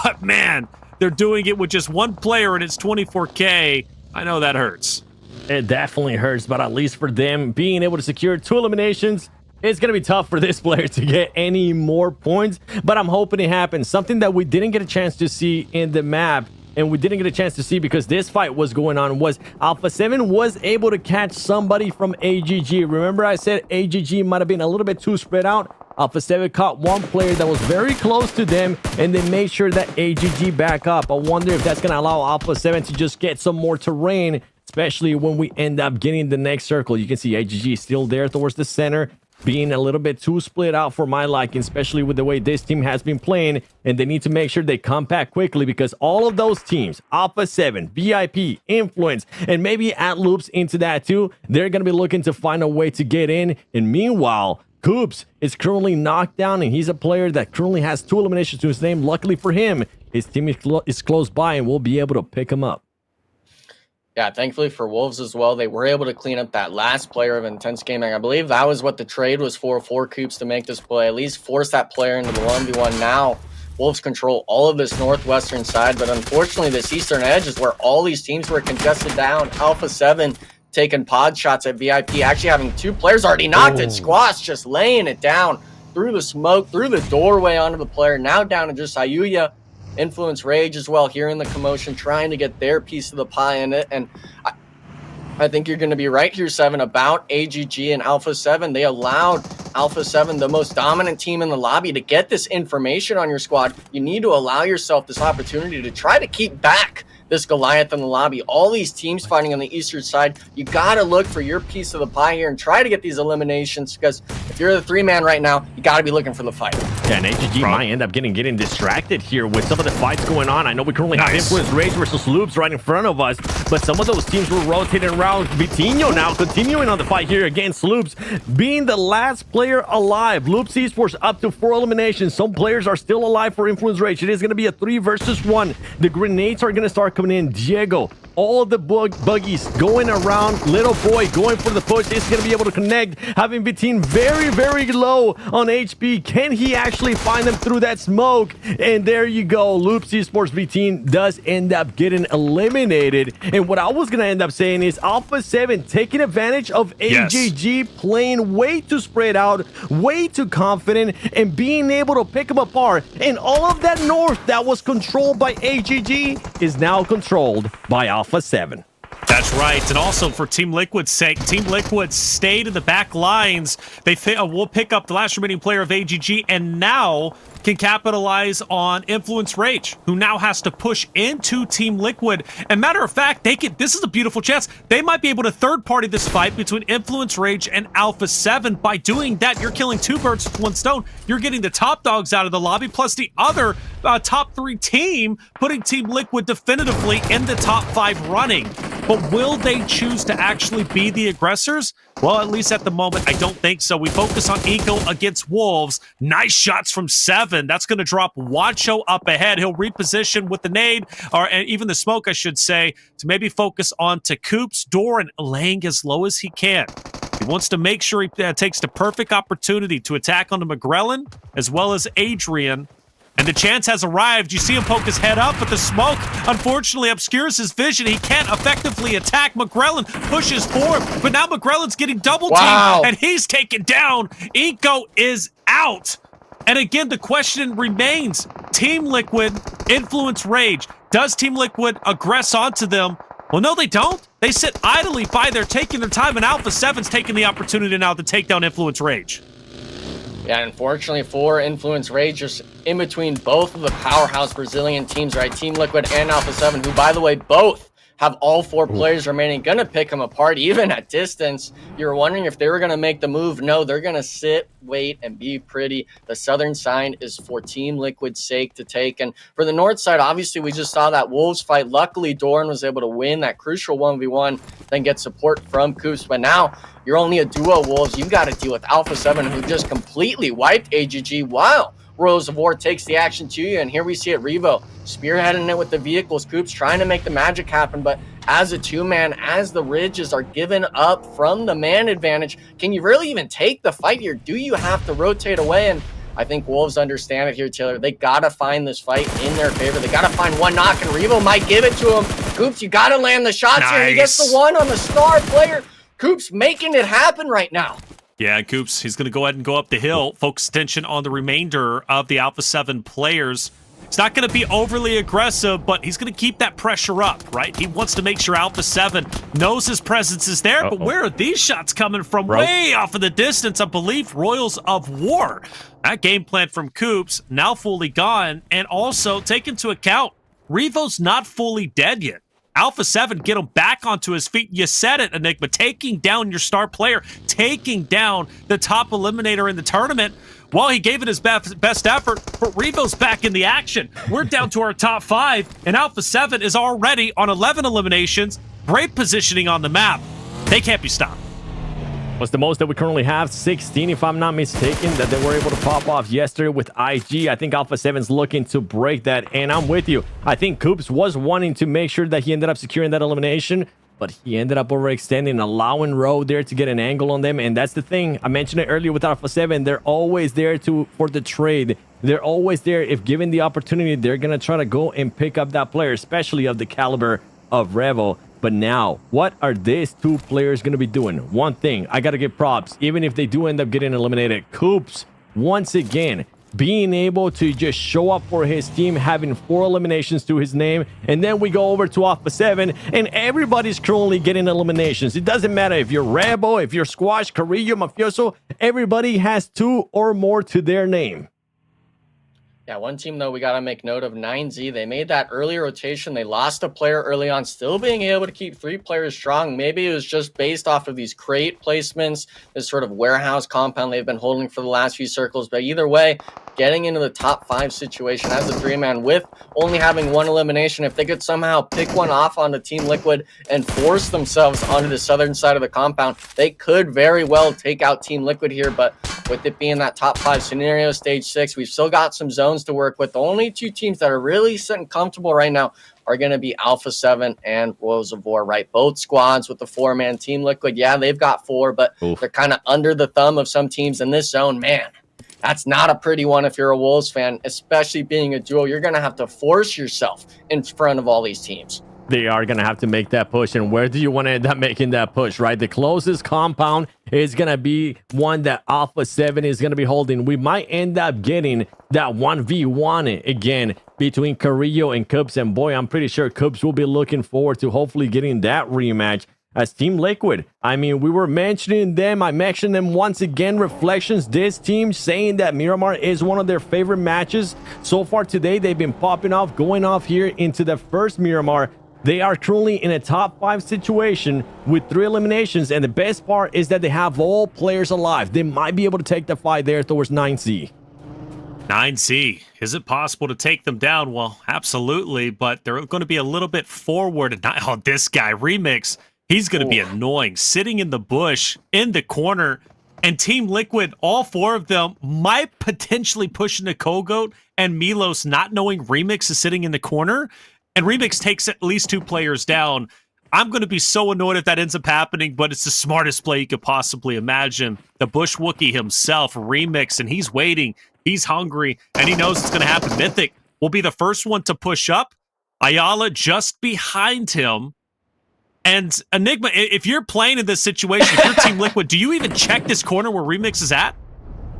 But man, they're doing it with just 1 player, and it's 24K. I know that hurts. It definitely hurts, but at least for them, being able to secure 2 eliminations, it's going to be tough for this player to get any more points, but I'm hoping it happens. Something that we didn't get a chance to see in the map, and we didn't get a chance to see because this fight was going on, was Alpha 7 was able to catch somebody from AGG. Remember I said AGG might have been a little bit too spread out? Alpha 7 caught 1 player that was very close to them, and they made sure that AGG back up. I wonder if that's going to allow Alpha 7 to just get some more terrain, especially when we end up getting the next circle. You can see AGG still there towards the center, being a little bit too split out for my liking, especially with the way this team has been playing, and they need to make sure they come back quickly because all of those teams, Alpha 7, VIP, Influence, and maybe At Loops into that too, they're going to be looking to find a way to get in. And meanwhile, Coops is currently knocked down, and he's a player that currently has 2 eliminations to his name. Luckily for him, his team is close by and will be able to pick him up. Yeah, thankfully for Wolves as well, they were able to clean up that last player of Intense Gaming. I believe that was what the trade was for Coops to make this play, at least force that player into the 1v1. Now, Wolves control all of this northwestern side, but unfortunately this eastern edge is where all these teams were congested down. Alpha 7 taking pod shots at VIP, actually having 2 players already knocked at Squash, just laying it down through the smoke, through the doorway onto the player, now down to just Ayuya. Influence Rage as well, hearing the commotion, trying to get their piece of the pie in it. And I think you're going to be right here, 7, about AGG and Alpha 7. They allowed Alpha 7, the most dominant team in the lobby, to get this information on your squad. You need to allow yourself this opportunity to try to keep back this Goliath in the lobby. All these teams fighting on the eastern side, you got to look for your piece of the pie here and try to get these eliminations, because if you're the 3-man right now, you got to be looking for the fight. Yeah, and AGG might end up getting distracted here with some of the fights going on. I know we currently have Influence Rage versus Loops right in front of us, but some of those teams were rotating around. Vitinho now continuing on the fight here against Loops, being the last player alive. Loops Esports up to 4 eliminations. Some players are still alive for Influence Rage. It is going to be a 3 versus 1. The grenades are going to start coming in. Diego, all of the buggies going around. Little boy going for the push. Is going to be able to connect. Having Vitin very, very low on HP. Can he actually find them through that smoke? And there you go. Loops Esports Vitin does end up getting eliminated. And what I was going to end up saying is Alpha 7 taking advantage of AGG playing way too spread out, way too confident, and being able to pick them apart. And all of that north that was controlled by AGG is now controlled by Alpha 7. That's right. And also for Team Liquid's sake, Team Liquid stayed in the back lines. They will pick up the last remaining player of AGG and now can capitalize on Influence Rage, who now has to push into Team Liquid. And matter of fact, this is a beautiful chance. They might be able to third-party this fight between Influence Rage and Alpha 7. By doing that, you're killing 2 birds with 1 stone. You're getting the top dogs out of the lobby, plus the other top 3 team, putting Team Liquid definitively in the top 5 running. but will they choose to actually be the aggressors? Well, at least at the moment, I don't think so. We focus on iNCO against Wolves. Nice shots from 7. That's going to drop Wancho up ahead. He'll reposition with the nade, or even the smoke, I should say, to maybe focus on to Coops, Doran, laying as low as he can. He wants to make sure he takes the perfect opportunity to attack onto McGrellin as well as Adrian. And the chance has arrived. You see him poke his head up, but the smoke unfortunately obscures his vision. He can't effectively attack. McGrellin pushes forward, but now McGrellin's getting double teamed, and he's taken down. iNCO is out. And again, the question remains, Team Liquid, Influence Rage. Does Team Liquid aggress onto them? Well, no, they don't. They sit idly by there, taking their time, and Alpha 7's taking the opportunity now to take down Influence Rage. Yeah, unfortunately for Influence Rage, just in between both of the powerhouse Brazilian teams, right? Team Liquid and Alpha 7, who, by the way, both have all 4 players remaining. Gonna pick them apart, even at distance. You're wondering if they were gonna make the move. No, they're gonna sit, wait, and be pretty. The southern side is for Team Liquid's sake to take. And for the north side, obviously, we just saw that Wolves fight. Luckily, Doran was able to win that crucial 1v1, then get support from Coops. But now, you're only a duo, Wolves. You got to deal with Alpha 7, who just completely wiped AGG. Wow. Royals of War takes the action to you, and here we see it. Revo spearheading it with the vehicles. Coops trying to make the magic happen, but as a 2-man, as the Ridges are given up from the man advantage, can you really even take the fight here? Do you have to rotate away? And I think Wolves understand it here, Taylor. They got to find this fight in their favor. They got to find one knock, and Revo might give it to him. Coops, you got to land the shots here. He gets the one on the star player. Coops making it happen right now. Yeah, Coops, he's going to go ahead and go up the hill, focus attention on the remainder of the Alpha 7 players. He's not going to be overly aggressive, but he's going to keep that pressure up, right? He wants to make sure Alpha 7 knows his presence is there, but where are these shots coming from? Way off in the distance, I believe, Royals of War. That game plan from Coops, now fully gone, and also take into account, Revo's not fully dead yet. Alpha 7, get him back onto his feet. You said it, Enigma. Taking down your star player, taking down the top eliminator in the tournament. Well, he gave it his best effort, but Revo's back in the action. We're down to our top 5, and Alpha 7 is already on 11 eliminations. Great positioning on the map. They can't be stopped. What's the most that we currently have? 16, if I'm not mistaken, that they were able to pop off yesterday with IG. I think Alpha 7's looking to break that, and I'm with you. I think Coops was wanting to make sure that he ended up securing that elimination, but he ended up overextending, allowing Road there to get an angle on them, and that's the thing. I mentioned it earlier with Alpha 7. They're always there for the trade. They're always there. If given the opportunity, they're going to try to go and pick up that player, especially of the caliber of Revo. But now, what are these 2 players going to be doing? One thing, I got to give props, even if they do end up getting eliminated. Coops, once again, being able to just show up for his team, having 4 eliminations to his name. And then we go over to Alpha 7, and everybody's currently getting eliminations. It doesn't matter if you're Rebo, if you're Squash, Carrillo, Mafioso, everybody has 2 or more to their name. Yeah, one team, though, we got to make note of, 9Z. They made that early rotation. They lost a player early on, still being able to keep 3 players strong. Maybe it was just based off of these crate placements, this sort of warehouse compound they've been holding for the last few circles. But either way, getting into the top 5 situation as a 3-man with only having 1 elimination, if they could somehow pick one off onto Team Liquid and force themselves onto the southern side of the compound, they could very well take out Team Liquid here. But with it being that top 5 scenario, stage 6, we've still got some zones to work with. The only 2 teams that are really sitting comfortable right now are going to be Alpha 7 and Royals of War, right? Both squads with the 4-man. Team Liquid, yeah, they've got 4, but they're kind of under the thumb of some teams in this zone. Man, that's not a pretty one if you're a Wolves fan, especially being a duo. You're going to have to force yourself in front of all these teams. They are going to have to make that push. And where do you want to end up making that push, right? The closest compound is going to be one that Alpha 7 is going to be holding. We might end up getting that 1v1 again between Carrillo and Coops. And boy, I'm pretty sure Coops will be looking forward to hopefully getting that rematch as Team Liquid. I mean, we were mentioning them. I mentioned them once again. Reflections, this team saying that Miramar is one of their favorite matches. So far today, they've been popping off, going off here into the first Miramar. They are currently in a top 5 situation with 3 eliminations, and the best part is that they have all players alive. They might be able to take the fight there towards 9C. 9Z, is it possible to take them down? Well, absolutely, but they're going to be a little bit forward. And oh, this guy, Remix, he's going to be annoying. Sitting in the bush, in the corner, and Team Liquid, all four of them, might potentially push into Kogoat and Milos, not knowing Remix is sitting in the corner. And Remix takes at least 2 players down. I'm going to be so annoyed if that ends up happening, but it's the smartest play you could possibly imagine. The Bush Wookie himself, Remix, and he's waiting. He's hungry, and he knows it's going to happen. Mythic will be the first one to push up. Ayala just behind him. And Enigma, if you're playing in this situation, if you're Team Liquid, do you even check this corner where Remix is at?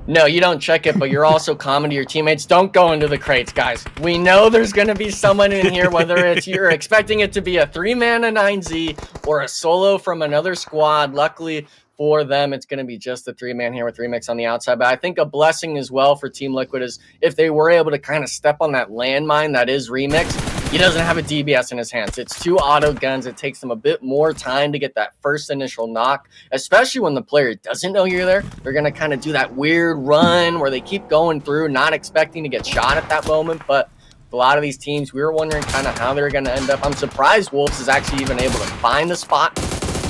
No, you don't check it, but you're also common to your teammates. Don't go into the crates, guys. We know there's going to be someone in here, whether it's you're expecting it to be a 3-mana 9Z or a solo from another squad. Luckily for them, it's going to be just the 3-man here with Remix on the outside. But I think a blessing as well for Team Liquid is if they were able to kind of step on that landmine that is Remix. He doesn't have a DBS in his hands. It's 2 auto guns. It takes them a bit more time to get that first initial knock, especially when the player doesn't know you're there. They're going to kind of do that weird run where they keep going through, not expecting to get shot at that moment. But a lot of these teams, we were wondering kind of how they're going to end up. I'm surprised Wolves is actually even able to find the spot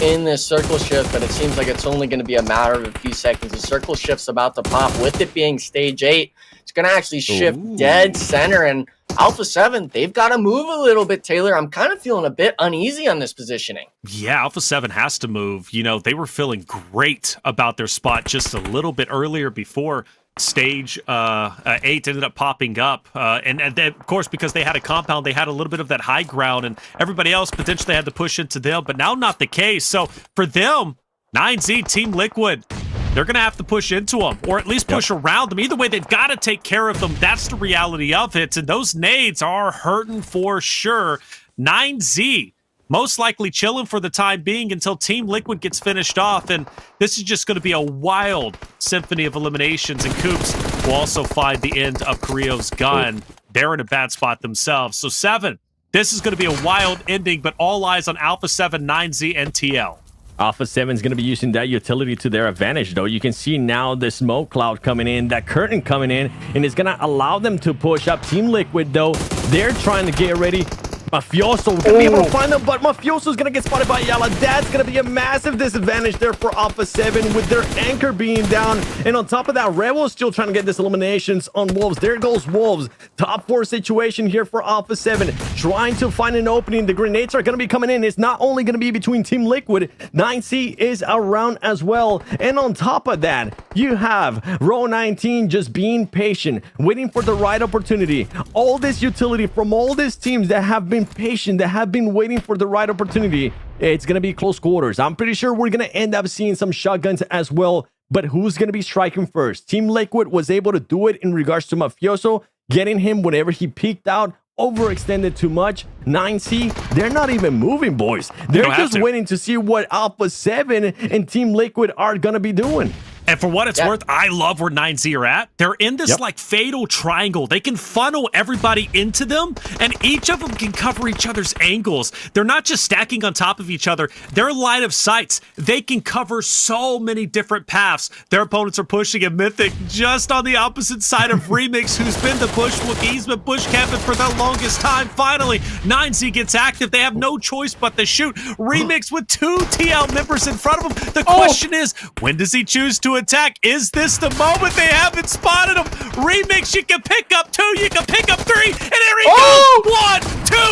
in this circle shift, but it seems like it's only going to be a matter of a few seconds. The circle shift's about to pop. With it being stage 8, it's going to actually shift dead center, and Alpha 7, they've got to move a little bit, Taylor. I'm kind of feeling a bit uneasy on this positioning. Yeah, Alpha 7 has to move. You know, they were feeling great about their spot just a little bit earlier before stage 8 ended up popping up. And then, of course, because they had a compound, they had a little bit of that high ground, and everybody else potentially had to push into them, but now not the case. So for them, 9Z, Team Liquid, they're going to have to push into them, or at least push around them. Either way, they've got to take care of them. That's the reality of it. And those nades are hurting for sure. 9Z, most likely chilling for the time being until Team Liquid gets finished off. And this is just going to be a wild symphony of eliminations. And Coops will also find the end of Carrillo's gun. They're in a bad spot themselves. So 7, this is going to be a wild ending, but all eyes on Alpha 7, 9Z, and TL. Alpha 7 is going to be using that utility to their advantage, though. You can see now the smoke cloud coming in, that curtain coming in, and it's going to allow them to push up. Team Liquid, though, they're trying to get ready. Mafioso to be able to find them, but Mafioso's going to get spotted by Ayala. That's going to be a massive disadvantage there for Alpha 7 with their anchor being down. And on top of that, Rebel's still trying to get this eliminations on Wolves. There goes Wolves. Top 4 situation here for Alpha 7. Trying to find an opening. The grenades are going to be coming in. It's not only going to be between Team Liquid. 9C is around as well. And on top of that, you have Row 19 just being patient, waiting for the right opportunity. All this utility from all these teams that have been patient, that have been waiting for the right opportunity. It's going to be close quarters. I'm pretty sure we're going to end up seeing some shotguns as well. But who's going to be striking first? Team Liquid was able to do it in regards to Mafioso, getting him whenever he peeked out, overextended too much. 9C, they're not even moving, boys. They're just waiting to see what Alpha 7 and Team Liquid are going to be doing. And for what it's worth, I love where 9Z are at. They're in this like fatal triangle. They can funnel everybody into them, and each of them can cover each other's angles. They're not just stacking on top of each other. Their line of sights, they can cover so many different paths. Their opponents are pushing a Mythic just on the opposite side of Remix, who's been the bush Wookiee. He's been bush camping for the longest time. Finally, 9Z gets active. They have no choice but to shoot. Remix with 2 TL members in front of him. The question is, when does he choose to attack? Is this the moment? They haven't spotted him. Remix, you can pick up 2, you can pick up 3, and there he goes. 1,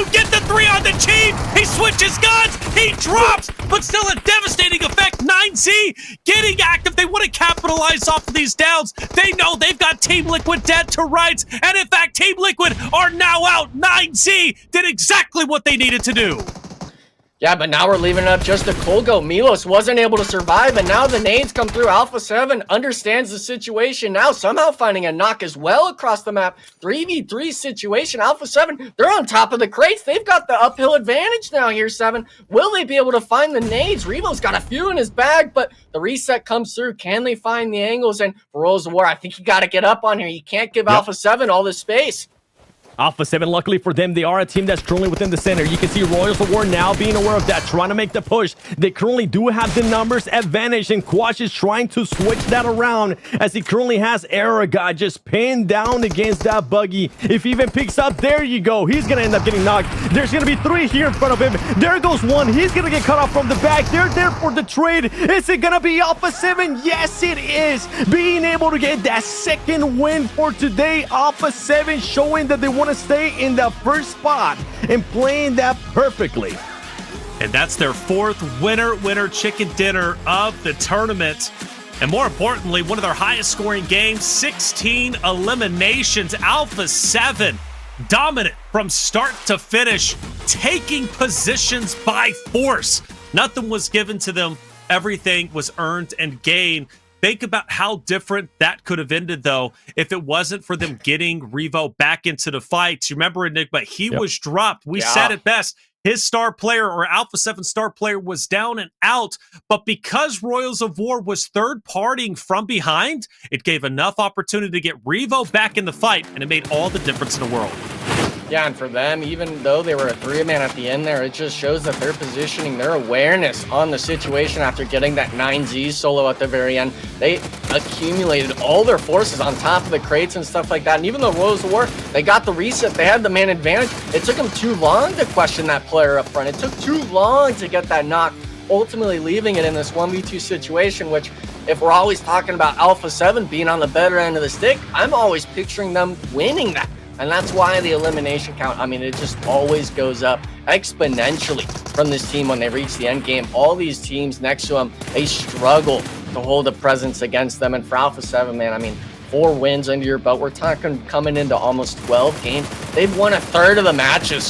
2, get the 3 on the cheap. He switches guns, he drops, but still a devastating effect. 9Z getting active. They want to capitalize off of these downs. They know they've got Team Liquid dead to rights, and in fact, Team Liquid are now out. 9Z did exactly what they needed to do. Yeah, but now we're leaving it up just to Kolgo. Milos wasn't able to survive, and now the nades come through. Alpha 7 understands the situation now, somehow finding a knock as well across the map. 3v3 situation. Alpha 7, they're on top of the crates. They've got the uphill advantage now here, 7. Will they be able to find the nades? Revo's got a few in his bag, but the reset comes through. Can they find the angles? And for Rose of War, I think you got to get up on here. You can't give Alpha 7 all this space. Alpha 7, luckily for them, they are a team that's currently within the center. You can see Royals of War now being aware of that, trying to make the push. They currently do have the numbers advantage, and Quash is trying to switch that around as he currently has Araga just pinned down against that buggy. If he even picks up, there you go. He's going to end up getting knocked. There's going to be 3 here in front of him. There goes 1. He's going to get cut off from the back. They're there for the trade. Is it going to be Alpha 7? Yes, it is. Being able to get that second win for today. Alpha 7 showing that they want to stay in the first spot and playing that perfectly. And that's their 4th winner chicken dinner of the tournament. And more importantly, one of their highest scoring games, 16 eliminations. Alpha 7 dominant from start to finish, taking positions by force. Nothing was given to them. Everything was earned and gained. Think about how different that could have ended, though, if it wasn't for them getting Revo back into the fights. You remember, Enigma, he was dropped. We said it best. His star player, or Alpha 7 star player, was down and out. But because Royals of War was third-partying from behind, it gave enough opportunity to get Revo back in the fight, and it made all the difference in the world. Yeah, and for them, even though they were a 3-man at the end there, it just shows that their positioning, their awareness on the situation after getting that 9Z solo at the very end. They accumulated all their forces on top of the crates and stuff like that. And even though Royals of War, they got the reset, they had the man advantage, it took them too long to question that player up front. It took too long to get that knock, ultimately leaving it in this 1v2 situation, which, if we're always talking about Alpha 7 being on the better end of the stick, I'm always picturing them winning that. And that's why the elimination count, I mean, it just always goes up exponentially from this team when they reach the end game. All these teams next to them, they struggle to hold a presence against them. And for Alpha 7, man, I mean, 4 wins under your belt. We're talking coming into almost 12 games. They've won a third of the matches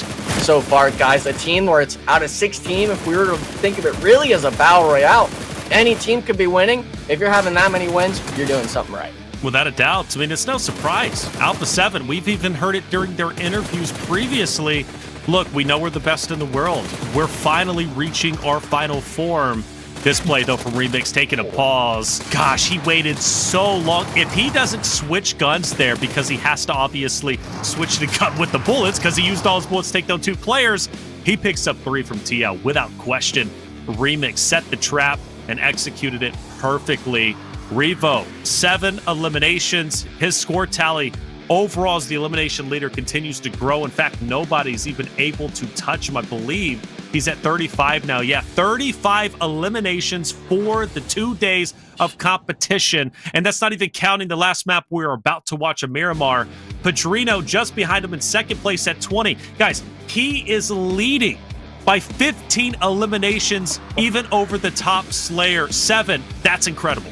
so far, guys. A team where it's out of 16, if we were to think of it really as a battle royale, any team could be winning. If you're having that many wins, you're doing something right. Without a doubt. I mean, it's no surprise. Alpha 7, we've even heard it during their interviews previously. Look, we know we're the best in the world. We're finally reaching our final form. This play, though, from Remix, taking a pause. Gosh, he waited so long. If he doesn't switch guns there, because he has to obviously switch the gun with the bullets, because he used all his bullets to take down 2 players, he picks up 3 from TL without question. Remix set the trap and executed it perfectly. Revo, 7 eliminations. His score tally overall as the elimination leader continues to grow. In fact, nobody's even able to touch him. I believe he's at 35 now. Yeah, 35 eliminations for the 2 days of competition. And that's not even counting the last map we're about to watch, a Miramar. Padrino just behind him in second place at 20. Guys, he is leading by 15 eliminations, even over the top Slayer. 7, that's incredible.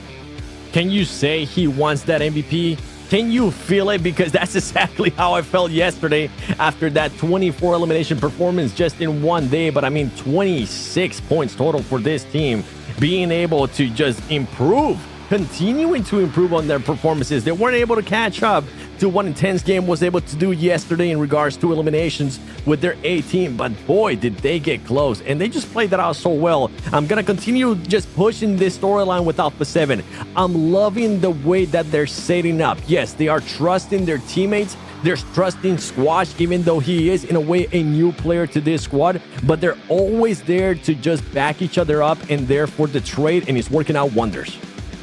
Can you say he wants that MVP? Can you feel it? Because that's exactly how I felt yesterday after that 24 elimination performance just in 1 day. But I mean, 26 points total for this team. Being able to just improve, continuing to improve on their performances. They weren't able to catch up to what Intense Game was able to do yesterday in regards to eliminations with their A team, but boy, did they get close, and they just played that out so well. I'm gonna continue just pushing this storyline with Alpha 7. I'm loving the way that they're setting up. Yes, they are trusting their teammates. They're trusting Squash, even though he is, in a way, a new player to this squad, but they're always there to just back each other up and there for the trade, and it's working out wonders.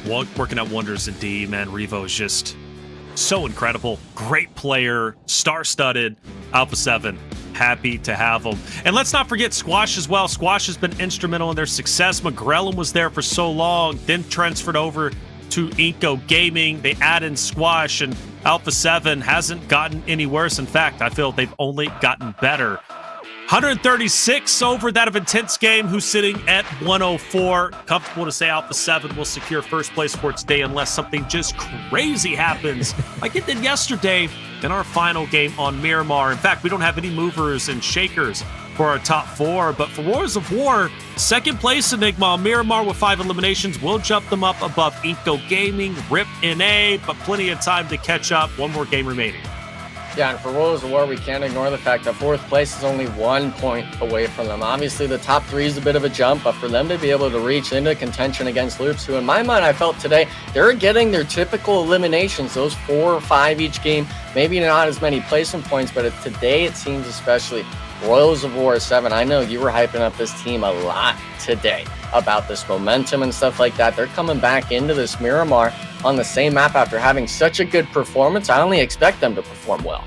Well, working out wonders indeed, man. Revo is just so incredible. Great player, star-studded. Alpha 7, happy to have him. And let's not forget Squash as well. Squash has been instrumental in their success. McGrellin was there for so long, then transferred over to iNCO Gaming. They add in Squash, and Alpha 7 hasn't gotten any worse. In fact, I feel they've only gotten better. 136 over that of Intense Game, who's sitting at 104. Comfortable to say Alpha 7 will secure first place for today unless something just crazy happens, like it did yesterday in our final game on Miramar. In fact, we don't have any movers and shakers for our top 4, but for Royals of War, second place Enigma on Miramar with 5 eliminations will jump them up above iNCO Gaming, RIP NA, but plenty of time to catch up. One more game remaining. Yeah, and for Royals of War, we can't ignore the fact that 4th place is only 1 point away from them. Obviously, the top 3 is a bit of a jump, but for them to be able to reach into contention against Loops, who in my mind, I felt today, they're getting their typical eliminations, those 4 or 5 each game. Maybe not as many placement points, but today it seems especially Royals of War 7. I know you were hyping up this team a lot today about this momentum and stuff like that. They're coming back into this Miramar on the same map after having such a good performance. I only expect them to perform well.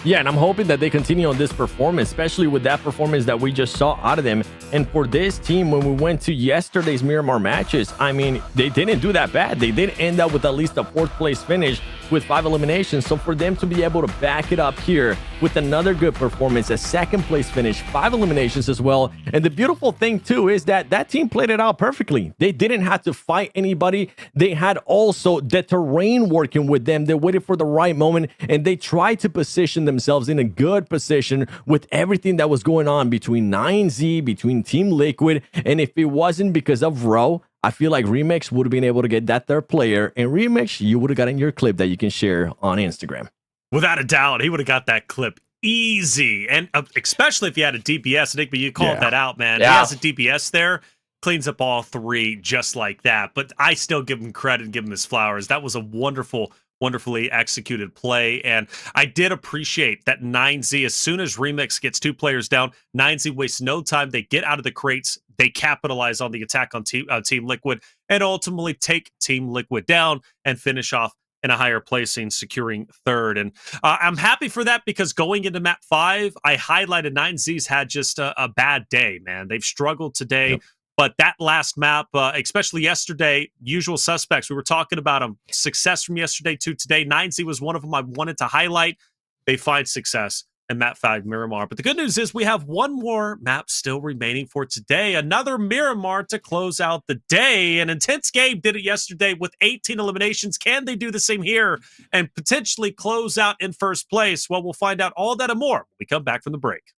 Yeah, and I'm hoping that they continue on this performance, especially with that performance that we just saw out of them. And for this team, when we went to yesterday's Miramar matches, I mean, they didn't do that bad. They did end up with at least a 4th place finish with 5 eliminations. So for them to be able to back it up here with another good performance, a 2nd place finish, 5 eliminations as well. And the beautiful thing too is that that team played it out perfectly. They didn't have to fight anybody. They had also the terrain working with them. They waited for the right moment and they tried to position themselves in a good position with everything that was going on between 9Z, between Team Liquid. And if it wasn't because of Ro, I feel like Remix would have been able to get that 3rd player, and Remix, you would have gotten your clip that you can share on Instagram. Without a doubt, he would have got that clip easy, and especially if he had a DPS. Nick, but you called that out, man. Yeah. He has a DPS there, cleans up all 3 just like that. But I still give him credit and give him his flowers. That was a wonderfully executed play, and I did appreciate that 9Z, as soon as Remix gets 2 players down, 9Z wastes no time. They get out of the crates, they capitalize on the attack on Team Liquid, and ultimately take Team Liquid down and finish off in a higher placing, securing 3rd. And I'm happy for that, because going into map 5, I highlighted 9Z's had just a bad day, man. They've struggled today. Yep. But that last map, especially yesterday, usual suspects, we were talking about them. Success from yesterday to today. 9Z was one of them I wanted to highlight. They find success in map 5, Miramar. But the good news is we have one more map still remaining for today. Another Miramar to close out the day. An intense game did it yesterday with 18 eliminations. Can they do the same here and potentially close out in 1st place? Well, we'll find out all that and more when we come back from the break.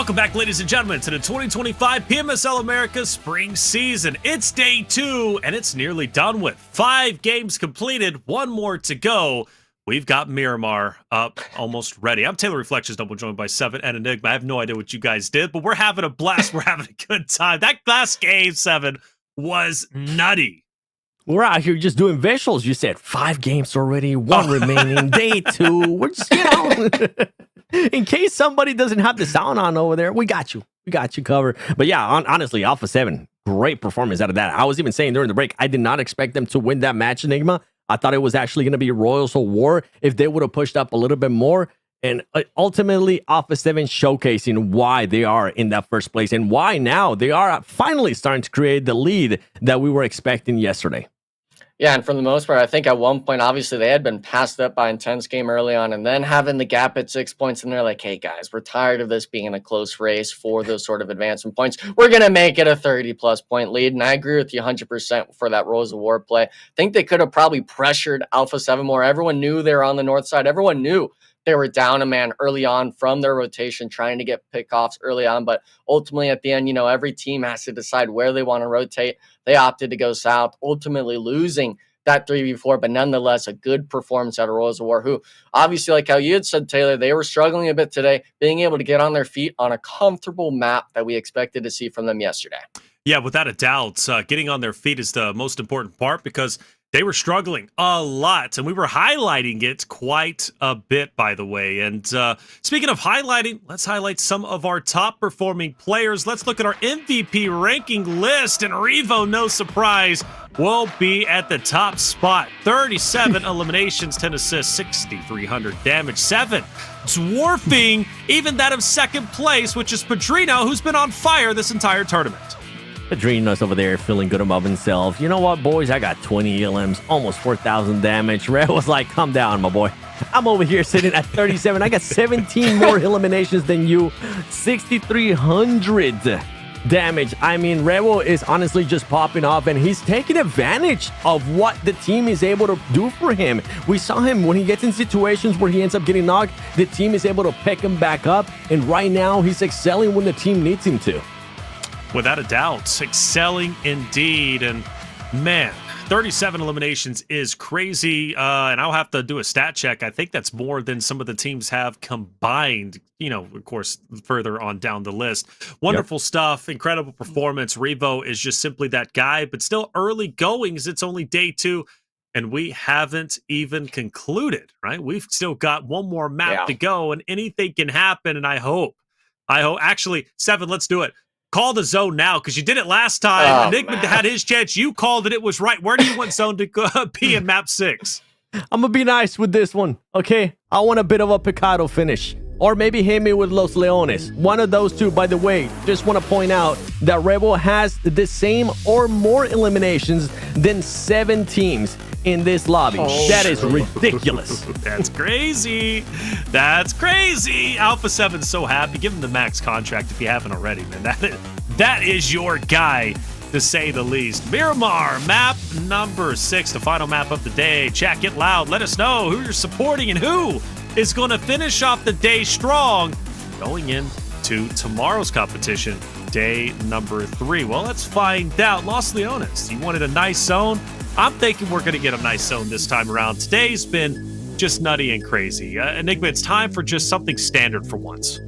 Welcome back, ladies and gentlemen, to the 2025 PMSL America Spring Season. It's day 2, and it's nearly done with. 5 games completed, 1 more to go. We've got Miramar up, almost ready. I'm Taylor Reflections, double joined by Seven and Enigma. I have no idea what you guys did, but we're having a blast. We're having a good time. That last game, Seven, was nutty. We're out here just doing visuals. You said 5 games already, 1 remaining, day 2. We're just, in case somebody doesn't have the sound on over there, we got you. We got you covered. But yeah, honestly, Alpha 7, great performance out of that. I was even saying during the break, I did not expect them to win that match, Enigma. I thought it was actually going to be Royals or War if they would have pushed up a little bit more. And ultimately, Alpha 7 showcasing why they are in that first place and why now they are finally starting to create the lead that we were expecting yesterday. Yeah, and for the most part, I think at one point, obviously, they had been passed up by Intense Game early on, and then having the gap at 6 points, and they're like, hey, guys, we're tired of this being a close race for those sort of advancement points. We're going to make it a 30-plus point lead, and I agree with you 100% for that Rose of War play. I think they could have probably pressured Alpha 7 more. Everyone knew they were on the north side. Everyone knew they were down a man early on from their rotation, trying to get pickoffs early on. But ultimately, at the end, every team has to decide where they want to rotate. They opted to go south, ultimately losing that 3v4, but nonetheless, a good performance out of Royals of War, who obviously, like how you had said, Taylor, they were struggling a bit today, being able to get on their feet on a comfortable map that we expected to see from them yesterday. Yeah, without a doubt, getting on their feet is the most important part because they were struggling a lot, and we were highlighting it quite a bit, by the way. And speaking of highlighting, let's highlight some of our top-performing players. Let's look at our MVP ranking list, and Revo, no surprise, will be at the top spot. 37 eliminations, 10 assists, 6,300 damage, 7 dwarfing even that of second place, which is Padrino, who's been on fire this entire tournament. Padrino's over there feeling good about himself. You know what, boys? I got 20 elims, almost 4,000 damage. Red was like, calm down, my boy. I'm over here sitting at 37. I got 17 more eliminations than you. 6,300 damage. I mean, Revo is honestly just popping off, and he's taking advantage of what the team is able to do for him. We saw him when he gets in situations where he ends up getting knocked, the team is able to pick him back up, and right now he's excelling when the team needs him to. Without a doubt, excelling indeed. And man, 37 eliminations is crazy. And I'll have to do a stat check. I think that's more than some of the teams have combined, of course, further on down the list. Wonderful stuff. Incredible performance. Revo is just simply that guy, but still early goings. It's only day 2. And we haven't even concluded, right? We've still got 1 more map to go, and anything can happen. And I hope, actually, Seven, let's do it. Call the zone now, because you did it last time. Enigma had his chance. You called it. It was right. Where do you want zone to be in map 6? I'm going to be nice with this one, okay? I want a bit of a picado finish. Or maybe hit me with Los Leones. One of those two, by the way. Just want to point out that Rebel has the same or more eliminations than 7 teams in this lobby. That is ridiculous. That's crazy. That's crazy. Alpha 7's so happy. Give him the max contract if you haven't already, man. That is your guy, to say the least. Miramar, map number 6, the final map of the day. Chat, get loud. Let us know who you're supporting and who is going to finish off the day strong going into tomorrow's competition, day number 3. Well, let's find out. Los Leones, you wanted a nice zone? I'm thinking we're going to get a nice zone this time around. Today's been just nutty and crazy. Enigma, it's time for just something standard for once.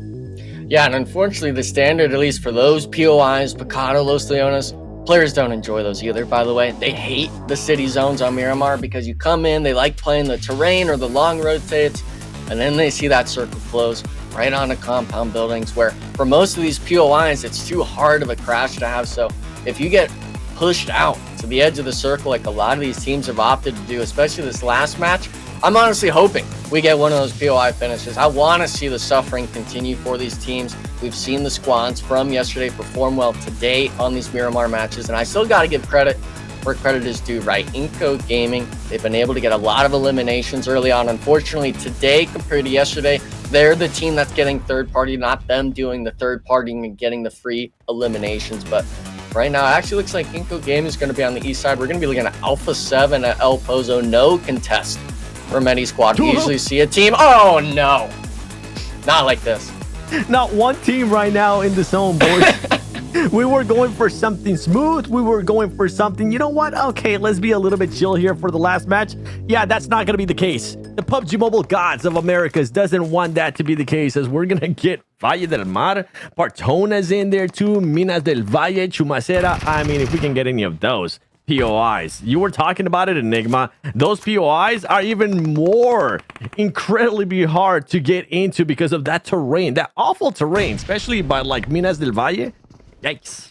Yeah, and unfortunately, the standard, at least for those POIs, Picado, Los Leones, players don't enjoy those either, by the way. They hate the city zones on Miramar because you come in, they like playing the terrain or the long rotates, and then they see that circle close right onto compound buildings where for most of these POIs, it's too hard of a crash to have. So if you get pushed out to the edge of the circle like a lot of these teams have opted to do, especially this last match, I'm honestly hoping we get one of those POI finishes. I want to see the suffering continue for these teams. We've seen the squads from yesterday perform well today on these Miramar matches, and I still got to give credit where credit is due, right? iNCO Gaming, they've been able to get a lot of eliminations early on. Unfortunately, today compared to yesterday, they're the team that's getting third party, not them doing the third partying and getting the free eliminations. But right now, it actually looks like iNCO Gaming is going to be on the east side. We're going to be looking at Alpha 7 at El Pozo. No contest for Medi Squad. We usually see a team. Oh, no. Not like this. Not one team right now in the zone, boys. We were going for something smooth. We were going for something, you know what? Okay, let's be a little bit chill here for the last match. Yeah, that's not going to be the case. The PUBG Mobile Gods of Americas doesn't want that to be the case, as we're going to get Valle del Mar, Partona's in there too, Minas del Valle, Chumacera. I mean, if we can get any of those POIs. You were talking about it, Enigma. Those POIs are even more incredibly hard to get into because of that terrain, that awful terrain, especially by like Minas del Valle. Yikes.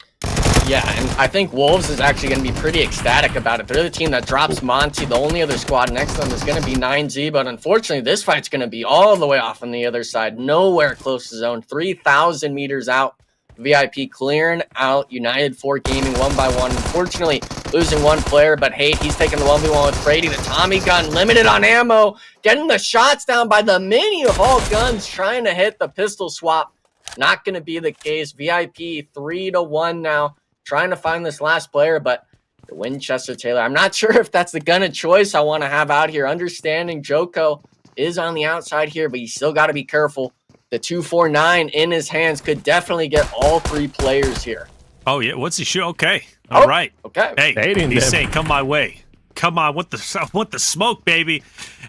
Yeah, and I think Wolves is actually going to be pretty ecstatic about it. They're the team that drops Monty. The only other squad next to them is going to be 9Z, but unfortunately, this fight's going to be all the way off on the other side. Nowhere close to zone. 3,000 meters out. VIP clearing out United 4 Gaming 1-by-1. Unfortunately, losing one player, but Hate, he's taking the 1v1 with Brady. The Tommy gun, limited on ammo. Getting the shots down by the mini of all guns, trying to hit the pistol swap. Not going to be the case. VIP 3-1 now, trying to find this last player, but the Winchester Taylor, I'm not sure if that's the gun of choice I want to have out here. Understanding Joko is on the outside here, but you still got to be careful. The 249 in his hands could definitely get all 3 players here. Oh, yeah. What's he shoot? Okay. All right. Okay. Hey, he's saying, come my way. Come on, what the smoke, baby.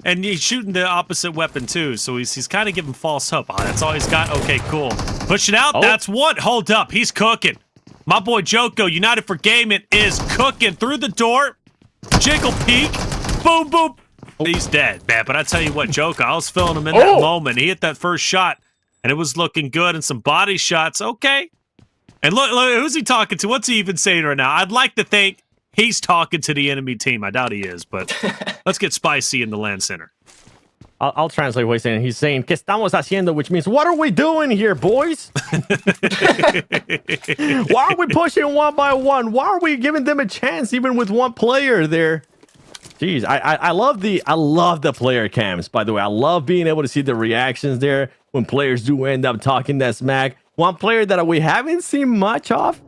And he's shooting the opposite weapon, too. So he's kind of giving false hope. Oh, that's all he's got. Okay, cool. Pushing out. That's what. Hold up. He's cooking. My boy Joko, United for Gaming, is cooking through the door. Jiggle peek. Boom, boom. He's dead, man. But I tell you what, Joko, I was feeling him in that moment. He hit that first shot, and it was looking good. And some body shots. Okay. And look, who's he talking to? What's he even saying right now? I'd like to think he's talking to the enemy team. I doubt he is, but let's get spicy in the land center. I'll translate what he's saying. He's saying, ¿Qué estamos haciendo? Which means, what are we doing here, boys? Why are we pushing 1-by-1? Why are we giving them a chance even with one player there? Jeez, I love the player cams, by the way. I love being able to see the reactions there when players do end up talking that smack. One player that we haven't seen much of,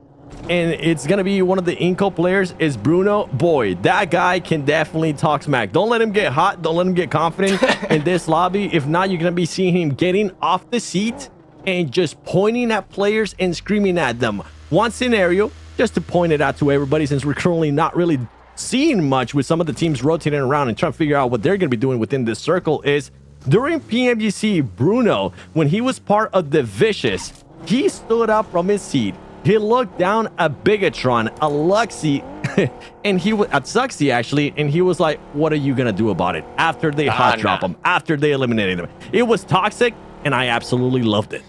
and it's going to be one of the iNCO players, is Bruno. Boy, that guy can definitely talk smack. Don't let him get hot. Don't let him get confident in this lobby. If not, you're going to be seeing him getting off the seat and just pointing at players and screaming at them. One scenario, just to point it out to everybody, since we're currently not really seeing much with some of the teams rotating around and trying to figure out what they're going to be doing within this circle, is during PMGC, Bruno, when he was part of the Vicious, he stood up from his seat. He looked down at Bigatron, a Luxy, and he was at Suxy actually, and he was like, "What are you gonna do about it?" After they hot drop him, after they eliminated him, it was toxic, and I absolutely loved it.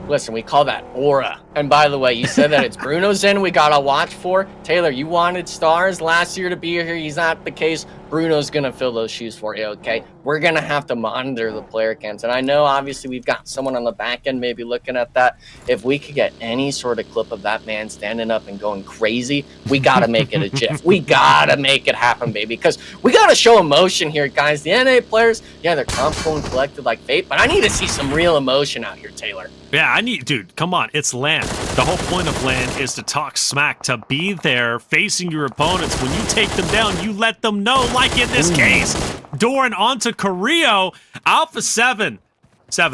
Listen, we call that aura. And by the way, you said that it's Bruno's in we gotta watch for. Taylor, you wanted Stars last year to be here. He's not the case. Bruno's gonna fill those shoes for you, okay? We're gonna have to monitor the player cams. And I know, obviously, we've got someone on the back end maybe looking at that. If we could get any sort of clip of that man standing up and going crazy, we gotta make it a GIF. We gotta make it happen, baby. Because we gotta show emotion here, guys. The NA players, yeah, they're comfortable and collected like Fate, but I need to see some real emotion out here, Taylor. Yeah, dude, come on, it's LAN. The whole point of LAN is to talk smack, to be there facing your opponents. When you take them down, you let them know, like in this case. Doran onto Carrillo, Alpha 7.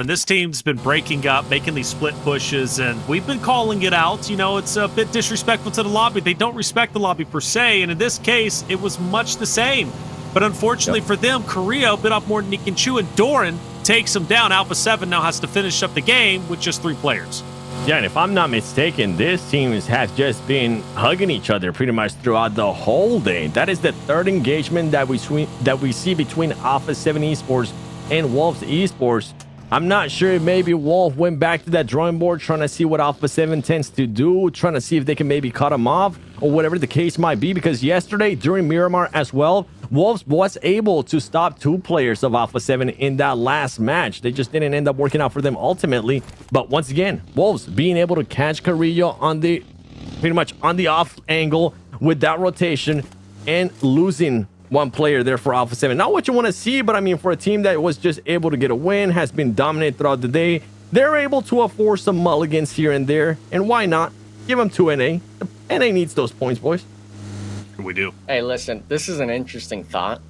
This team's been breaking up, making these split pushes, and we've been calling it out. You know, it's a bit disrespectful to the lobby. They don't respect the lobby per se, and in this case, it was much the same. But unfortunately for them, Carrillo bit off more than he can chew, and Doran takes him down. Alpha 7 now has to finish up the game with just 3 players. Yeah, and if I'm not mistaken, this team has just been hugging each other pretty much throughout the whole day. That is the third engagement that we see between Alpha 7 Esports and Wolves Esports. I'm not sure if maybe Wolf went back to that drawing board trying to see what Alpha 7 tends to do, trying to see if they can maybe cut him off or whatever the case might be, because yesterday during Miramar as well, Wolves was able to stop 2 players of Alpha 7 in that last match. They just didn't end up working out for them ultimately. But once again, Wolves being able to catch Carrillo on the pretty much on the off angle with that rotation and losing 1 player there for Alpha 7. Not what you want to see, but I mean, for a team that was just able to get a win, has been dominant throughout the day, they're able to afford some mulligans here and there. And why not? Give them to NA. NA needs those points, boys. We do. Hey, listen, this is an interesting thought.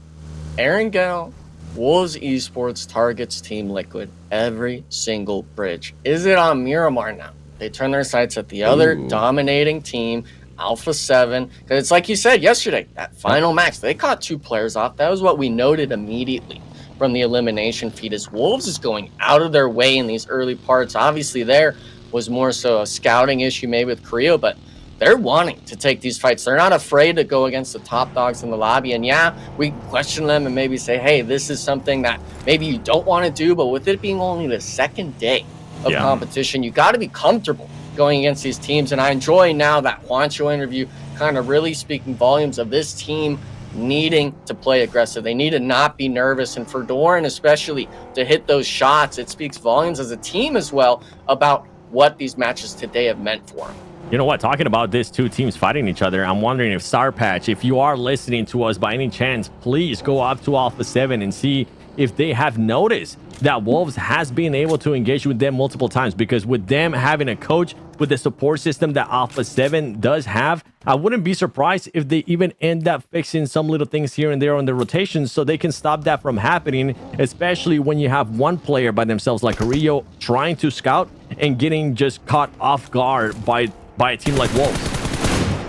Aaron Gell Wolves Esports targets Team Liquid every single bridge. Is it on Miramar now? They turn their sights at the other dominating team, Alpha 7. Because it's like you said yesterday, that final match, they caught 2 players off. That was what we noted immediately from the elimination feed, is Wolves is going out of their way in these early parts. Obviously, there was more so a scouting issue maybe with Creo, but they're wanting to take these fights. They're not afraid to go against the top dogs in the lobby. And yeah, we question them and maybe say, hey, this is something that maybe you don't want to do. But with it being only the second day of competition, you got to be comfortable going against these teams. And I enjoy now that Juancho interview kind of really speaking volumes of this team needing to play aggressive. They need to not be nervous. And for Doran especially to hit those shots, it speaks volumes as a team as well about what these matches today have meant for them. You know what? Talking about these 2 teams fighting each other, I'm wondering if Starpatch, if you are listening to us by any chance, please go up to Alpha 7 and see if they have noticed that Wolves has been able to engage with them multiple times. Because with them having a coach with the support system that Alpha 7 does have, I wouldn't be surprised if they even end up fixing some little things here and there on the rotations so they can stop that from happening, especially when you have one player by themselves like Rio trying to scout and getting just caught off guard by a team like Wolves.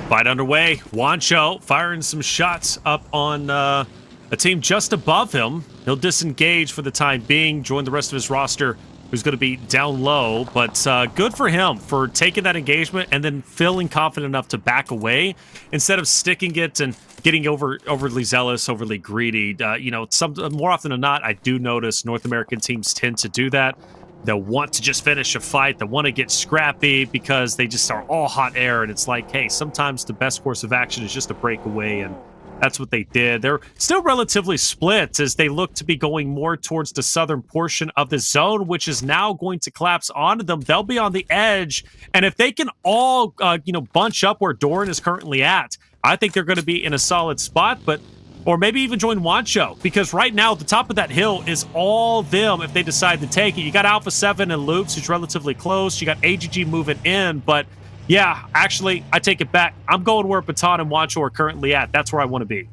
Fight underway. Juancho firing some shots up on a team just above him. He'll disengage for the time being, join the rest of his roster, who's going to be down low. But good for him for taking that engagement and then feeling confident enough to back away instead of sticking it and getting overly zealous, overly greedy. More often than not, I do notice North American teams tend to do that. They'll want to just finish a fight. They want to get scrappy because they just are all hot air. And it's like, hey, sometimes the best course of action is just to break away. And that's what they did. They're still relatively split as they look to be going more towards the southern portion of the zone, which is now going to collapse onto them. They'll be on the edge. And if they can all, bunch up where Doran is currently at, I think they're going to be in a solid spot. Or maybe even join Juancho, because right now the top of that hill is all them if they decide to take it. You got Alpha 7 and Loops, who's relatively close. You got AGG moving in, but yeah, actually, I take it back. I'm going where Baton and Juancho are currently at. That's where I want to be.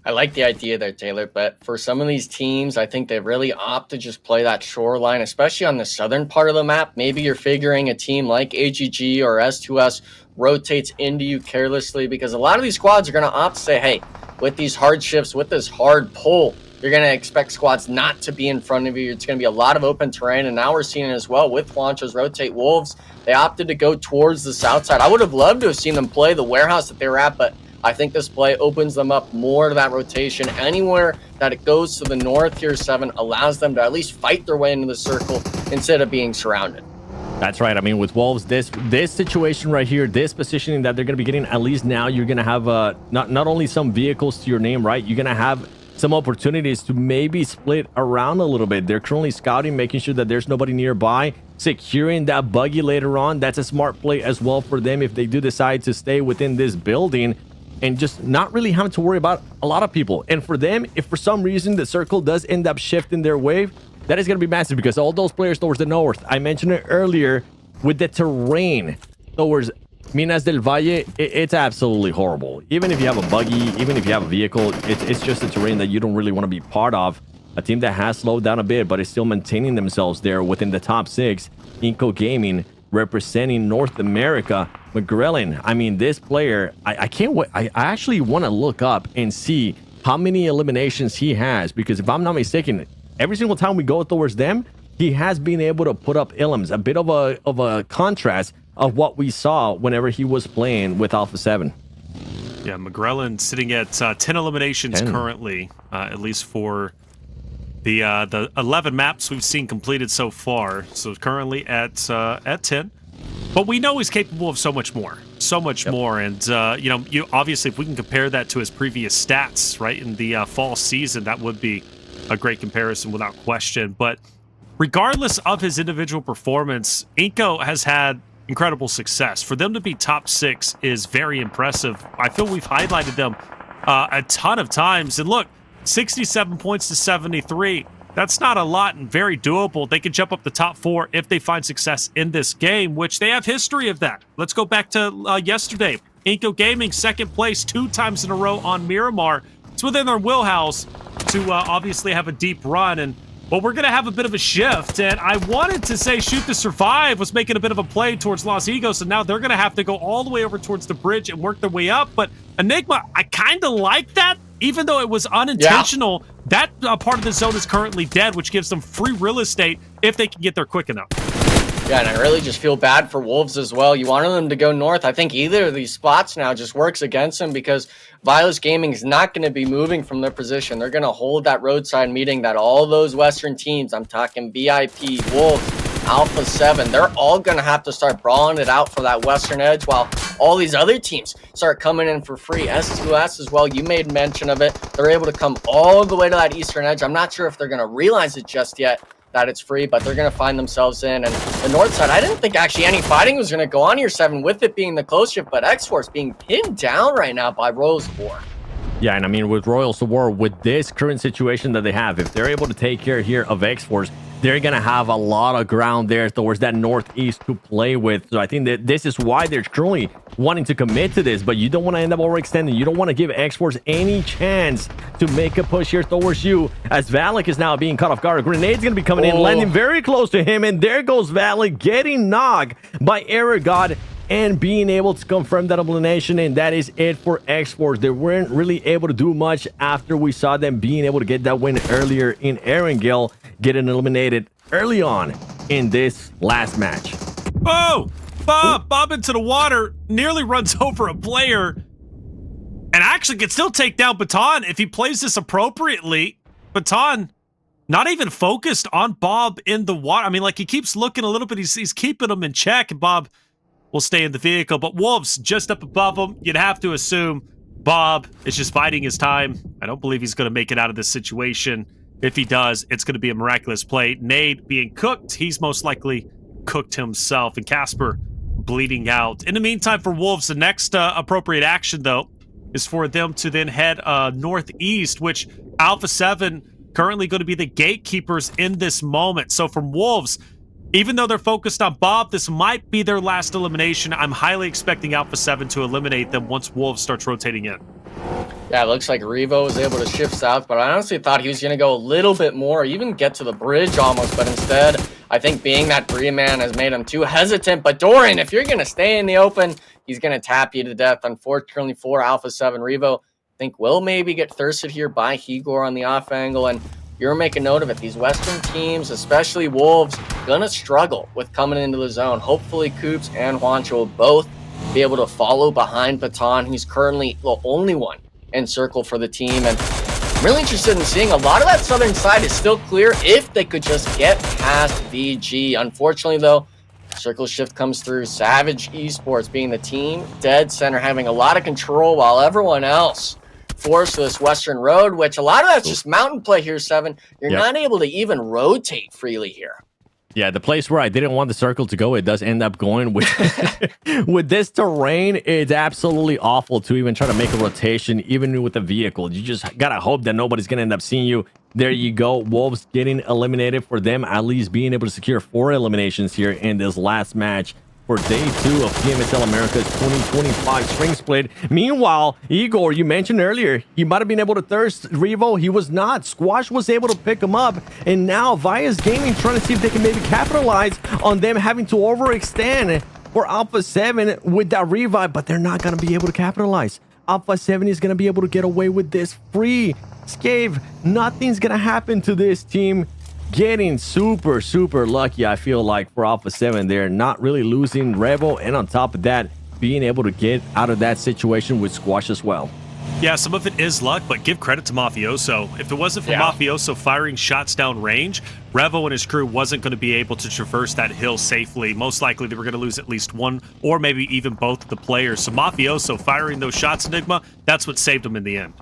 I like the idea there, Taylor, but for some of these teams, I think they really opt to just play that shoreline, especially on the southern part of the map. Maybe you're figuring a team like AGG or S2S rotates into you carelessly, because a lot of these squads are going to opt to say, hey, with these hard shifts, with this hard pull, you're going to expect squads not to be in front of you. It's going to be a lot of open terrain, and now we're seeing it as well with Juancho's rotate. Wolves, they opted to go towards the south side. I would have loved to have seen them play the warehouse that they were at, but I think this play opens them up more to that rotation. Anywhere that it goes to the north here, 7 allows them to at least fight their way into the circle instead of being surrounded. That's right. I mean, with Wolves, this situation right here, this positioning that they're going to be getting, at least now you're going to have not only some vehicles to your name, right? You're going to have some opportunities to maybe split around a little bit. They're currently scouting, making sure that there's nobody nearby, securing that buggy later on. That's a smart play as well for them if they do decide to stay within this building and just not really having to worry about a lot of people. And for them, if for some reason the circle does end up shifting their wave, that is going to be massive, because all those players towards the north, I mentioned it earlier, with the terrain towards Minas del Valle, it's absolutely horrible. Even if you have a buggy, even if you have a vehicle, it's just a terrain that you don't really want to be part of. A team that has slowed down a bit, but is still maintaining themselves there within the top 6. iNCO Gaming representing North America. McGrellin, I mean, this player, I can't wait. I actually want to look up and see how many eliminations he has, because if I'm not mistaken, every single time we go towards them, he has been able to put up elims, a bit of a contrast of what we saw whenever he was playing with Alpha 7. Yeah, McGrellin sitting at 10 eliminations currently, at least for the 11 maps we've seen completed so far. So currently at 10. But we know he's capable of so much more. So much more. And, you obviously, if we can compare that to his previous stats, right, in the fall season, that would be a great comparison without question. But regardless of his individual performance, iNCO has had incredible success. For them to be top 6 is very impressive. I feel we've highlighted them a ton of times. And look, 67 points to 73. That's not a lot and very doable. They can jump up the top 4 if they find success in this game, which they have history of that. Let's go back to yesterday. iNCO Gaming, second place 2 times in a row on Miramar. It's within their wheelhouse. to obviously have a deep run. And but we're going to have a bit of a shift. And I wanted to say Shoot to Survive was making a bit of a play towards Los Egos, and now they're going to have to go all the way over towards the bridge and work their way up. But Enigma, I kind of like that. Even though it was unintentional, that part of the zone is currently dead, which gives them free real estate if they can get there quick enough. Yeah, and I really just feel bad for Wolves as well. You wanted them to go north. I think either of these spots now just works against them because VIOUS Gaming is not going to be moving from their position. They're going to hold that roadside meeting that all those Western teams, I'm talking VIP, Wolves, Alpha 7, they're all going to have to start brawling it out for that Western edge while all these other teams start coming in for free. S2S as well, you made mention of it. They're able to come all the way to that Eastern edge. I'm not sure if they're going to realize it just yet that it's free, but they're going to find themselves in. And the north side, I didn't think actually any fighting was going to go on here, 7, with it being the close shift, but Xforce being pinned down right now by Royals War. Yeah, and I mean, with Royals War, with this current situation that they have, if they're able to take care here of Xforce, they're going to have a lot of ground there towards that northeast to play with. So I think that this is why they're currently wanting to commit to this, but you don't want to end up overextending. You don't want to give Xforce any chance to make a push here towards you, as Valak is now being caught off guard. A grenade's going to be coming in, landing very close to him, and there goes Valak getting knocked by Aragod and being able to confirm that elimination, and that is it for Xforce. They weren't really able to do much after we saw them being able to get that win earlier in Erangel, getting eliminated early on in this last match. Oh! Bob into the water, nearly runs over a player, and actually can still take down Baton if he plays this appropriately. Baton not even focused on Bob in the water. I mean, like, he keeps looking a little bit. He's keeping him in check, and Bob will stay in the vehicle. But Wolves just up above him. You'd have to assume Bob is just biding his time. I don't believe he's going to make it out of this situation. If he does, it's going to be a miraculous play. Nade being cooked. He's most likely cooked himself. And Casper bleeding out. In the meantime, for Wolves, the next appropriate action, though, is for them to then head northeast, which Alpha 7 currently going to be the gatekeepers in this moment. So from Wolves, even though they're focused on Bob, this might be their last elimination. I'm highly expecting Alpha 7 to eliminate them once Wolves starts rotating in. Yeah, it looks like Revo was able to shift south, but I honestly thought he was going to go a little bit more, even get to the bridge almost, but instead, I think being that 3-man has made him too hesitant. But Doran, if you're going to stay in the open, he's going to tap you to death. Unfortunately for Alpha 7, Revo, I think will maybe get thirsted here by Higor on the off angle, and you're making note of it. These Western teams, especially Wolves, going to struggle with coming into the zone. Hopefully, Coops and Juancho will both be able to follow behind Baton. He's currently the only one in circle for the team, and I'm really interested in seeing a lot of that southern side is still clear if they could just get past VG. Unfortunately, though, circle shift comes through. Savage Esports being the team dead center, having a lot of control while everyone else forced this western road, which a lot of that's just mountain play here, 7. You're not able to even rotate freely here. Yeah, the place where I didn't want the circle to go, it does end up going with with this terrain. It's absolutely awful to even try to make a rotation, even with a vehicle. You just gotta hope that nobody's gonna end up seeing you. There you go. Wolves getting eliminated, for them at least being able to secure 4 eliminations here in this last match for day 2 of PMSL America's 2025 Spring Split. Meanwhile, Igor, you mentioned earlier, he might have been able to thirst Revo. He was not. Squash was able to pick him up. And now VIOUS Gaming trying to see if they can maybe capitalize on them having to overextend for Alpha 7 with that revive, but they're not going to be able to capitalize. Alpha 7 is going to be able to get away with this free. Scave, nothing's going to happen to this team. Getting super lucky, I feel like, for Alpha 7. They're not really losing Revo, and on top of that, being able to get out of that situation with Squash as well. Yeah, some of it is luck, but give credit to Mafioso. If it wasn't for Mafioso firing shots down range, Revo and his crew wasn't going to be able to traverse that hill safely. Most likely they were going to lose at least one or maybe even both of the players. So Mafioso firing those shots, Enigma, that's what saved him in the end.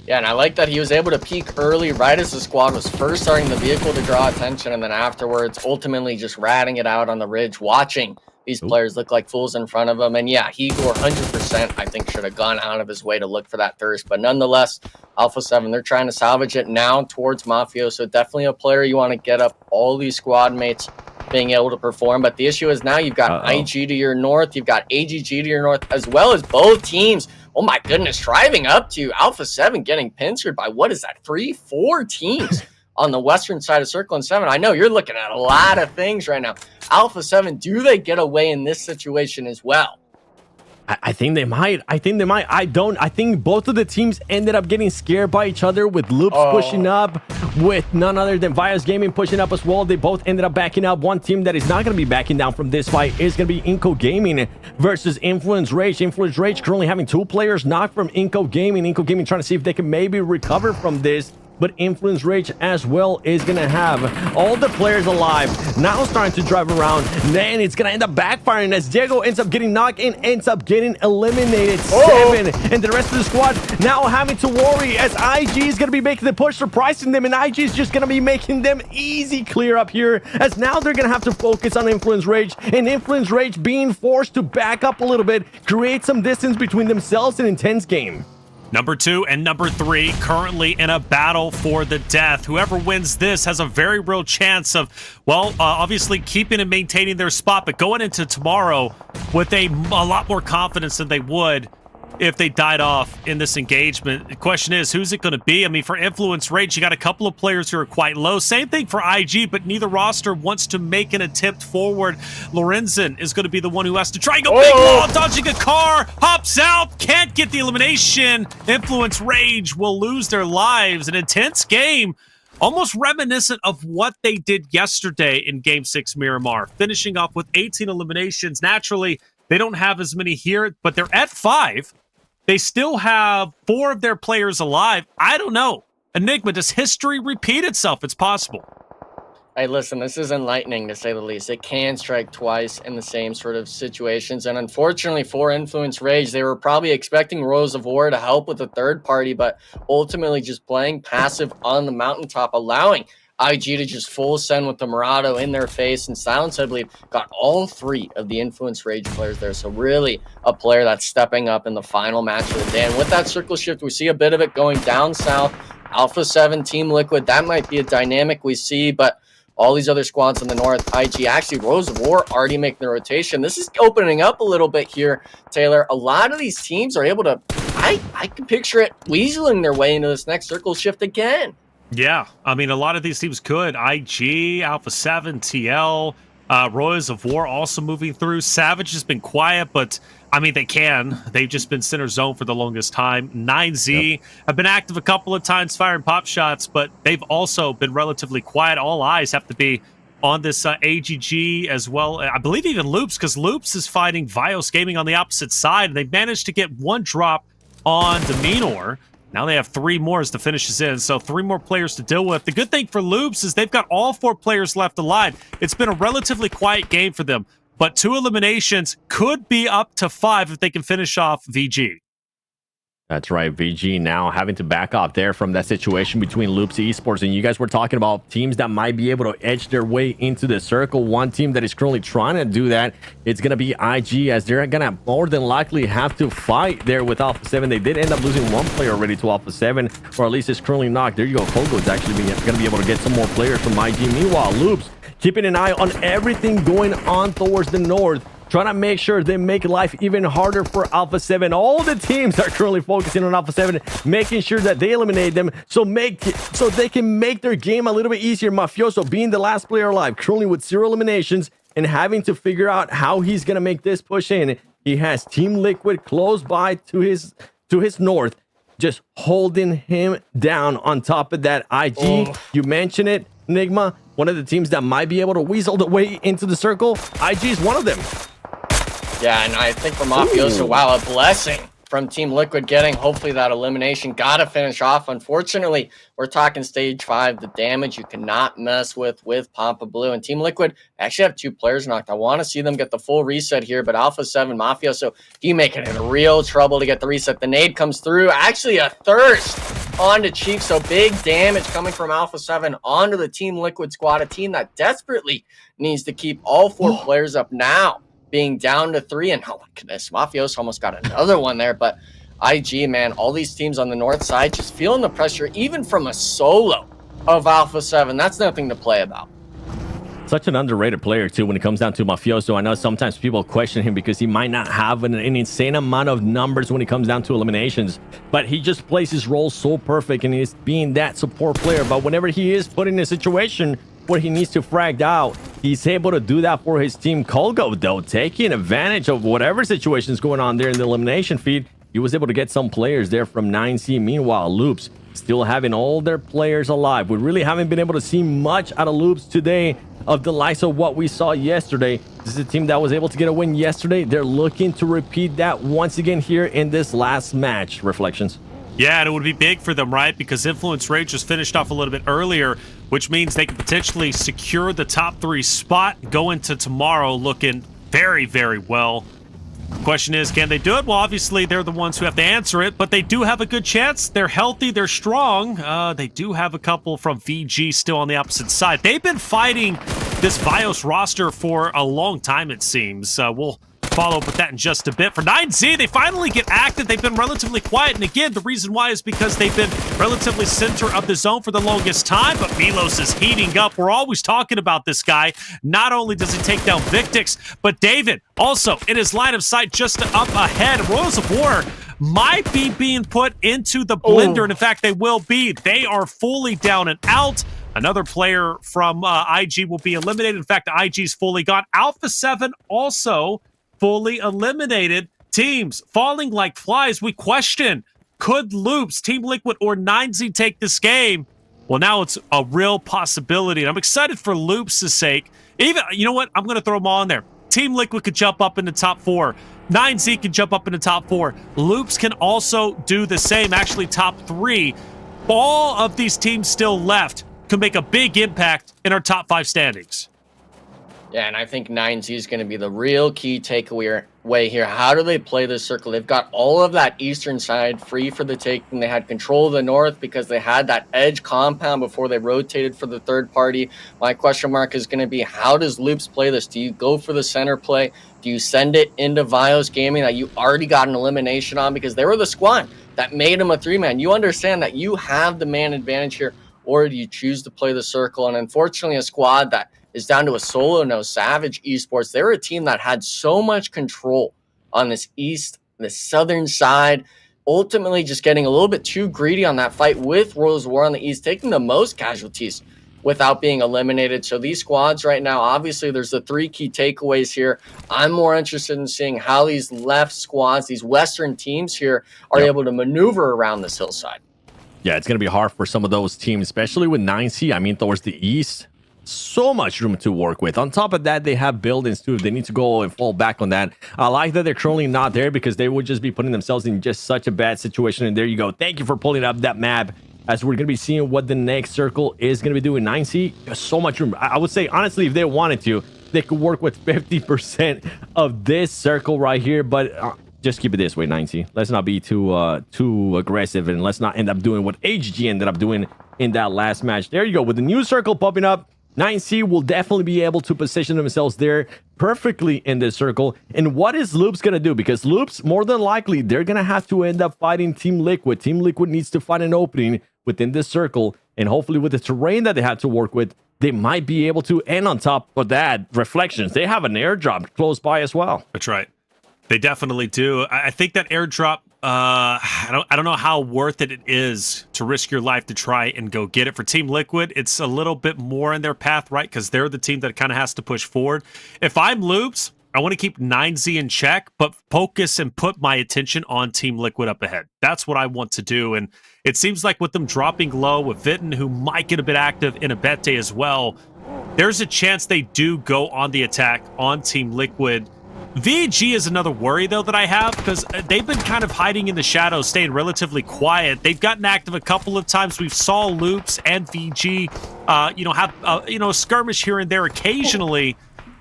Yeah, and I like that he was able to peek early, right as the squad was first starting the vehicle to draw attention, and then afterwards, ultimately just ratting it out on the ridge, watching these players look like fools in front of him. And yeah, Igor 100%, I think, should have gone out of his way to look for that thirst. But nonetheless, Alpha 7, they're trying to salvage it now towards Mafio. So definitely a player you want to get up all these squad mates being able to perform. But the issue is now you've got IG to your north, you've got AGG to your north, as well as both teams Oh my goodness, driving up to Alpha 7, getting pincered by, what is that, 3-4 teams on the western side of Circle and 7. I know you're looking at a lot of things right now. Alpha 7, do they get away in this situation as well? I think they might. I think both of the teams ended up getting scared by each other, with Loops pushing up, with none other than VIOUS Gaming pushing up as well. They both ended up backing up. One team that is not going to be backing down from this fight is going to be iNCO Gaming versus Influence Rage. Influence Rage currently having 2 players knocked from iNCO Gaming. iNCO Gaming trying to see if they can maybe recover from this. But Influence Rage as well is going to have all the players alive. Now starting to drive around. Then it's going to end up backfiring as Diego ends up getting knocked and ends up getting eliminated. 7. And the rest of the squad now having to worry as IG is going to be making the push, surprising them. And IG is just going to be making them easy clear up here. As now they're going to have to focus on Influence Rage. And Influence Rage being forced to back up a little bit, create some distance between themselves and Intense Game. Number 2 and number 3 currently in a battle for the death. Whoever wins this has a very real chance of, well, obviously keeping and maintaining their spot, but going into tomorrow with a lot more confidence than they would if they died off in this engagement. The question is, who's it going to be? I mean, for Influence Rage, you got a couple of players who are quite low. Same thing for IG, but neither roster wants to make an attempt forward. Lorenzen is going to be the one who has to try and go big wall, dodging a car, hops out, can't get the elimination. Influence Rage will lose their lives. An intense game, almost reminiscent of what they did yesterday in Game 6 Miramar, finishing off with 18 eliminations. Naturally, they don't have as many here, but they're at 5. They still have 4 of their players alive. I don't know. Enigma, does history repeat itself? It's possible. Hey, listen, this is enlightening to say the least. It can strike twice in the same sort of situations. And unfortunately for Influence Rage, they were probably expecting Rose of War to help with the third party, but ultimately just playing passive on the mountaintop, allowing IG to just full send with the Murado in their face. And Silence, I believe, got all 3 of the Influence Rage players there. So really a player that's stepping up in the final match of the day. And with that circle shift, we see a bit of it going down south. Alpha 7, Team Liquid, that might be a dynamic we see, but all these other squads in the north, IG, actually Rose of War already making the rotation. This is opening up a little bit here, Taylor. A lot of these teams are able to, I can picture it, weaseling their way into this next circle shift again. Yeah, I mean, a lot of these teams could. IG, Alpha 7, TL, Royals of War also moving through. Savage has been quiet, but, I mean, they can. They've just been center zone for the longest time. 9Z have been active a couple of times, firing pop shots, but they've also been relatively quiet. All eyes have to be on this AGG as well. I believe even Loops, because Loops is fighting VIOUS Gaming on the opposite side, and they've managed to get 1 drop on Dominor. Now they have 3 more as the finish is in, so 3 more players to deal with. The good thing for Loops is they've got all 4 players left alive. It's been a relatively quiet game for them, but 2 eliminations could be up to 5 if they can finish off VG. That's right, VG now having to back off there from that situation between Loops Esports. And you guys were talking about teams that might be able to edge their way into the circle. One team that is currently trying to do that, it's going to be IG, as they're going to more than likely have to fight there with Alpha 7. They did end up losing 1 player already to Alpha 7, or at least it's currently knocked. There you go, Kogo's actually going to be able to get some more players from IG. Meanwhile, Loops keeping an eye on everything going on towards the north, trying to make sure they make life even harder for Alpha 7. All the teams are currently focusing on Alpha 7, making sure that they eliminate them so they can make their game a little bit easier. Mafioso being the last player alive, currently with 0 eliminations and having to figure out how he's going to make this push in. He has Team Liquid close by to his north, just holding him down. On top of that, IG, you mentioned it, Enigma, one of the teams that might be able to weasel the way into the circle. IG is one of them. Yeah, and I think for Mafioso, wow, a blessing from Team Liquid getting hopefully that elimination. Gotta finish off. Unfortunately, we're talking stage 5, the damage you cannot mess with Pampa Blue. And Team Liquid actually have 2 players knocked. I want to see them get the full reset here, but Alpha 7 Mafioso, he making it in real trouble to get the reset. The nade comes through, actually a thirst onto Chief, so big damage coming from Alpha 7 onto the Team Liquid squad, a team that desperately needs to keep all 4 players up now, being down to 3. And oh my goodness, Mafioso almost got another one there. But IG, man, all these teams on the north side just feeling the pressure, even from a solo of Alpha 7. That's nothing to play about. Such an underrated player, too, when it comes down to Mafioso. I know sometimes people question him because he might not have an insane amount of numbers when it comes down to eliminations, but he just plays his role so perfect and he's being that support player. But whenever he is put in a situation where he needs to frag out, he's able to do that for his team. Colgo, though, taking advantage of whatever situation is going on there in the elimination feed, he was able to get some players there from 9C. Meanwhile, Loops still having all their players alive. We really haven't been able to see much out of Loops today of the likes of what we saw yesterday. This is a team that was able to get a win yesterday. They're looking to repeat that once again here in this last match. Reflections? Yeah, and it would be big for them, right? Because Influence Rage just finished off a little bit earlier, which means they could potentially secure the top 3 spot, go into tomorrow looking very, very well. Question is, can they do it? Well, obviously, they're the ones who have to answer it, but they do have a good chance. They're healthy. They're strong. They do have a couple from VG still on the opposite side. They've been fighting this VIOUS roster for a long time, it seems. We'll follow up with that in just a bit. For 9Z, they finally get active. They've been relatively quiet, and again, the reason why is because they've been relatively center of the zone for the longest time, but Milos is heating up. We're always talking about this guy. Not only does he take down Victix, but David also in his line of sight just up ahead. Royals of War might be being put into the blender, and in fact, they will be. They are fully down and out. Another player from IG will be eliminated. In fact, IG's fully gone. Alpha 7 also fully eliminated. Teams falling like flies. We question, could Loops, Team Liquid, or 9Z take this game? Well, now it's a real possibility. And I'm excited for Loops' sake. Even, you know what? I'm going to throw them all in there. Team Liquid could jump up in the top 4. 9Z can jump up in the top 4. Loops can also do the same, actually top 3. All of these teams still left can make a big impact in our top 5 standings. Yeah, and I think 9Z is going to be the real key takeaway here. How do they play this circle? They've got all of that eastern side free for the taking. They had control of the north because they had that edge compound before they rotated for the third party. My question mark is going to be, how does Loops play this? Do you go for the center play? Do you send it into VIOUS Gaming that you already got an elimination on because they were the squad that made him a 3-man? You understand that you have the man advantage here, or do you choose to play the circle? And unfortunately, a squad that is down to a solo, no Savage Esports. They were a team that had so much control on this southern side, ultimately just getting a little bit too greedy on that fight with Royals War on the east, taking the most casualties without being eliminated. So these squads right now, obviously there's the 3 key takeaways here. I'm more interested in seeing how these left squads, these western teams here, are able to maneuver around this hillside. Yeah, it's going to be hard for some of those teams, especially with 9C. I mean, towards the east, so much room to work with. On top of that, they have buildings too. They need to go and fall back on that. I like that they're currently not there because they would just be putting themselves in just such a bad situation. And there you go. Thank you for pulling up that map, as we're going to be seeing what the next circle is going to be doing. 9C, there's so much room. I would say, honestly, if they wanted to, they could work with 50% of this circle right here. But just keep it this way, 9C. Let's not be too aggressive, and let's not end up doing what HG ended up doing in that last match. There you go. With the new circle popping up, 9C will definitely be able to position themselves there perfectly in this circle. And what is Loops going to do? Because Loops, more than likely, they're going to have to end up fighting Team Liquid. Team Liquid needs to find an opening within this circle. And hopefully with the terrain that they have to work with, they might be able to. And on top of that, Reflections, they have an airdrop close by as well. That's right. They definitely do. I think that airdrop, I don't know how worth it is to risk your life to try and go get it. For Team Liquid, it's a little bit more in their path, right? Because they're the team that kind of has to push forward. If I'm Loops, I want to keep 9Z in check, but focus and put my attention on Team Liquid up ahead. That's what I want to do. And it seems like with them dropping low, with Vitten, who might get a bit active in Abete as well, there's a chance they do go on the attack on Team Liquid. VG is another worry, though, that I have, because they've been kind of hiding in the shadows, staying relatively quiet. They've gotten active a couple of times. We've saw Loops and VG, have a skirmish here and there occasionally,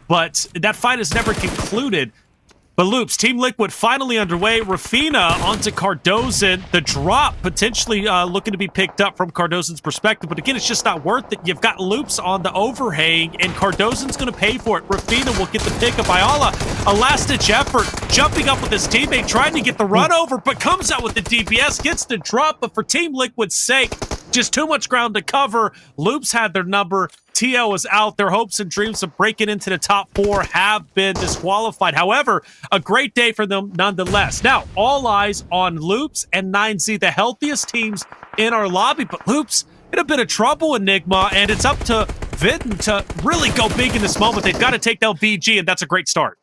but that fight has never concluded. But Loops, Team Liquid finally underway. Rafina onto Cardozan. The drop potentially looking to be picked up from Cardozan's perspective. But again, it's just not worth it. You've got Loops on the overhang, and Cardozan's going to pay for it. Rafina will get the pick of Ayala. A last-ditch effort, jumping up with his teammate, trying to get the run over, but comes out with the DPS, gets the drop. But for Team Liquid's sake, just too much ground to cover. Loops had their number. TL was out. Their hopes and dreams of breaking into the top 4 have been disqualified. However, a great day for them nonetheless. Now, all eyes on Loops and 9Z, the healthiest teams in our lobby. But Loops in a bit of trouble, Enigma, and it's up to Vidden to really go big in this moment. They've got to take down VG, and that's a great start.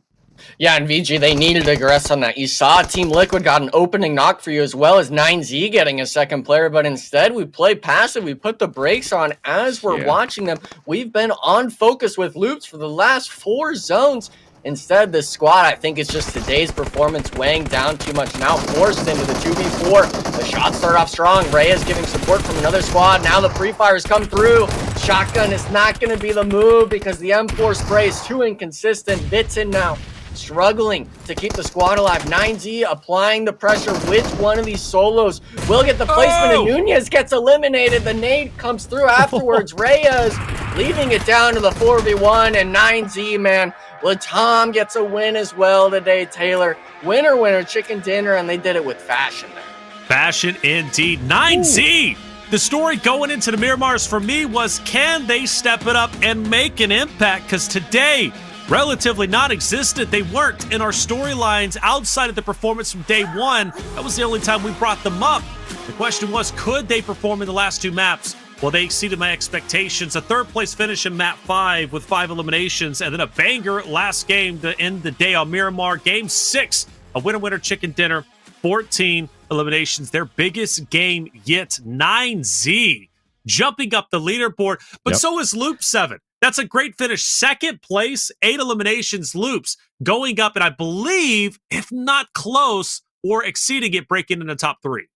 Yeah, and VG, they needed to aggress on that. You saw Team Liquid got an opening knock for you, as well as 9Z getting a second player, but instead we played passive. We put the brakes on as we're watching them. We've been on focus with Loops for the last 4 zones. Instead, this squad, I think it's just today's performance weighing down too much. Now forced into the 2v4. The shots start off strong. Reyes giving support from another squad. Now the free fires come through. Shotgun is not going to be the move because the M4 spray is too inconsistent. Vitsin now struggling to keep the squad alive. 9Z applying the pressure. Which one of these solos will get the placement? And Nunez gets eliminated. The nade comes through afterwards. Reyes leaving it down to the 4v1. And 9Z, man, Latam gets a win as well today. Taylor, winner, chicken dinner, and they did it with fashion there. Fashion indeed. 9Z! The story going into the Miramars for me was, can they step it up and make an impact? Because today, relatively non-existent. They weren't in our storylines outside of the performance from day 1. That was the only time we brought them up. The question was, could they perform in the last 2 maps? Well, they exceeded my expectations. A 3rd place finish in map 5 with 5 eliminations, and then a banger last game to end the day on Miramar. Game 6, a winner chicken dinner, 14 eliminations. Their biggest game yet. 9Z jumping up the leaderboard, but so is Loop 7. That's a great finish. 2nd place, 8 eliminations. Loops going up, and I believe, if not close or exceeding it, breaking in the top 3.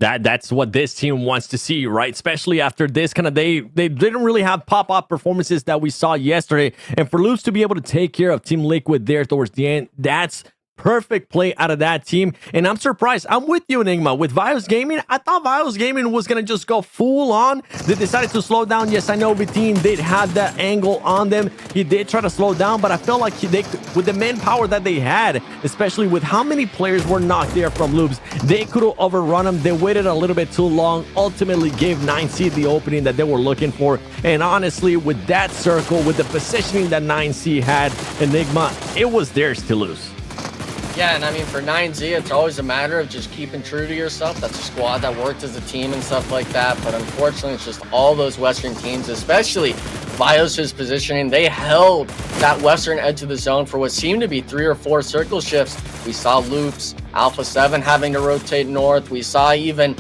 That's what this team wants to see, right? Especially after this kind of they didn't really have pop-up performances that we saw yesterday. And for Loops to be able to take care of Team Liquid there towards the end, that's perfect play out of that team. And I'm surprised. I'm with you, Enigma. With VIOUS Gaming, I thought VIOUS Gaming was going to just go full on. They decided to slow down. Yes, I know Vitin did have that angle on them. He did try to slow down, but I felt like with the manpower that they had, especially with how many players were knocked there from Loops, they could have overrun them. They waited a little bit too long, ultimately gave 9C the opening that they were looking for. And honestly, with that circle, with the positioning that 9C had, Enigma, it was theirs to lose. Yeah, and I mean, for 9Z, it's always a matter of just keeping true to yourself. That's a squad that worked as a team and stuff like that. But unfortunately, it's just all those Western teams, especially VIOUS' positioning. They held that Western edge of the zone for what seemed to be 3 or 4 circle shifts. We saw Loops, Alpha 7 having to rotate north. We saw even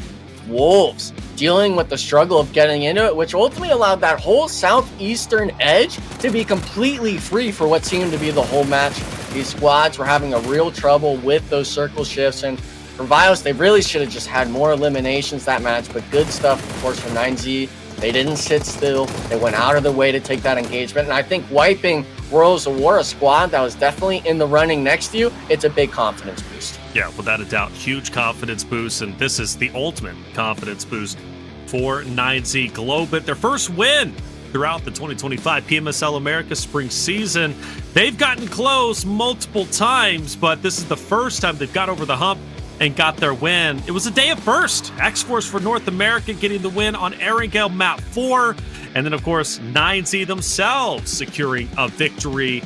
Wolves dealing with the struggle of getting into it, which ultimately allowed that whole southeastern edge to be completely free for what seemed to be the whole match. These squads were having a real trouble with those circle shifts, and for VIOUS, they really should have just had more eliminations that match, but good stuff, of course, from 9Z. They didn't sit still. They went out of their way to take that engagement, and I think wiping Worlds of War, a squad that was definitely in the running next to you, it's a big confidence boost. Yeah, without a doubt, huge confidence boost, and this is the ultimate confidence boost for 9Z. Globant, their first win throughout the 2025 PMSL America spring season. They've gotten close multiple times, but this is the first time they've got over the hump and got their win. It was a day of first. Xforce for North America getting the win on Erangel Map 4. And then, of course, 9Z themselves securing a victory.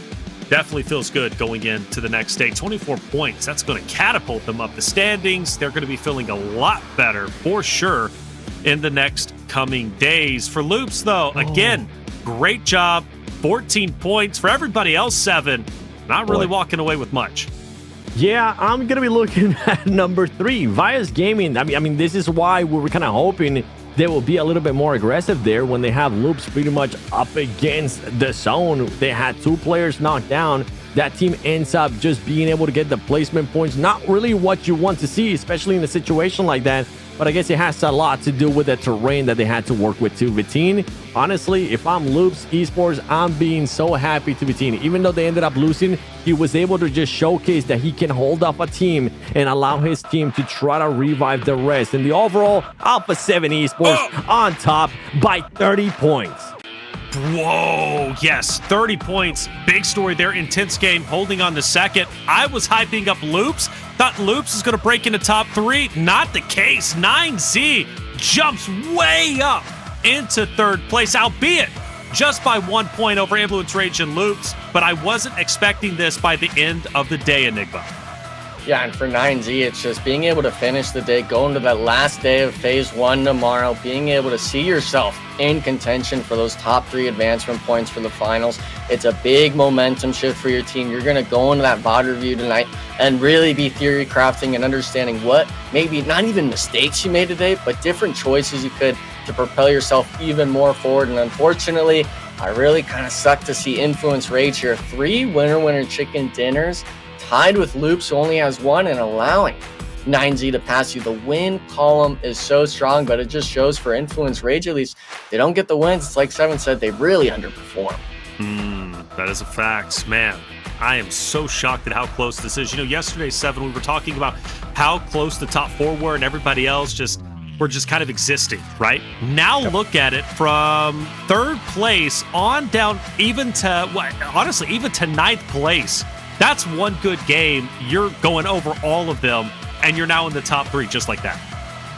Definitely feels good going into the next day. 24 points. That's going to catapult them up the standings. They're going to be feeling a lot better for sure in the next coming days. For Loops, though, again, great job. 14 points. For everybody else, 7. Not really walking away with much. Yeah, I'm going to be looking at number 3, VIOUS Gaming. I mean, this is why we were kind of hoping they will be a little bit more aggressive there when they have Loops pretty much up against the zone. They had 2 players knocked down. That team ends up just being able to get the placement points. Not really what you want to see, especially in a situation like that. But I guess it has a lot to do with the terrain that they had to work with too. Vitin, honestly, if I'm Loops Esports, I'm being so happy to Vitin. Even though they ended up losing, he was able to just showcase that he can hold up a team and allow his team to try to revive the rest. And the overall, Alpha 7 Esports on top by 30 points. Whoa, yes, 30 points. Big story there. Intense game, holding on to second. I was hyping up Loops. Thought Loops is going to break into top 3. Not the case. 9Z jumps way up into third place, albeit just by 1 point over Influence Rage and Loops, but I wasn't expecting this by the end of the day, Enigma. Yeah, and for 9Z, it's just being able to finish the day, going to that last day of Phase 1 tomorrow, being able to see yourself in contention for those top 3 advancement points for the finals. It's a big momentum shift for your team. You're going to go into that VOD review tonight and really be theory crafting and understanding what maybe not even mistakes you made today, but different choices you could to propel yourself even more forward. And unfortunately, I really kind of suck to see Influence Rage here. 3 winner chicken dinners, tied with Loops, who only has 1, and allowing 9Z to pass you. The win column is so strong, but it just shows for Influence Rage, at least, they don't get the wins. It's like Seven said, they really underperform. That is a fact. Man, I am so shocked at how close this is. You know, yesterday, Seven, we were talking about how close the top 4 were, and everybody else were just kind of existing, right? Now look at it from 3rd place on down even to, honestly, even to 9th place. That's one good game. You're going over all of them, and you're now in the top 3 just like that.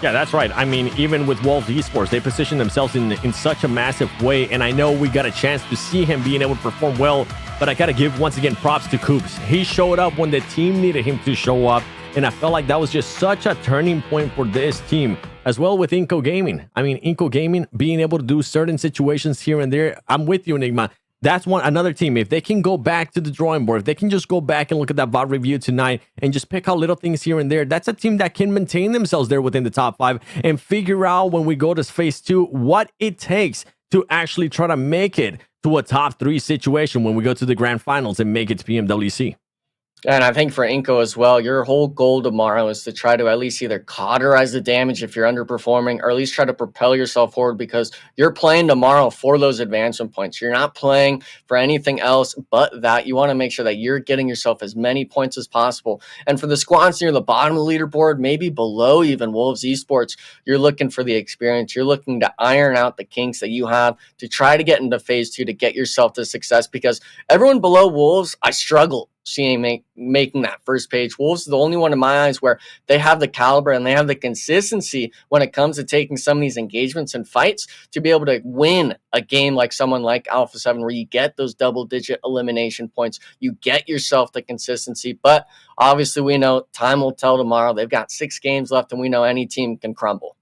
Yeah, that's right. I mean, even with Wolves Esports, they position themselves in such a massive way, and I know we got a chance to see him being able to perform well, but I got to give, once again, props to Coops. He showed up when the team needed him to show up, and I felt like that was just such a turning point for this team, as well with iNCO Gaming. I mean, iNCO Gaming being able to do certain situations here and there. I'm with you, Enigma. That's another team. If they can go back to the drawing board, if they can just go back and look at that VOD review tonight and just pick out little things here and there, that's a team that can maintain themselves there within the top 5 and figure out when we go to Phase 2 what it takes to actually try to make it to a top 3 situation when we go to the grand finals and make it to PMWC. And I think for iNCO as well, your whole goal tomorrow is to try to at least either cauterize the damage if you're underperforming, or at least try to propel yourself forward, because you're playing tomorrow for those advancement points. You're not playing for anything else but that. You want to make sure that you're getting yourself as many points as possible. And for the squads near the bottom of the leaderboard, maybe below even Wolves Esports, you're looking for the experience. You're looking to iron out the kinks that you have to try to get into Phase 2 to get yourself to success, because everyone below Wolves, I struggle seeing making that first page. Wolves is the only one in my eyes where they have the caliber and they have the consistency when it comes to taking some of these engagements and fights to be able to win a game like someone like Alpha 7, where you get those double-digit elimination points. You get yourself the consistency, but obviously we know time will tell tomorrow. They've got 6 games left, and we know any team can crumble.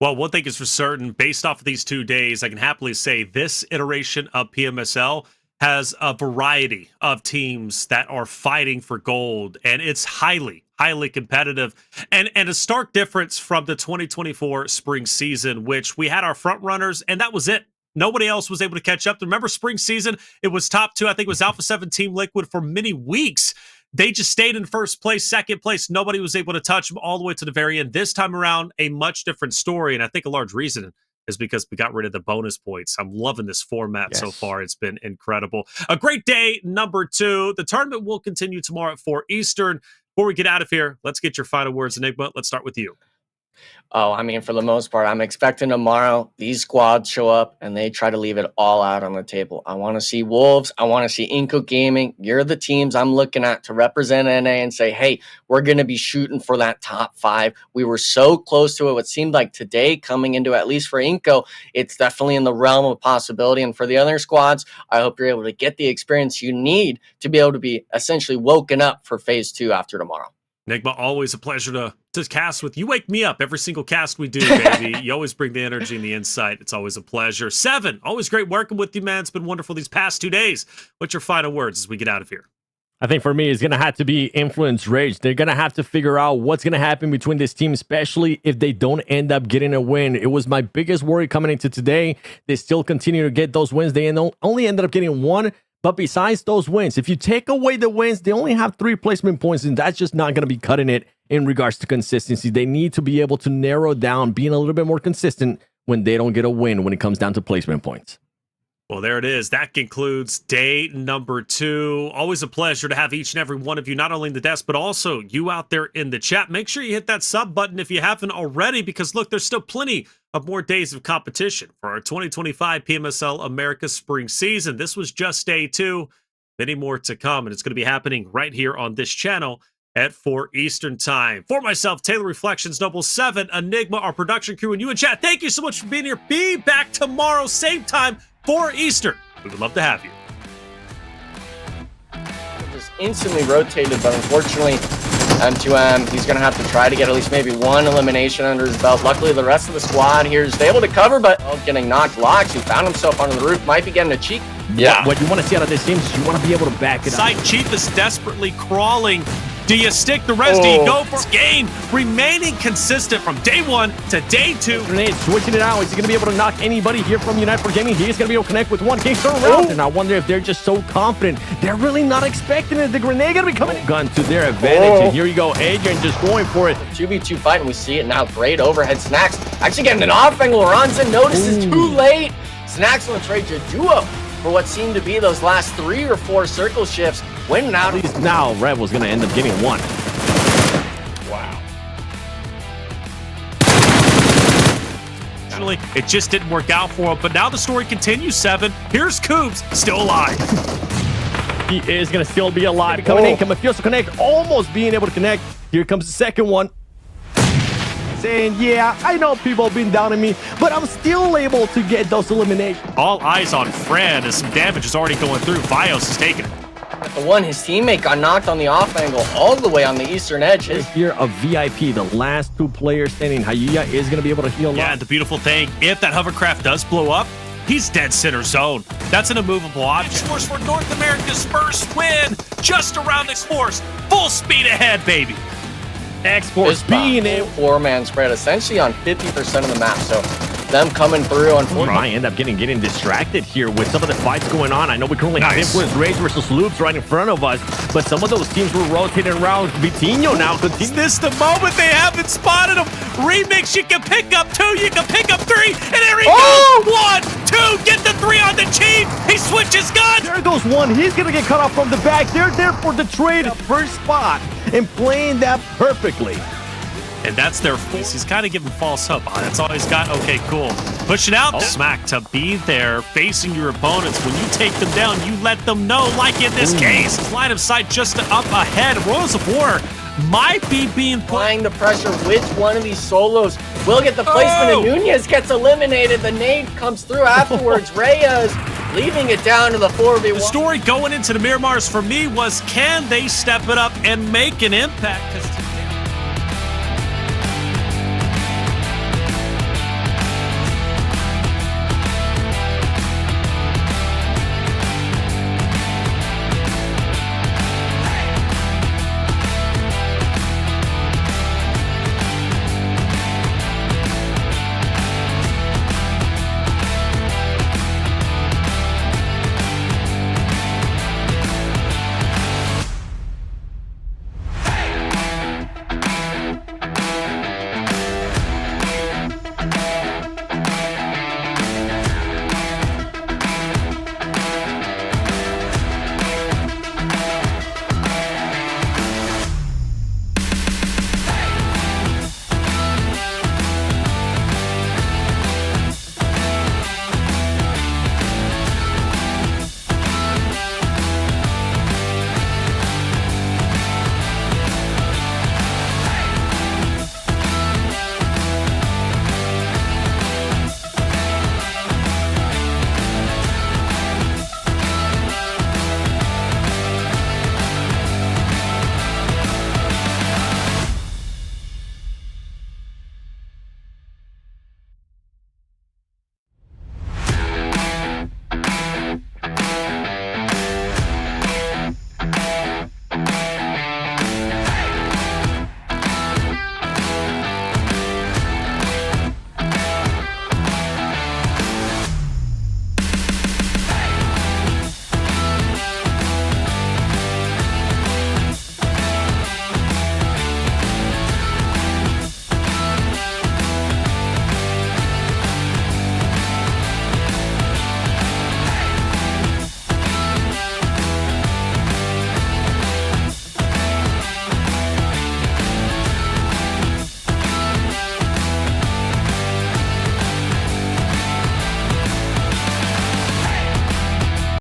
Well, one thing is for certain, based off of these 2 days, I can happily say this iteration of PMSL has a variety of teams that are fighting for gold, and it's highly competitive, and a stark difference from the 2024 spring season, which we had our front runners, and that was it. Nobody else was able to catch up. Remember spring season, it was top 2. I think it was Alpha 7 Team Liquid for many weeks. They just stayed in first place, second place. Nobody was able to touch them all the way to the very end. This time around, a much different story, and I think a large reason is because we got rid of the bonus points. I'm loving this format so far. It's been incredible. A great day, number 2. The tournament will continue tomorrow at 4 Eastern. Before we get out of here, let's get your final words, Enigma. Let's start with you. Oh, I mean, for the most part, I'm expecting tomorrow these squads show up and they try to leave it all out on the table. I want to see Wolves. I want to see iNCO Gaming. You're the teams I'm looking at to represent NA and say, hey, we're going to be shooting for that top 5. We were so close to it. It seemed like today coming into, at least for iNCO, it's definitely in the realm of possibility. And for the other squads, I hope you're able to get the experience you need to be able to be essentially woken up for Phase 2 after tomorrow. Enigma, always a pleasure to cast with. You wake me up every single cast we do, baby. You always bring the energy and the insight. It's always a pleasure. 7, always great working with you, man. It's been wonderful these past 2 days. What's your final words as we get out of here? I think for me, it's going to have to be Influence Rage. They're going to have to figure out what's going to happen between this team, especially if they don't end up getting a win. It was my biggest worry coming into today. They still continue to get those wins. They only ended up getting 1. But besides those wins, if you take away the wins, they only have 3 placement points, and that's just not going to be cutting it in regards to consistency. They need to be able to narrow down, being a little bit more consistent when they don't get a win when it comes down to placement points. Well, there it is. That concludes day number 2. Always a pleasure to have each and every one of you, not only in the desk, but also you out there in the chat. Make sure you hit that sub button if you haven't already, because look, there's still plenty of more days of competition for our 2025 PMSL America spring season. This was just day 2. Many more to come, and it's going to be happening right here on this channel at 4 Eastern time. For myself, Taylor Reflections, Noble 7, Enigma, our production crew, and you in chat, thank you so much for being here. Be back tomorrow, same time, 4 Eastern. We would love to have you. Just instantly rotated, but unfortunately, M2M, he's going to have to try to get at least maybe one elimination under his belt. Luckily, the rest of the squad here is able to cover, but getting knocked. Lox, who found himself under the roof, might be getting a cheek. Yeah. What you want to see out of this game is you want to be able to back it up. Side Chief is desperately crawling. Do you stick the res? Do you go for this game? Remaining consistent from day 1 to day 2. Grenade switching it out. Is he going to be able to knock anybody here from Esports Gaming? He is going to be able to connect with one king turn around. And I wonder if they're just so confident. They're really not expecting it. The grenade going to be coming. Gun to their advantage. And here you go. Adrian just going for it. 2v2 fight, and we see it now. Great overhead. Snacks actually getting an off angle. Ronson notices too late. Snacks will trade to duo for what seemed to be those last 3 or 4 circle shifts. Winning out. At least now Red was going to end up getting one. Wow. Unfortunately, it just didn't work out for him, but now the story continues, 7. Here's Coops, still alive. He is going to still be alive. Coming in, Mafioso connect, almost being able to connect. Here comes the second one. Saying, yeah, I know people have been down on me, but I'm still able to get those eliminations. All eyes on Fran as some damage is already going through. VIOUS is taking it. The one, his teammate got knocked on the off angle all the way on the eastern edge. Here a VIP, the last 2 players standing. Hayuya is going to be able to heal up. Yeah, and the beautiful thing, if that hovercraft does blow up, he's dead center zone. That's an immovable object. Xforce for North America's first win, just around Xforce. Full speed ahead, baby. Xforce being a 4-man spread, essentially on 50% of the map. So them coming through, unfortunately. Might end up getting distracted here with some of the fights going on. I know we currently have Influence Rage versus Loops right in front of us, but some of those teams were rotating around. Vitinho now. Is this the moment they haven't spotted him? Remix, you can pick up 2, you can pick up 3, and there he goes! 1, 2, get the 3 on the Chief. He switches guns. There goes 1. He's going to get cut off from the back. They're there for the trade. First spot and playing that perfectly. And that's their face. He's kind of giving false hope. That's all he's got. Okay, cool. Push it out. Smack to be there facing your opponents. When you take them down, you let them know, like in this case. Line of sight just up ahead. Royals of War might be being applying the pressure. Which one of these solos will get the placement? And Nunez gets eliminated. The nade comes through afterwards. Reyes leaving it down to the 4v1. The story going into the Miramars for me was, can they step it up and make an impact?